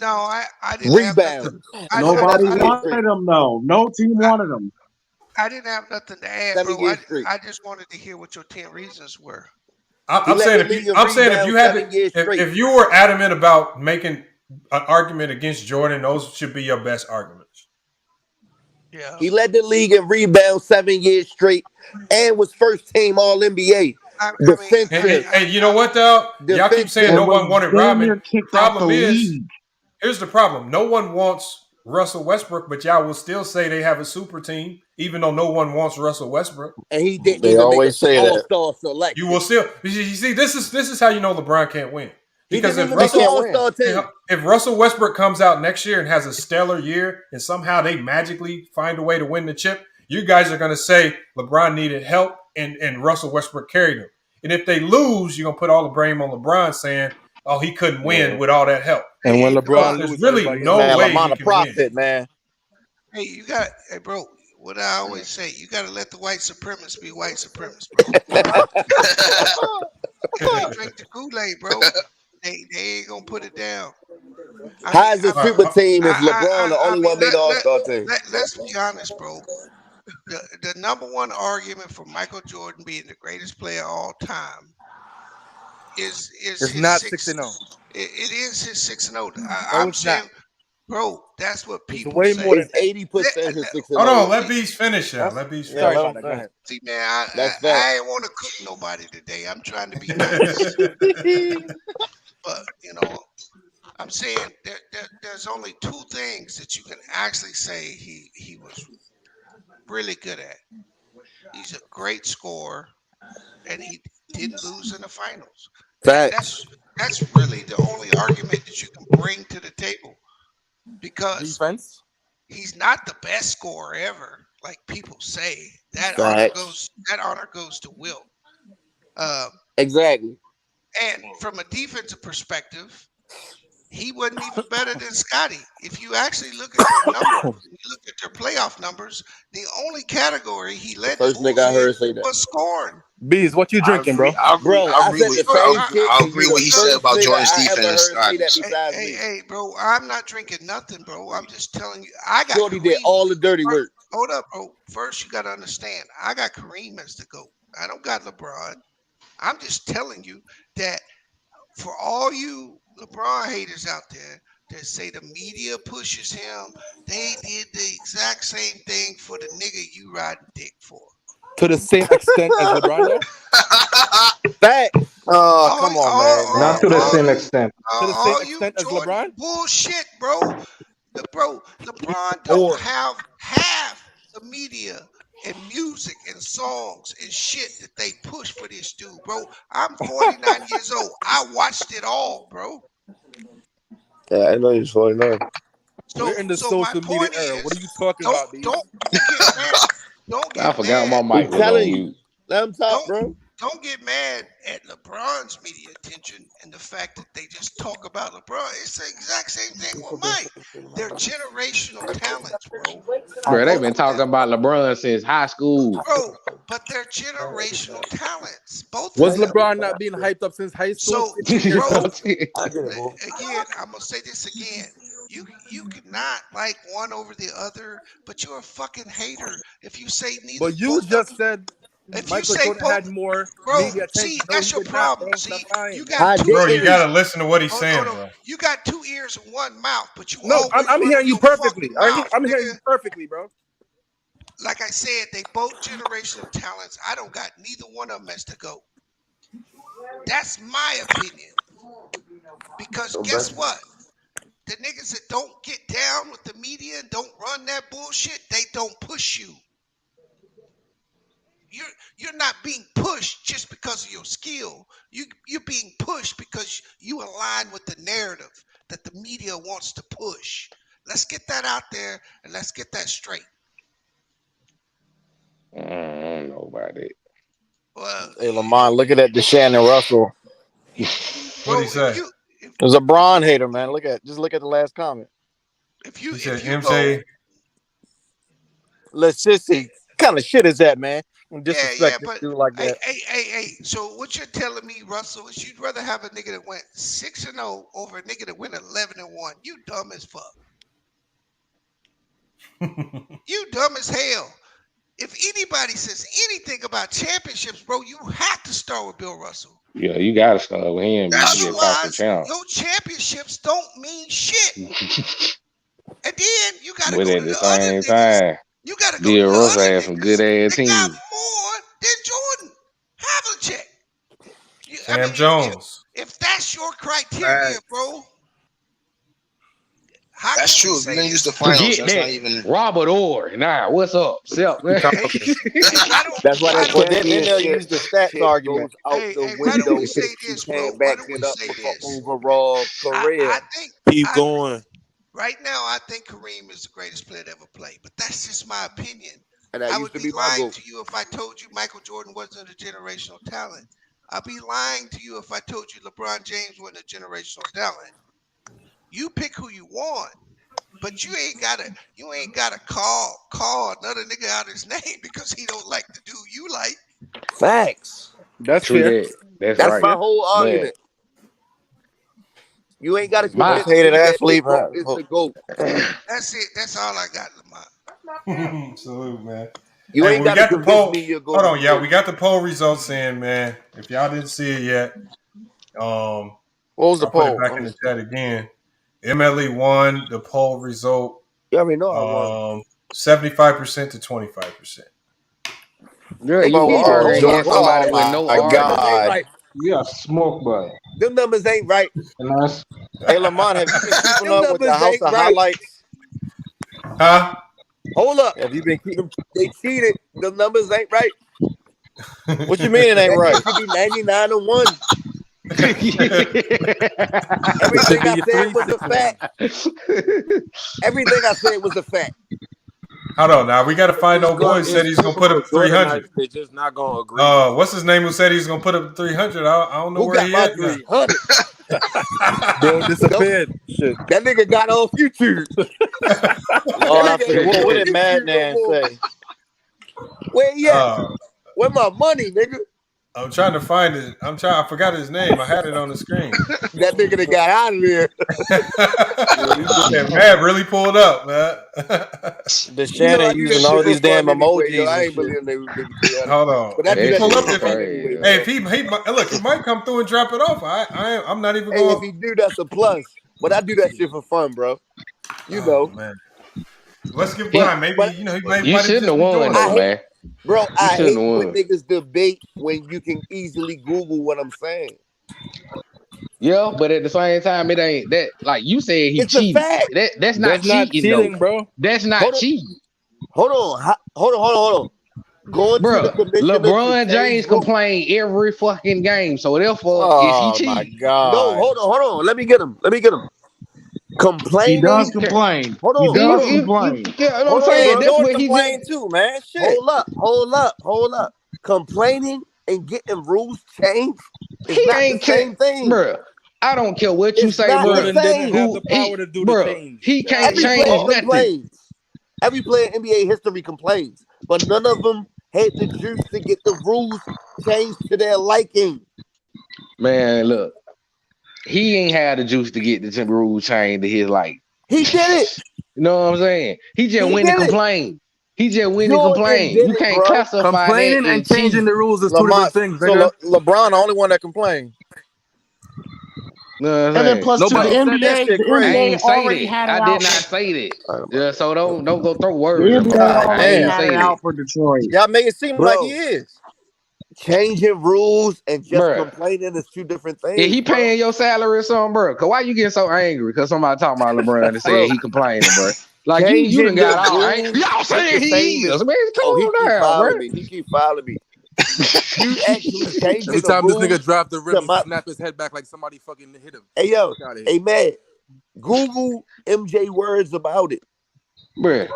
No, I didn't rebound. Nobody wanted him though. No team wanted him. I didn't have nothing to add, bro. I just wanted to hear what your 10 reasons were. I'm saying if you were adamant about making an argument against Jordan, those should be your best arguments. Yeah. He led the league in rebounds 7 years straight and was first team All NBA. Defensive. And you know what though? Y'all keep saying no one wanted Rodman. Problem is, here's the problem: no one wants Russell Westbrook, but y'all will still say they have a super team, even though no one wants Russell Westbrook. And he didn't They even make always an say that. all-star selection. You will still. You see, this is how you know LeBron can't win. Because he didn't even make an all-star team. If Russell Westbrook comes out next year and has a stellar year, and somehow they magically find a way to win the chip, you guys are going to say LeBron needed help and Russell Westbrook carried him. And if they lose, you're going to put all the blame on LeBron, saying, "Oh, he couldn't win with all that help." And when LeBron there's loses, really no way he can win. Man. Hey, bro. What I always say, you got to let the white supremacists be white supremacists, bro. They drink the Kool-Aid, bro. They ain't gonna put it down. How is the super team if LeBron the only one made the all-star team? Let's be honest, bro. The number one argument for Michael Jordan being the greatest player of all time is it's not 6-0. It is his 6-0. I'm saying, bro, that's what people way say. More than 80% his 6-0. Hold on, let Beast finish. Let Beast finish. Sorry, go ahead. See, man, I ain't want to cook nobody today. I'm trying to be nice. But, I'm saying there's only two things that you can actually say he was really good at. He's a great scorer, and he didn't lose in the finals. That's really the only argument that you can bring to the table, because defense. He's not the best scorer ever, like people say. That honor goes to Wilt. Exactly. And from a defensive perspective, he wasn't even better than Scotty. If you actually look at their numbers, you look at their playoff numbers, the only category he led the nigga I heard say that was scoring. Bees, what you drinking, bro? I agree with what he said about Jordan's defense. Hey, bro, I'm not drinking nothing, bro. I'm just telling you, I got Jordy did all the dirty work. Hold up, bro. First, you got to understand, I got Kareem as the GOAT. I don't got LeBron. I'm just telling you that for all you LeBron haters out there that say the media pushes him, they did the exact same thing for the nigga you riding dick for. To the same extent as LeBron, though? Fact. Oh, come on, man. Not to the same extent. To the same extent as LeBron? Bullshit, bro. LeBron don't have half the media and music and songs and shit that they push for this dude, bro. I'm 49 years old. I watched it all, bro. Yeah, I know you're 49. We're in the social media era. What are you talking about, B? Don't get mad. Don't get I forgot my mic was on mute. Let him talk, bro. Don't get mad at LeBron's media attention and the fact that they just talk about LeBron. It's the exact same thing with Mike. They're generational talents, bro. Bro, they've been talking about LeBron since high school. Bro, but they're generational talents. Both Was of them. LeBron not being hyped up since high school? So, bro, again, I'm gonna say this again. You cannot like one over the other, but you're a fucking hater if you say neither. But you just said Michael Jordan had more media attention. See, that's your problem. See, you got two ears. You gotta listen to what he's saying, bro. You got 2 ears and 1 mouth, but you I'm hearing you perfectly. I'm hearing you perfectly, bro. Like I said, they both generational talents. I don't got neither one of them as the GOAT. That's my opinion. Because guess what? The niggas that don't get down with the media and don't run that bullshit, they don't push you. You're not being pushed just because of your skill. You're being pushed because you align with the narrative that the media wants to push. Let's get that out there and let's get that straight. I don't know about it. Well, hey, Lamont, look at that Shannon Russell. What'd he say? There's a Bron hater, man. Just look at the last comment. He said MJ. Let's just see. What kind of shit is that, man? Disrespect this dude like that. Hey. So what you're telling me, Russell, is you'd rather have a nigga that went 6-0 over a nigga that went 11-1. You dumb as fuck. You dumb as hell. If anybody says anything about championships, bro, you have to start with Bill Russell. Yeah, you gotta start with him. Otherwise, your championships don't mean shit. And then you gotta go to the same time. You gotta go to the Russell other had some good ass teams. got more than Jordan. Havlicek. Cam Jones. If that's your criteria, bro. That's true. If you didn't use the finals, that's not even Robert Orr. Nah, what's up? Self, man. That's why that then they'll use the stats argument out the window if you can't back it up for overall career. Keep going. Right now, I think Kareem is the greatest player to ever play, but that's just my opinion. And I would be lying to you if I told you Michael Jordan wasn't a generational talent. I'd be lying to you if I told you LeBron James wasn't a generational talent. You pick who you want, but you ain't gotta call another nigga out his name because he don't like the dude you like. Facts. That's fair. That's right. my whole argument. You ain't got to My hated athlete. It's the GOAT. That's it. That's all I got, Lamont. Salute, man. You ain't got to the poll. Me you're Hold on, yeah, we got the poll results in, man. If y'all didn't see it yet, what was the I'll put poll? it back in the chat again. MLE won the poll result. You already know I won. 75% to 25%. Yeah, you are against somebody with no God. You got smoked by. Them numbers ain't right. Hey, Lamont, have you been keeping up with the House of Highlights? Huh? Hold up. Have you been keeping? They cheated. The numbers ain't right. What you mean it ain't right? It should be 99-1. Everything I said was a fact. Everything I said was a fact. Hold on, now we got to find no boy who said he's gonna put up 300. They're just not gonna agree. What's his name? Who said he's gonna put up 300? I don't know where he at. 300? Bro, disappeared. Shit. That nigga got off YouTube. What did Madman say? Where he at? Where my money, nigga? I'm trying to find it. I forgot his name. I had it on the screen. That nigga that got out of there. Man, really pulled up, man. The Shannon using all these damn emojis. I ain't believing they was Hold on. But that pull up if he look, he might come through and drop it off. I'm not even going. If he do, that's a plus. But I do that shit for fun, bro. You know. Man. Let's give time. Maybe he might. You shouldn't have won, though, man. Bro, I hate when niggas debate when you can easily Google what I'm saying. Yeah, but at the same time, it ain't that. Like you said, he cheated. That's not cheating, bro. That's not cheating. Hold on. Going bro, to the LeBron James complained every fucking game, so therefore, is he cheating? Oh my God! No, hold on. Let me get him. Complaining. He does complain. Hold on. He does complain. Yeah, I'm saying that's what he complain too, man. Shit. Hold up. Complaining and getting rules changed. He ain't the same thing, bro. I don't care what you say, bro. Jordan didn't have the power to do the change. He can't change nothing. Every player in NBA history complains, but none of them had the juice to get the rules changed to their liking. Man, look. He ain't had the juice to get the rules changed to his like. He did it. You know what I'm saying? He just went and complained. You can't classify complaining that and changing the rules is two different things. So LeBron, the only one that complained. No, and then plus to the NBA, I ain't already say had that. it I out. did not say that. Yeah, so don't go throw The words. NBA already I had it out for Detroit. Y'all make it seem like he is. Changing rules and just complaining is two different things. Yeah, he paying your salary or something, bro. Cause why you getting so angry? Cause somebody talking about LeBron and said he complaining, bro. Like you done got all angry. Y'all saying he is. Man, come on down, bro. He keep following me. You actually changing Every time the this rules nigga drop the rim, he snap his head back like somebody fucking hit him. Hey yo, hey man, Google MJ words about it, bro.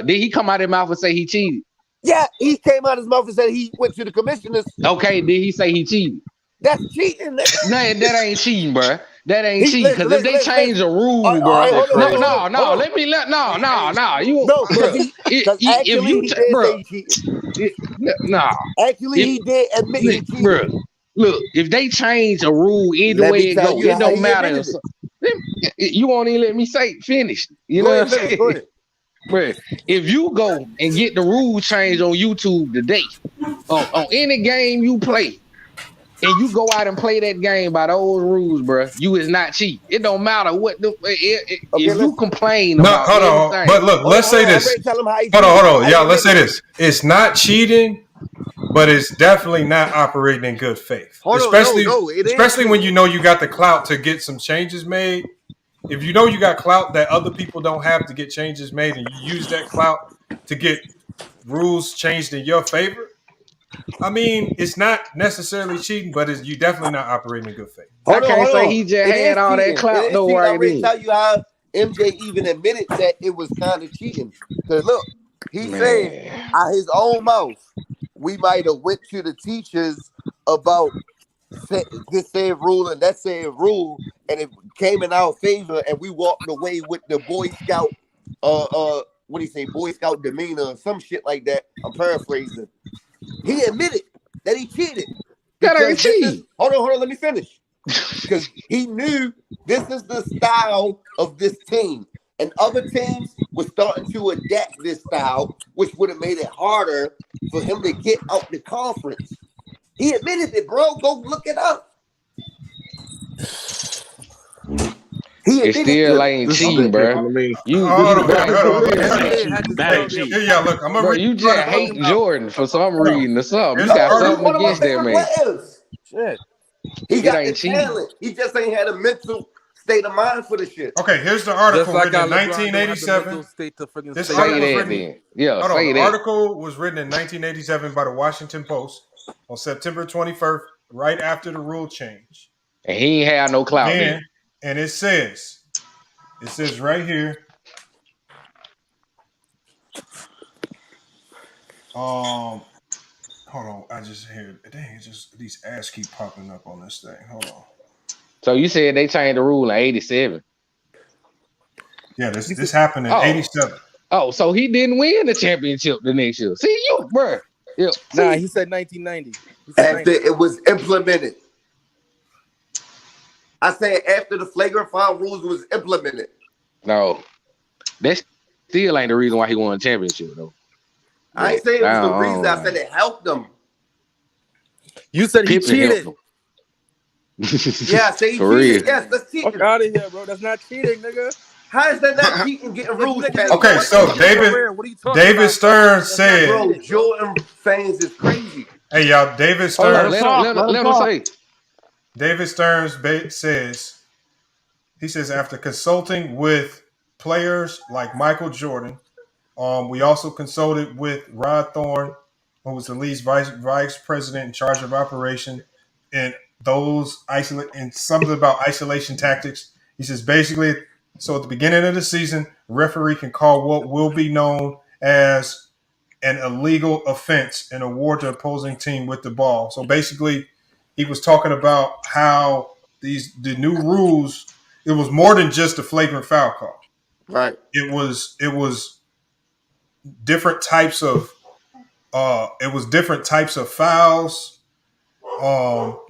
Did he come out of his mouth and say he cheated? Yeah, he came out of his mouth and said he went to the commissioners. Okay, did he say he cheated? That's cheating. No, that ain't cheating, bro. That ain't cheating. Because if they change the rule, bro. No. Let me you no, bro. If you bro. No. Actually, he did admit he cheated. Bro. Look, if they change a rule either way it go, it don't matter. You won't even let me finish. You know what I'm saying? Go ahead. Bro, if you go and get the rules changed on YouTube today, on any game you play, and you go out and play that game by those rules, bro, you is not cheating. It don't matter what if you complain about anything. But look, let's say this. Hold on. Yeah, let's say this. It's not cheating but it's definitely not operating in good faith. Especially when you know you got the clout to get some changes made. If you know you got clout that other people don't have to get changes made, and you use that clout to get rules changed in your favor, I mean, it's not necessarily cheating, but you definitely not operating in good faith. I can't say he just had all that clout. No I already way. tell you how MJ even admitted that it was kind of cheating. Because look, he said out his own mouth, we might have went to the teachers about this said rule and that said rule, and it came in our favor, and we walked away with the Boy Scout, what do you say, Boy Scout demeanor or some shit like that. I'm paraphrasing. He admitted that he cheated. That ain't cheating. Hold on, let me finish. Because he knew this is the style of this team. And other teams were starting to adapt this style, which would have made it harder for him to get out the conference. He admitted it, bro. Go look it up. It still ain't cheating, bro. Look, I'm gonna read. You just hate Jordan for some reason or something. You got something against that man. Shit. He got the talent. He just ain't had a mental state of mind for the shit. Okay, here's the article written in 1987. This article was written in 1987 by the Washington Post on September 21st, right after the rule change. And he ain't had no clout then. And it says right here. Hold on. I just heard. Dang, it's just these ads keep popping up on this thing. Hold on. So you said they changed the rule in 87. Yeah, this happened in 87. Oh, so he didn't win the championship the next year. See you, bro. Yep. Nah, he said 1990. After it was implemented. I said after the flagrant foul rules was implemented. No, that still ain't the reason why he won the championship, though. I ain't saying it was the reason. I said it helped them. You said he cheated. Yeah, I say he cheated. Yes, that's cheating. Fuck out of here, bro. That's not cheating, nigga. How is that not cheating? Getting rules. Okay, so David Stern said, "Bro, Jordan fans is crazy." Hey, y'all, David Stern. Let him say. David Stern says, he says, after consulting with players like Michael Jordan, we also consulted with Rod Thorne, who was the league's vice president in charge of operation, and something about isolation tactics. He says, basically, so at the beginning of the season, referee can call what will be known as an illegal offense and award the opposing team with the ball. So basically, he was talking about how the new rules, it was more than just a flagrant foul call. Right. It was different types of fouls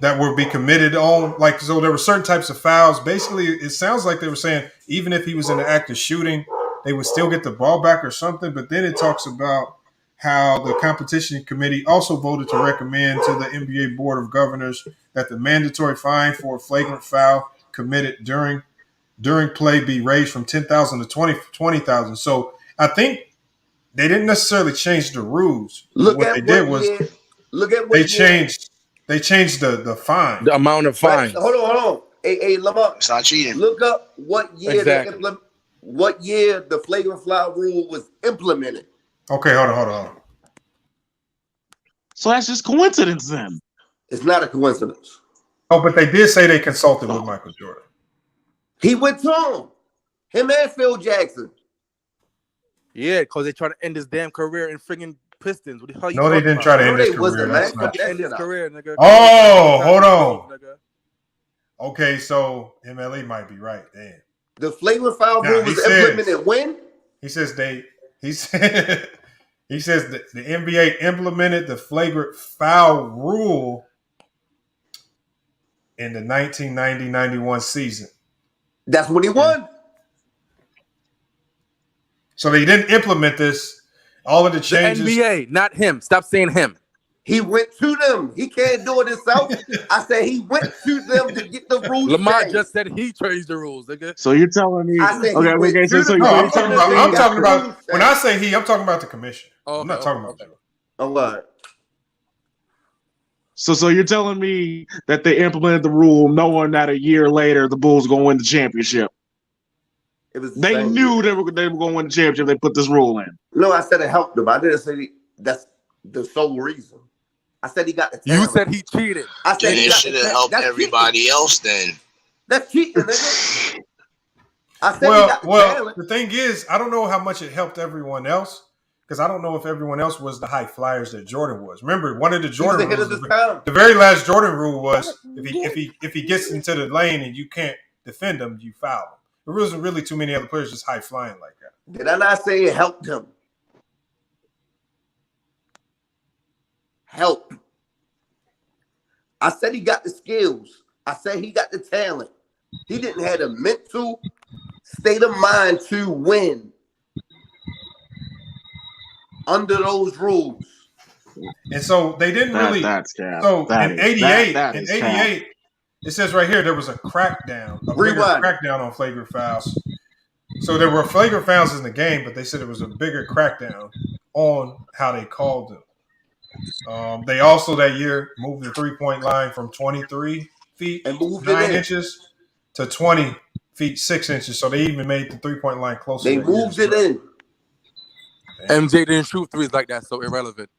that would be committed on. Like, so there were certain types of fouls. Basically, it sounds like they were saying even if he was in the act of shooting, they would still get the ball back or something. But then it talks about how the competition committee also voted to recommend to the NBA Board of Governors that the mandatory fine for a flagrant foul committed during play be raised from $10,000 to $20,000. So I think they didn't necessarily change the rules. They changed the fine, the amount of fines. Hold on. Hey, Lamar. It's not cheating. Look up what year the flagrant foul rule was implemented. Okay, hold on. So that's just coincidence then. It's not a coincidence. Oh, but they did say they consulted with Michael Jordan. He went to him and Phil Jackson. Yeah, because they tried to end his damn career in friggin' Pistons. What the hell no, they didn't try to end his career. Nigga. Oh, hold on. Nigga. Okay, so MLE might be right. Damn. The flagrant foul rule was implemented when? He says that the NBA implemented the flagrant foul rule in the 1990-91 season. That's when he won. So they didn't implement this. All of the changes. The NBA, not him. Stop saying him. He went to them. He can't do it himself. I said he went to them to get the rules. Lamar changed. just said he changed the rules, nigga. So you're telling me? I said I'm talking about when I say he, I'm talking about the commission. I'm not talking about you. Oh, what? So you're telling me that they implemented the rule knowing that a year later the Bulls going to win the championship? It was they knew they were going to win the championship. They put this rule in. No, I said it helped them. I didn't say that's the sole reason. I said he got the talent. You said he cheated. I said it should have helped everybody else then. That's cheating, nigga. I said well, he got the talent. The thing is, I don't know how much it helped everyone else because I don't know if everyone else was the high flyers that Jordan was. Remember, one of the Jordan rules, the very last Jordan rule was if he gets into the lane and you can't defend him, you foul him. There wasn't really too many other players just high flying like that. Did I not say it helped him? Help. I said he got the skills. I said he got the talent. He didn't have the mental state of mind to win under those rules. And so they didn't really. So in '88, it says right here there was a crackdown, a bigger crackdown on flagrant fouls. So there were flagrant fouls in the game, but they said it was a bigger crackdown on how they called them. They also that year moved the 3-point line from 23 feet and 9 inches to 20 feet 6 inches. So they even made the 3-point line closer. They moved it in. MJ didn't shoot threes like that, so irrelevant.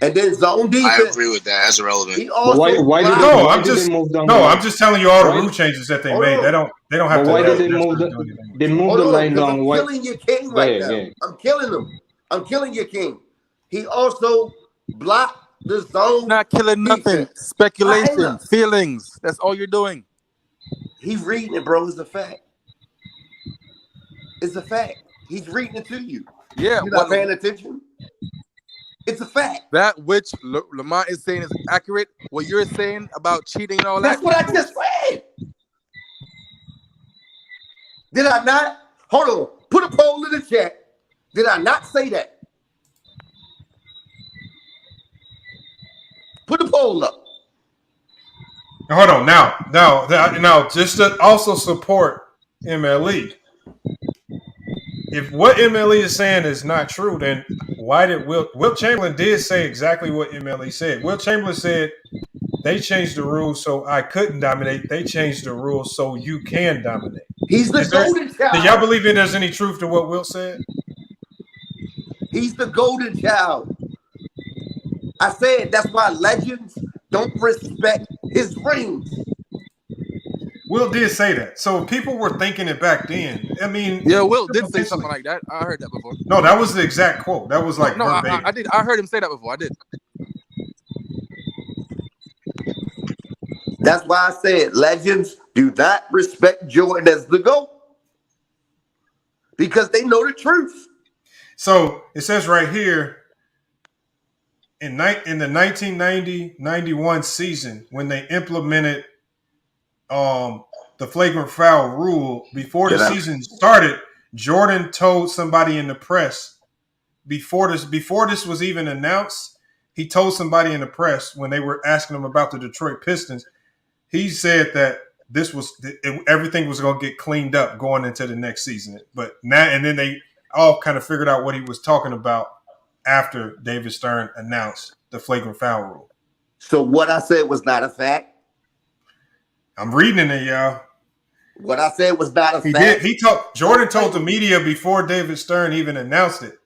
And then zone defense. I agree with that. That's irrelevant. I'm just telling you all the rule changes that they made. They don't have to. Why did they move the line down? I'm killing your king right now. I'm killing him. I'm killing your king. He also blocked the zone. Not killing nothing. Speculation, feelings. That's all you're doing. He's reading it, bro. It's a fact. It's a fact. He's reading it to you. Yeah. You're not paying attention? It's a fact. That which Lamont is saying is accurate. What you're saying about cheating and all That's that. That's what I just said. Did I not? Hold on. Put a poll in the chat. Did I not say that? Put the poll up. Hold on. Now, just to also support MLE. If what MLE is saying is not true, then why did Wilt Chamberlain did say exactly what MLE said. Wilt Chamberlain said they changed the rules so I couldn't dominate. They changed the rules so you can dominate. He's the golden child. Do y'all believe there's any truth to what Wilt said? He's the golden child. I said that's why legends don't respect his rings. Will did say that. So people were thinking it back then. I mean, yeah, Will did say something like that. I heard that before. No, that was the exact quote. That was like verbatim. I did. I heard him say that before. I did. That's why I said legends do not respect Jordan as the GOAT because they know the truth. So it says right here in the 1990-91 season when they implemented the flagrant foul rule before the season started, Jordan told somebody in the press before this was even announced. He told somebody in the press when they were asking him about the Detroit Pistons. He said that everything was going to get cleaned up going into the next season. But now and then they all kind of figured out what he was talking about after David Stern announced the flagrant foul rule. So what I said was not a fact. I'm reading it, y'all. What I said was not a fact. Jordan told the media before David Stern even announced it.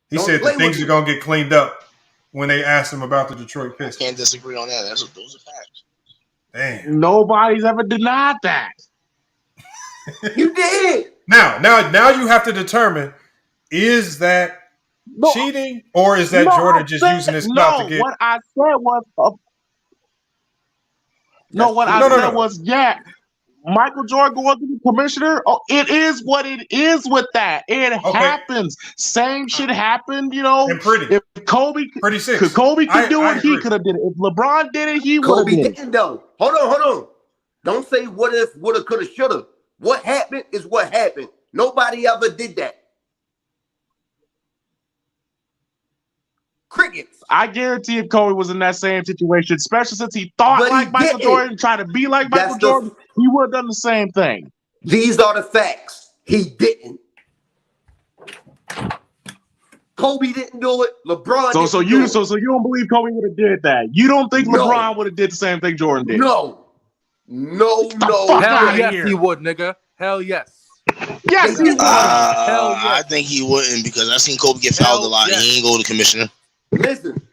He said that things are going to get cleaned up when they asked him about the Detroit Pistons. I can't disagree on that. Those are facts. Damn. Nobody's ever denied that. You did. Now you have to determine, is that cheating or is that Jordan just using his mouth to get... What I said was... yeah, Michael Jordan going to be commissioner. Oh, it is what it is with that. It happens. Same shit happened, And if Kobe... Pretty sick. Because Kobe could do it, he could have did it. If LeBron did it, he would have did it. Didn't though. Hold on. Don't say what if, woulda, coulda, shoulda. What happened is what happened. Nobody ever did that. Crickets. I guarantee if Kobe was in that same situation, especially since he thought like Michael Jordan, trying to be like Michael Jordan, he would have done the same thing. These are the facts. He didn't. Kobe didn't do it. LeBron didn't So you don't believe Kobe would have did that? You don't think LeBron would have did the same thing Jordan did? No. Hell yes, he would, nigga. Hell yes. Yes, he would. Hell yes. I think he wouldn't because I seen Kobe get fouled a lot. Yes. He ain't go to commissioner. Listen,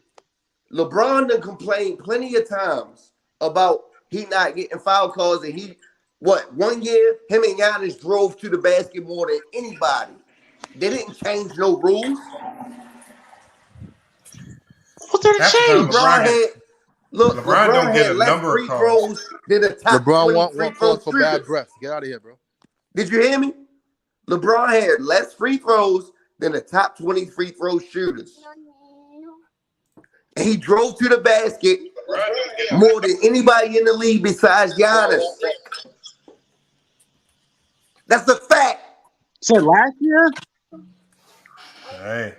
LeBron done complained plenty of times about he not getting foul calls, and 1 year him and Giannis drove to the basket more than anybody. They didn't change no rules. What did it change? LeBron had less free throws than the top 20 free throw shooters. For bad breath. Get out of here, bro. Did you hear me? LeBron had less free throws than the top 20 free throw shooters. And he drove to the basket more than anybody in the league besides Giannis. That's a fact. So last year? Hey.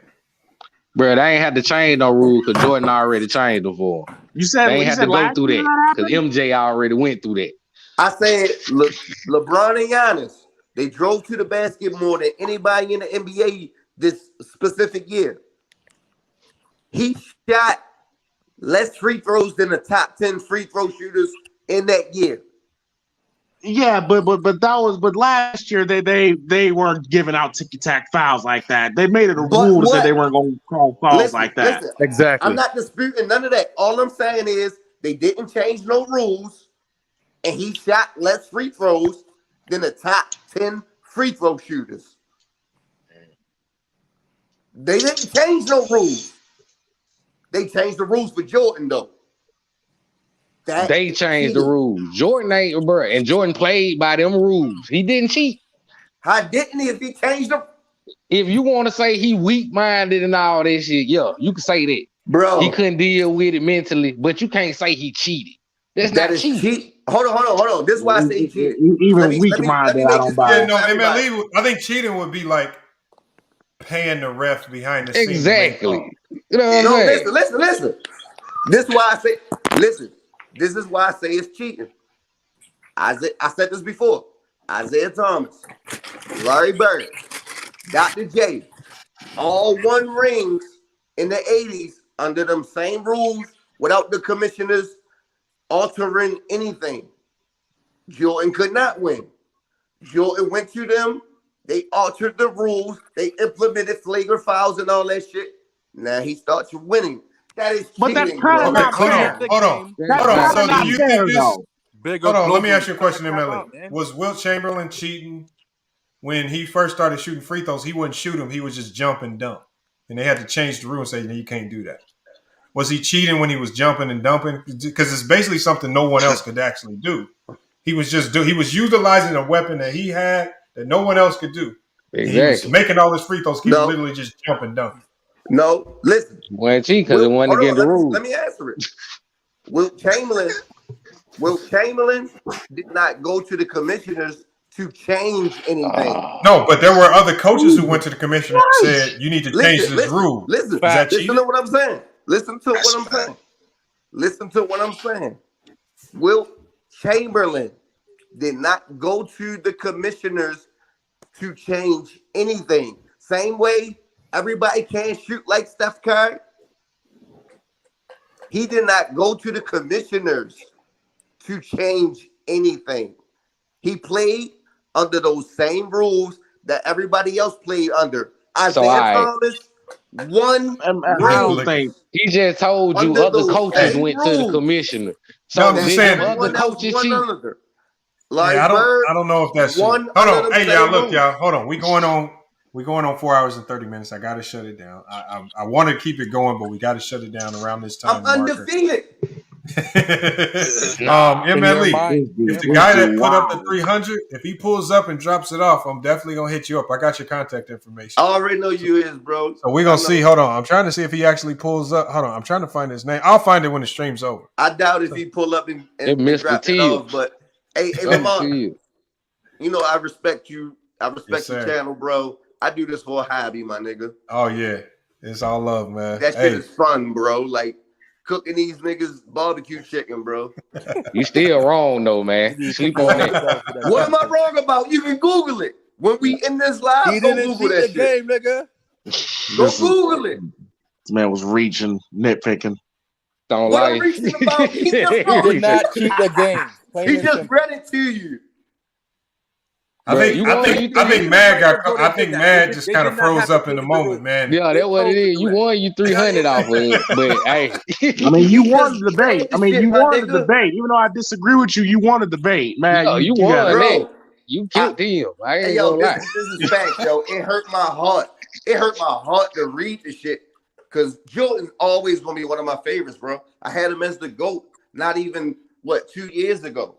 Bro, they ain't had to change no rules because Jordan already changed them for him. They ain't had to go through that because MJ already went through that. I said LeBron and Giannis, they drove to the basket more than anybody in the NBA this specific year. He shot less free throws than the top 10 free throw shooters in that year. Yeah, but last year they weren't giving out ticky-tack fouls like that. They made it a rule that they weren't going to call fouls like that. Listen, exactly. I'm not disputing none of that. All I'm saying is they didn't change no rules, and he shot less free throws than the top 10 free throw shooters. They didn't change no rules. They changed the rules for Jordan, though. They changed the rules. Jordan ain't, bro, and Jordan played by them rules. He didn't cheat. How didn't he if he changed them? If you want to say he weak-minded and all that shit, yeah, you can say that. Bro. He couldn't deal with it mentally, but you can't say he cheated. That's not cheating. Hold on. This is why I say he cheated. Even weak-minded, I don't buy it. No, I think cheating would be like paying the ref behind the scenes. Exactly. You know what I'm saying? Listen. This is why I say, this is why I say it's cheating. I said this before. Isaiah Thomas, Larry Bird, Dr. J, all won rings in the 80s under them same rules without the commissioners altering anything. Jordan could not win. Jordan went to them. They altered the rules. They implemented flagrant fouls and all that shit. Now he starts winning. That is cheating. But that's kind of not fair. Hold on. So do you think this? Hold on. Let me ask you a question, MLE. Was Wilt Chamberlain cheating when he first started shooting free throws? He wouldn't shoot them. He would just jump and dunk. And they had to change the rule and say, no, you can't do that. Was he cheating when he was jumping and dumping? Because it's basically something no one else could actually do. He was utilizing a weapon that he had that no one else could do. Exactly. He was making all his free throws. He was literally just jumping and dunking. No, listen. Wasn't cheating because it wasn't against the rules. Let me answer it. Wilt Chamberlain did not go to the commissioners to change anything. No, but there were other coaches who went to the commissioner and said, you need to change this rule. Listen to what I'm saying. Listen to what I'm saying. Wilt Chamberlain did not go to the commissioners to change anything. Same way everybody can't shoot like Steph Curry. He did not go to the commissioners to change anything. He played under those same rules that everybody else played under. Isaiah Thomas won. He just told you other coaches went to the commissioner. So I'm just saying, other coaches cheat. I don't know if that's hold on. Hey, y'all, look, y'all. Hold on. We're going on 4 hours and 30 minutes. I got to shut it down. I want to keep it going, but we got to shut it down around this time. I'm undefeated. MLE, if the guy that put up the 300, if he pulls up and drops it off, I'm definitely going to hit you up. I got your contact information. I already know you is, bro. So we're going to see. Hold on. I'm trying to see if he actually pulls up. Hold on. I'm trying to find his name. I'll find it when the stream's over. I doubt if he pull up and drop it off, but hey, Lamar, you know I respect you. I respect your channel, bro. I do this for a hobby, my nigga. Oh, yeah. It's all love, man. That shit is fun, bro. Like, cooking these niggas barbecue chicken, bro. You still wrong, though, man. You sleep on that. What am I wrong about? You can Google it. When we in this live, he didn't cheat the game, nigga. Go Google it. This man was reaching, nitpicking. Don't What lie. I'm reaching about, he just He did not cheat the game. He just read it to you. I think Mad just kind of froze up in the moment, man. Yeah, that's what it is. You won you 300 off of it, but hey, I mean, you won the debate. You won the debate. Even though I disagree with you, you won the debate, man. Yeah, you won that. You killed him. I ain't gonna lie. This is facts, yo. It hurt my heart. It hurt my heart to read the shit. Because Jordan's always gonna be one of my favorites, bro. I had him as the GOAT not even 2 years ago.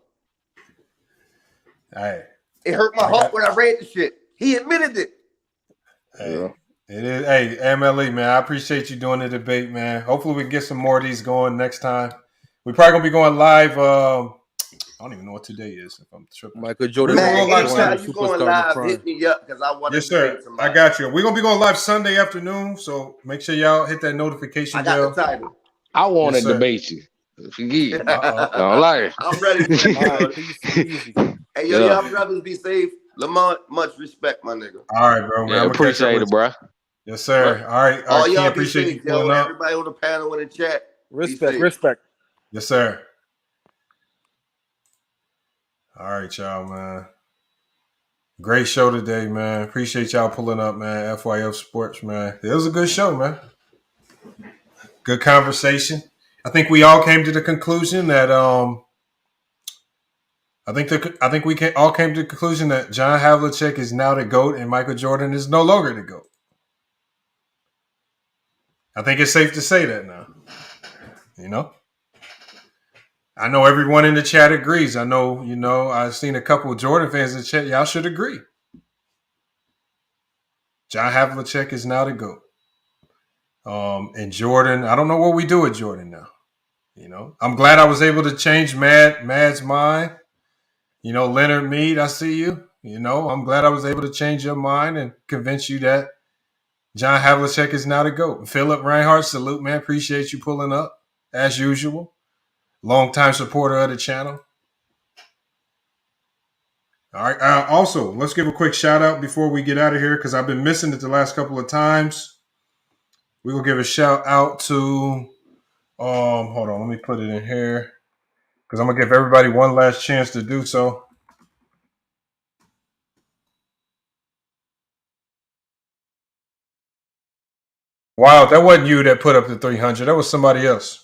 Hey. It hurt my heart when I read the shit. He admitted it. Hey, it is. Hey, MLE, man, I appreciate you doing the debate, man. Hopefully we can get some more of these going next time. We're probably gonna be going live. I don't even know what today is. If I'm tripping. Michael Jordan. Man, anytime you going live, hit me up because I want to. Yes, sir. I got you. We're gonna be going live Sunday afternoon, so make sure y'all hit that notification bell. I got the title. I want to debate you. Forget. Don't lie. I'm ready. Hey, yo, y'all brothers be safe. Lamont, much respect, my nigga. All right, bro. Man, appreciate it, bro. Yes, sir. All right. All y'all appreciate safe, you pulling up. Everybody on the panel in the chat. Respect. Yes, sir. All right, y'all, man. Great show today, man. Appreciate y'all pulling up, man. FYF Sports, man. It was a good show, man. Good conversation. I think we all came to the conclusion that I think we all came to the conclusion that John Havlicek is now the GOAT and Michael Jordan is no longer the GOAT. I think it's safe to say that now. You know? I know everyone in the chat agrees. I know, I've seen a couple of Jordan fans in the chat. Y'all should agree. John Havlicek is now the GOAT. And Jordan, I don't know what we do with Jordan now. I'm glad I was able to change Mad's mind. Leonard Mead, I see you. I'm glad I was able to change your mind and convince you that John Havlicek is now the GOAT. Philip Reinhardt, salute, man. Appreciate you pulling up, as usual. Longtime supporter of the channel. All right. Also, let's give a quick shout out before we get out of here because I've been missing it the last couple of times. We will give a shout out to, hold on, let me put it in here. Because I'm going to give everybody one last chance to do so. Wow, that wasn't you that put up the 300. That was somebody else.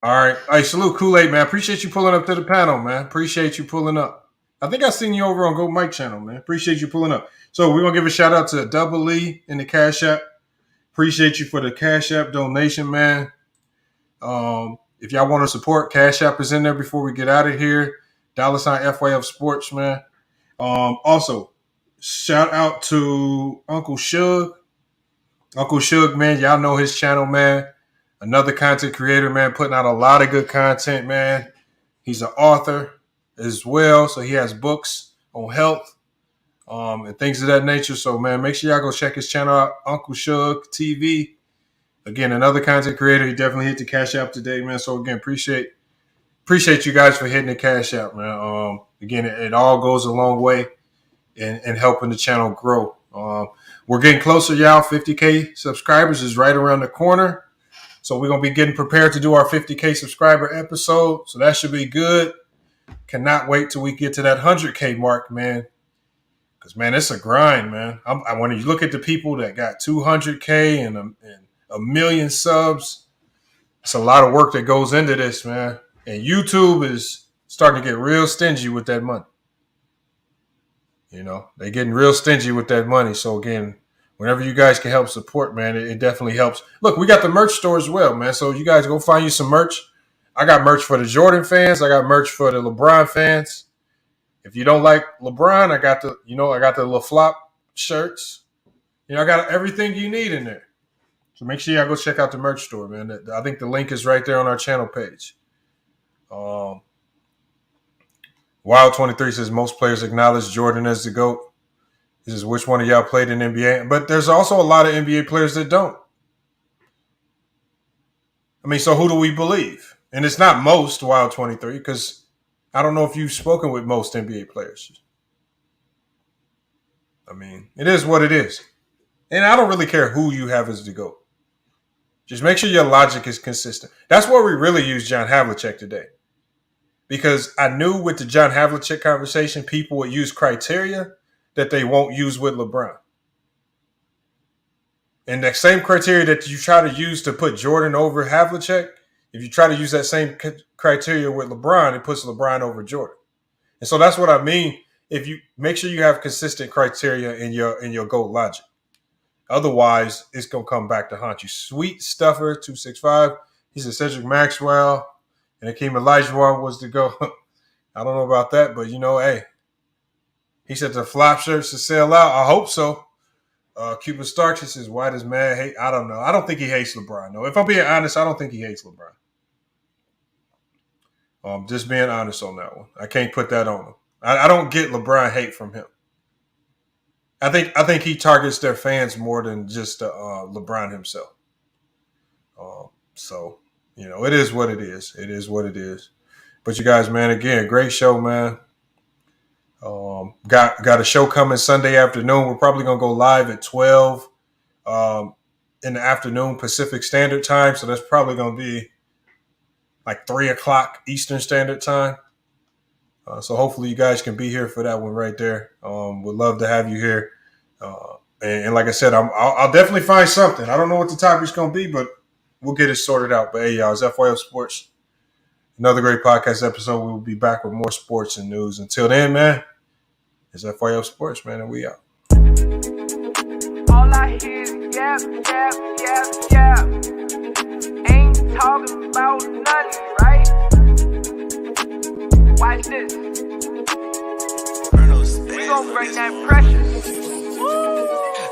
All right. Hey, salute Kool-Aid, man. Appreciate you pulling up to the panel, man. Appreciate you pulling up. I think I seen you over on Go Mike channel, man. Appreciate you pulling up. So we're going to give a shout out to Double E in the Cash App. Appreciate you for the Cash App donation, man. If y'all want to support, Cash App is in there before we get out of here. $ FYF Sports, man. Also, shout out to Uncle Shug. Uncle Shug, man, y'all know his channel, man. Another content creator, man, putting out a lot of good content, man. He's an author as well, so he has books on health and things of that nature. So, man, make sure y'all go check his channel out, Uncle Shug TV. Again, another content creator. He definitely hit the Cash App today, man. So, again, appreciate you guys for hitting the Cash App, man. Again, it all goes a long way in helping the channel grow. We're getting closer, y'all. 50K subscribers is right around the corner. So we're going to be getting prepared to do our 50K subscriber episode. So that should be good. Cannot wait till we get to that 100K mark, man. Because, man, it's a grind, man. When you look at the people that got 200K and a million subs, it's a lot of work that goes into this, man. And YouTube is starting to get real stingy with that money. They're getting real stingy with that money. So, again, whenever you guys can help support, man, it definitely helps. Look, we got the merch store as well, man. So you guys go find you some merch. I got merch for the Jordan fans. I got merch for the LeBron fans. If you don't like LeBron, I got the little flop shirts. I got everything you need in there. So make sure y'all go check out the merch store, man. I think the link is right there on our channel page. Wild23 says most players acknowledge Jordan as the GOAT. He says, which one of y'all played in NBA? But there's also a lot of NBA players that don't. I mean, so who do we believe? And it's not most Wild23 because I don't know if you've spoken with most NBA players. I mean, it is what it is. And I don't really care who you have as the GOAT. Just make sure your logic is consistent. That's where we really use John Havlicek today. Because I knew with the John Havlicek conversation, people would use criteria that they won't use with LeBron. And that same criteria that you try to use to put Jordan over Havlicek, if you try to use that same criteria with LeBron, it puts LeBron over Jordan. And so that's what I mean. If you make sure you have consistent criteria in your GOAT logic. Otherwise, it's going to come back to haunt you. Sweet Stuffer 265. He said Cedric Maxwell and Hakeem Olajuwon was the GOAT. I don't know about that, but hey. He said the flop shirts to sell out. I hope so. Cuban Starks, he says, why does man hate? I don't know. I don't think he hates LeBron. No, if I'm being honest, I don't think he hates LeBron. Just being honest on that one. I can't put that on him. I don't get LeBron hate from him. I think he targets their fans more than just LeBron himself. So, it is what it is. It is what it is. But you guys, man, again, great show, man. Got a show coming Sunday afternoon. We're probably going to go live at 12 in the afternoon Pacific Standard Time. So that's probably going to be like 3 o'clock Eastern Standard Time. So hopefully you guys can be here for that one right there. Would love to have you here. And like I said, I'll definitely find something. I don't know what the topic's going to be, but we'll get it sorted out. But hey, y'all, it's FYF Sports. Another great podcast episode. We will be back with more sports and news. Until then, man, it's FYF Sports, man, and we out. All I hear is yap, yap, yap, yap. Ain't talking about nothing, right? Watch this. We gon' bring that pressure.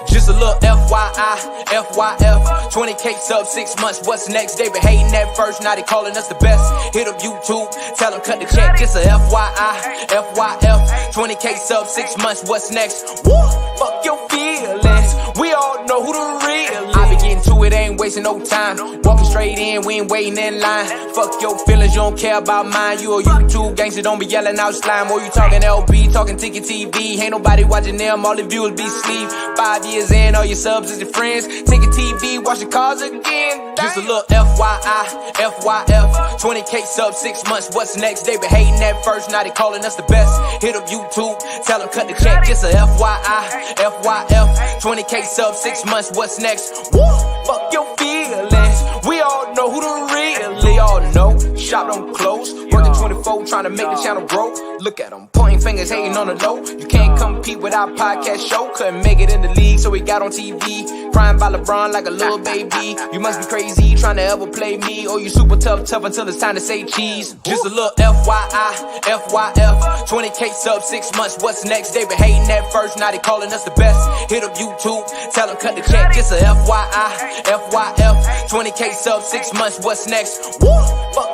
Just a little FYI, FYF, 20K sub 6 months, what's next? They been hating at first, now they calling us the best. Hit up YouTube, tell them cut the check. Just a FYI, FYF, 20K sub 6 months, what's next? Woo, fuck your feelings, we all know who the real is. I be getting to it, ain't wasting no time. Walking straight in, we ain't waiting in line. Fuck your feelings, you don't care about mine. You a YouTube gangster, don't be yelling out slime. Or you talking LB, talking Ticket TV. Ain't nobody watching them, all the viewers be sleep. 5 years in, all your subs is your friends. Ticket TV, watch your cars again. Just a little FYI, FYF, 20K sub 6 months, what's next? They been hating at first, now they calling us the best. Hit up YouTube, tell them cut the check. Just a FYI, FYF, 20K sub 6 months, what's next? Woo, fuck your feelings, we all know who the real. They all know, shop don't close, working 24, trying to make the channel grow. Look at them, pointing fingers, hating on the low. You can't compete with our podcast show. Couldn't make it in the league, so we got on TV. Crying by LeBron like a little baby. You must be crazy, trying to ever play me. Or you super tough until it's time to say cheese. Just a little FYI, FYF, 20K sub 6 months, what's next? They been hating at first, now they calling us the best. Hit up YouTube, tell them cut the check. Just a FYI, FYF, 20K sub 6 months, what's next? Woo, fuck